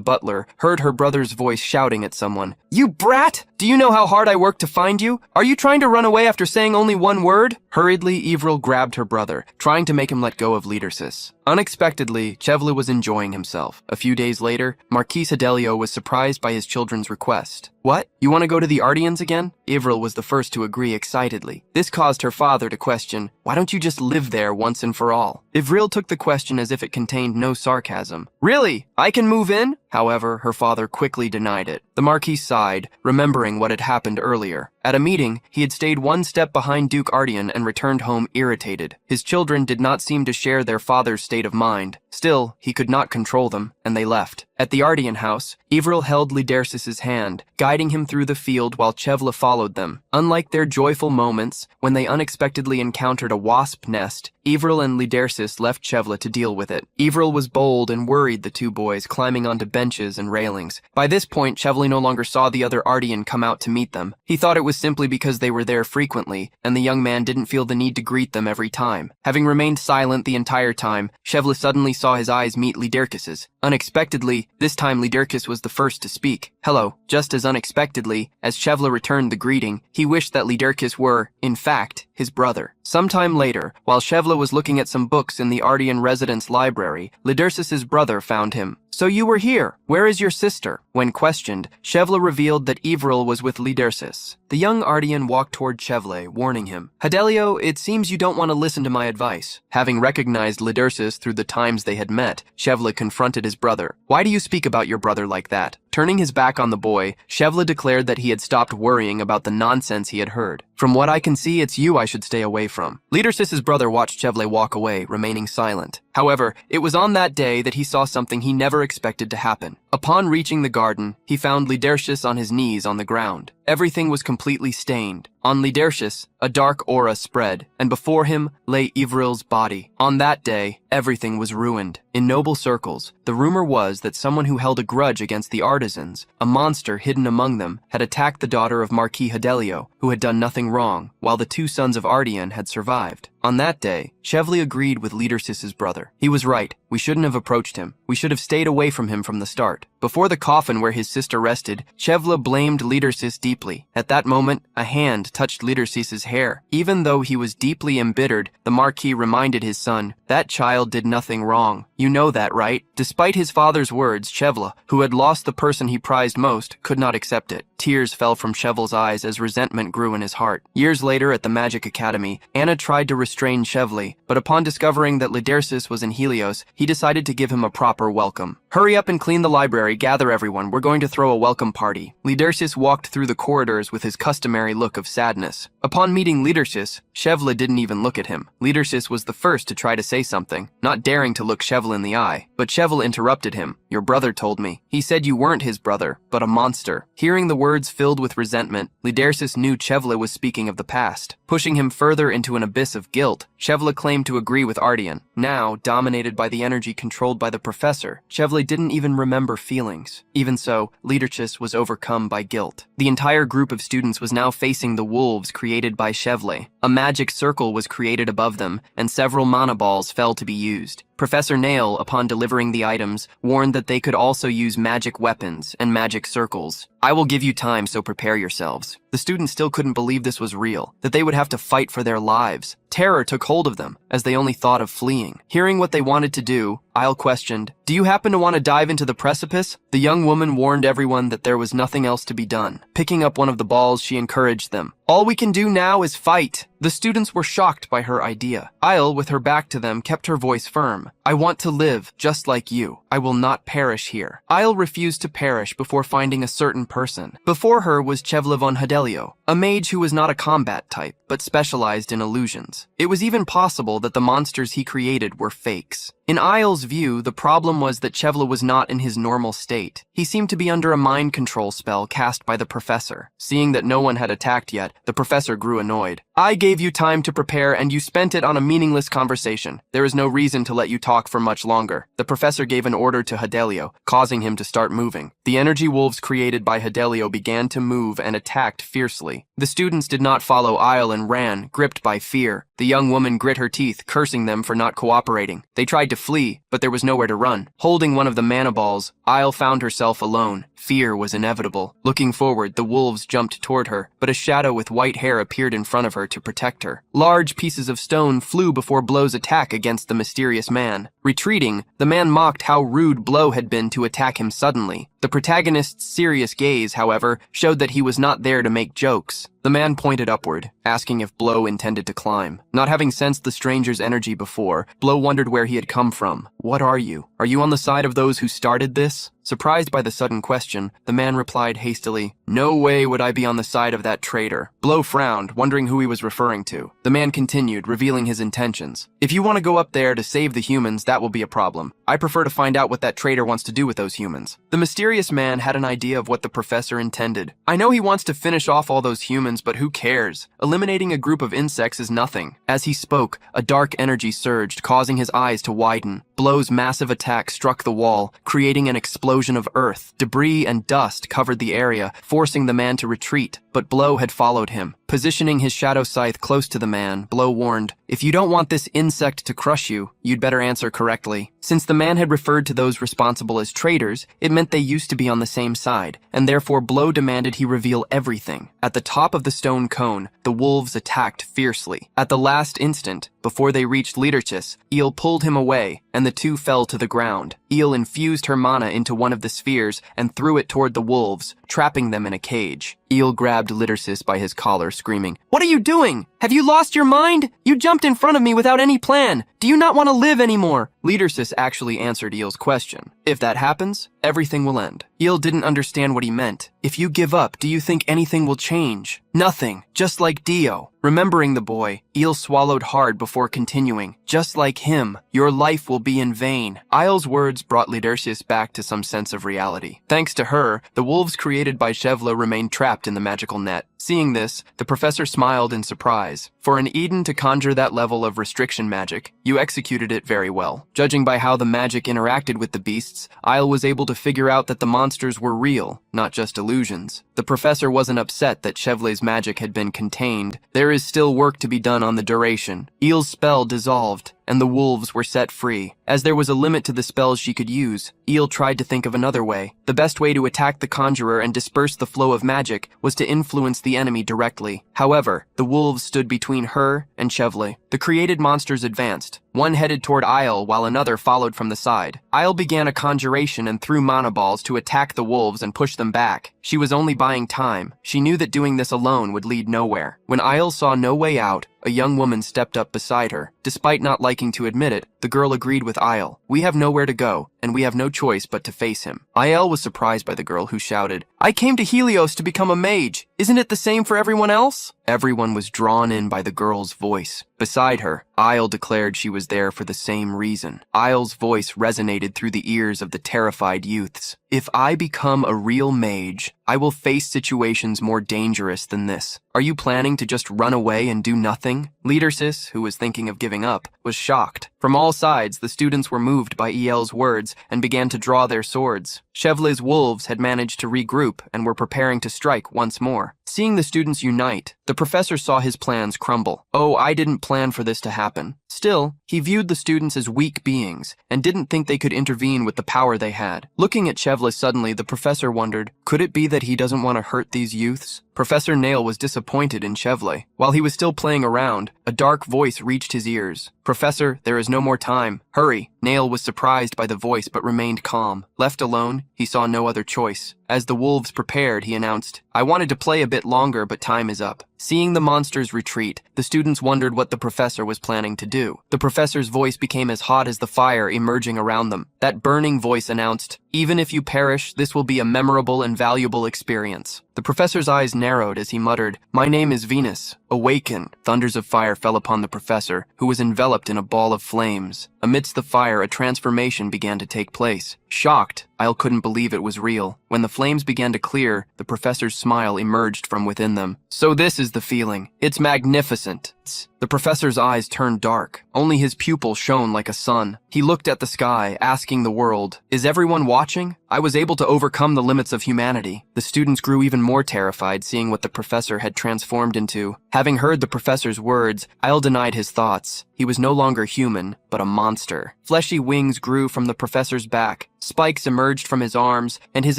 Speaker 2: butler, heard her brother's voice shouting at someone. "You brat! Do you know how hard I worked to find you? Are you trying to run away after saying only one word?" Hurriedly, Evril grabbed her brother, trying to make him let go of Lidersis. Unexpectedly, Shevla was enjoying himself. A few days later, Marquis Adelio was surprised by his children's request. "What? You want to go to the Ardians again?" Evril was the first to agree excitedly. This caused her father to question, "Why don't you just live there once and for all?" Evril took the question as if it contained no sarcasm. "Really? I can move in?" However, her father quickly denied it. The Marquis sighed, remembering what had happened earlier. At a meeting, he had stayed one step behind Duke Ardian and returned home irritated. His children did not seem to share their father's state of mind. Still, he could not control them, and they left. At the Ardian house, Evril held Lidersis' hand, guiding him through the field while Shevla followed them. Unlike their joyful moments, when they unexpectedly encountered a wasp nest, Evril and Lidersis left Shevla to deal with it. Evril was bold and worried the two boys, climbing onto benches and railings. By this point, Shevla no longer saw the other Ardian come out to meet them. He thought it was simply because they were there frequently, and the young man didn't feel the need to greet them every time. Having remained silent the entire time, Shevla suddenly saw his eyes meet Liderkis's. Unexpectedly, this time Liderkis was the first to speak. "Hello." Just as unexpectedly, as Shevla returned the greeting, he wished that Liderkis were, in fact, his brother. Sometime later, while Shevla was looking at some books in the Ardian residence library, Lidersis' brother found him. "So you were here. Where is your sister?" When questioned, Shevla revealed that Evril was with Lidersis. The young Ardian walked toward Shevla, warning him. "Adelio, it seems you don't want to listen to my advice." Having recognized Lidersis through the times they had met, Shevla confronted his brother. "Why do you speak about your brother like that?" Turning his back on the boy, Shevla declared that he had stopped worrying about the nonsense he had heard. "From what I can see, it's you I should stay away from." Lidersis' brother watched Shevla walk away, remaining silent. However, it was on that day that he saw something he never expected to happen. Upon reaching the garden, he found Lidersis on his knees on the ground. Everything was completely stained. On Lidersis, a dark aura spread, and before him lay Evril's body. On that day, everything was ruined. In noble circles, the rumor was that someone who held a grudge against the artisans, a monster hidden among them, had attacked the daughter of Marquis Adelio, who had done nothing wrong, while the two sons of Ardian had survived. On that day, Shevla agreed with Lidersis' brother. He was right. We shouldn't have approached him. We should have stayed away from him from the start. Before the coffin where his sister rested, Shevla blamed Lidersis deeply. At that moment, a hand touched Lidersis' hair. Even though he was deeply embittered, the Marquis reminded his son, "That child did nothing wrong. You know that, right?" Despite his father's words, Shevla, who had lost the person he prized most, could not accept it. Tears fell from Shevla's eyes as resentment grew in his heart. Years later at the Magic Academy, Anna tried to restrain Shevla, but upon discovering that Lidersis was in Helios, he decided to give him a proper welcome. "Hurry up and clean the library, gather everyone, we're going to throw a welcome party." Lidersis walked through the corridors with his customary look of sadness. Upon meeting Lidersis, Shevla didn't even look at him. Lidersis was the first to try to say something, not daring to look Shevla in the eye. But Shevla interrupted him. "Your brother told me. He said you weren't his brother, but a monster." Hearing the words filled with resentment, Lidersis knew Shevla was speaking of the past. Pushing him further into an abyss of guilt, Shevla claimed to agree with Ardian. Now, dominated by the energy controlled by the professor, Shevla didn't even remember feelings. Even so, Lidersis was overcome by guilt. The entire group of students was now facing the wolves created by Shevla. A magic circle was created above them, and several mana balls fell to be used. Professor Nail, upon delivering the items, warned that they could also use magic weapons and magic circles. "I will give you time, so prepare yourselves." The students still couldn't believe this was real, that they would have to fight for their lives. Terror took hold of them, as they only thought of fleeing. Hearing what they wanted to do, Isle questioned, "Do you happen to want to dive into the precipice?" The young woman warned everyone that there was nothing else to be done. Picking up one of the balls, she encouraged them. "All we can do now is fight." The students were shocked by her idea. Isle, with her back to them, kept her voice firm. "I want to live, just like you. I will not perish here." Isle refused to perish before finding a certain person. Before her was Shevla von Adelio, a mage who was not a combat type, but specialized in illusions. It was even possible that the monsters he created were fakes. In Isle's view, the problem was that Chevla was not in his normal state. He seemed to be under a mind control spell cast by the professor. Seeing that no one had attacked yet, the professor grew annoyed. I gave you time to prepare and you spent it on a meaningless conversation. There is no reason to let you talk for much longer. The professor gave an order to Hidelio, causing him to start moving. The energy wolves created by Hidelio began to move and attacked fiercely. The students did not follow Isle and ran, gripped by fear. The young woman grit her teeth, cursing them for not cooperating. They tried to flee, but there was nowhere to run. Holding one of the mana balls, Isle found herself alone. Fear was inevitable. Looking forward, the wolves jumped toward her, but a shadow with white hair appeared in front of her to protect her. Large pieces of stone flew before Blow's attack against the mysterious man. Retreating, the man mocked how rude Blow had been to attack him suddenly. The protagonist's serious gaze, however, showed that he was not there to make jokes. The man pointed upward, asking if Blow intended to climb. Not having sensed the stranger's energy before, Blow wondered where he had come from. What are you? Are you on the side of those who started this? Surprised by the sudden question, the man replied hastily, No way would I be on the side of that traitor. Blow frowned, wondering who he was referring to. The man continued, revealing his intentions. If you want to go up there to save the humans, that will be a problem. I prefer to find out what that traitor wants to do with those humans. The mysterious man had an idea of what the professor intended. I know he wants to finish off all those humans, but who cares? Eliminating a group of insects is nothing. As he spoke, a dark energy surged, causing his eyes to widen. Blow's massive attack struck the wall, creating an explosion of earth. Debris and dust covered the area, forcing the man to retreat, but Blow had followed him. Positioning his shadow scythe close to the man, Blow warned, If you don't want this insect to crush you, you'd better answer correctly. Since the man had referred to those responsible as traitors, it meant they used to be on the same side, and therefore Blow demanded he reveal everything. At the top of the stone cone, the wolves attacked fiercely. At the last instant, before they reached Leaderchus, Eel pulled him away, and the two fell to the ground. Eel infused her mana into one of the spheres and threw it toward the wolves, trapping them in a cage. Eel grabbed Lidersis by his collar, screaming, What are you doing? Have you lost your mind? You jumped in front of me without any plan. Do you not want to live anymore? Lidersis actually answered Eel's question. If that happens, everything will end. Eel didn't understand what he meant. If you give up, do you think anything will change? Nothing, just like Dio. Remembering the boy, Eel swallowed hard before continuing. Just like him, your life will be in vain. Isle's words brought Lidersis back to some sense of reality. Thanks to her, the wolves created by Shevla remained trapped in the magical net. Seeing this, the professor smiled in surprise. For an Eden to conjure that level of restriction magic, you executed it very well. Judging by how the magic interacted with the beasts, Isle was able to figure out that the monsters were real, not just illusions. The professor wasn't upset that Chevle's magic had been contained. There is still work to be done on the duration. Eel's spell dissolved, and the wolves were set free. As there was a limit to the spells she could use, Eel tried to think of another way. The best way to attack the conjurer and disperse the flow of magic was to influence the enemy directly. However, the wolves stood between her and Chevle. The created monsters advanced. One headed toward Isle while another followed from the side. Isle began a conjuration and threw mana balls to attack the wolves and push them back. She was only buying time. She knew that doing this alone would lead nowhere. When Isle saw no way out, a young woman stepped up beside her. Despite not liking to admit it, the girl agreed with Isle. We have nowhere to go, and we have no choice but to face him. Isle was surprised by the girl who shouted, I came to Helios to become a mage. Isn't it the same for everyone else? Everyone was drawn in by the girl's voice. Beside her, Isle declared she was there for the same reason. Isle's voice resonated through the ears of the terrified youths. If I become a real mage, I will face situations more dangerous than this. Are you planning to just run away and do nothing? Lidersis, who was thinking of giving up, was shocked. From all sides, the students were moved by EL's words and began to draw their swords. Chevle's wolves had managed to regroup and were preparing to strike once more. Seeing the students unite, the professor saw his plans crumble. Oh, I didn't plan for this to happen. Still, he viewed the students as weak beings and didn't think they could intervene with the power they had. Looking at Chevle suddenly, the professor wondered, could it be that he doesn't want to hurt these youths? Professor Nail was disappointed in Chevle. While he was still playing around, a dark voice reached his ears. Professor, there is no more time. Hurry. Nail was surprised by the voice but remained calm. Left alone, he saw no other choice. As the wolves prepared, he announced, I wanted to play a bit longer, but time is up. Seeing the monsters retreat, the students wondered what the professor was planning to do. The professor's voice became as hot as the fire emerging around them. That burning voice announced, "Even if you perish, this will be a memorable and valuable experience." The professor's eyes narrowed as he muttered, "My name is Venus. Awaken." Thunders of fire fell upon the professor, who was enveloped in a ball of flames. Amidst the fire, a transformation began to take place. Shocked, Isle couldn't believe it was real. When the flames began to clear, the professor's smile emerged from within them. "So this is the feeling. It's magnificent." The professor's eyes turned dark. Only his pupil shone like a sun. He looked at the sky, asking the world, "Is everyone watching? I was able to overcome the limits of humanity." The students grew even more terrified seeing what the professor had transformed into. Having heard the professor's words, Isle denied his thoughts. He was no longer human, but a monster. Fleshy wings grew from the professor's back. Spikes emerged from his arms, and his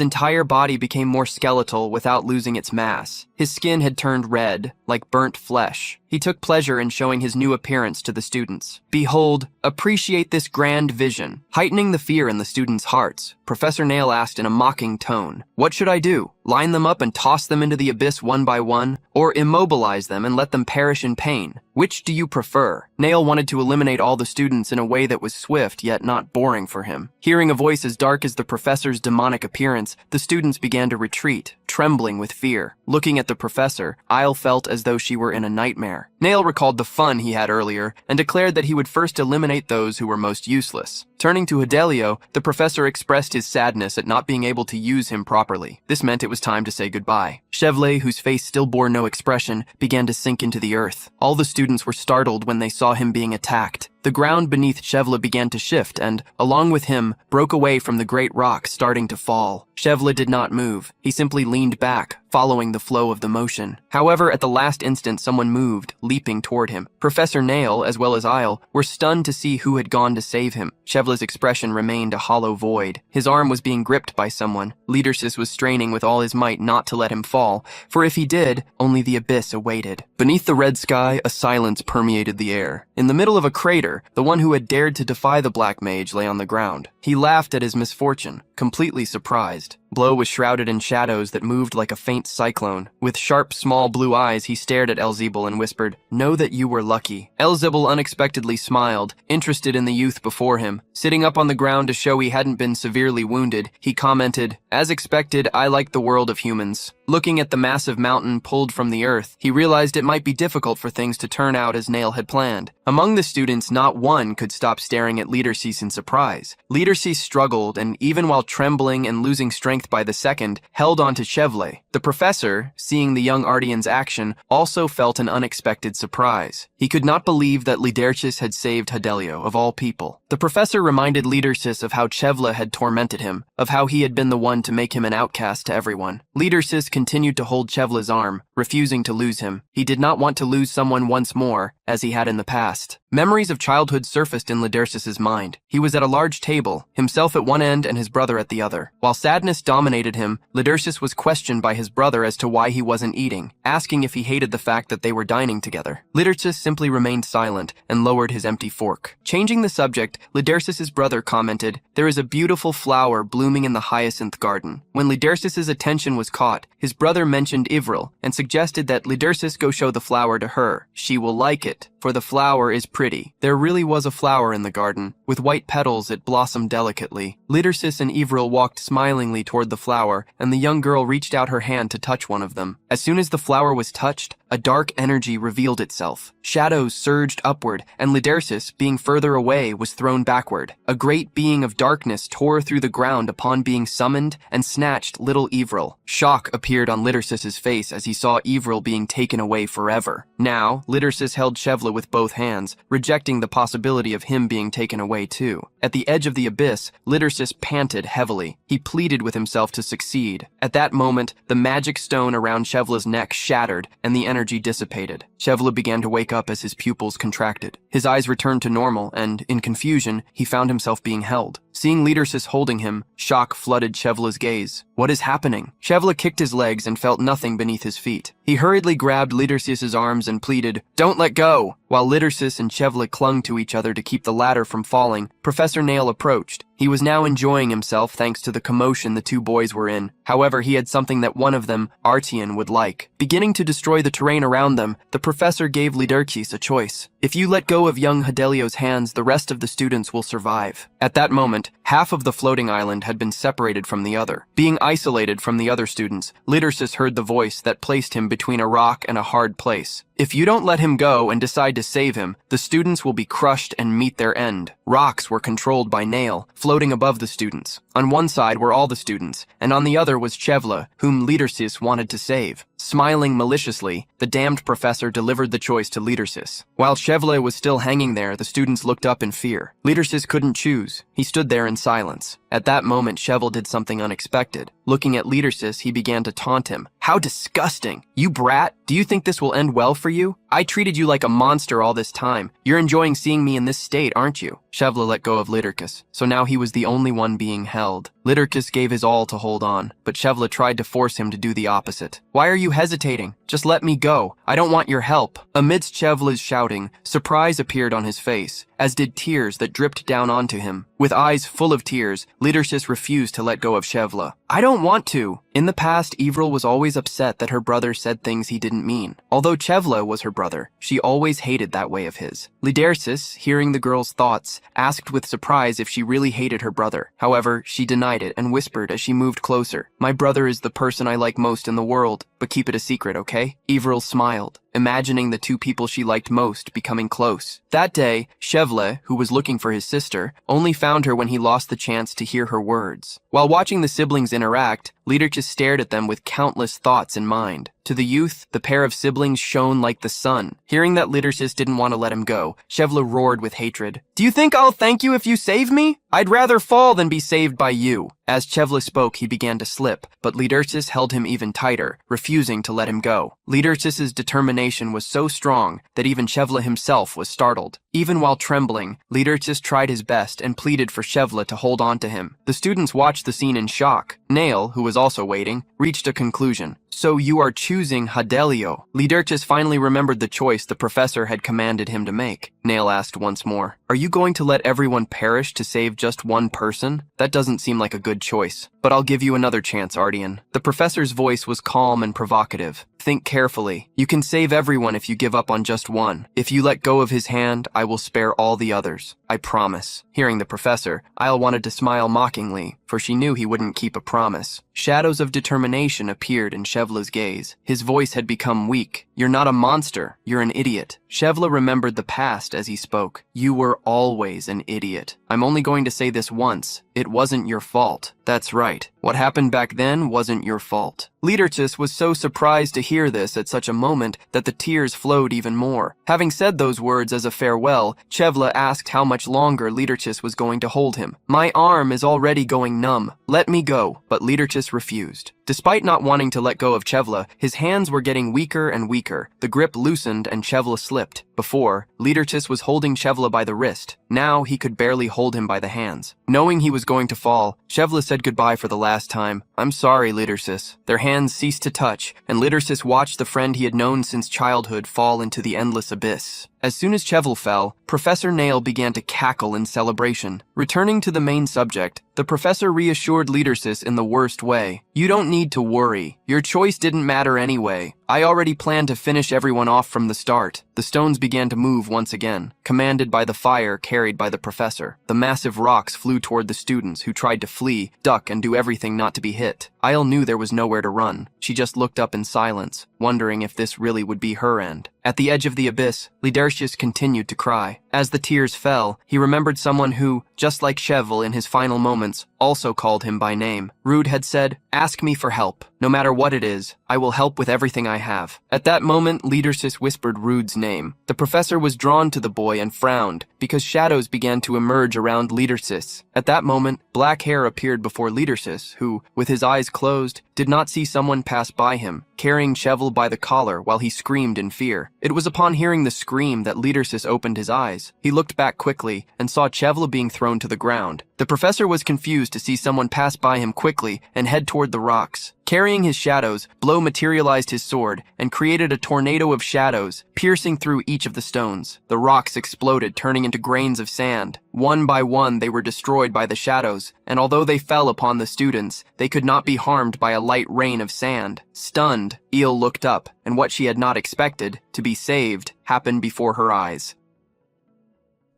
Speaker 2: entire body became more skeletal without losing its mass. His skin had turned red, like burnt flesh. He took pleasure in showing his new appearance to the students. "Behold, appreciate this grand vision." Heightening the fear in the students' hearts, Professor Nail asked in a mocking tone, "What should I do? Line them up and toss them into the abyss one by one, or immobilize them and let them perish in pain? Which do you prefer?" Nail wanted to eliminate all the students in a way that was swift yet not boring for him. Hearing a voice as dark as the professor's demonic appearance, the students began to retreat, trembling with fear. Looking at the professor, Isle felt as though she were in a nightmare. Nail recalled the fun he had earlier and declared that he would first eliminate those who were most useless. Turning to Adelio, the professor expressed his sadness at not being able to use him properly. This meant it was time to say goodbye. Chevlet, whose face still bore no expression, began to sink into the earth. All the students were startled when they saw him being attacked. The ground beneath Chevlet began to shift and, along with him, broke away from the great rock starting to fall. Chevlet did not move. He simply leaned back, following the flow of the motion. However, at the last instant, someone moved, leaping toward him. Professor Nail, as well as Isle, were stunned to see who had gone to save him. Chevlet's expression remained a hollow void. His arm was being gripped by someone. Leadersis was straining with all his might not to let him fall, for if he did, only the abyss awaited. Beneath the red sky, a silence permeated the air. In the middle of a crater, the one who had dared to defy the Black Mage lay on the ground. He laughed at his misfortune, completely surprised. Blow was shrouded in shadows that moved like a faint cyclone. With sharp, small blue eyes, he stared at Elzebel and whispered, "Know that you were lucky." Elzebel unexpectedly smiled, interested in the youth before him. Sitting up on the ground to show he hadn't been severely wounded, he commented, "As expected, I like the world of humans." Looking at the massive mountain pulled from the earth, he realized it might be difficult for things to turn out as Nail had planned. Among the students, not one could stop staring at Leadercease in surprise. Leadercease struggled, and even while trembling and losing strength by the second, held on to Chevlet. The professor, seeing the young Ardian's action, also felt an unexpected surprise. He could not believe that Leadercease had saved Adelio, of all people. The professor reminded Leadercease of how Chevlet had tormented him, of how he had been the one to make him an outcast to everyone. Leadercease continued to hold Chevlet's arm, refusing to lose him. He did not want to lose someone once more, as he had in the past. Memories of childhood surfaced in Leadercease's mind. He was at a large table, himself at one end and his brother at the other. While sadness dominated him, Leadercease was questioned by his brother as to why he wasn't eating, asking if he hated the fact that they were dining together. Leadercease simply remained silent and lowered his empty fork. Changing the subject, Leadercease's brother commented, "There is a beautiful flower blooming in the hyacinth garden." When Leadercease's attention was caught, his brother mentioned Ivril and suggested that Leadercease go show the flower to her. She will like it, for the flower is pretty. There really was a flower in the garden. With white petals, it blossomed delicately. Leadercease and Ivril walked smilingly toward the flower, and the young girl reached out her hand to touch one of them. As soon as the flower was touched, a dark energy revealed itself. Shadows surged upward, and Leadercease, being further away, was thrown backward. A great being of darkness tore through the ground upon being summoned and snatched little Ivril. Shock appeared on Leadercease's face as he saw Ivril being taken away forever. Now, Leadercease held Chevlet with both hands, rejecting the possibility of him being taken away too. At the edge of the abyss, Leadercease panted heavily. He pleaded with himself to succeed. At that moment, the magic stone around Chevlet's neck shattered, and the energy dissipated. Chevlet began to wake up as his pupils contracted. His eyes returned to normal, and, in confusion, he found himself being held. Seeing Leadercease holding him, shock flooded Chevlet's gaze. What is happening? Chevlet kicked his legs and felt nothing beneath his feet. He hurriedly grabbed Leadercease's arms and pleaded, "Don't let go!" While Leadercease and Chevlet clung to each other to keep the latter from falling, Professor Nail approached. He was now enjoying himself thanks to the commotion the two boys were in. However, he had something that one of them, Artian, would like. Beginning to destroy the terrain around them, the professor gave Liderkis a choice. If you let go of young Hadelio's hands, the rest of the students will survive. At that moment, half of the floating island had been separated from the other. Being isolated from the other students, Lidersis heard the voice that placed him between a rock and a hard place. If you don't let him go and decide to save him, the students will be crushed and meet their end. Rocks were controlled by Nail, floating above the students. On one side were all the students, and on the other was Chevla, whom Lidersis wanted to save. Smiling maliciously, the damned professor delivered the choice to Lidersis. While Chevla was still hanging there, the students looked up in fear. Lidersis couldn't choose. He stood there in silence. At that moment, Chevel did something unexpected. Looking at Lidersis, he began to taunt him. How disgusting! You brat! Do you think this will end well for you? I treated you like a monster all this time. You're enjoying seeing me in this state, aren't you? Chevla let go of Liderkis, so now he was the only one being held. Liderkis gave his all to hold on, but Chevla tried to force him to do the opposite. Why are you hesitating? Just let me go. I don't want your help. Amidst Chevla's shouting, surprise appeared on his face, as did tears that dripped down onto him. With eyes full of tears, Lidersis refused to let go of Chevla. I don't want to. In the past, Evril was always upset that her brother said things he didn't mean. Although Chevla was her brother, she always hated that way of his. Lidersis, hearing the girl's thoughts, asked with surprise if she really hated her brother. However, she denied it and whispered as she moved closer. My brother is the person I like most in the world, but keep it a secret, okay? Evril smiled, imagining the two people she liked most becoming close. That day, Chevla, who was looking for his sister, only found her when he lost the chance to hear her words. While watching the siblings interact, Liderkis stared at them with countless thoughts in mind. To the youth, the pair of siblings shone like the sun. Hearing that Lidersis didn't want to let him go, Chevla roared with hatred. Do you think I'll thank you if you save me? I'd rather fall than be saved by you. As Chevla spoke, he began to slip, but Lidersis held him even tighter, refusing to let him go. Lidersis's determination was so strong that even Chevla himself was startled. Even while trembling, Lidersis tried his best and pleaded for Chevla to hold on to him. The students watched the scene in shock. Nail, who was also waiting, reached a conclusion. So you are choosing Hadelio. Lidersis finally remembered the choice the professor had commanded him to make. Nail asked once more, are you going to let everyone perish to save just one person? That doesn't seem like a good choice. But I'll give you another chance, Artian. The professor's voice was calm and provocative. Think carefully. You can save everyone if you give up on just one. If you let go of his hand, I will spare all the others. I promise. Hearing the professor, Isle wanted to smile mockingly, for she knew he wouldn't keep a promise. Shadows of determination appeared in Chevla's gaze. His voice had become weak. You're not a monster. You're an idiot. Chevla remembered the past as he spoke. You were always an idiot. I'm only going to say this once. It wasn't your fault. That's right. What happened back then wasn't your fault. Lidersis was so surprised to hear this at such a moment that the tears flowed even more. Having said those words as a farewell, Chevla asked how much longer Lidersis was going to hold him. My arm is already going numb. Let me go. But Lidersis refused. Despite not wanting to let go of Chevla, his hands were getting weaker and weaker. The grip loosened and Chevla slipped. Before, Lidersis was holding Chevla by the wrist. Now he could barely hold him by the hands. Knowing he was going to fall, Chevla said goodbye for the last time. I'm sorry, Lidersis. Their hands ceased to touch, and Lidersis watched the friend he had known since childhood fall into the endless abyss. As soon as Chevla fell, Professor Nail began to cackle in celebration. Returning to the main subject, the professor reassured Lidersis in the worst way. You don't need to worry. Your choice didn't matter anyway. I already planned to finish everyone off from the start. The stones began to move once again, commanded by the fire carried by the professor. The massive rocks flew toward the students, who tried to flee, duck, and do everything not to be hit. Isle knew there was nowhere to run. She just looked up in silence, wondering if this really would be her end. At the edge of the abyss, Lidersis continued to cry. As the tears fell, he remembered someone who, just like Chevla in his final moments, also called him by name. Rude had said, ask me for help. No matter what it is, I will help with everything I have. At that moment, Lidersis whispered Rude's name. The professor was drawn to the boy and frowned, because shadows began to emerge around Lidersis. At that moment, black hair appeared before Lidersis, who, with his eyes closed, did not see someone pass by him, carrying Chevla by the collar while he screamed in fear. It was upon hearing the scream that Lidersis opened his eyes. eyes. He looked back quickly and saw Chevla being thrown to the ground. The professor was confused to see someone pass by him quickly and head toward the rocks. Carrying his shadows, Blow materialized his sword and created a tornado of shadows, piercing through each of the stones. The rocks exploded, turning into grains of sand. One by one, they were destroyed by the shadows, and although they fell upon the students, they could not be harmed by a light rain of sand. Stunned, Eel looked up, and what she had not expected, to be saved, happened before her eyes.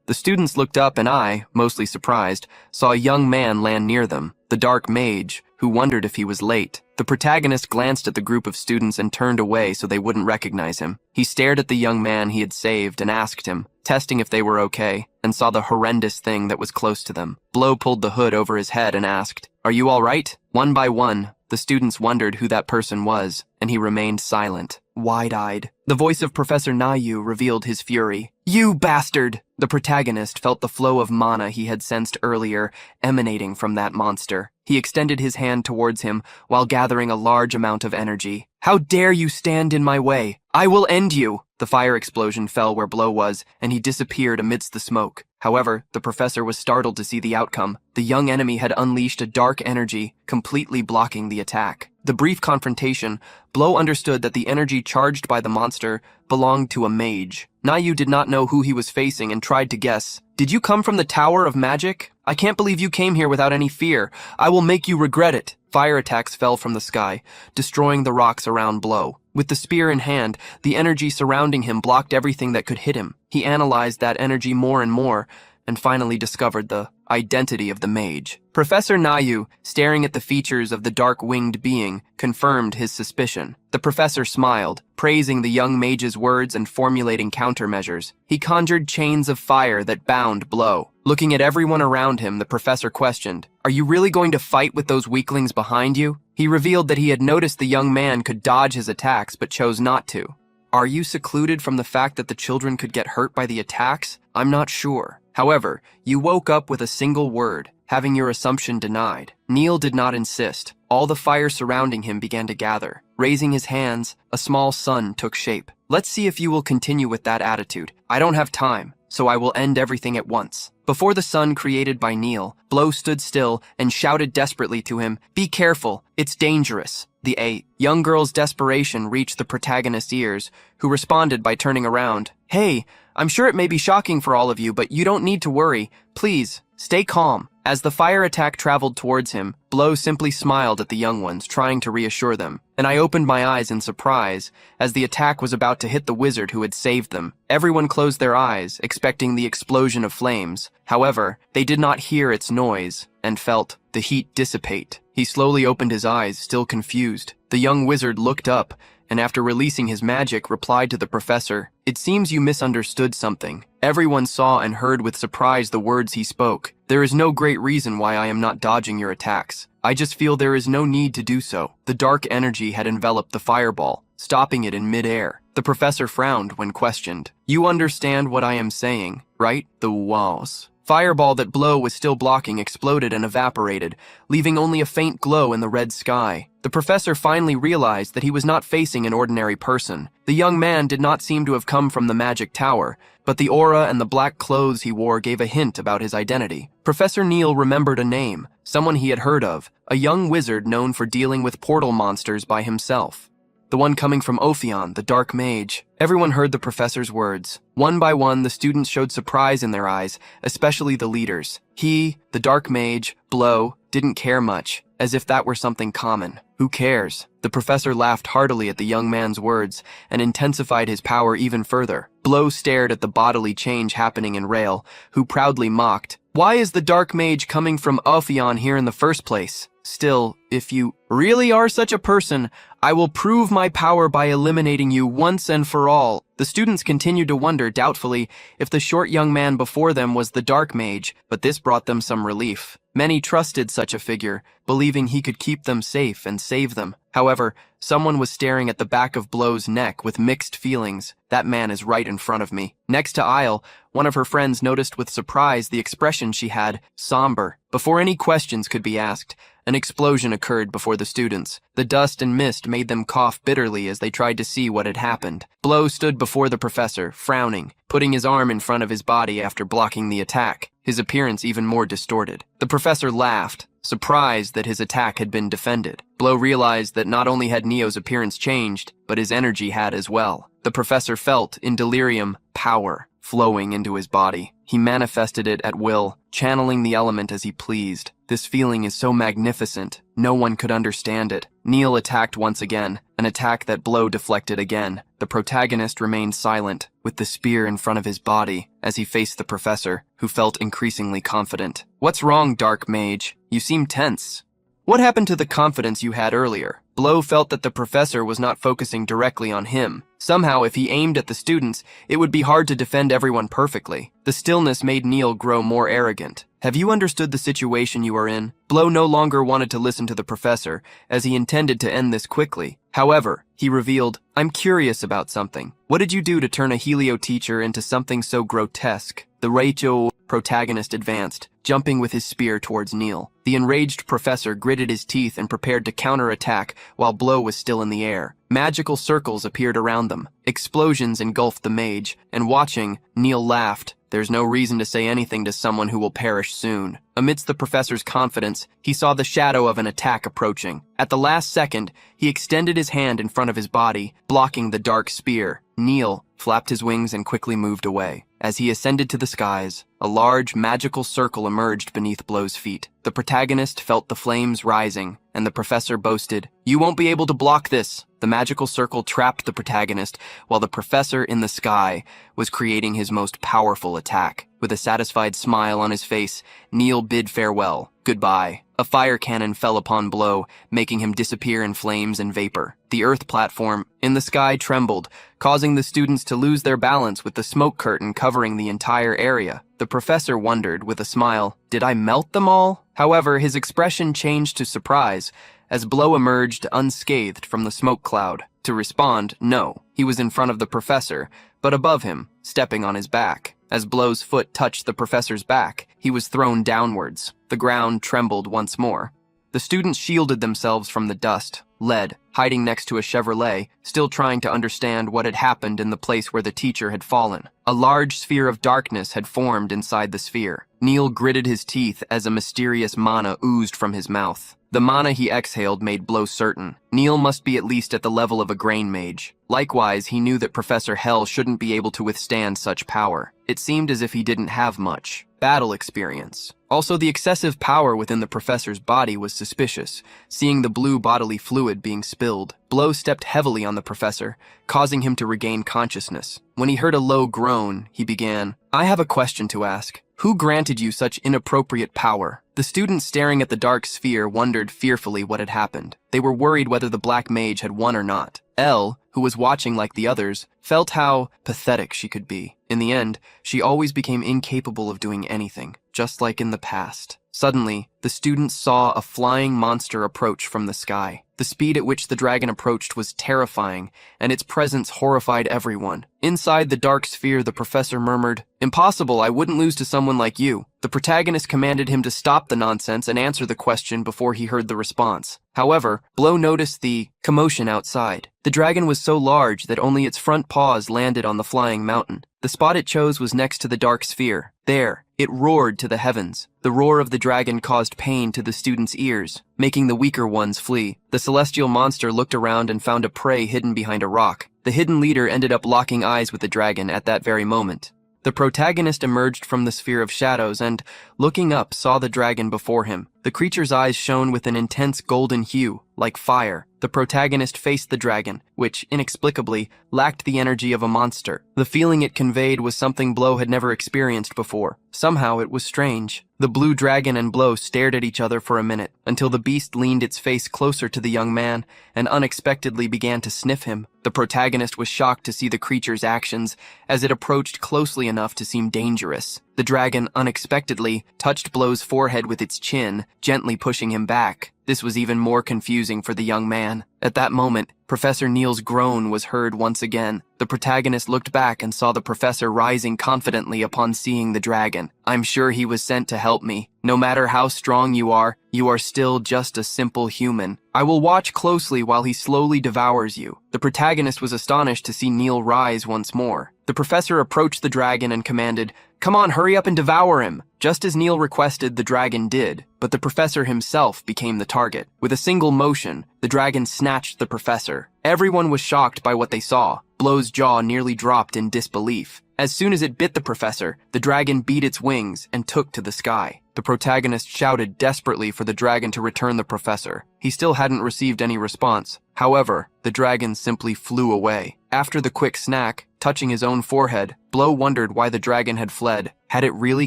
Speaker 2: The students looked up and I, mostly surprised, saw a young man land near them, the dark mage, who wondered if he was late. The protagonist glanced at the group of students and turned away so they wouldn't recognize him. He stared at the young man he had saved and asked him, testing if they were okay, and saw the horrendous thing that was close to them. Blow pulled the hood over his head and asked, "Are you all right?" One by one, the students wondered who that person was, and he remained silent, wide-eyed. The voice of Professor Nayu revealed his fury. "You bastard!" The protagonist felt the flow of mana he had sensed earlier emanating from that monster. He extended his hand towards him while gathering a large amount of energy. "How dare you stand in my way? I will end you!" The fire explosion fell where Blow was, and he disappeared amidst the smoke. However, the professor was startled to see the outcome. The young enemy had unleashed a dark energy, completely blocking the attack. The brief confrontation, Blow understood that the energy charged by the monster belonged to a mage. Nayu did not know who he was facing and tried to guess. "Did you come from the Tower of Magic? I can't believe you came here without any fear. I will make you regret it." Fire attacks fell from the sky, destroying the rocks around Blow. With the spear in hand, the energy surrounding him blocked everything that could hit him. He analyzed that energy more and more, and finally discovered the identity of the mage. Professor Nayu, staring at the features of the dark-winged being, confirmed his suspicion. The professor smiled, praising the young mage's words and formulating countermeasures. He conjured chains of fire that bound Blow. Looking at everyone around him, the professor questioned, "Are you really going to fight with those weaklings behind you?" He revealed that he had noticed the young man could dodge his attacks but chose not to. "Are you secluded from the fact that the children could get hurt by the attacks? I'm not sure. However, you woke up with a single word, having your assumption denied." Neil did not insist. All the fire surrounding him began to gather. Raising his hands, a small sun took shape. "Let's see if you will continue with that attitude. I don't have time, so I will end everything at once." Before the sun created by Neil, Blow stood still and shouted desperately to him, "Be careful, it's dangerous." The young girl's desperation reached the protagonist's ears, who responded by turning around. "Hey, I'm sure it may be shocking for all of you, but you don't need to worry. Please, stay calm." As the fire attack traveled towards him, Blow simply smiled at the young ones, trying to reassure them. And I opened my eyes in surprise, as the attack was about to hit the wizard who had saved them. Everyone closed their eyes, expecting the explosion of flames. However, they did not hear its noise, and felt the heat dissipate. He slowly opened his eyes, still confused. The young wizard looked up, and after releasing his magic, replied to the professor, "It seems you misunderstood something." Everyone saw and heard with surprise the words he spoke. "There is no great reason why I am not dodging your attacks. I just feel there is no need to do so." The dark energy had enveloped the fireball, stopping it in mid-air. The professor frowned when questioned. "You understand what I am saying, right?" The walls. Fireball that Blow was still blocking exploded and evaporated, leaving only a faint glow in the red sky. The professor finally realized that he was not facing an ordinary person. The young man did not seem to have come from the magic tower, but the aura and the black clothes he wore gave a hint about his identity. Professor Neil remembered a name, someone he had heard of, a young wizard known for dealing with portal monsters by himself. The one coming from Ophion, the dark mage. Everyone heard the professor's words. One by one, the students showed surprise in their eyes, especially the leaders. He, the dark mage, Blow, didn't care much, as if that were something common. "Who cares?" The professor laughed heartily at the young man's words and intensified his power even further. Blow stared at the bodily change happening in Rail, who proudly mocked, "Why is the dark mage coming from Ophion here in the first place? Still, if you really are such a person, I will prove my power by eliminating you once and for all." The students continued to wonder doubtfully if the short young man before them was the dark mage, but this brought them some relief. Many trusted such a figure, believing he could keep them safe and save them. However, someone was staring at the back of Blow's neck with mixed feelings. "That man is right in front of me." Next to Isle, one of her friends noticed with surprise the expression she had, somber. Before any questions could be asked, an explosion occurred. occurred before the students. The dust and mist made them cough bitterly as they tried to see what had happened. Blow stood before the professor, frowning, putting his arm in front of his body after blocking the attack, his appearance even more distorted. The professor laughed, surprised that his attack had been defended. Blow realized that not only had Neo's appearance changed, but his energy had as well. The professor felt, in delirium, power flowing into his body. He manifested it at will, channeling the element as he pleased. This feeling is so magnificent, no one could understand it. Neil attacked once again, an attack that Blow deflected again. The protagonist remained silent, with the spear in front of his body, as he faced the professor, who felt increasingly confident. "What's wrong, Dark Mage? You seem tense. What happened to the confidence you had earlier?" Blow felt that the professor was not focusing directly on him. Somehow, if he aimed at the students, it would be hard to defend everyone perfectly. The stillness made Neil grow more arrogant. "Have you understood the situation you are in?" Blow no longer wanted to listen to the professor, as he intended to end this quickly. However, he revealed, "I'm curious about something. What did you do to turn a Helio teacher into something so grotesque?" The Rachel protagonist advanced, jumping with his spear towards Neil. The enraged professor gritted his teeth and prepared to counterattack while Blow was still in the air. Magical circles appeared around them. Explosions engulfed the mage, and watching, Neil laughed. There's no reason to say anything to someone who will perish soon. Amidst the professor's confidence, he saw the shadow of an attack approaching. At the last second, he extended his hand in front of his body, blocking the dark spear. Neil flapped his wings and quickly moved away. As he ascended to the skies, a large magical circle emerged beneath Blow's feet. The protagonist felt the flames rising, and the professor boasted, "You won't be able to block this." The magical circle trapped the protagonist, while the professor in the sky was creating his most powerful attack. With a satisfied smile on his face, Neil bid farewell. Goodbye. A fire cannon fell upon Blow, making him disappear in flames and vapor. The Earth platform in the sky trembled, causing the students to lose their balance with the smoke curtain covering the entire area. The professor wondered with a smile, "Did I melt them all?" However, his expression changed to surprise as Blow emerged unscathed from the smoke cloud. To respond, no, he was in front of the professor, but above him, stepping on his back. As Blow's foot touched the professor's back, he was thrown downwards. The ground trembled once more. The students shielded themselves from the dust, led, hiding next to a Chevrolet, still trying to understand what had happened in the place where the teacher had fallen. A large sphere of darkness had formed inside the sphere. Neil gritted his teeth as a mysterious mana oozed from his mouth. The mana he exhaled made Blow certain. Neil must be at least at the level of a grain mage. Likewise, he knew that Professor Hell shouldn't be able to withstand such power. It seemed as if he didn't have much battle experience. Also, the excessive power within the professor's body was suspicious, seeing the blue bodily fluid being spilled. Blow stepped heavily on the professor, causing him to regain consciousness. When he heard a low groan, he began, "I have a question to ask. Who granted you such inappropriate power?" The students staring at the dark sphere wondered fearfully what had happened. They were worried whether the black mage had won or not. Elle, who was watching like the others, felt how pathetic she could be. In the end, she always became incapable of doing anything, just like in the past. Suddenly, the students saw a flying monster approach from the sky. The speed at which the dragon approached was terrifying, and its presence horrified everyone. Inside the dark sphere, the professor murmured, "Impossible, I wouldn't lose to someone like you." The protagonist commanded him to stop the nonsense and answer the question before he heard the response. However, Blow noticed the commotion outside. The dragon was so large that only its front paws landed on the flying mountain. The spot it chose was next to the dark sphere. There, it roared to the heavens. The roar of the dragon caused pain to the students' ears, making the weaker ones flee. The celestial monster looked around and found a prey hidden behind a rock. The hidden leader ended up locking eyes with the dragon at that very moment. The protagonist emerged from the sphere of shadows and, looking up, saw the dragon before him. The creature's eyes shone with an intense golden hue, like fire. The protagonist faced the dragon, which, inexplicably, lacked the energy of a monster. The feeling it conveyed was something Blow had never experienced before. Somehow it was strange. The blue dragon and Blow stared at each other for a minute, until the beast leaned its face closer to the young man and unexpectedly began to sniff him. The protagonist was shocked to see the creature's actions, as it approached closely enough to seem dangerous. The dragon unexpectedly touched Blow's forehead with its chin, gently pushing him back. This was even more confusing for the young man. At that moment, Professor Neil's groan was heard once again. The protagonist looked back and saw the professor rising confidently upon seeing the dragon. "I'm sure he was sent to help me. No matter how strong you are still just a simple human. I will watch closely while he slowly devours you." The protagonist was astonished to see Neil rise once more. The professor approached the dragon and commanded, "Come on, hurry up and devour him." Just as Neil requested, the dragon did, but the professor himself became the target. With a single motion, the dragon snatched the professor. Everyone was shocked by what they saw. Blow's jaw nearly dropped in disbelief. As soon as it bit the professor, the dragon beat its wings and took to the sky. The protagonist shouted desperately for the dragon to return the professor. He still hadn't received any response. However, the dragon simply flew away. After the quick snack, touching his own forehead, Blow wondered why the dragon had fled. Had it really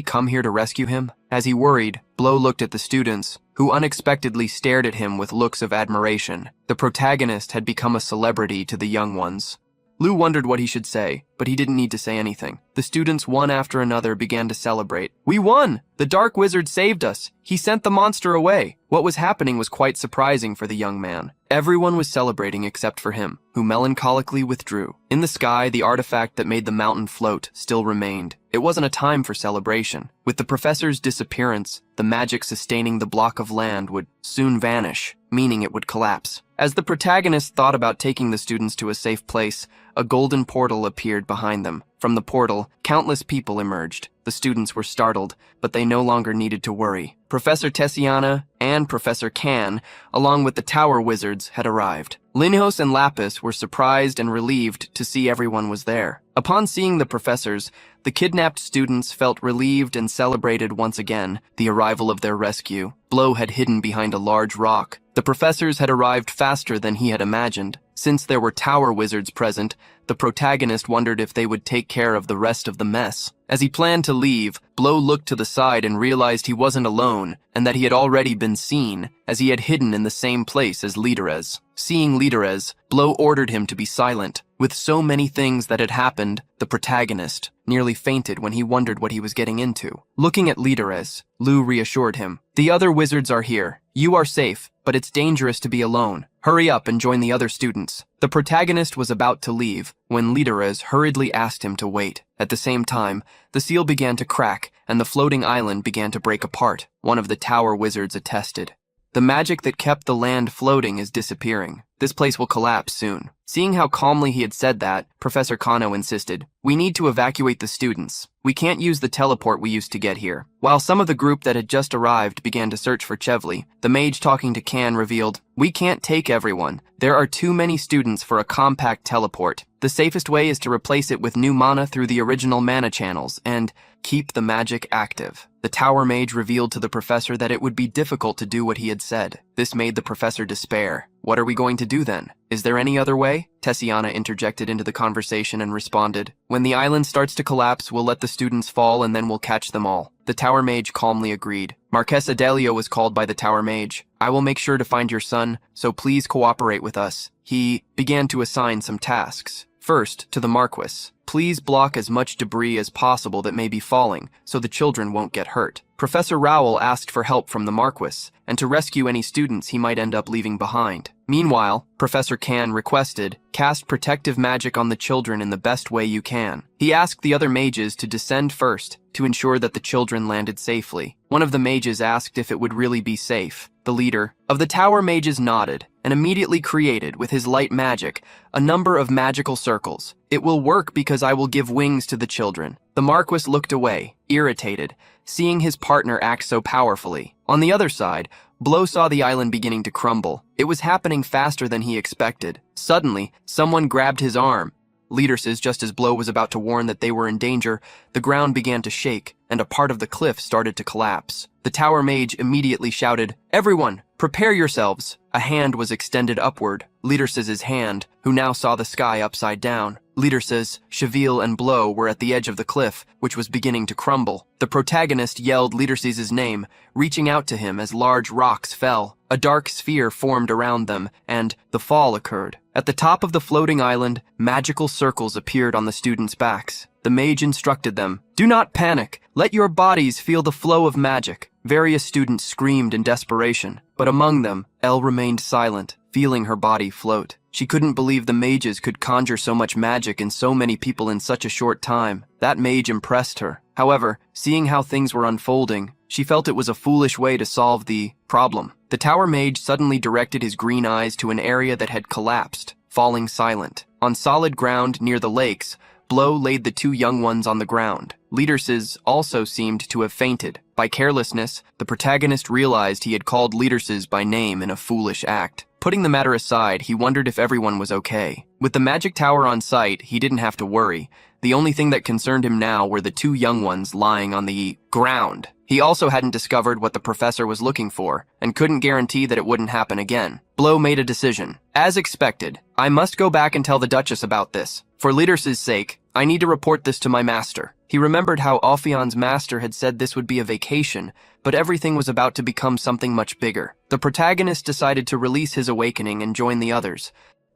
Speaker 2: come here to rescue him? As he worried, Blow looked at the students, who unexpectedly stared at him with looks of admiration. The protagonist had become a celebrity to the young ones. Lou wondered what he should say, but he didn't need to say anything. The students, one after another, began to celebrate. "We won! The Dark Wizard saved us! He sent the monster away!" What was happening was quite surprising for the young man. Everyone was celebrating except for him, who melancholically withdrew. In the sky, the artifact that made the mountain float still remained. It wasn't a time for celebration. With the professor's disappearance, the magic sustaining the block of land would soon vanish, meaning it would collapse. As the protagonist thought about taking the students to a safe place, a golden portal appeared behind them. From the portal, countless people emerged. The students were startled, but they no longer needed to worry. Professor Tessiana and Professor Can, along with the Tower Wizards, had arrived. Linhos and Lapis were surprised and relieved to see everyone was there. Upon seeing the professors, the kidnapped students felt relieved and celebrated once again the arrival of their rescue. Blow had hidden behind a large rock. The professors had arrived faster than he had imagined. Since there were Tower Wizards present, the protagonist wondered if they would take care of the rest of the mess. As he planned to leave, Blow looked to the side and realized he wasn't alone, and that he had already been seen, as he had hidden in the same place as Liderez. Seeing Liderez, Blow ordered him to be silent. With so many things that had happened, the protagonist nearly fainted when he wondered what he was getting into. Looking at Liderez, Lou reassured him. "The other wizards are here. You are safe, but it's dangerous to be alone. Hurry up and join the other students." The protagonist was about to leave when Liderez hurriedly asked him to wait. At the same time, the seal began to crack and the floating island began to break apart. One of the Tower Wizards attested. "The magic that kept the land floating is disappearing. This place will collapse soon." Seeing how calmly he had said that, Professor Kano insisted, "We need to evacuate the students. We can't use the teleport we used to get here." While some of the group that had just arrived began to search for Chevley, the mage talking to Can revealed, "We can't take everyone. There are too many students for a compact teleport. The safest way is to replace it with new mana through the original mana channels and keep the magic active." The Tower Mage revealed to the professor that it would be difficult to do what he had said. This made the professor despair. "What are we going to do then? Is there any other way?" Tessiana interjected into the conversation and responded, "When the island starts to collapse, we'll let the students fall and then we'll catch them all." The Tower Mage calmly agreed. Marquess Adelio was called by the Tower Mage. "I will make sure to find your son, so please cooperate with us." He began to assign some tasks. First, to the Marquis. "Please block as much debris as possible that may be falling, so the children won't get hurt." Professor Rowell asked for help from the Marquis, and to rescue any students he might end up leaving behind. Meanwhile, Professor Can requested, "Cast protective magic on the children in the best way you can." He asked the other mages to descend first, to ensure that the children landed safely. One of the mages asked if it would really be safe. The leader of the Tower Mages nodded, and immediately created, with his light magic, a number of magical circles. "It will work because I will give wings to the children." The Marquis looked away, irritated, seeing his partner act so powerfully. On the other side, Blow saw the island beginning to crumble. It was happening faster than he expected. Suddenly, someone grabbed his arm. Leaderses, just as Blow was about to warn that they were in danger, the ground began to shake, and a part of the cliff started to collapse. The Tower Mage immediately shouted, "Everyone, prepare yourselves!" A hand was extended upward, Leaders's hand, who now saw the sky upside down. Leaderses, Cheville, and Blow were at the edge of the cliff, which was beginning to crumble. The protagonist yelled Leaders's name, reaching out to him as large rocks fell. A dark sphere formed around them, and the fall occurred. At the top of the floating island, magical circles appeared on the students' backs. The mage instructed them, "Do not panic. Let your bodies feel the flow of magic." Various students screamed in desperation, but among them, Elle remained silent, feeling her body float. She couldn't believe the mages could conjure so much magic in so many people in such a short time. That mage impressed her. However, seeing how things were unfolding, she felt it was a foolish way to solve the problem. The tower mage suddenly directed his green eyes to an area that had collapsed, falling silent. On solid ground near the lakes, Blow laid the two young ones on the ground. Leaderses also seemed to have fainted. By carelessness, the protagonist realized he had called Leaderses by name in a foolish act. Putting the matter aside, he wondered if everyone was okay. With the magic tower on site, he didn't have to worry. The only thing that concerned him now were the two young ones lying on the ground. He also hadn't discovered what the professor was looking for, and couldn't guarantee that it wouldn't happen again. Blow made a decision. As expected, I must go back and tell the Duchess about this. For Leader's sake, I need to report this to my master. He remembered how Alphion's master had said this would be a vacation, but everything was about to become something much bigger. The protagonist decided to release his awakening and join the others.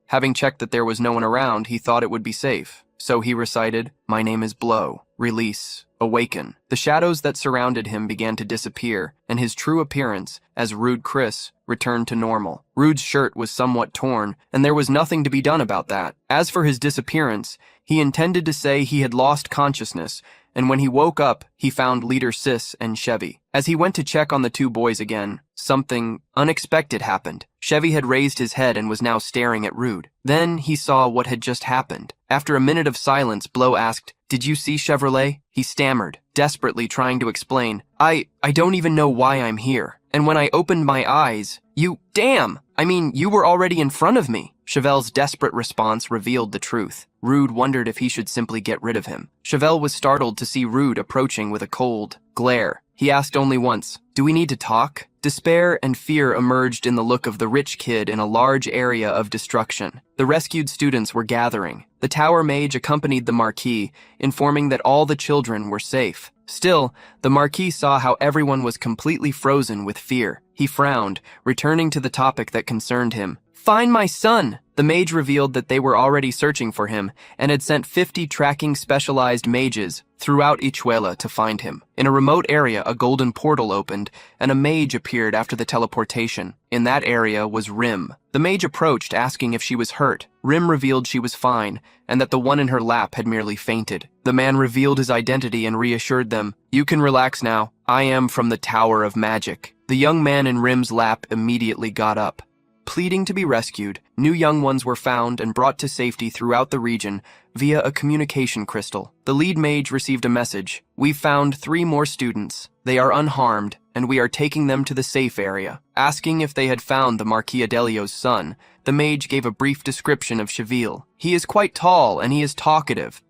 Speaker 2: Having checked that there was no one around, he thought it would be safe. So he recited, "My name is Blow. Release. Awaken." The shadows that surrounded him began to disappear, and his true appearance, as Rude Chris, returned to normal. Rude's shirt was somewhat torn, and there was nothing to be done about that. As for his disappearance, he intended to say he had lost consciousness, and when he woke up, he found Leader Sis and Chevy. As he went to check on the two boys again, something unexpected happened. Chevy had raised his head and was now staring at Rude. Then he saw what had just happened. After a minute of silence, Blow asked, "Did you see Chevrolet?" He stammered, desperately trying to explain, I don't even know why I'm here. And when I opened my eyes, you were already in front of me." Chevelle's desperate response revealed the truth. Rude wondered if he should simply get rid of him. Chevelle was startled to see Rude approaching with a cold glare. He asked only once, "Do we need to talk?" Despair and fear emerged in the look of the rich kid in a large area of destruction. The rescued students were gathering. The tower mage accompanied the Marquis, informing that all the children were safe. Still, the Marquis saw how everyone was completely frozen with fear. He frowned, returning to the topic that concerned him. "Find my son!" The mage revealed that they were already searching for him and had sent 50 tracking specialized mages throughout Ichuela to find him. In a remote area, a golden portal opened, and a mage appeared after the teleportation. In that area was Rim. The mage approached, asking if she was hurt. Rim revealed she was fine, and that the one in her lap had merely fainted. The man revealed his identity and reassured them, "You can relax now. I am from the Tower of Magic." The young man in Rim's lap immediately got up. Pleading to be rescued, new young ones were found and brought to safety throughout the region via a communication crystal. The lead mage received a message. "We've found 3 more students. They are unharmed, and we are taking them to the safe area." Asking if they had found the Marquis Adelio's son, the mage gave a brief description of Cheville. "He is quite tall, and he is talkative.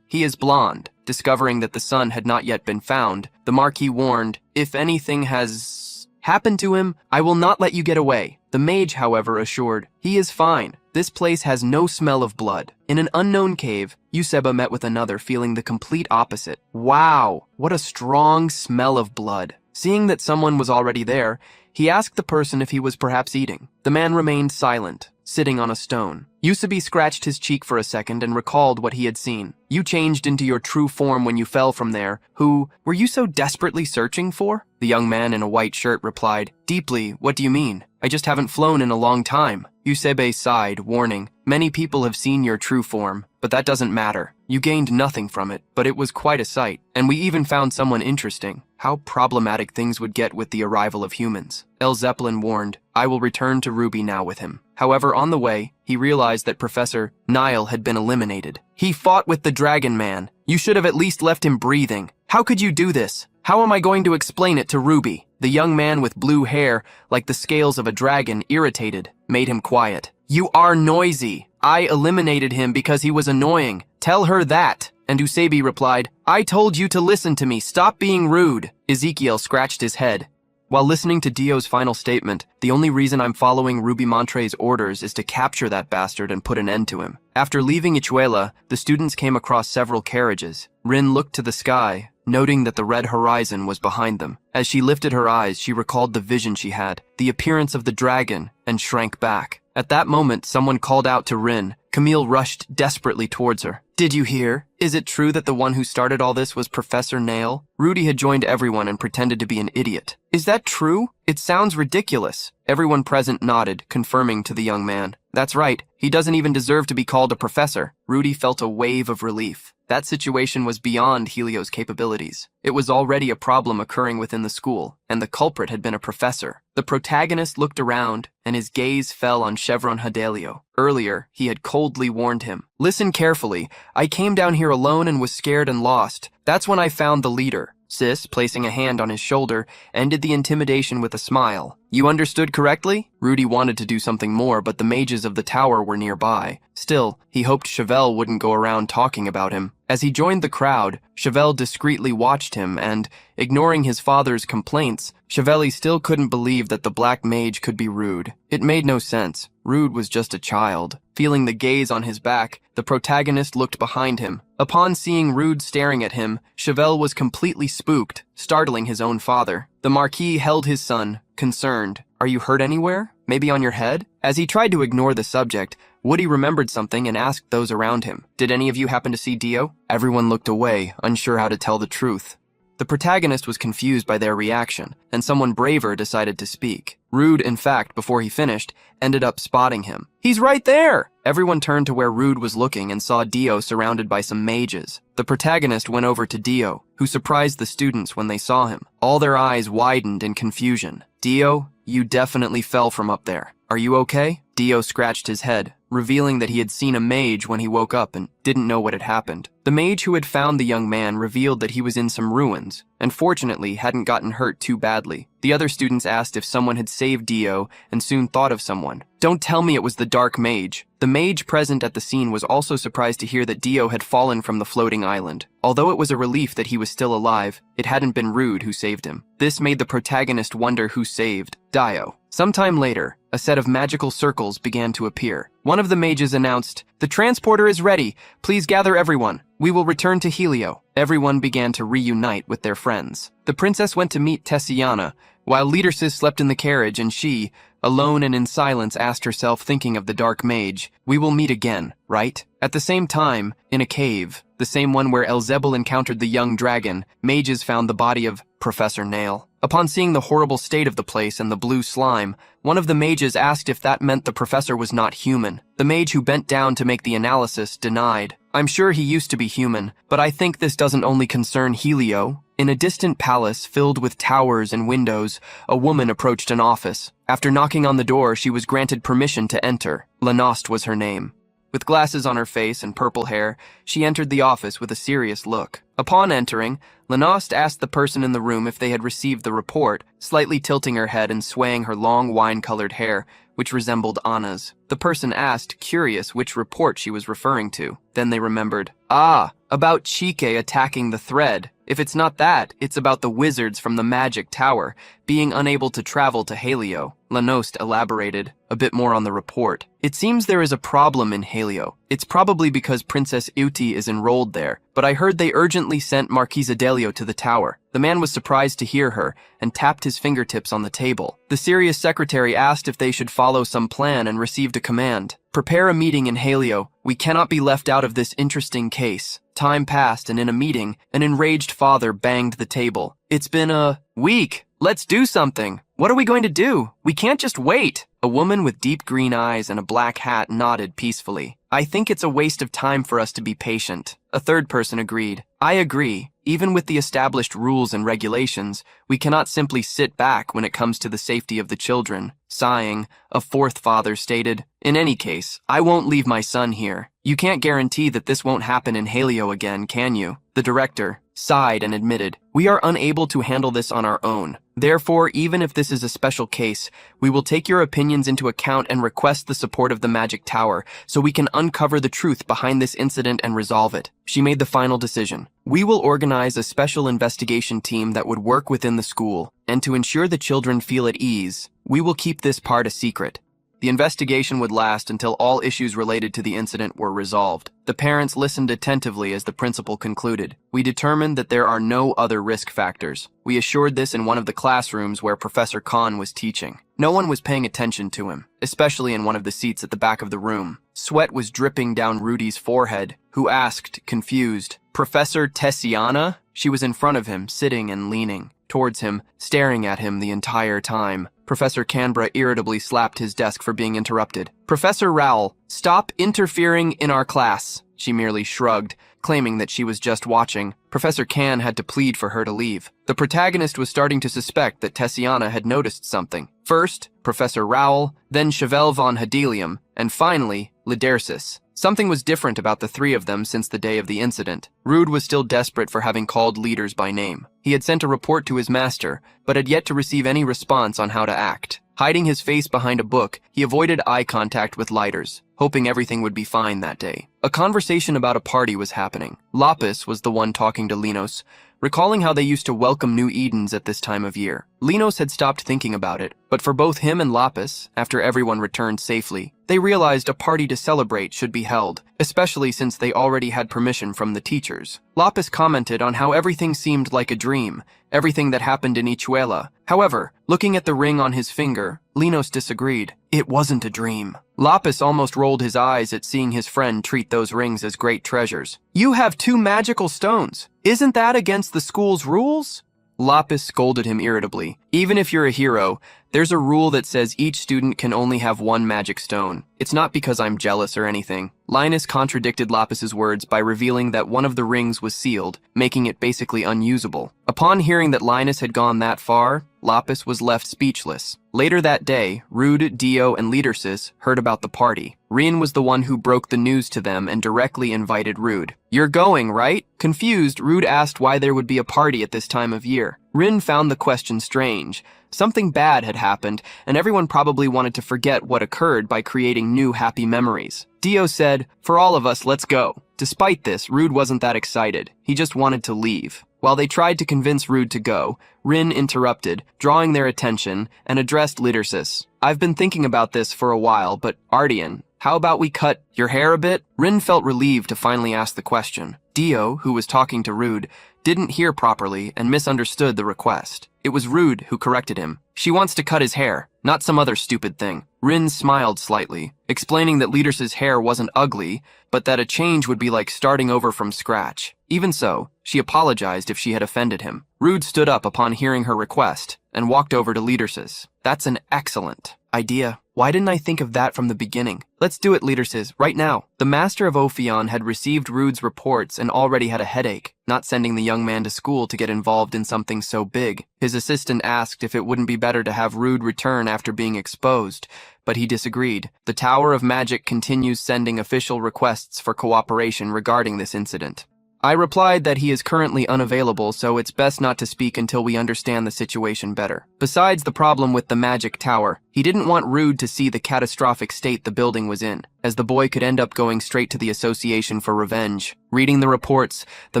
Speaker 2: He is blonde." Discovering that the son had not yet been found, the Marquis warned, "If anything has happened to him, I will not let you get away." The mage, however, assured, "He is fine. This place has no smell of blood." In an unknown cave, Yuseba met with another feeling the complete opposite. Wow, what a strong smell of blood. Seeing that someone was already there, he asked the person if he was perhaps eating. The man remained silent, sitting on a stone. Yusubi scratched his cheek for a second and recalled what he had seen. "You changed into your true form when you fell from there. Who were you so desperately searching for?" The young man in a white shirt replied, "Deeply, what do you mean? I just haven't flown in a long time." Yusebe sighed, warning, "Many people have seen your true form, but that doesn't matter. You gained nothing from it, but it was quite a sight. And we even found someone interesting." How problematic things would get with the arrival of humans. El Zeppelin warned, "I will return to Ruby now with him." However, on the way, he realized that Professor Nile had been eliminated. "He fought with the Dragon Man. You should have at least left him breathing. How could you do this? How am I going to explain it to Ruby?" The young man with blue hair, like the scales of a dragon, irritated, made him quiet. "You are noisy. I eliminated him because he was annoying. Tell her that." And Usebi replied, "I told you to listen to me. Stop being rude." Ezekiel scratched his head. While listening to Dio's final statement, "The only reason I'm following Ruby Montre's orders is to capture that bastard and put an end to him." After leaving Ichuela, the students came across several carriages. Rin looked to the sky, noting that the red horizon was behind them. As she lifted her eyes, she recalled the vision she had, the appearance of the dragon, and shrank back. At that moment, someone called out to Rin, Camille rushed desperately towards her. Did you hear? Is it true that the one who started all this was Professor Nail? Rudy had joined everyone and pretended to be an idiot. Is that true? It sounds ridiculous. Everyone present nodded, confirming to the young man. That's right. He doesn't even deserve to be called a professor. Rudy felt a wave of relief. That situation was beyond Helio's capabilities. It was already a problem occurring within the school, and the culprit had been a professor. The protagonist looked around, and his gaze fell on Chevron Hadelio. Earlier, he had coldly warned him. Listen carefully. I came down here alone and was scared and lost. That's when I found the leader. Sis, placing a hand on his shoulder, ended the intimidation with a smile. You understood correctly? Rudy wanted to do something more, but the mages of the tower were nearby. Still, he hoped Chevelle wouldn't go around talking about him. As he joined the crowd, Chevelle discreetly watched him and, ignoring his father's complaints, Chevelle still couldn't believe that the black mage could be rude. It made no sense. Rude was just a child. Feeling the gaze on his back, the protagonist looked behind him. Upon seeing Rude staring at him, Chevelle was completely spooked, startling his own father. The Marquis held his son, concerned. Are you hurt anywhere? Maybe on your head? As he tried to ignore the subject, Woody remembered something and asked those around him. Did any of you happen to see Dio? Everyone looked away, unsure how to tell the truth. The protagonist was confused by their reaction, and someone braver decided to speak. Rude, in fact, before he finished, ended up spotting him. He's right there! Everyone turned to where Rude was looking and saw Dio surrounded by some mages. The protagonist went over to Dio, who surprised the students when they saw him. All their eyes widened in confusion. Dio, you definitely fell from up there. Are you okay? Dio scratched his head, revealing that he had seen a mage when he woke up and didn't know what had happened. The mage who had found the young man revealed that he was in some ruins, and fortunately hadn't gotten hurt too badly. The other students asked if someone had saved Dio and soon thought of someone. Don't tell me it was the dark mage. The mage present at the scene was also surprised to hear that Dio had fallen from the floating island. Although it was a relief that he was still alive, it hadn't been Rude who saved him. This made the protagonist wonder who saved Dio. Sometime later, a set of magical circles began to appear. One of the mages announced, "The transporter is ready. Please gather everyone. We will return to Helio." Everyone began to reunite with their friends. The princess went to meet Tessiana, while Leadersis slept in the carriage and she, alone and in silence, asked herself, thinking of the dark mage, "We will meet again, right?" At the same time, in a cave, the same one where Elzebel encountered the young dragon, mages found the body of Professor Nail. Upon seeing the horrible state of the place and the blue slime, one of the mages asked if that meant the professor was not human. The mage who bent down to make the analysis denied. "I'm sure he used to be human, but I think this doesn't only concern Helio." In a distant palace filled with towers and windows, a woman approached an office. After knocking on the door, she was granted permission to enter. Lenost was her name. With glasses on her face and purple hair, she entered the office with a serious look. Upon entering, Lenost asked the person in the room if they had received the report, slightly tilting her head and swaying her long wine-colored hair, which resembled Anna's. The person asked, curious which report she was referring to. Then they remembered. Ah, about Chike attacking the thread. If it's not that, it's about the wizards from the magic tower being unable to travel to Helio. Lenost elaborated a bit more on the report. It seems there is a problem in Helio. It's probably because Princess Uti is enrolled there, but I heard they urgently sent Marquisa Delio to the tower. The man was surprised to hear her and tapped his fingertips on the table. The serious secretary asked if they should follow some plan and received a command. Prepare a meeting in Helio. We cannot be left out of this interesting case. Time passed, and in a meeting, an enraged father banged the table. It's been a week. Let's do something. What are we going to do? We can't just wait. A woman with deep green eyes and a black hat nodded peacefully. I think it's a waste of time for us to be patient. A third person agreed. I agree. Even with the established rules and regulations, we cannot simply sit back when it comes to the safety of the children. Sighing, a fourth father stated, in any case, I won't leave my son here. You can't guarantee that this won't happen in Helio again, can you? The director sighed and admitted, we are unable to handle this on our own. Therefore, even if this is a special case, we will take your opinions into account and request the support of the Magic Tower so we can uncover the truth behind this incident and resolve it. She made the final decision. We will organize a special investigation team that would work within the school, and to ensure the children feel at ease, we will keep this part a secret. The investigation would last until all issues related to the incident were resolved. The parents listened attentively as the principal concluded. We determined that there are no other risk factors. We assured this in one of the classrooms where Professor Khan was teaching. No one was paying attention to him, especially in one of the seats at the back of the room. Sweat was dripping down Rudy's forehead, who asked, confused, "Professor Tessiana?" She was in front of him, sitting and leaning towards him, staring at him the entire time. Professor Canberra irritably slapped his desk for being interrupted. "Professor Rowell, stop interfering in our class." She merely shrugged, claiming that she was just watching. Professor Can had to plead for her to leave. The protagonist was starting to suspect that Tessiana had noticed something. First, Professor Rowell, then Chevelle von Hedelium, and finally, Lidersis. Something was different about the three of them since the day of the incident. Rude was still desperate for having called leaders by name. He had sent a report to his master, but had yet to receive any response on how to act. Hiding his face behind a book, he avoided eye contact with Lighters, hoping everything would be fine that day. A conversation about a party was happening. Lapis was the one talking to Linos, recalling how they used to welcome new Edens at this time of year. Linos had stopped thinking about it, but for both him and Lapis, after everyone returned safely, they realized a party to celebrate should be held, especially since they already had permission from the teachers. Lapis commented on how everything seemed like a dream, everything that happened in Ichuela. However, looking at the ring on his finger, Linos disagreed. It wasn't a dream. Lapis almost rolled his eyes at seeing his friend treat those rings as great treasures. "You have 2 magical stones. Isn't that against the school's rules?" Lapis scolded him irritably. "Even if you're a hero, there's a rule that says each student can only have 1 magic stone. It's not because I'm jealous or anything." Linus contradicted Lapis's words by revealing that one of the rings was sealed, making it basically unusable. Upon hearing that Linus had gone that far, Lapis was left speechless. Later that day, Rude, Dio, and Lidersis heard about the party. Rin was the one who broke the news to them and directly invited Rude. "You're going, right?" Confused, Rude asked why there would be a party at this time of year. Rin found the question strange. Something bad had happened, and everyone probably wanted to forget what occurred by creating new happy memories. Dio said, "For all of us, let's go." Despite this, Rude wasn't that excited. He just wanted to leave. While they tried to convince Rude to go, Rin interrupted, drawing their attention, and addressed Lidersis. "I've been thinking about this for a while, but Ardian, how about we cut your hair a bit?" Rin felt relieved to finally ask the question. Dio, who was talking to Rude, didn't hear properly and misunderstood the request. It was Rude who corrected him. "She wants to cut his hair, not some other stupid thing." Rin smiled slightly, explaining that Lider's hair wasn't ugly, but that a change would be like starting over from scratch. Even so, she apologized if she had offended him. Rude stood up upon hearing her request and walked over to Lider's. "That's an excellent idea. Why didn't I think of that from the beginning? Let's do it, Lider's, right now." The master of Ophion had received Rude's reports and already had a headache, not sending the young man to school to get involved in something so big. His assistant asked if it wouldn't be better to have Rude return after being exposed, but he disagreed. The Tower of Magic continues sending official requests for cooperation regarding this incident. I replied that he is currently unavailable, so it's best not to speak until we understand the situation better. Besides the problem with the magic tower, he didn't want Rude to see the catastrophic state the building was in, as the boy could end up going straight to the Association for Revenge. Reading the reports, the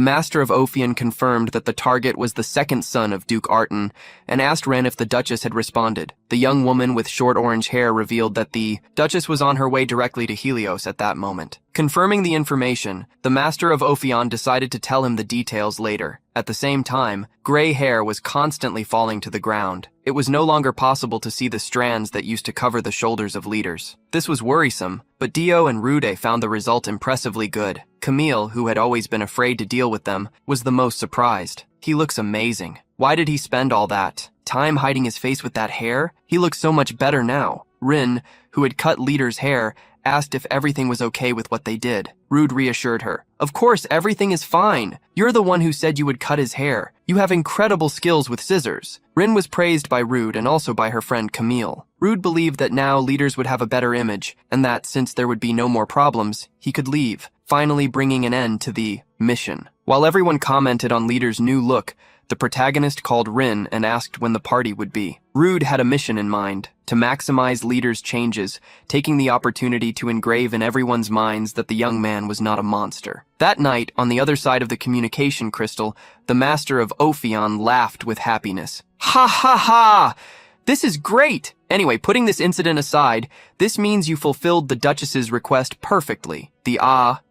Speaker 2: Master of Ophion confirmed that the target was the second son of Duke Arton, and asked Ren if the Duchess had responded. The young woman with short orange hair revealed that the Duchess was on her way directly to Helios at that moment. Confirming the information, the Master of Ophion decided to tell him the details later. At the same time, gray hair was constantly falling to the ground. It was no longer possible to see the strands that used to cover the shoulders of leaders. This was worrisome, but Dio and Rude found the result impressively good. Camille, who had always been afraid to deal with them, was the most surprised. "He looks amazing. Why did he spend all that time hiding his face with that hair? He looks so much better now." Rin, who had cut Leader's hair, asked if everything was okay with what they did. Rude reassured her. "Of course, everything is fine. You're the one who said you would cut his hair. You have incredible skills with scissors." Rin was praised by Rude and also by her friend Camille. Rude believed that now leaders would have a better image, and that since there would be no more problems, he could leave, finally bringing an end to the mission. While everyone commented on Leader's new look, the protagonist called Rin and asked when the party would be. Rude had a mission in mind, to maximize Leader's changes, taking the opportunity to engrave in everyone's minds that the young man was not a monster. That night, on the other side of the communication crystal, the Master of Ophion laughed with happiness. "Ha ha ha! This is great! Anyway, putting this incident aside, this means you fulfilled the Duchess's request perfectly. The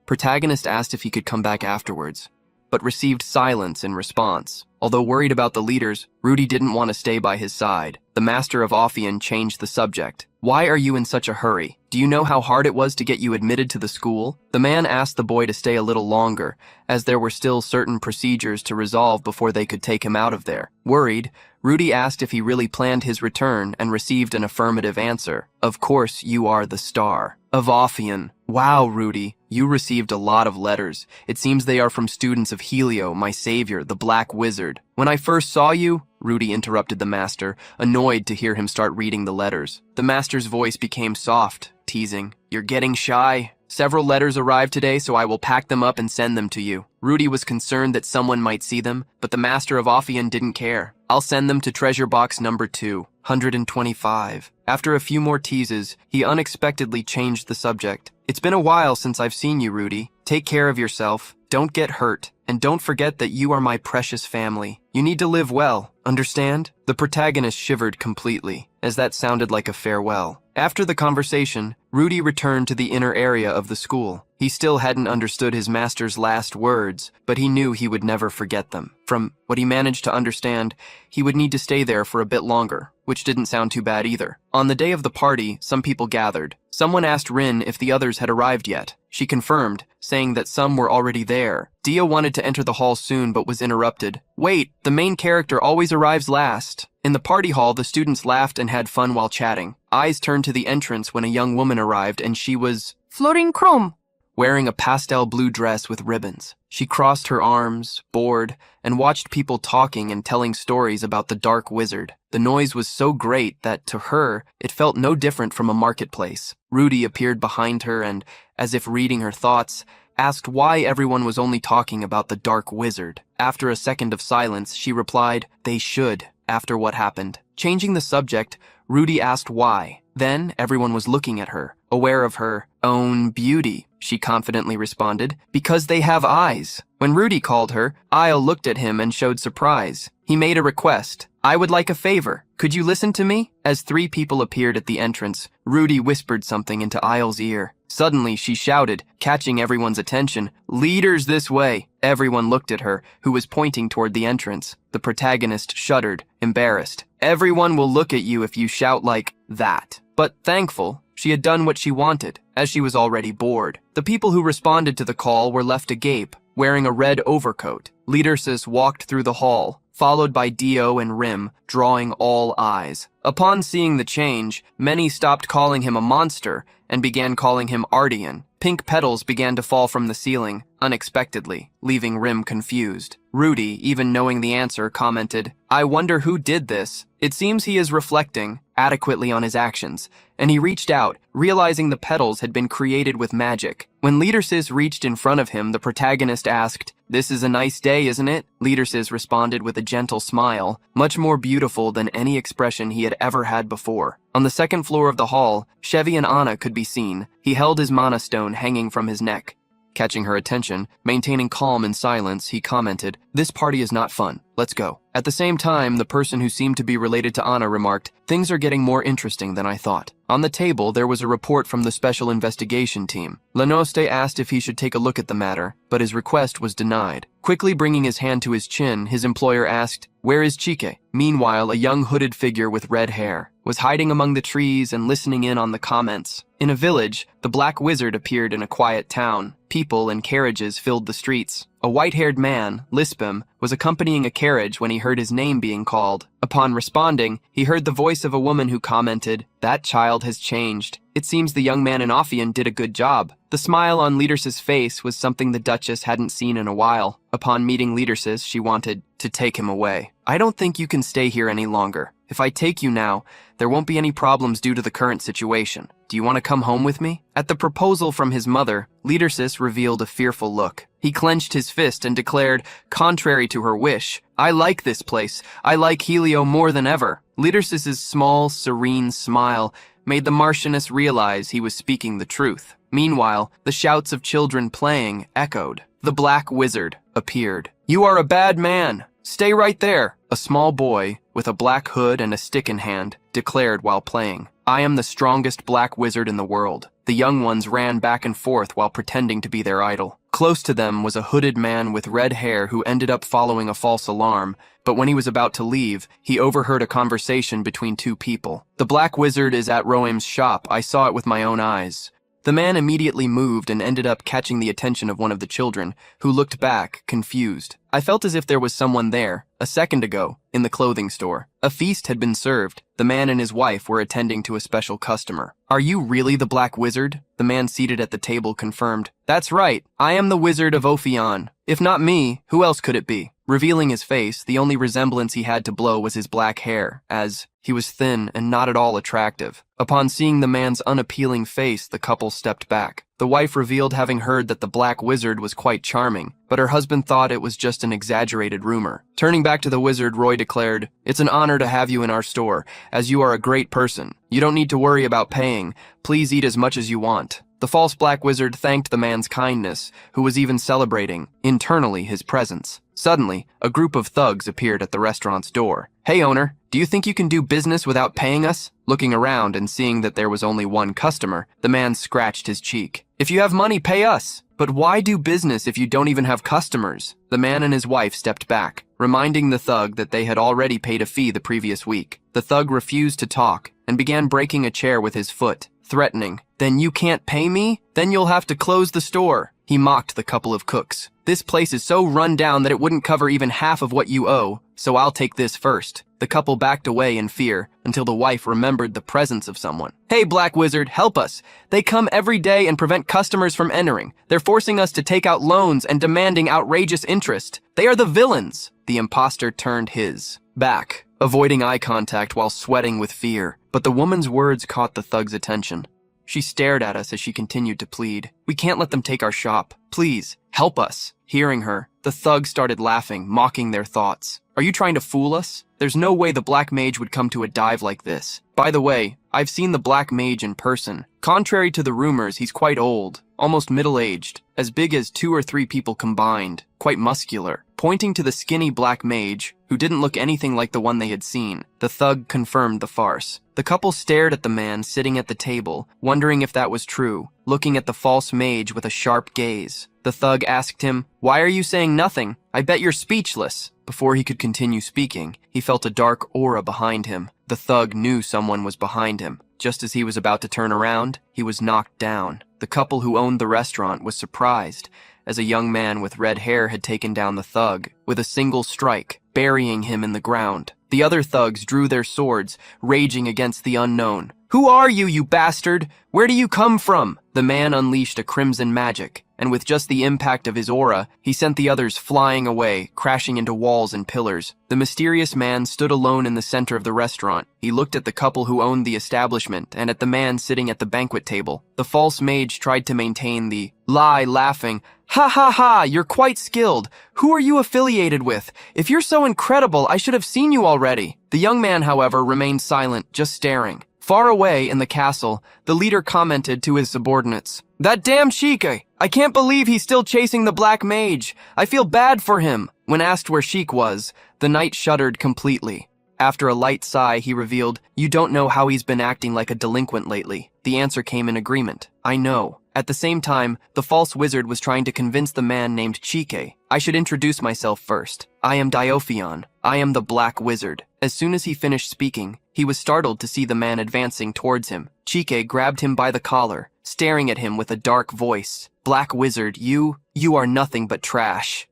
Speaker 2: protagonist asked if he could come back afterwards, but received silence in response. Although worried about the leaders, Rudy didn't want to stay by his side. The master of Ophion changed the subject. Why are you in such a hurry? Do you know how hard it was to get you admitted to the school? The man asked the boy to stay a little longer, as there were still certain procedures to resolve before they could take him out of there. Worried, Rudy asked if he really planned his return and received an affirmative answer. Of course, you are the star of Ophion. Wow, Rudy, you received a lot of letters. It seems they are from students of Helio, my savior, the Black Wizard. When I first saw you, Rudy interrupted the master, annoyed to hear him start reading the letters. The master's voice became soft, teasing. You're getting shy. Several letters arrived today, so I will pack them up and send them to you. Rudy was concerned that someone might see them, but the master of Ophion didn't care. I'll send them to treasure box number 225. After a few more teases, he unexpectedly changed the subject. It's been a while since I've seen you, Rudy. Take care of yourself. Don't get hurt. And don't forget that you are my precious family. You need to live well, understand? The protagonist shivered completely, as that sounded like a farewell. After the conversation, Rudy returned to the inner area of the school. He still hadn't understood his master's last words, but he knew he would never forget them. From what he managed to understand, he would need to stay there for a bit longer, which didn't sound too bad either. On the day of the party, some people gathered. Someone asked Rin if the others had arrived yet. She confirmed, saying that some were already there. Dia wanted to enter the hall soon but was interrupted. Wait, the main character always arrives last. In the party hall, the students laughed and had fun while chatting. Eyes turned to the entrance when a young woman arrived, and she was
Speaker 3: Florin Chrome,
Speaker 2: wearing a pastel blue dress with ribbons. She crossed her arms, bored, and watched people talking and telling stories about the Dark Wizard. The noise was so great that, to her, it felt no different from a marketplace. Rudy appeared behind her and, as if reading her thoughts, asked why everyone was only talking about the Dark Wizard. After a second of silence, she replied, they should, after what happened. Changing the subject, Rudy asked why. Then everyone was looking at her, aware of her own beauty. She confidently responded, because they have eyes. When Rudy called her, Isle looked at him and showed surprise. He made a request. I would like a favor. Could you listen to me? As 3 people appeared at the entrance, Rudy whispered something into Isle's ear. Suddenly, she shouted, catching everyone's attention, leaders this way. Everyone looked at her, who was pointing toward the entrance. The protagonist shuddered, embarrassed. Everyone will look at you if you shout like that. But thankful, she had done what she wanted, as she was already bored. The people who responded to the call were left agape, wearing a red overcoat. Leadersis walked through the hall, followed by Dio and Rim, drawing all eyes. Upon seeing the change, many stopped calling him a monster and began calling him Ardian. Pink petals began to fall from the ceiling, unexpectedly, leaving Rim confused. Rudy, even knowing the answer, commented, I wonder who did this. It seems he is reflecting adequately on his actions, and he reached out, realizing the petals had been created with magic. When Leadersis reached in front of him, the protagonist asked, this is a nice day, isn't it? Leadersis responded with a gentle smile, much more beautiful than any expression he had ever had before. On the second floor of the hall, Chevy and Anna could be seen. He held his mana stone hanging from his neck. Catching her attention, maintaining calm and silence, he commented, this party is not fun. Let's go. At the same time, the person who seemed to be related to Anna remarked, things are getting more interesting than I thought. On the table, there was a report from the special investigation team. Lenoste asked if he should take a look at the matter, but his request was denied. Quickly bringing his hand to his chin, his employer asked, where is Chike? Meanwhile, a young hooded figure with red hair was hiding among the trees and listening in on the comments. In a village, the Black Wizard appeared in a quiet town. People and carriages filled the streets. A white-haired man, Lispim, was accompanying a carriage when he heard his name being called. Upon responding, he heard the voice of a woman who commented, that child has changed. It seems the young man in Ophion did a good job. The smile on Leadersis' face was something the Duchess hadn't seen in a while. Upon meeting Leadersis, she wanted to take him away. I don't think you can stay here any longer. If I take you now, there won't be any problems due to the current situation. Do you want to come home with me? At the proposal from his mother, Leadersis revealed a fearful look. He clenched his fist and declared, contrary to her wish, I like this place. I like Helio more than ever. Leadersis's small, serene smile made the Marchioness realize he was speaking the truth. Meanwhile, the shouts of children playing echoed. The Black Wizard appeared. You are a bad man. Stay right there. A small boy, with a black hood and a stick in hand, declared while playing, "I am the strongest black wizard in the world." The young ones ran back and forth while pretending to be their idol. Close to them was a hooded man with red hair who ended up following a false alarm, but when he was about to leave, he overheard a conversation between two people. "The black wizard is at Roem's shop. I saw it with my own eyes." The man immediately moved and ended up catching the attention of one of the children, who looked back, confused. I felt as if there was someone there, a second ago, in the clothing store. A feast had been served. The man and his wife were attending to a special customer. "Are you really the Black Wizard?" The man seated at the table confirmed. "That's right. I am the Wizard of Ophion. If not me, who else could it be?" Revealing his face, the only resemblance he had to Blow was his black hair, as he was thin and not at all attractive. Upon seeing the man's unappealing face, the couple stepped back. The wife revealed having heard that the Black Wizard was quite charming, but her husband thought it was just an exaggerated rumor. Turning back to the wizard, Roy declared, "It's an honor to have you in our store, as you are a great person. You don't need to worry about paying. Please eat as much as you want." The false Black Wizard thanked the man's kindness, who was even celebrating, internally, his presence. Suddenly, a group of thugs appeared at the restaurant's door. "Hey owner, do you think you can do business without paying us?" Looking around and seeing that there was only one customer, the man scratched his cheek. "If you have money, pay us. But why do business if you don't even have customers?" The man and his wife stepped back, reminding the thug that they had already paid a fee the previous week. The thug refused to talk and began breaking a chair with his foot, threatening, "Then you can't pay me? Then you'll have to close the store." He mocked the couple of cooks. "This place is so run down that it wouldn't cover even half of what you owe, so I'll take this first." The couple backed away in fear until the wife remembered the presence of someone. "Hey, Black Wizard, help us. They come every day and prevent customers from entering. They're forcing us to take out loans and demanding outrageous interest. They are the villains." The imposter turned his back, avoiding eye contact while sweating with fear. But the woman's words caught the thug's attention. She stared at us as she continued to plead. "We can't let them take our shop. Please, help us." Hearing her, the thug started laughing, mocking their thoughts. "Are you trying to fool us? There's no way the Black Mage would come to a dive like this. By the way, I've seen the Black Mage in person. Contrary to the rumors, he's quite old, almost middle-aged, as big as 2 or 3 people combined, quite muscular." Pointing to the skinny Black Mage, who didn't look anything like the one they had seen, the thug confirmed the farce. The couple stared at the man sitting at the table, wondering if that was true, looking at the false mage with a sharp gaze. The thug asked him, "Why are you saying nothing? I bet you're speechless." Before he could continue speaking, he felt a dark aura behind him. The thug knew someone was behind him. Just as he was about to turn around, he was knocked down. The couple who owned the restaurant was surprised, as a young man with red hair had taken down the thug with a single strike, burying him in the ground. The other thugs drew their swords, raging against the unknown. "Who are you, you bastard? Where do you come from?" The man unleashed a crimson magic, and with just the impact of his aura, he sent the others flying away, crashing into walls and pillars. The mysterious man stood alone in the center of the restaurant. He looked at the couple who owned the establishment and at the man sitting at the banquet table. The false mage tried to maintain the lie, laughing, "Ha ha ha, you're quite skilled. Who are you affiliated with? If you're so incredible, I should have seen you already." The young man, however, remained silent, just staring. Far away in the castle, the leader commented to his subordinates, "That damn Sheik! I can't believe he's still chasing the Black Mage. I feel bad for him." When asked where Sheik was, the knight shuddered completely. After a light sigh, he revealed, "You don't know how he's been acting like a delinquent lately." The answer came in agreement. "I know." At the same time, the false wizard was trying to convince the man named Chike. "I should introduce myself first. I am Diophion. I am the Black Wizard." As soon as he finished speaking, he was startled to see the man advancing towards him. Chike grabbed him by the collar, staring at him with a dark voice. "Black Wizard, you are nothing but trash."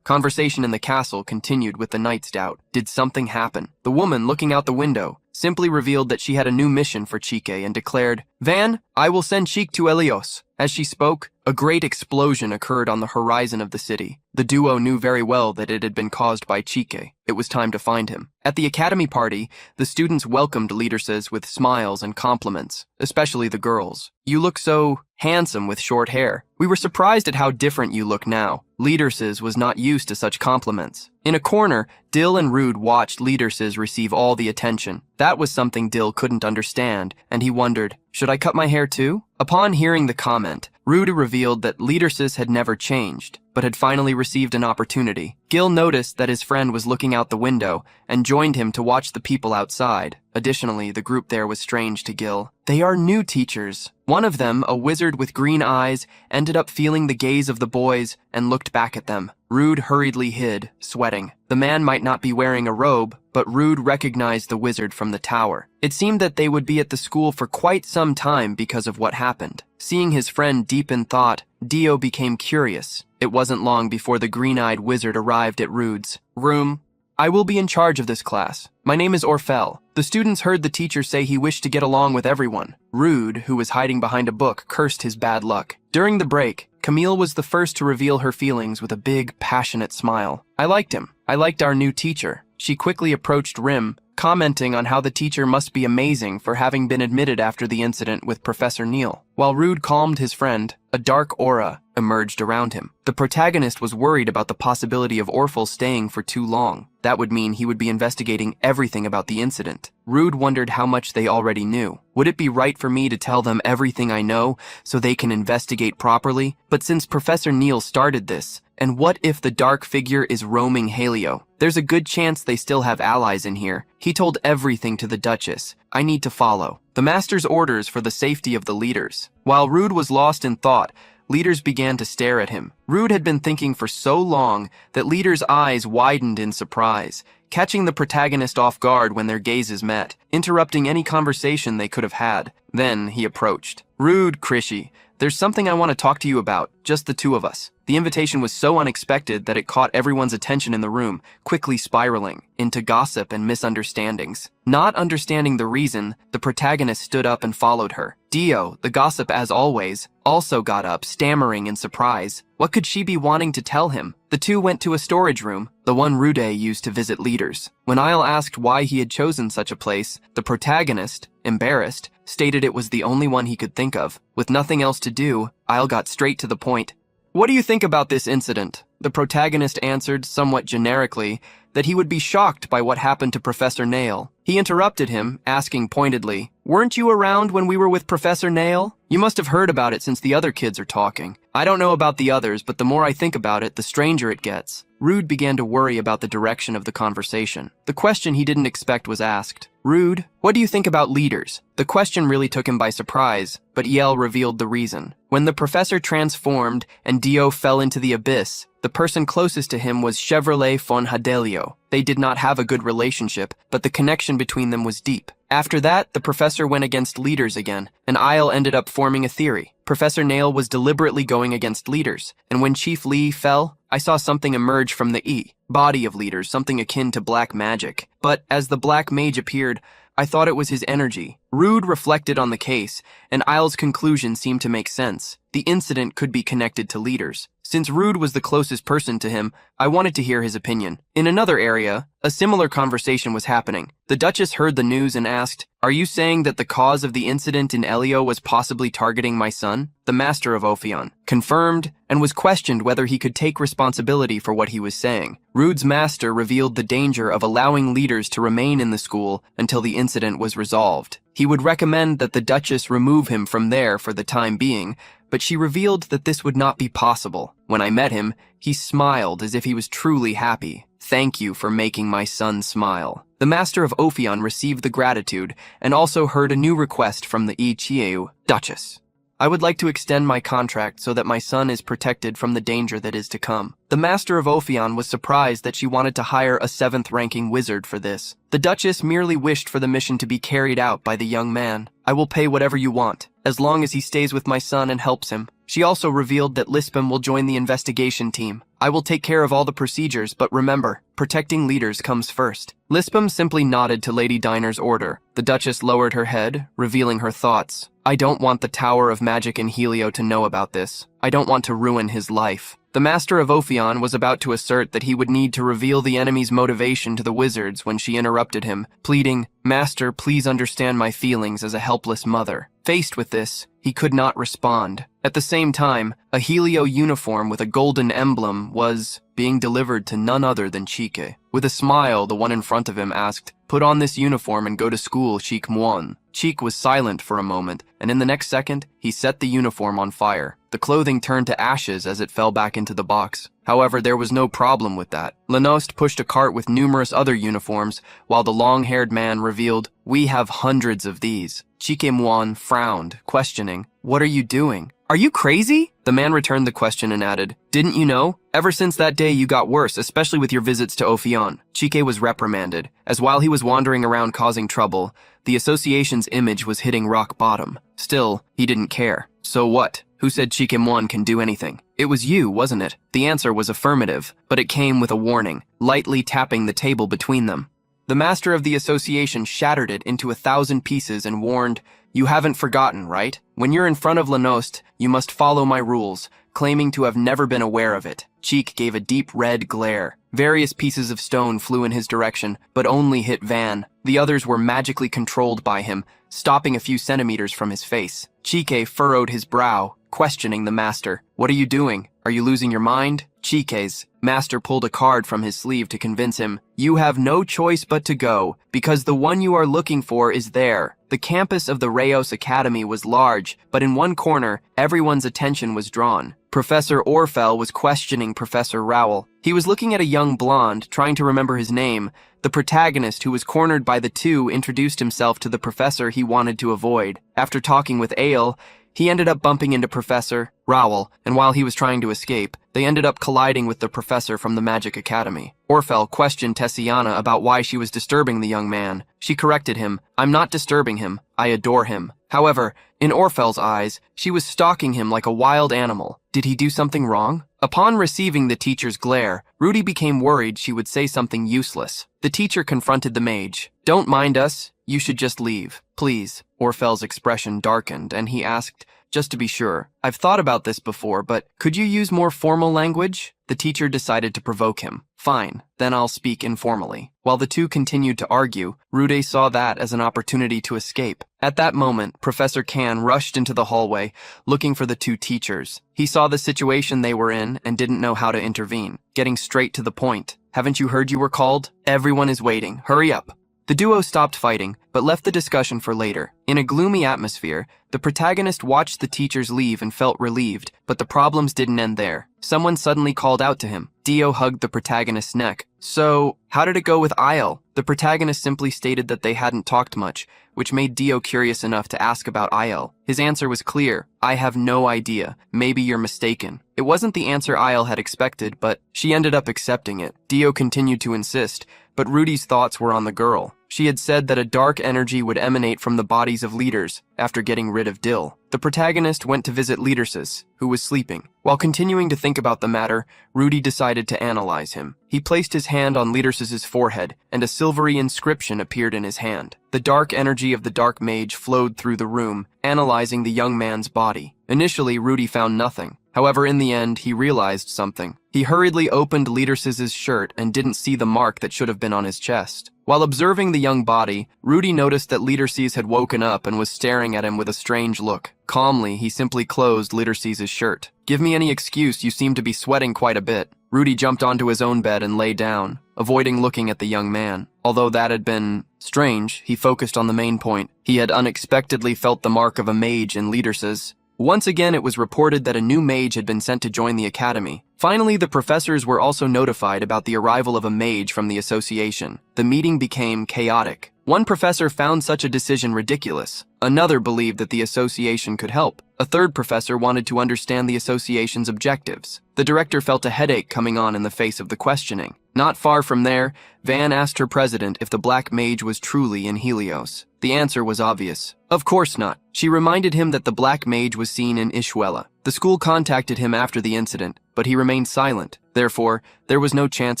Speaker 2: Conversation in the castle continued with the knight's doubt. Did something happen? The woman, looking out the window, simply revealed that she had a new mission for Chike and declared, "Van, I will send Chike to Elios." As she spoke, a great explosion occurred on the horizon of the city. The duo knew very well that it had been caused by Chike. It was time to find him. At the academy party, the students welcomed Leaderses with smiles and compliments, especially the girls. "You look so handsome with short hair. We were surprised at how different you look now." Leaderses was not used to such compliments. In a corner, Dill and Rude watched Leaderses receive all the attention. That was something Dill couldn't understand, and he wondered, should I cut my hair too? Upon hearing the comment, Rude revealed that Leadersis had never changed, but had finally received an opportunity. Gil noticed that his friend was looking out the window and joined him to watch the people outside. Additionally, the group there was strange to Gil. They are new teachers. One of them, a wizard with green eyes, ended up feeling the gaze of the boys and looked back at them. Rude hurriedly hid, sweating. The man might not be wearing a robe, but Rude recognized the wizard from the tower. It seemed that they would be at the school for quite some time because of what happened. Seeing his friend deep in thought, Dio became curious. It wasn't long before the green-eyed wizard arrived at Rude's room. I will be in charge of this class. My name is Orfel. The students heard the teacher say he wished to get along with everyone. Rude, who was hiding behind a book, cursed his bad luck. During the break, Camille was the first to reveal her feelings with a big, passionate smile. I liked him. I liked our new teacher. She quickly approached Rim, commenting on how the teacher must be amazing for having been admitted after the incident with Professor Neil. While Rude calmed his friend, a dark aura emerged around him. The protagonist was worried about the possibility of Orfel staying for too long. That would mean he would be investigating everything about the incident. Rude wondered how much they already knew. Would it be right for me to tell them everything I know so they can investigate properly? But since Professor Neil started this, and what if the dark figure is roaming Halio? There's a good chance they still have allies in here. He told everything to the Duchess. I need to follow the master's orders for the safety of the leaders. While Rude was lost in thought, leaders began to stare at him. Rude had been thinking for so long that leaders' eyes widened in surprise, catching the protagonist off guard when their gazes met, interrupting any conversation they could have had. Then he approached. Rude, Krishy, there's something I want to talk to you about, just the two of us. The invitation was so unexpected that it caught everyone's attention in the room, quickly spiraling into gossip and misunderstandings. Not understanding the reason, the protagonist stood up and followed her. Dio, the gossip as always, also got up, stammering in surprise. What could she be wanting to tell him? The two went to a storage room, the one Rude used to visit leaders. When Isle asked why he had chosen such a place, the protagonist, embarrassed, stated it was the only one he could think of. With nothing else to do, Isle got straight to the point. What do you think about this incident? The protagonist answered somewhat generically that he would be shocked by what happened to Professor Nail. He interrupted him, asking pointedly, weren't you around when we were with Professor Nail? You must have heard about it since the other kids are talking. I don't know about the others, but the more I think about it, the stranger it gets. Rude began to worry about the direction of the conversation. The question he didn't expect was asked. Rude, what do you think about leaders? The question really took him by surprise, but Yel revealed the reason. When the professor transformed and Dio fell into the abyss, the person closest to him was Chevrolet von Hadelio. They did not have a good relationship, but the connection between them was deep. After that, the professor went against leaders again, and Isle ended up forming a theory. Professor Nail was deliberately going against leaders, and when Chief Lee fell, I saw something emerge from the body of leaders, something akin to black magic. But as the black mage appeared, I thought it was his energy. Rude reflected on the case, and Isle's conclusion seemed to make sense. The incident could be connected to leaders. Since Rude was the closest person to him, I wanted to hear his opinion. In another area, a similar conversation was happening. The Duchess heard the news and asked, are you saying that the cause of the incident in Elio was possibly targeting my son? The Master of Ophion confirmed and was questioned whether he could take responsibility for what he was saying. Rude's master revealed the danger of allowing leaders to remain in the school until the incident was resolved. He would recommend that the Duchess remove him from there for the time being, but she revealed that this would not be possible. When I met him, he smiled as if he was truly happy. Thank you for making my son smile. The Master of Ophion received the gratitude and also heard a new request from the Ichieu Duchess. I would like to extend my contract so that my son is protected from the danger that is to come. The Master of Ophion was surprised that she wanted to hire a 7th-ranking wizard for this. The Duchess merely wished for the mission to be carried out by the young man. I will pay whatever you want, as long as he stays with my son and helps him. She also revealed that Lispam will join the investigation team. I will take care of all the procedures, but remember, protecting leaders comes first. Lispam simply nodded to Lady Diner's order. The Duchess lowered her head, revealing her thoughts. I don't want the Tower of Magic in Helio to know about this. I don't want to ruin his life. The Master of Ophion was about to assert that he would need to reveal the enemy's motivation to the wizards when she interrupted him, pleading, Master, please understand my feelings as a helpless mother. Faced with this, he could not respond. At the same time, a Helio uniform with a golden emblem was being delivered to none other than Chike. With a smile, the one in front of him asked, "Put on this uniform and go to school, Cheek Muon." Cheek was silent for a moment, and in the next second, he set the uniform on fire. The clothing turned to ashes as it fell back into the box. However, there was no problem with that. Lenost pushed a cart with numerous other uniforms, while the long-haired man revealed, "We have hundreds of these." Cheek Muon frowned, questioning, "What are you doing? Are you crazy?" The man returned the question and added, "Didn't you know? Ever since that day you got worse, especially with your visits to Ophion." Chike was reprimanded, as while he was wandering around causing trouble, the association's image was hitting rock bottom. Still, he didn't care. So what? Who said Chikimwon can do anything? It was you, wasn't it? The answer was affirmative, but it came with a warning, lightly tapping the table between them. The master of the association shattered it into 1,000 pieces and warned, "You haven't forgotten, right? When you're in front of Lenost, you must follow my rules," claiming to have never been aware of it. Cheek gave a deep red glare. Various pieces of stone flew in his direction, but only hit Van. The others were magically controlled by him, stopping a few centimeters from his face. Chike furrowed his brow, questioning the master. "What are you doing? Are you losing your mind?" Chike's master pulled a card from his sleeve to convince him, "You have no choice but to go, because the one you are looking for is there." The campus of the Rayos Academy was large, but in one corner, everyone's attention was drawn. Professor Orfel was questioning Professor Rowell. He was looking at a young blonde, trying to remember his name. The protagonist, who was cornered by the two, introduced himself to the professor he wanted to avoid. After talking with Ale, he ended up bumping into Professor Rowell, and while he was trying to escape, they ended up colliding with the professor from the Magic Academy. Orfel questioned Tessiana about why she was disturbing the young man. She corrected him, "I'm not disturbing him, I adore him." However, in Orfel's eyes, she was stalking him like a wild animal. Did he do something wrong? Upon receiving the teacher's glare, Rudy became worried she would say something useless. The teacher confronted the mage. "Don't mind us, you should just leave, please." Orfel's expression darkened, and he asked, "Just to be sure, I've thought about this before, but could you use more formal language?" The teacher decided to provoke him. "Fine, then I'll speak informally." While the two continued to argue, Rude saw that as an opportunity to escape. At that moment, Professor Kan rushed into the hallway, looking for the two teachers. He saw the situation they were in and didn't know how to intervene. Getting straight to the point, "Haven't you heard you were called? Everyone is waiting. Hurry up." The duo stopped fighting, but left the discussion for later. In a gloomy atmosphere, the protagonist watched the teachers leave and felt relieved, but the problems didn't end there. Someone suddenly called out to him. Dio hugged the protagonist's neck. "So, how did it go with Isle?" The protagonist simply stated that they hadn't talked much, which made Dio curious enough to ask about Isle. His answer was clear. "I have no idea. Maybe you're mistaken." It wasn't the answer Isle had expected, but she ended up accepting it. Dio continued to insist, but Rudy's thoughts were on the girl. She had said that a dark energy would emanate from the bodies of leaders after getting rid of Dill. The protagonist went to visit Leadersis, who was sleeping. While continuing to think about the matter, Rudy decided to analyze him. He placed his hand on Leadersis's forehead, and a silvery inscription appeared in his hand. The dark energy of the dark mage flowed through the room, analyzing the young man's body. Initially, Rudy found nothing. However, in the end, he realized something. He hurriedly opened Leadersis's shirt and didn't see the mark that should have been on his chest. While observing the young body, Rudy noticed that Leadersis had woken up and was staring at him with a strange look. Calmly, he simply closed Leadersis's shirt. "Give me any excuse, you seem to be sweating quite a bit." Rudy jumped onto his own bed and lay down, avoiding looking at the young man. Although that had been strange, he focused on the main point. He had unexpectedly felt the mark of a mage in Leadersis. Once again, it was reported that a new mage had been sent to join the academy. Finally, the professors were also notified about the arrival of a mage from the association. The meeting became chaotic. One professor found such a decision ridiculous. Another believed that the association could help. A third professor wanted to understand the association's objectives. The director felt a headache coming on in the face of the questioning. Not far from there, Van asked her president if the black mage was truly in Helios. The answer was obvious. Of course not. She reminded him that the black mage was seen in Ishwella. The school contacted him after the incident, but he remained silent. Therefore, there was no chance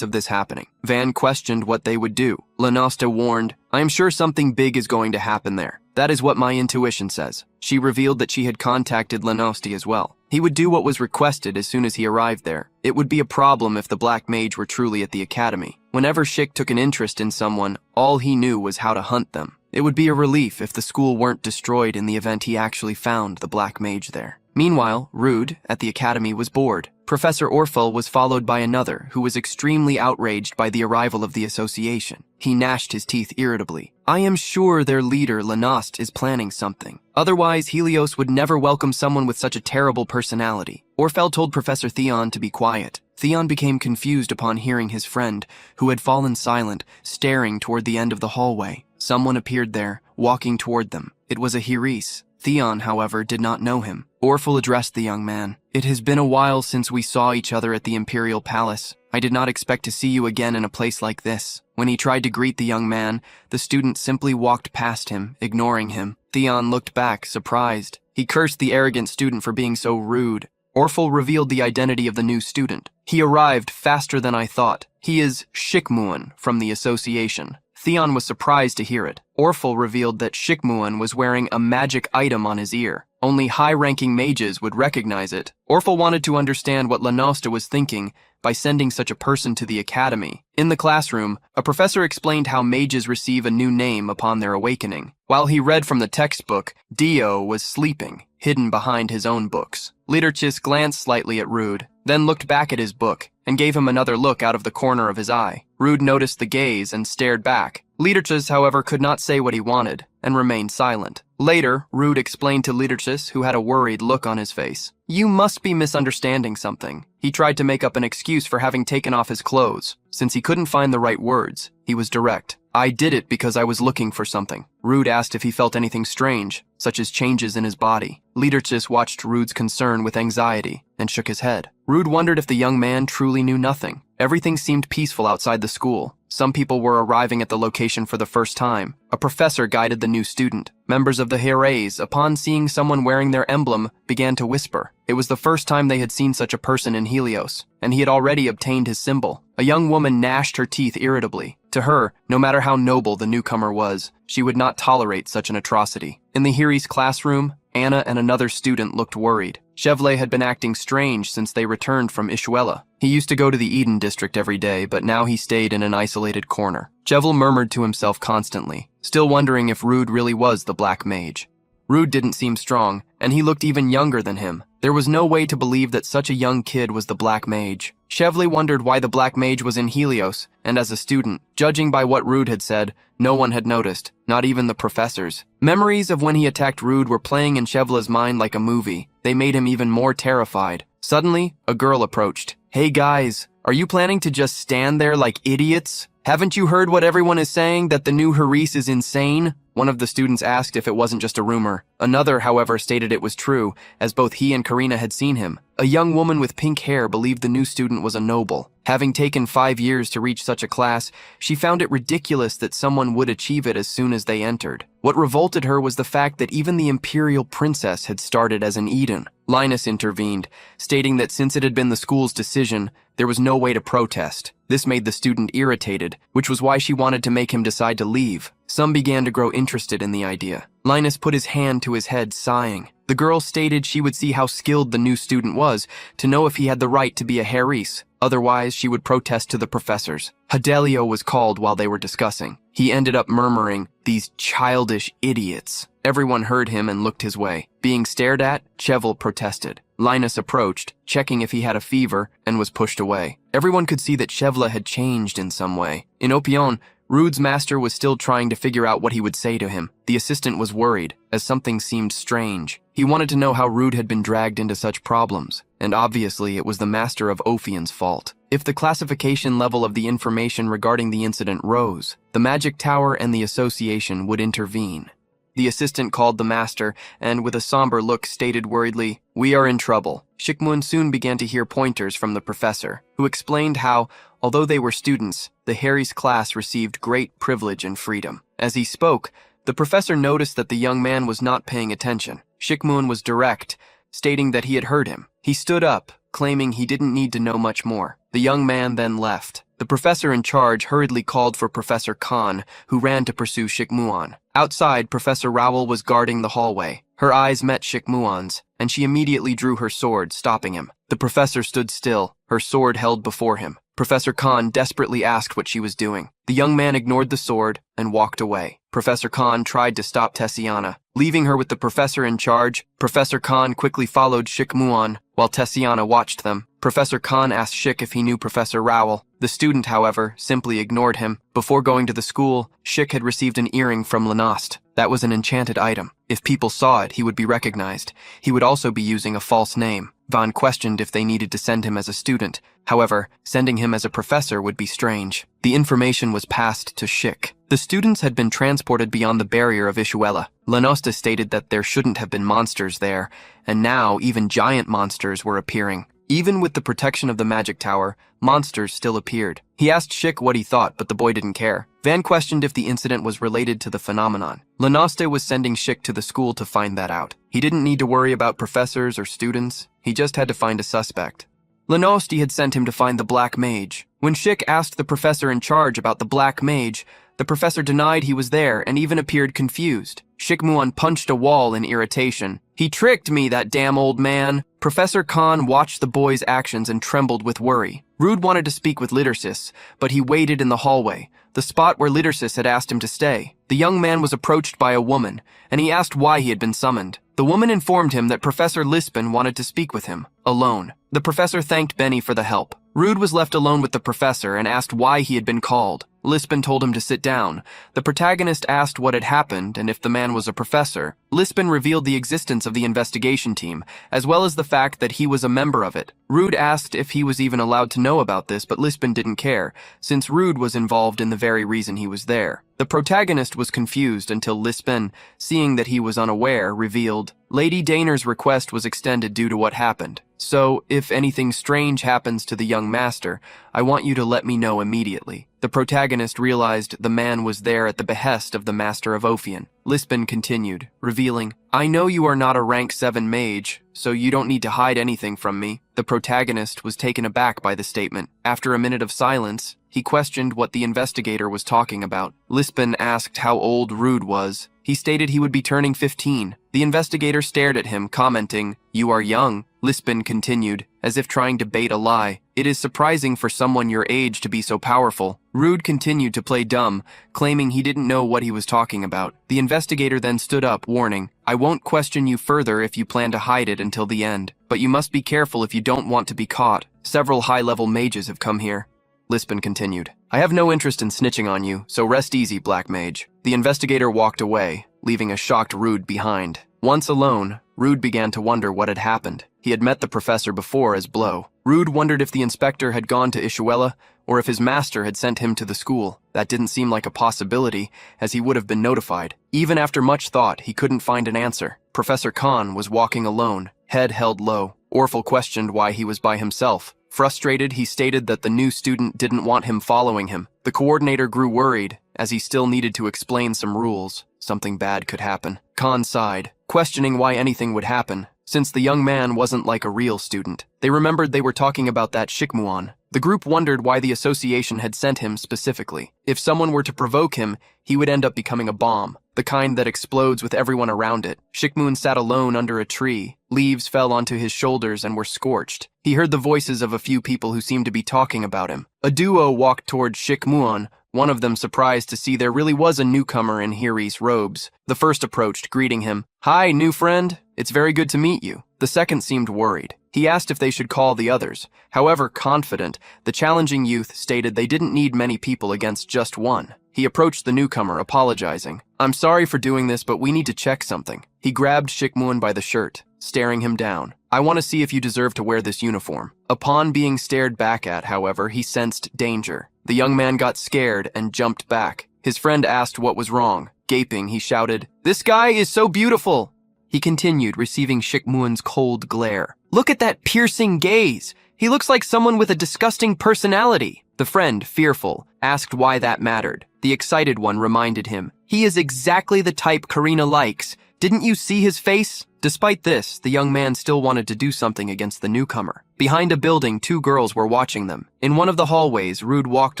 Speaker 2: of this happening. Van questioned what they would do. Lenosta warned, "I am sure something big is going to happen there. That is what my intuition says." She revealed that she had contacted Lenosti as well. He would do what was requested as soon as he arrived there. It would be a problem if the black mage were truly at the academy. Whenever Schick took an interest in someone, all he knew was how to hunt them. It would be a relief if the school weren't destroyed in the event he actually found the Black Mage there. Meanwhile, Rude, at the academy, was bored. Professor Orfel was followed by another, who was extremely outraged by the arrival of the association. He gnashed his teeth irritably. I am sure their leader, Lenost, is planning something. Otherwise, Helios would never welcome someone with such a terrible personality. Orfel told Professor Theon to be quiet. Theon became confused upon hearing his friend, who had fallen silent, staring toward the end of the hallway. Someone appeared there, walking toward them. It was a Heris. Theon, however, did not know him. Orfel addressed the young man. It has been a while since we saw each other at the Imperial Palace. I did not expect to see you again in a place like this. When he tried to greet the young man, the student simply walked past him, ignoring him. Theon looked back, surprised. He cursed the arrogant student for being so rude. Orfel revealed the identity of the new student. He arrived faster than I thought. He is Shikmuan from the association. Theon was surprised to hear it. Orfel revealed that Shikmuan was wearing a magic item on his ear. Only high-ranking mages would recognize it. Orfel wanted to understand what Lanosta was thinking by sending such a person to the academy. In the classroom, a professor explained how mages receive a new name upon their awakening. While he read from the textbook, Dio was sleeping, hidden behind his own books. Liderchis glanced slightly at Rude, then looked back at his book and gave him another look out of the corner of his eye. Rude noticed the gaze and stared back. Liderchis, however, could not say what he wanted and remained silent. Later, Rude explained to Liderchis, who had a worried look on his face. You must be misunderstanding something. He tried to make up an excuse for having taken off his clothes. Since he couldn't find the right words, he was direct. I did it because I was looking for something. Rude asked if he felt anything strange, such as changes in his body. Liderchis watched Rude's concern with anxiety and shook his head. Rude wondered if the young man truly knew nothing. Everything seemed peaceful outside the school. Some people were arriving at the location for the first time. A professor guided the new student. Members of the Heres, upon seeing someone wearing their emblem, began to whisper. It was the first time they had seen such a person in Helios, and he had already obtained his symbol. A young woman gnashed her teeth irritably. To her, no matter how noble the newcomer was, she would not tolerate such an atrocity. In the Heres classroom, Anna and another student looked worried. Chevle had been acting strange since they returned from Ishuela. He used to go to the Eden district every day, but now he stayed in an isolated corner. Chevle murmured to himself constantly, still wondering if Rude really was the Black Mage. Rude didn't seem strong, and he looked even younger than him. There was no way to believe that such a young kid was the Black Mage. Chevle wondered why the Black Mage was in Helios, and as a student, judging by what Rude had said, no one had noticed, not even the professors. Memories of when he attacked Rude were playing in Chevle's mind like a movie. They made him even more terrified. Suddenly, a girl approached. Hey guys, are you planning to just stand there like idiots? Haven't you heard what everyone is saying, that the new Heris is insane? One of the students asked if it wasn't just a rumor. Another, however, stated it was true, as both he and Karina had seen him. A young woman with pink hair believed the new student was a noble. Having taken 5 years to reach such a class, she found it ridiculous that someone would achieve it as soon as they entered. What revolted her was the fact that even the imperial princess had started as an Eden. Linus intervened, stating that since it had been the school's decision, there was no way to protest. This made the student irritated, which was why she wanted to make him decide to leave. Some began to grow interested in the idea. Linus put his hand to his head, sighing. The girl stated she would see how skilled the new student was to know if he had the right to be a Heris. Otherwise, she would protest to the professors. Hadelio was called while they were discussing. He ended up murmuring, "These childish idiots." Everyone heard him and looked his way. Being stared at, Chevle protested. Linus approached, checking if he had a fever, and was pushed away. Everyone could see that Chevle had changed in some way. In Opion, Rude's master was still trying to figure out what he would say to him. The assistant was worried, as something seemed strange. He wanted to know how Rude had been dragged into such problems, and obviously it was the master of Ophion's fault. If the classification level of the information regarding the incident rose, the Magic Tower and the Association would intervene. The assistant called the master, and with a somber look stated worriedly, "We are in trouble." Shikmun soon began to hear pointers from the professor, who explained how, although they were students, the Harry's class received great privilege and freedom. As he spoke, the professor noticed that the young man was not paying attention. Shikmun was direct, stating that he had heard him. He stood up, claiming he didn't need to know much more. The young man then left. The professor in charge hurriedly called for Professor Khan, who ran to pursue Shikmuan. Outside, Professor Rowell was guarding the hallway. Her eyes met Shikmuan's, and she immediately drew her sword, stopping him. The professor stood still, her sword held before him. Professor Khan desperately asked what she was doing. The young man ignored the sword and walked away. Professor Khan tried to stop Tessiana. Leaving her with the professor in charge, Professor Khan quickly followed Shik-Muon while Tessiana watched them. Professor Khan asked Shik if he knew Professor Rowell. The student, however, simply ignored him. Before going to the school, Shik had received an earring from Lenost. That was an enchanted item. If people saw it, he would be recognized. He would also be using a false name. Vaughn questioned if they needed to send him as a student. However, sending him as a professor would be strange. The information was passed to Shik. The students had been transported beyond the barrier of Ishuela. Lenosta stated that there shouldn't have been monsters there, and now even giant monsters were appearing. Even with the protection of the magic tower, monsters still appeared. He asked Shik what he thought, but the boy didn't care. Van questioned if the incident was related to the phenomenon. Lenoste was sending Shik to the school to find that out. He didn't need to worry about professors or students. He just had to find a suspect. Lenosti had sent him to find the Black Mage. When Shik asked the professor in charge about the Black Mage, the professor denied he was there and even appeared confused. Shik-Muon punched a wall in irritation. "He tricked me, that damn old man." Professor Khan watched the boy's actions and trembled with worry. Rude wanted to speak with Lidersis, but he waited in the hallway, the spot where Lidersis had asked him to stay. The young man was approached by a woman, and he asked why he had been summoned. The woman informed him that Professor Lispin wanted to speak with him, alone. The professor thanked Benny for the help. Rude was left alone with the professor and asked why he had been called. Lispin told him to sit down. The protagonist asked what had happened and if the man was a professor. Lispin revealed the existence of the investigation team, as well as the fact that he was a member of it. Rude asked if he was even allowed to know about this, but Lispin didn't care, since Rude was involved in the very reason he was there. The protagonist was confused until Lispin, seeing that he was unaware, revealed, "Lady Daner's request was extended due to what happened. So, if anything strange happens to the young master, I want you to let me know immediately." The protagonist realized the man was there at the behest of the Master of Ophion. Lispin continued, revealing, "I know you are not a rank 7 mage, so you don't need to hide anything from me." The protagonist was taken aback by the statement. After a minute of silence, he questioned what the investigator was talking about. Lispin asked how old Rude was. He stated he would be turning 15. The investigator stared at him, commenting, "You are young." Lispin continued, as if trying to bait a lie, "It is surprising for someone your age to be so powerful." Rude continued to play dumb, claiming he didn't know what he was talking about. The investigator then stood up, warning, "I won't question you further if you plan to hide it until the end, but you must be careful if you don't want to be caught. Several high-level mages have come here." Lispin continued, "I have no interest in snitching on you, so rest easy, Black Mage." The investigator walked away, leaving a shocked Rude behind. Once alone, Rude began to wonder what had happened. He had met the professor before as Blow. Rude wondered if the inspector had gone to Ishuela, or if his master had sent him to the school. That didn't seem like a possibility, as he would have been notified. Even after much thought, he couldn't find an answer. Professor Khan was walking alone, head held low. Orphle questioned why he was by himself. Frustrated, he stated that the new student didn't want him following him. The coordinator grew worried, as he still needed to explain some rules. Something bad could happen. Khan sighed, questioning why anything would happen, since the young man wasn't like a real student. They remembered they were talking about that Shik-Muon. The group wondered why the association had sent him specifically. If someone were to provoke him, he would end up becoming a bomb, the kind that explodes with everyone around it. Shik-Muon sat alone under a tree. Leaves fell onto his shoulders and were scorched. He heard the voices of a few people who seemed to be talking about him. A duo walked toward Shik-Muon, one of them surprised to see there really was a newcomer in Hiri's robes. The first approached, greeting him. "Hi, new friend. It's very good to meet you." The second seemed worried. He asked if they should call the others. However confident, the challenging youth stated they didn't need many people against just one. He approached the newcomer, apologizing. "I'm sorry for doing this, but we need to check something." He grabbed Shik-Muon by the shirt, staring him down. "I want to see if you deserve to wear this uniform." Upon being stared back at, however, he sensed danger. The young man got scared and jumped back. His friend asked what was wrong. Gaping, he shouted, "This guy is so beautiful!" He continued, receiving Shik-Muon's cold glare. "Look at that piercing gaze! He looks like someone with a disgusting personality." The friend, fearful, asked why that mattered. The excited one reminded him, "He is exactly the type Karina likes. Didn't you see his face?" Despite this, the young man still wanted to do something against the newcomer. Behind a building, two girls were watching them. In one of the hallways, Rude walked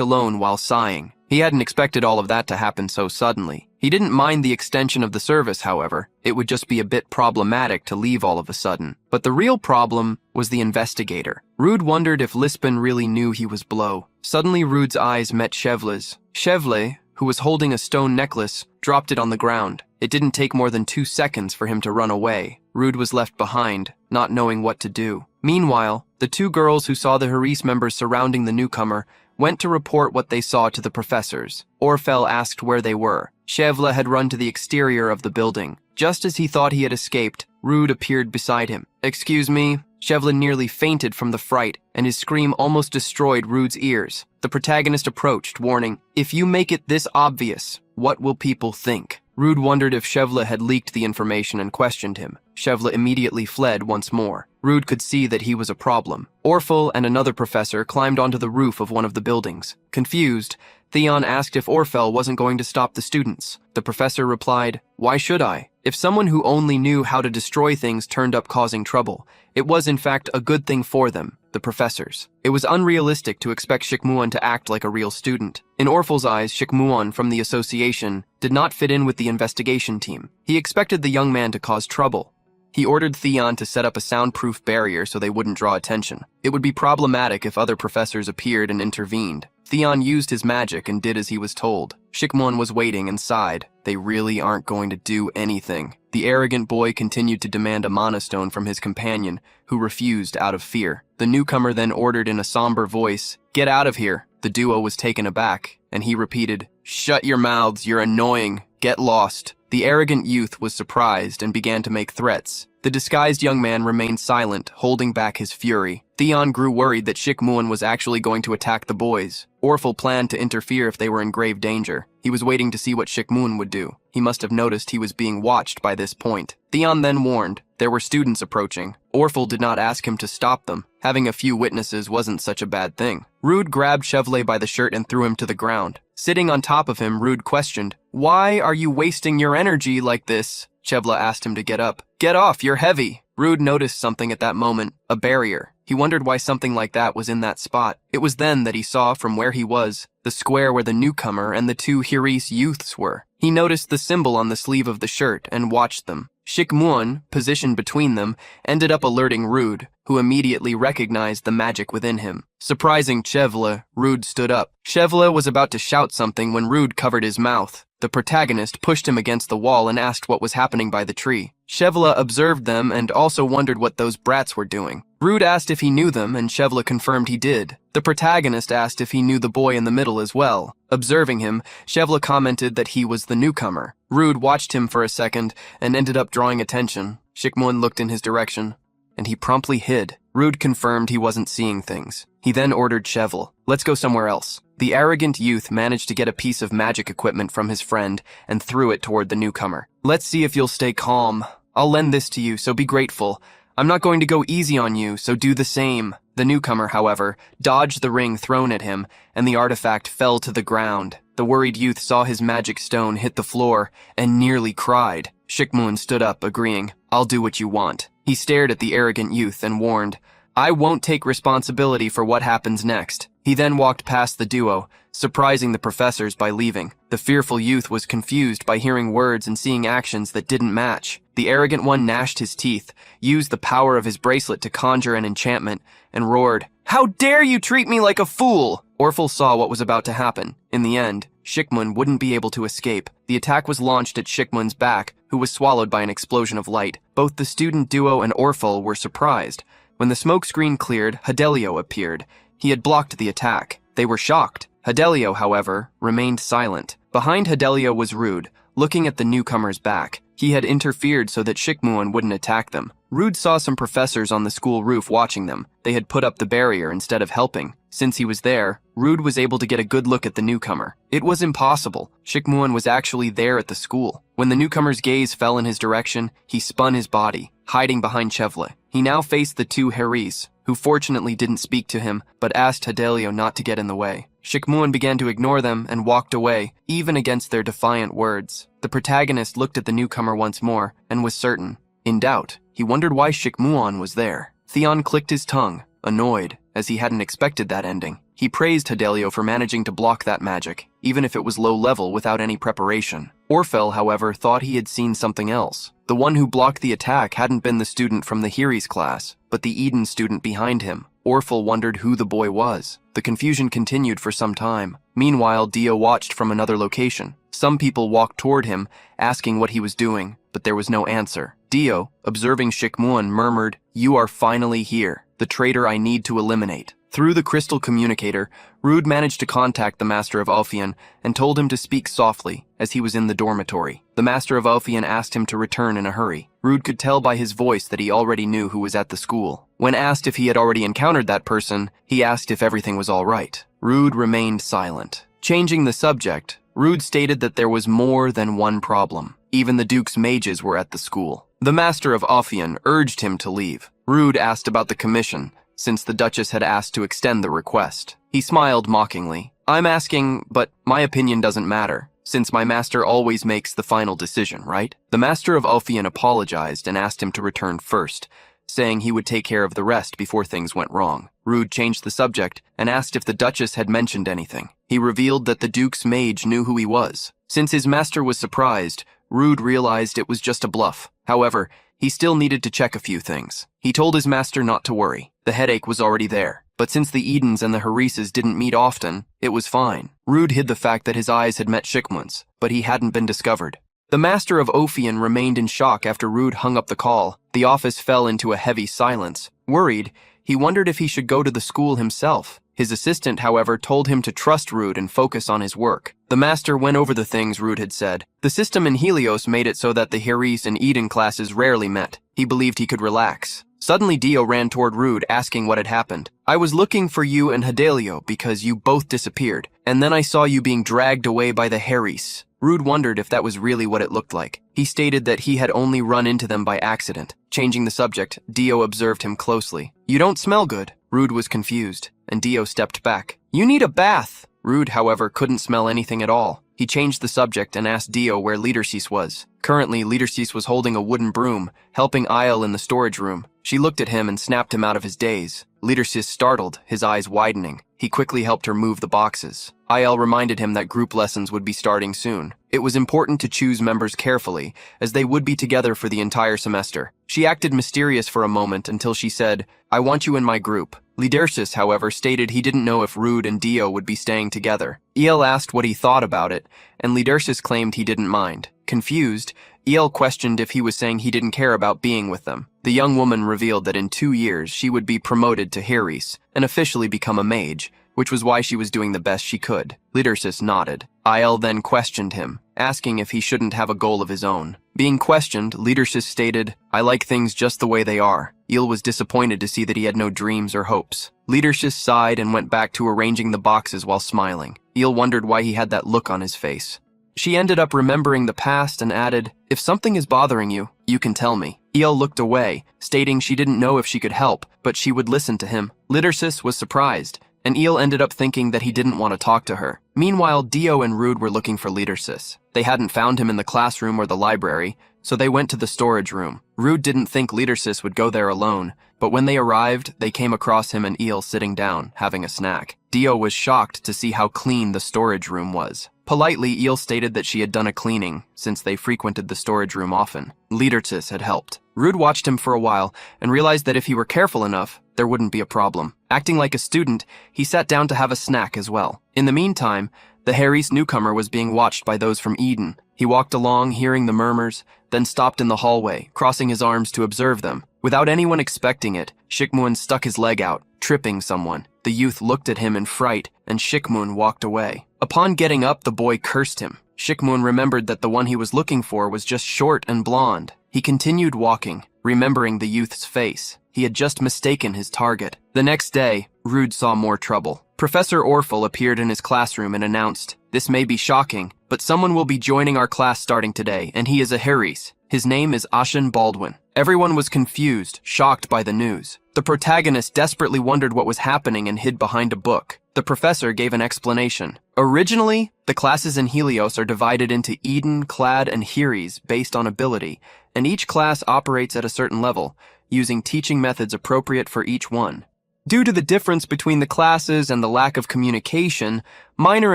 Speaker 2: alone while sighing. He hadn't expected all of that to happen so suddenly. He didn't mind the extension of the service, however. It would just be a bit problematic to leave all of a sudden. But the real problem was the investigator. Rude wondered if Lisbon really knew he was Blow. Suddenly, Rude's eyes met Chevle's. Chevle, who was holding a stone necklace, dropped it on the ground. It didn't take more than 2 seconds for him to run away. Rude was left behind, not knowing what to do. Meanwhile, the 2 girls who saw the Haris members surrounding the newcomer went to report what they saw to the professors. Orfel asked where they were. Chevle had run to the exterior of the building. Just as he thought he had escaped, Rude appeared beside him. "Excuse me?" Chevle nearly fainted from the fright, and his scream almost destroyed Rude's ears. The protagonist approached, warning, "If you make it this obvious, what will people think?" Rude wondered if Chevle had leaked the information and questioned him. Chevle immediately fled once more. Rude could see that he was a problem. Orfel and another professor climbed onto the roof of one of the buildings. Confused, Theon asked if Orfel wasn't going to stop the students. The professor replied, "Why should I? If someone who only knew how to destroy things turned up causing trouble, it was in fact a good thing for them, the professors." It was unrealistic to expect Shikmuan to act like a real student. In Orfel's eyes, Shikmuan from the association did not fit in with the investigation team. He expected the young man to cause trouble. He ordered Theon to set up a soundproof barrier so they wouldn't draw attention. It would be problematic if other professors appeared and intervened. Theon used his magic and did as he was told. Shikmuan was waiting and sighed. They really aren't going to do anything. The arrogant boy continued to demand a monostone from his companion, who refused out of fear. The newcomer then ordered in a somber voice, "Get out of here." The duo was taken aback, and he repeated, "Shut your mouths, you're annoying. Get lost." The arrogant youth was surprised and began to make threats. The disguised young man remained silent, holding back his fury. Theon grew worried that Shikmuan was actually going to attack the boys. Orfel planned to interfere if they were in grave danger. He was waiting to see what Shikmuan would do. He must have noticed he was being watched by this point. Theon then warned. There were students approaching. Orfel did not ask him to stop them. Having a few witnesses wasn't such a bad thing. Rude grabbed Chevle by the shirt and threw him to the ground. Sitting on top of him, Rude questioned, "Why are you wasting your energy like this?" Chevle asked him to get up. "Get off, you're heavy." Rude noticed something at that moment, a barrier. He wondered why something like that was in that spot. It was then that he saw from where he was, the square where the newcomer and the 2 Haris youths were. He noticed the symbol on the sleeve of the shirt and watched them. Shikmuan, positioned between them, ended up alerting Rude, who immediately recognized the magic within him. Surprising Chevle, Rude stood up. Chevle was about to shout something when Rude covered his mouth. The protagonist pushed him against the wall and asked what was happening by the tree. Chevle observed them and also wondered what those brats were doing. Rude asked if he knew them, and Chevle confirmed he did. The protagonist asked if he knew the boy in the middle as well. Observing him, Chevle commented that he was the newcomer. Rude watched him for a second and ended up drawing attention. Shikmuan looked in his direction, and he promptly hid. Rude confirmed he wasn't seeing things. He then ordered Chevle, "Let's go somewhere else." The arrogant youth managed to get a piece of magic equipment from his friend and threw it toward the newcomer. "Let's see if you'll stay calm. I'll lend this to you, so be grateful. I'm not going to go easy on you, so do the same." The newcomer, however, dodged the ring thrown at him, and the artifact fell to the ground. The worried youth saw his magic stone hit the floor and nearly cried. Shikmuan stood up, agreeing, "I'll do what you want." He stared at the arrogant youth and warned, "I won't take responsibility for what happens next." He then walked past the duo, surprising the professors by leaving. The fearful youth was confused by hearing words and seeing actions that didn't match. The arrogant one gnashed his teeth, used the power of his bracelet to conjure an enchantment, and roared, "How dare you treat me like a fool!" Orfel saw what was about to happen. In the end, Shikmuan wouldn't be able to escape. The attack was launched at Shikmuan's back, who was swallowed by an explosion of light. Both the student duo and Orfel were surprised. When the smoke screen cleared, Hadelio appeared. He had blocked the attack. They were shocked. Hadelio, however, remained silent. Behind Hadelio was Rude, looking at the newcomer's back. He had interfered so that Shikmuan wouldn't attack them. Rude saw some professors on the school roof watching them. They had put up the barrier instead of helping. Since he was there, Rude was able to get a good look at the newcomer. It was impossible. Shikmuan was actually there at the school. When the newcomer's gaze fell in his direction, he spun his body, hiding behind Chevle. He now faced the 2 Haris, who fortunately didn't speak to him, but asked Hadelio not to get in the way. Shikmuan began to ignore them and walked away, even against their defiant words. The protagonist looked at the newcomer once more and was certain. In doubt, he wondered why Shikmuan was there. Theon clicked his tongue, annoyed, as he hadn't expected that ending. He praised Fidelio for managing to block that magic, even if it was low level without any preparation. Orfel, however, thought he had seen something else. The one who blocked the attack hadn't been the student from the Heres class, but the Eden student behind him. Orfel wondered who the boy was. The confusion continued for some time. Meanwhile, Dio watched from another location. Some people walked toward him, asking what he was doing, but there was no answer. Dio, observing Shikmun, murmured, "You are finally here, the traitor I need to eliminate." Through the crystal communicator, Rude managed to contact the Master of Alphion and told him to speak softly, as he was in the dormitory. The Master of Alphion asked him to return in a hurry. Rude could tell by his voice that he already knew who was at the school. When asked if he had already encountered that person, he asked if everything was all right. Rude remained silent. Changing the subject, Rude stated that there was more than one problem. Even the Duke's mages were at the school. The Master of Alphion urged him to leave. Rude asked about the commission, since the Duchess had asked to extend the request. He smiled mockingly. "I'm asking, but my opinion doesn't matter, since my master always makes the final decision, right?" The Master of Alphion apologized and asked him to return first, saying he would take care of the rest before things went wrong. Rude changed the subject and asked if the Duchess had mentioned anything. He revealed that the Duke's mage knew who he was. Since his master was surprised, Rude realized it was just a bluff. However, he still needed to check a few things. He told his master not to worry. The headache was already there. But since the Edens and the Harises didn't meet often, it was fine. Rude hid the fact that his eyes had met Shikmun's, but he hadn't been discovered. The Master of Ophion remained in shock after Rude hung up the call. The office fell into a heavy silence. Worried, he wondered if he should go to the school himself. His assistant, however, told him to trust Rude and focus on his work. The master went over the things Rude had said. The system in Helios made it so that the Heres and Eden classes rarely met. He believed he could relax. Suddenly Dio ran toward Rude, asking what had happened. "I was looking for you and Fidelio because you both disappeared, and then I saw you being dragged away by the Heres." Rude wondered if that was really what it looked like. He stated that he had only run into them by accident. Changing the subject, Dio observed him closely. "You don't smell good." Rude was confused, and Dio stepped back. "You need a bath." Rude, however, couldn't smell anything at all. He changed the subject and asked Dio where Lidercis was. Currently, Lidercis was holding a wooden broom, helping Isle in the storage room. She looked at him and snapped him out of his daze. Lidercis startled, his eyes widening. He quickly helped her move the boxes. Isle reminded him that group lessons would be starting soon. It was important to choose members carefully, as they would be together for the entire semester. She acted mysterious for a moment until she said, "I want you in my group." Lidercis, however, stated he didn't know if Rude and Dio would be staying together. El asked what he thought about it, and Lidercis claimed he didn't mind. Confused, El questioned if he was saying he didn't care about being with them. The young woman revealed that in 2 years she would be promoted to Heres and officially become a mage, which was why she was doing the best she could. Lidercis nodded. Isle then questioned him, asking if he shouldn't have a goal of his own. Being questioned, Lidercis stated, "I like things just the way they are." Il was disappointed to see that he had no dreams or hopes. Lidercis sighed and went back to arranging the boxes while smiling. Il wondered why he had that look on his face. She ended up remembering the past and added, "If something is bothering you, you can tell me." Il looked away, stating she didn't know if she could help, but she would listen to him. Lidercis was surprised, and Il ended up thinking that he didn't want to talk to her. Meanwhile, Dio and Rude were looking for Lidercis. They hadn't found him in the classroom or the library, so they went to the storage room. Rude didn't think Lidercis would go there alone, but when they arrived, they came across him and Il sitting down, having a snack. Dio was shocked to see how clean the storage room was. Politely, Il stated that she had done a cleaning, since they frequented the storage room often. Lidercis had helped. Rude watched him for a while and realized that if he were careful enough, there wouldn't be a problem. Acting like a student, he sat down to have a snack as well. In the meantime, the Heres newcomer was being watched by those from Eden. He walked along, hearing the murmurs, then stopped in the hallway, crossing his arms to observe them. Without anyone expecting it, Shikmun stuck his leg out, tripping someone. The youth looked at him in fright, and Shikmun walked away. Upon getting up, the boy cursed him. Shikmun remembered that the one he was looking for was just short and blonde. He continued walking, remembering the youth's face. He had just mistaken his target. The next day, Rude saw more trouble. Professor Orfel appeared in his classroom and announced, "This may be shocking, but someone will be joining our class starting today, and he is a Heres. His name is Ashen Baldwin." Everyone was confused, shocked by the news. The protagonist desperately wondered what was happening and hid behind a book. The professor gave an explanation. Originally, the classes in Helios are divided into Eden, Clad, and Heres based on ability, and each class operates at a certain level, using teaching methods appropriate for each one. Due to the difference between the classes and the lack of communication, minor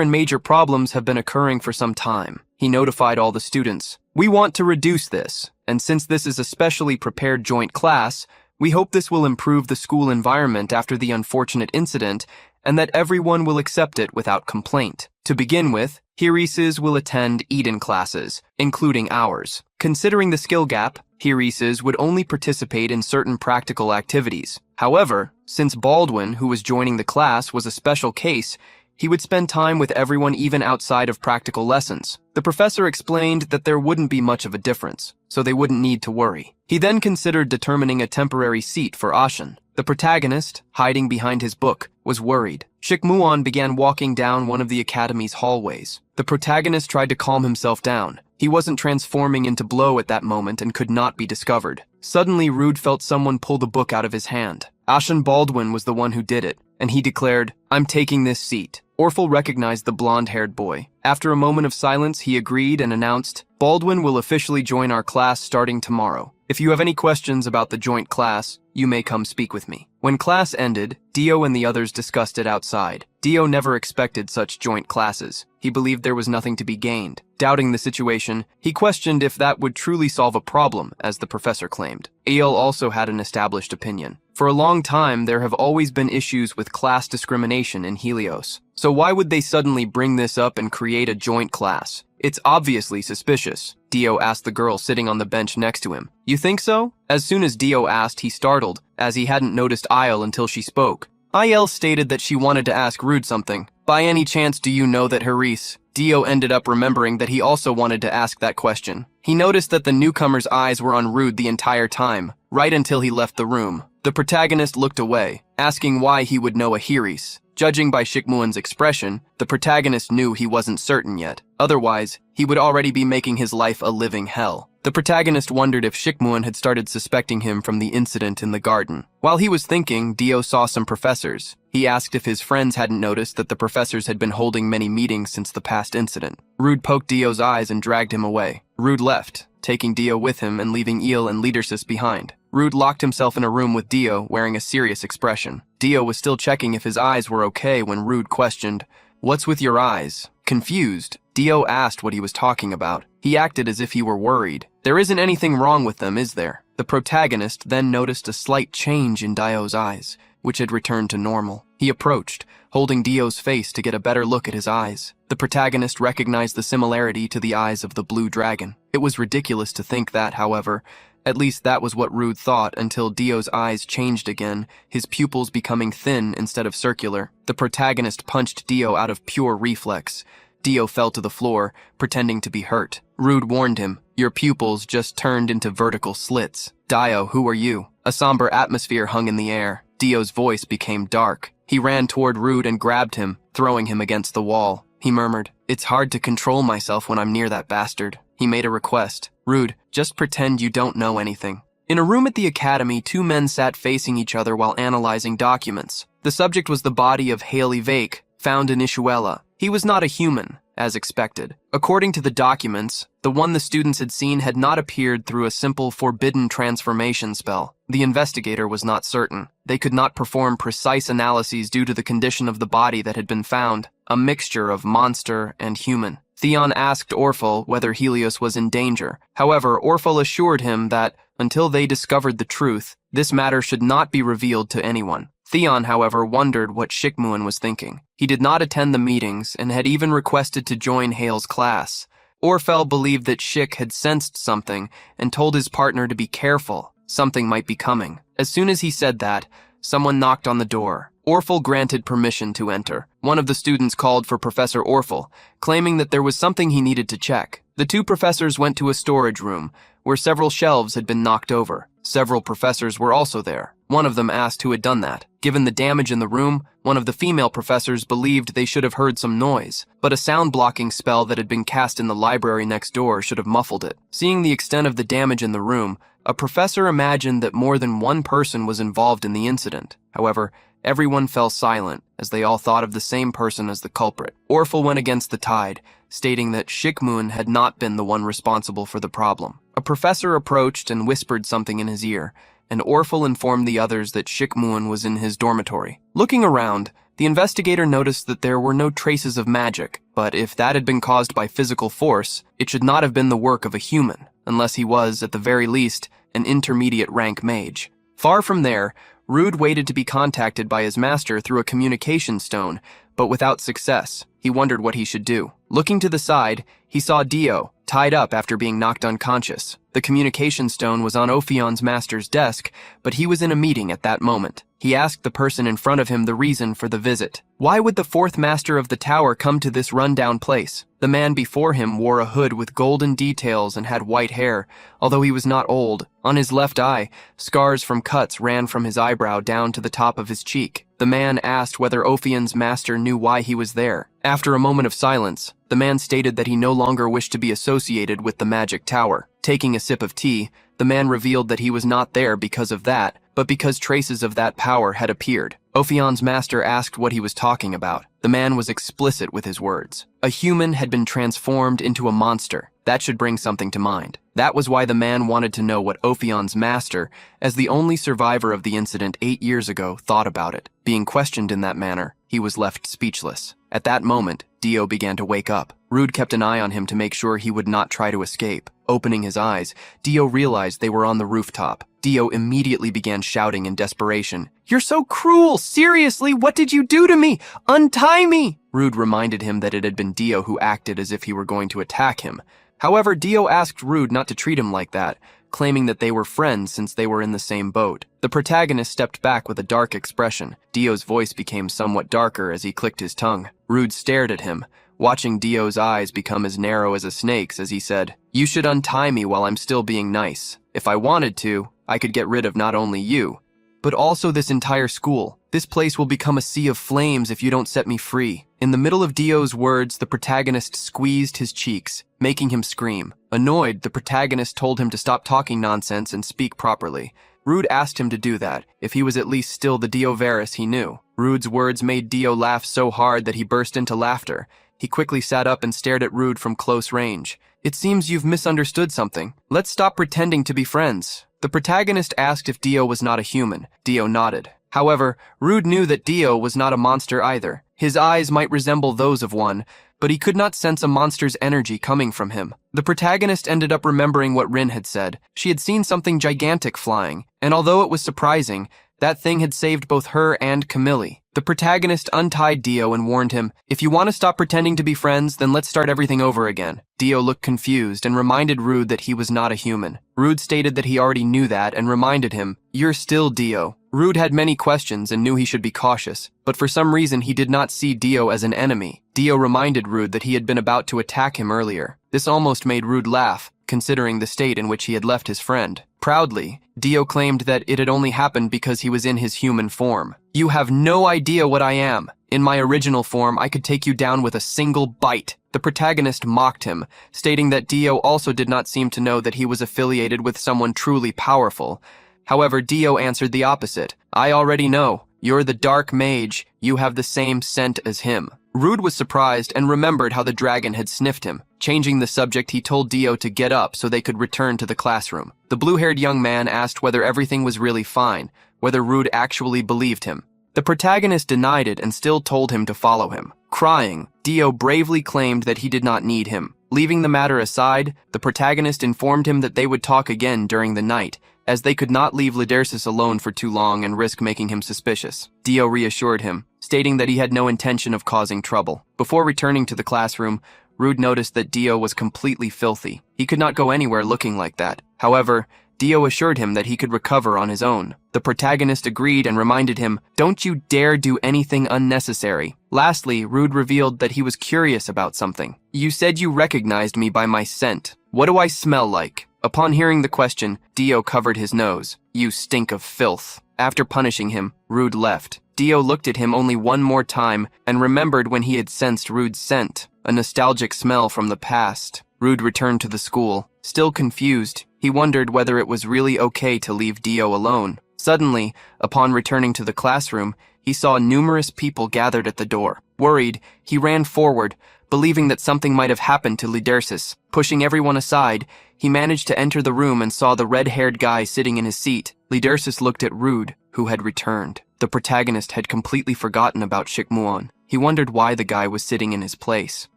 Speaker 2: and major problems have been occurring for some time. He notified all the students. We want to reduce this, and since this is a specially prepared joint class, we hope this will improve the school environment after the unfortunate incident and that everyone will accept it without complaint. To begin with, Hirises will attend Eden classes, including ours. Considering the skill gap, Hirises would only participate in certain practical activities. However, since Baldwin, who was joining the class, was a special case, he would spend time with everyone even outside of practical lessons. The professor explained that there wouldn't be much of a difference, so they wouldn't need to worry. He then considered determining a temporary seat for Ashin. The protagonist, hiding behind his book, was worried. Shikmuan began walking down one of the academy's hallways. The protagonist tried to calm himself down. He wasn't transforming into Blow at that moment and could not be discovered. Suddenly, Rude felt someone pull the book out of his hand. Ashin Baldwin was the one who did it, and he declared, "I'm taking this seat." Orful recognized the blonde-haired boy. After a moment of silence, he agreed and announced, "Baldwin will officially join our class starting tomorrow. If you have any questions about the joint class, you may come speak with me." When class ended, Dio and the others discussed it outside. Dio never expected such joint classes. He believed there was nothing to be gained. Doubting the situation, he questioned if that would truly solve a problem, as the professor claimed. Ael also had an established opinion. For a long time, there have always been issues with class discrimination in Helios. So why would they suddenly bring this up and create a joint class? It's obviously suspicious. Dio asked the girl sitting on the bench next to him. You think so? As soon as Dio asked, he startled, as he hadn't noticed Ael until she spoke. Ael stated that she wanted to ask Rude something. By any chance do you know that Haris? Dio ended up remembering that he also wanted to ask that question. He noticed that the newcomer's eyes were on Rude the entire time, right until he left the room. The protagonist looked away, asking why he would know a Haris. Judging by Shikmuan's expression, the protagonist knew he wasn't certain yet. Otherwise, he would already be making his life a living hell. The protagonist wondered if Shikmuan had started suspecting him from the incident in the garden. While he was thinking, Dio saw some professors. He asked if his friends hadn't noticed that the professors had been holding many meetings since the past incident. Rude poked Dio's eyes and dragged him away. Rude left, taking Dio with him and leaving Eel and Leadersis behind. Rude locked himself in a room with Dio, wearing a serious expression. Dio was still checking if his eyes were okay when Rude questioned, "What's with your eyes?" Confused, Dio asked what he was talking about. He acted as if he were worried. "There isn't anything wrong with them, is there?" The protagonist then noticed a slight change in Dio's eyes, which had returned to normal. He approached, holding Dio's face to get a better look at his eyes. The protagonist recognized the similarity to the eyes of the blue dragon. It was ridiculous to think that, however. At least that was what Rude thought until Dio's eyes changed again, his pupils becoming thin instead of circular. The protagonist punched Dio out of pure reflex. Dio fell to the floor, pretending to be hurt. Rude warned him, "Your pupils just turned into vertical slits." "Dio, who are you?" A somber atmosphere hung in the air. Dio's voice became dark. He ran toward Rude and grabbed him, throwing him against the wall. He murmured, "It's hard to control myself when I'm near that bastard." He made a request. "Rude, just pretend you don't know anything." In a room at the academy, two men sat facing each other while analyzing documents. The subject was the body of Haley Vake, found in Ishuela. He was not a human, as expected. According to the documents, the one the students had seen had not appeared through a simple forbidden transformation spell. The investigator was not certain. They could not perform precise analyses due to the condition of the body that had been found, a mixture of monster and human. Theon asked Orful whether Helios was in danger. However, Orful assured him that, until they discovered the truth, this matter should not be revealed to anyone. Theon, however, wondered what Shikmuan was thinking. He did not attend the meetings and had even requested to join Hale's class. Orfel believed that Shik had sensed something and told his partner to be careful. Something might be coming. As soon as he said that, someone knocked on the door. Orful granted permission to enter. One of the students called for Professor Orful, claiming that there was something he needed to check. The two professors went to a storage room, where several shelves had been knocked over. Several professors were also there. One of them asked who had done that. Given the damage in the room, one of the female professors believed they should have heard some noise, but a sound-blocking spell that had been cast in the library next door should have muffled it. Seeing the extent of the damage in the room, a professor imagined that more than one person was involved in the incident. However, everyone fell silent, as they all thought of the same person as the culprit. Orful went against the tide, stating that Shikmun had not been the one responsible for the problem. A professor approached and whispered something in his ear, and Orful informed the others that Shikmuan was in his dormitory. Looking around, the investigator noticed that there were no traces of magic, but if that had been caused by physical force, it should not have been the work of a human, unless he was, at the very least, an intermediate rank mage. Far from there, Rude waited to be contacted by his master through a communication stone, but without success. He wondered what he should do. Looking to the side, he saw Dio, tied up after being knocked unconscious. The communication stone was on Ophion's master's desk, but he was in a meeting at that moment. He asked the person in front of him the reason for the visit. Why would the fourth master of the tower come to this rundown place? The man before him wore a hood with golden details and had white hair, although he was not old. On his left eye, scars from cuts ran from his eyebrow down to the top of his cheek. The man asked whether Ophion's master knew why he was there. After a moment of silence, the man stated that he no longer wished to be associated with the magic tower. Taking a sip of tea, the man revealed that he was not there because of that, but because traces of that power had appeared. Ophion's master asked what he was talking about. The man was explicit with his words. A human had been transformed into a monster. That should bring something to mind. That was why the man wanted to know what Ophion's master, as the only survivor of the incident 8 years ago, thought about it. Being questioned in that manner, he was left speechless. At that moment, Dio began to wake up. Rude kept an eye on him to make sure he would not try to escape. Opening his eyes, Dio realized they were on the rooftop. Dio immediately began shouting in desperation. "You're so cruel! Seriously, what did you do to me? Untie me!" Rude reminded him that it had been Dio who acted as if he were going to attack him. However, Dio asked Rude not to treat him like that, claiming that they were friends since they were in the same boat. The protagonist stepped back with a dark expression. Dio's voice became somewhat darker as he clicked his tongue. Rude stared at him, watching Dio's eyes become as narrow as a snake's as he said, "You should untie me while I'm still being nice. If I wanted to, I could get rid of not only you, but also this entire school. This place will become a sea of flames if you don't set me free." In the middle of Dio's words, the protagonist squeezed his cheeks, making him scream. Annoyed, the protagonist told him to stop talking nonsense and speak properly. Rude asked him to do that, if he was at least still the Dio Varus he knew. Rude's words made Dio laugh so hard that he burst into laughter. He quickly sat up and stared at Rude from close range. "It seems you've misunderstood something. Let's stop pretending to be friends." The protagonist asked if Dio was not a human. Dio nodded. However, Rude knew that Dio was not a monster either. His eyes might resemble those of one, but he could not sense a monster's energy coming from him. The protagonist ended up remembering what Rin had said. She had seen something gigantic flying, and although it was surprising, that thing had saved both her and Camille. The protagonist untied Dio and warned him, "If you want to stop pretending to be friends, then let's start everything over again." Dio looked confused and reminded Rude that he was not a human. Rude stated that he already knew that and reminded him, "You're still Dio." Rude had many questions and knew he should be cautious, but for some reason he did not see Dio as an enemy. Dio reminded Rude that he had been about to attack him earlier. This almost made Rude laugh, considering the state in which he had left his friend. Proudly, Dio claimed that it had only happened because he was in his human form. "You have no idea what I am. In my original form, I could take you down with a single bite." The protagonist mocked him, stating that Dio also did not seem to know that he was affiliated with someone truly powerful. However, Dio answered the opposite. "I already know. You're the dark mage. You have the same scent as him." Rude was surprised and remembered how the dragon had sniffed him. Changing the subject, he told Dio to get up so they could return to the classroom. The blue-haired young man asked whether everything was really fine, whether Rude actually believed him. The protagonist denied it and still told him to follow him. Crying, Dio bravely claimed that he did not need him. Leaving the matter aside, the protagonist informed him that they would talk again during the night, as they could not leave Lidersis alone for too long and risk making him suspicious. Dio reassured him, stating that he had no intention of causing trouble. Before returning to the classroom, Rude noticed that Dio was completely filthy. He could not go anywhere looking like that. However, Dio assured him that he could recover on his own. The protagonist agreed and reminded him, "Don't you dare do anything unnecessary." Lastly, Rude revealed that he was curious about something. "You said you recognized me by my scent. What do I smell like?" Upon hearing the question, Dio covered his nose. "You stink of filth." After punishing him, Rude left. Dio looked at him only one more time and remembered when he had sensed Rude's scent, a nostalgic smell from the past. Rude returned to the school. Still confused, he wondered whether it was really okay to leave Dio alone. Suddenly, upon returning to the classroom, he saw numerous people gathered at the door. Worried, he ran forward, believing that something might have happened to Lidersis. Pushing everyone aside, he managed to enter the room and saw the red-haired guy sitting in his seat. Lidersis looked at Rude, who had returned. The protagonist had completely forgotten about Shikmuon. He wondered why the guy was sitting in his place.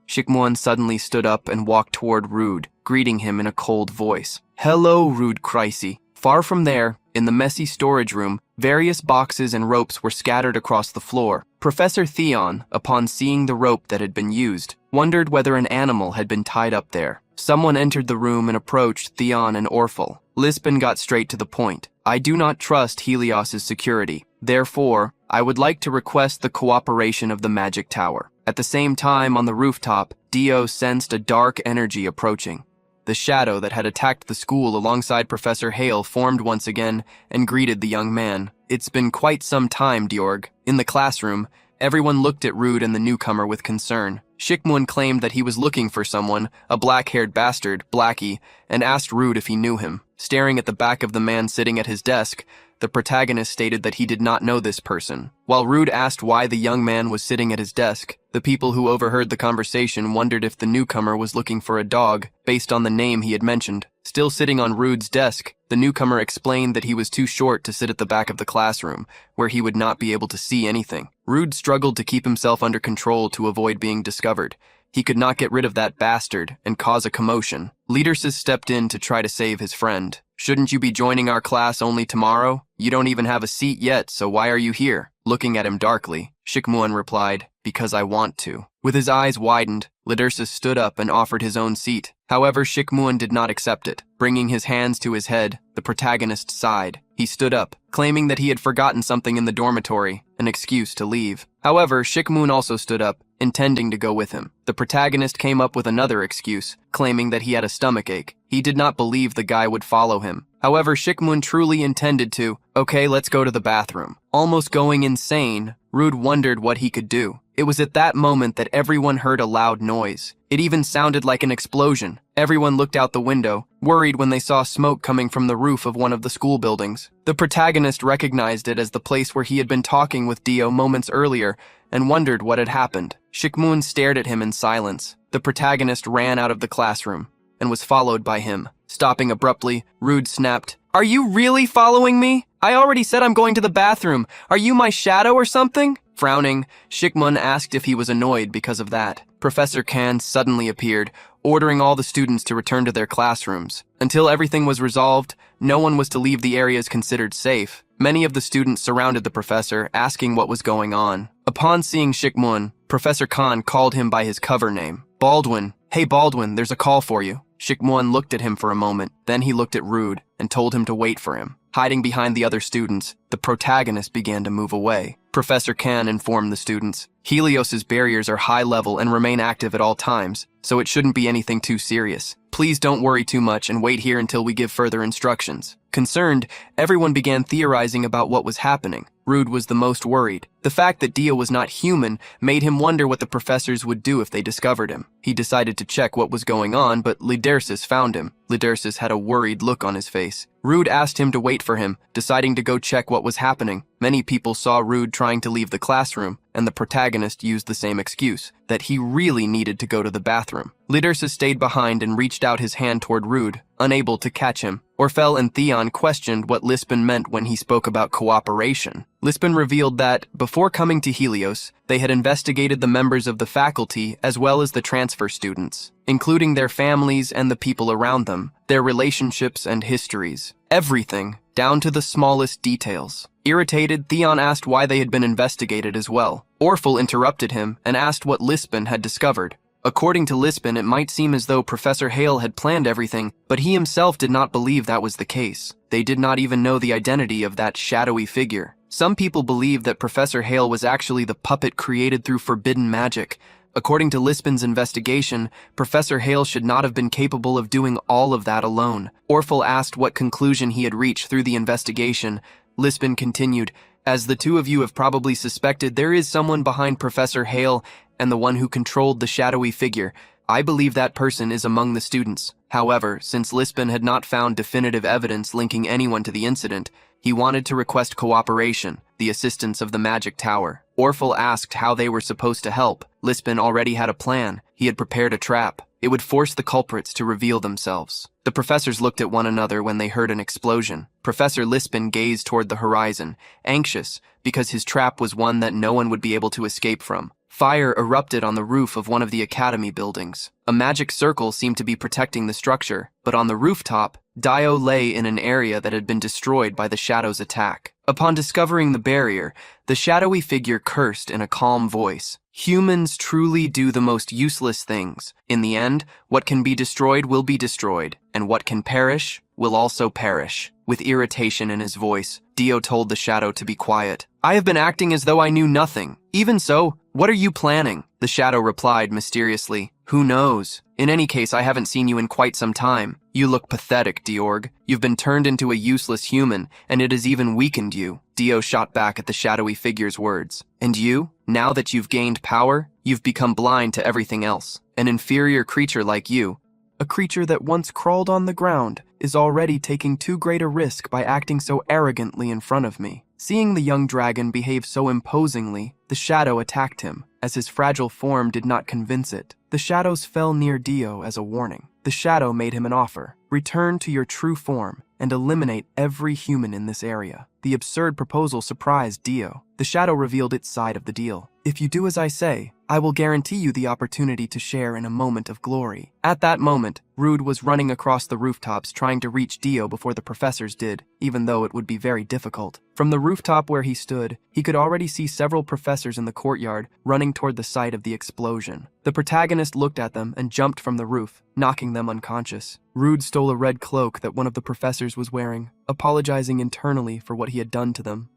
Speaker 2: Shikmuon suddenly stood up and walked toward Rude, greeting him in a cold voice. "Hello, Rude Kreisi." Far from there, in the messy storage room, various boxes and ropes were scattered across the floor. Professor Theon, upon seeing the rope that had been used, wondered whether an animal had been tied up there. Someone entered the room and approached Theon and Orphle. Lisbon got straight to the point. "I do not trust Helios's security. Therefore, I would like to request the cooperation of the Magic Tower." At the same time, on the rooftop, Dio sensed a dark energy approaching. The shadow that had attacked the school alongside Professor Hale formed once again and greeted the young man. "It's been quite some time, Diorg." In the classroom, everyone looked at Rude and the newcomer with concern. Shikmuon claimed that he was looking for someone, a black-haired bastard, Blackie, and asked Rude if he knew him. Staring at the back of the man sitting at his desk, the protagonist stated that he did not know this person. While Rude asked why the young man was sitting at his desk, the people who overheard the conversation wondered if the newcomer was looking for a dog, based on the name he had mentioned. Still sitting on Rude's desk, the newcomer explained that he was too short to sit at the back of the classroom, where he would not be able to see anything. Rude struggled to keep himself under control to avoid being discovered. He could not get rid of that bastard and cause a commotion. Lidersis stepped in to try to save his friend. "Shouldn't you be joining our class only tomorrow? You don't even have a seat yet, so why are you here?" Looking at him darkly, Shikmuon replied, "Because I want to." With his eyes widened, Lidersis stood up and offered his own seat. However, Shikmuon did not accept it. Bringing his hands to his head, the protagonist sighed. He stood up, claiming that he had forgotten something in the dormitory, an excuse to leave. However, Shikmuon also stood up, intending to go with him. The protagonist came up with another excuse, claiming that he had a stomachache. He did not believe the guy would follow him. However, Shikmuon truly intended to. "Okay, let's go to the bathroom." Almost going insane, Rude wondered what he could do. It was at that moment that everyone heard a loud noise. It even sounded like an explosion. Everyone looked out the window, worried when they saw smoke coming from the roof of one of the school buildings. The protagonist recognized it as the place where he had been talking with Dio moments earlier and wondered what had happened. Shikmuon stared at him in silence. The protagonist ran out of the classroom and was followed by him. Stopping abruptly, Rude snapped, "Are you really following me? I already said I'm going to the bathroom. Are you my shadow or something?" Frowning, Shikmuon asked if he was annoyed because of that. Professor Kan suddenly appeared, ordering all the students to return to their classrooms. Until everything was resolved, no one was to leave the areas considered safe. Many of the students surrounded the professor, asking what was going on. Upon seeing Shikmuon, Professor Kan called him by his cover name. "Baldwin. Hey Baldwin, there's a call for you." Shikmuon looked at him for a moment, then he looked at Rude and told him to wait for him. Hiding behind the other students, the protagonist began to move away. Professor Kan informed the students, "Helios's barriers are high level and remain active at all times, so it shouldn't be anything too serious. Please don't worry too much and wait here until we give further instructions." Concerned, everyone began theorizing about what was happening. Rude was the most worried. The fact that Dio was not human made him wonder what the professors would do if they discovered him. He decided to check what was going on, but Lidersis found him. Lidersis had a worried look on his face. Rude asked him to wait for him, deciding to go check what was happening. Many people saw Rude trying to leave the classroom, and the protagonist used the same excuse, that he really needed to go to the bathroom. Lidersis stayed behind and reached out his hand toward Rude, unable to catch him. Orphle and Theon questioned what Lisbon meant when he spoke about cooperation. Lisbon revealed that, before coming to Helios, they had investigated the members of the faculty as well as the transfer students, including their families and the people around them, their relationships and histories. Everything, down to the smallest details. Irritated, Theon asked why they had been investigated as well. Orphle interrupted him and asked what Lisbon had discovered. According to Lisbon, it might seem as though Professor Hale had planned everything, but he himself did not believe that was the case. They did not even know the identity of that shadowy figure. Some people believe that Professor Hale was actually the puppet created through forbidden magic. According to Lisbon's investigation, Professor Hale should not have been capable of doing all of that alone. Orphle asked what conclusion he had reached through the investigation. Lisbon continued, "As the two of you have probably suspected, there is someone behind Professor Hale and the one who controlled the shadowy figure. I believe that person is among the students. However, since Lisbon had not found definitive evidence linking anyone to the incident, he wanted to request cooperation, the assistance of the magic tower. Orphle asked how they were supposed to help. Lisbon already had a plan. He had prepared a trap. It would force the culprits to reveal themselves. The professors looked at one another when they heard an explosion. Professor Lisbon gazed toward the horizon, anxious, because his trap was one that no one would be able to escape from. Fire erupted on the roof of one of the academy buildings. A magic circle seemed to be protecting the structure, but on the rooftop, Dio lay in an area that had been destroyed by the shadow's attack. Upon discovering the barrier, the shadowy figure cursed in a calm voice. Humans truly do the most useless things. In the end, what can be destroyed will be destroyed, and what can perish will also perish. With irritation in his voice, Dio told the shadow to be quiet. I have been acting as though I knew nothing. Even so, what are you planning? The shadow replied mysteriously. Who knows? In any case, I haven't seen you in quite some time. You look pathetic, Diorg. You've been turned into a useless human, and it has even weakened you. Dio shot back at the shadowy figure's words. And you? Now that you've gained power, you've become blind to everything else. An inferior creature like you, a creature that once crawled on the ground, is already taking too great a risk by acting so arrogantly in front of me. Seeing the young dragon behave so imposingly, the shadow attacked him, as his fragile form did not convince it. The shadows fell near Dio as a warning. The shadow made him an offer. Return to your true form and eliminate every human in this area. The absurd proposal surprised Dio. The shadow revealed its side of the deal. If you do as I say, I will guarantee you the opportunity to share in a moment of glory. At that moment, Rude was running across the rooftops trying to reach Dio before the professors did, even though it would be very difficult. From the rooftop where he stood, he could already see several professors in the courtyard running toward the site of the explosion. The protagonist looked at them and jumped from the roof, knocking them unconscious. Rude stole a red cloak that one of the professors was wearing, apologizing internally for what he had done to them.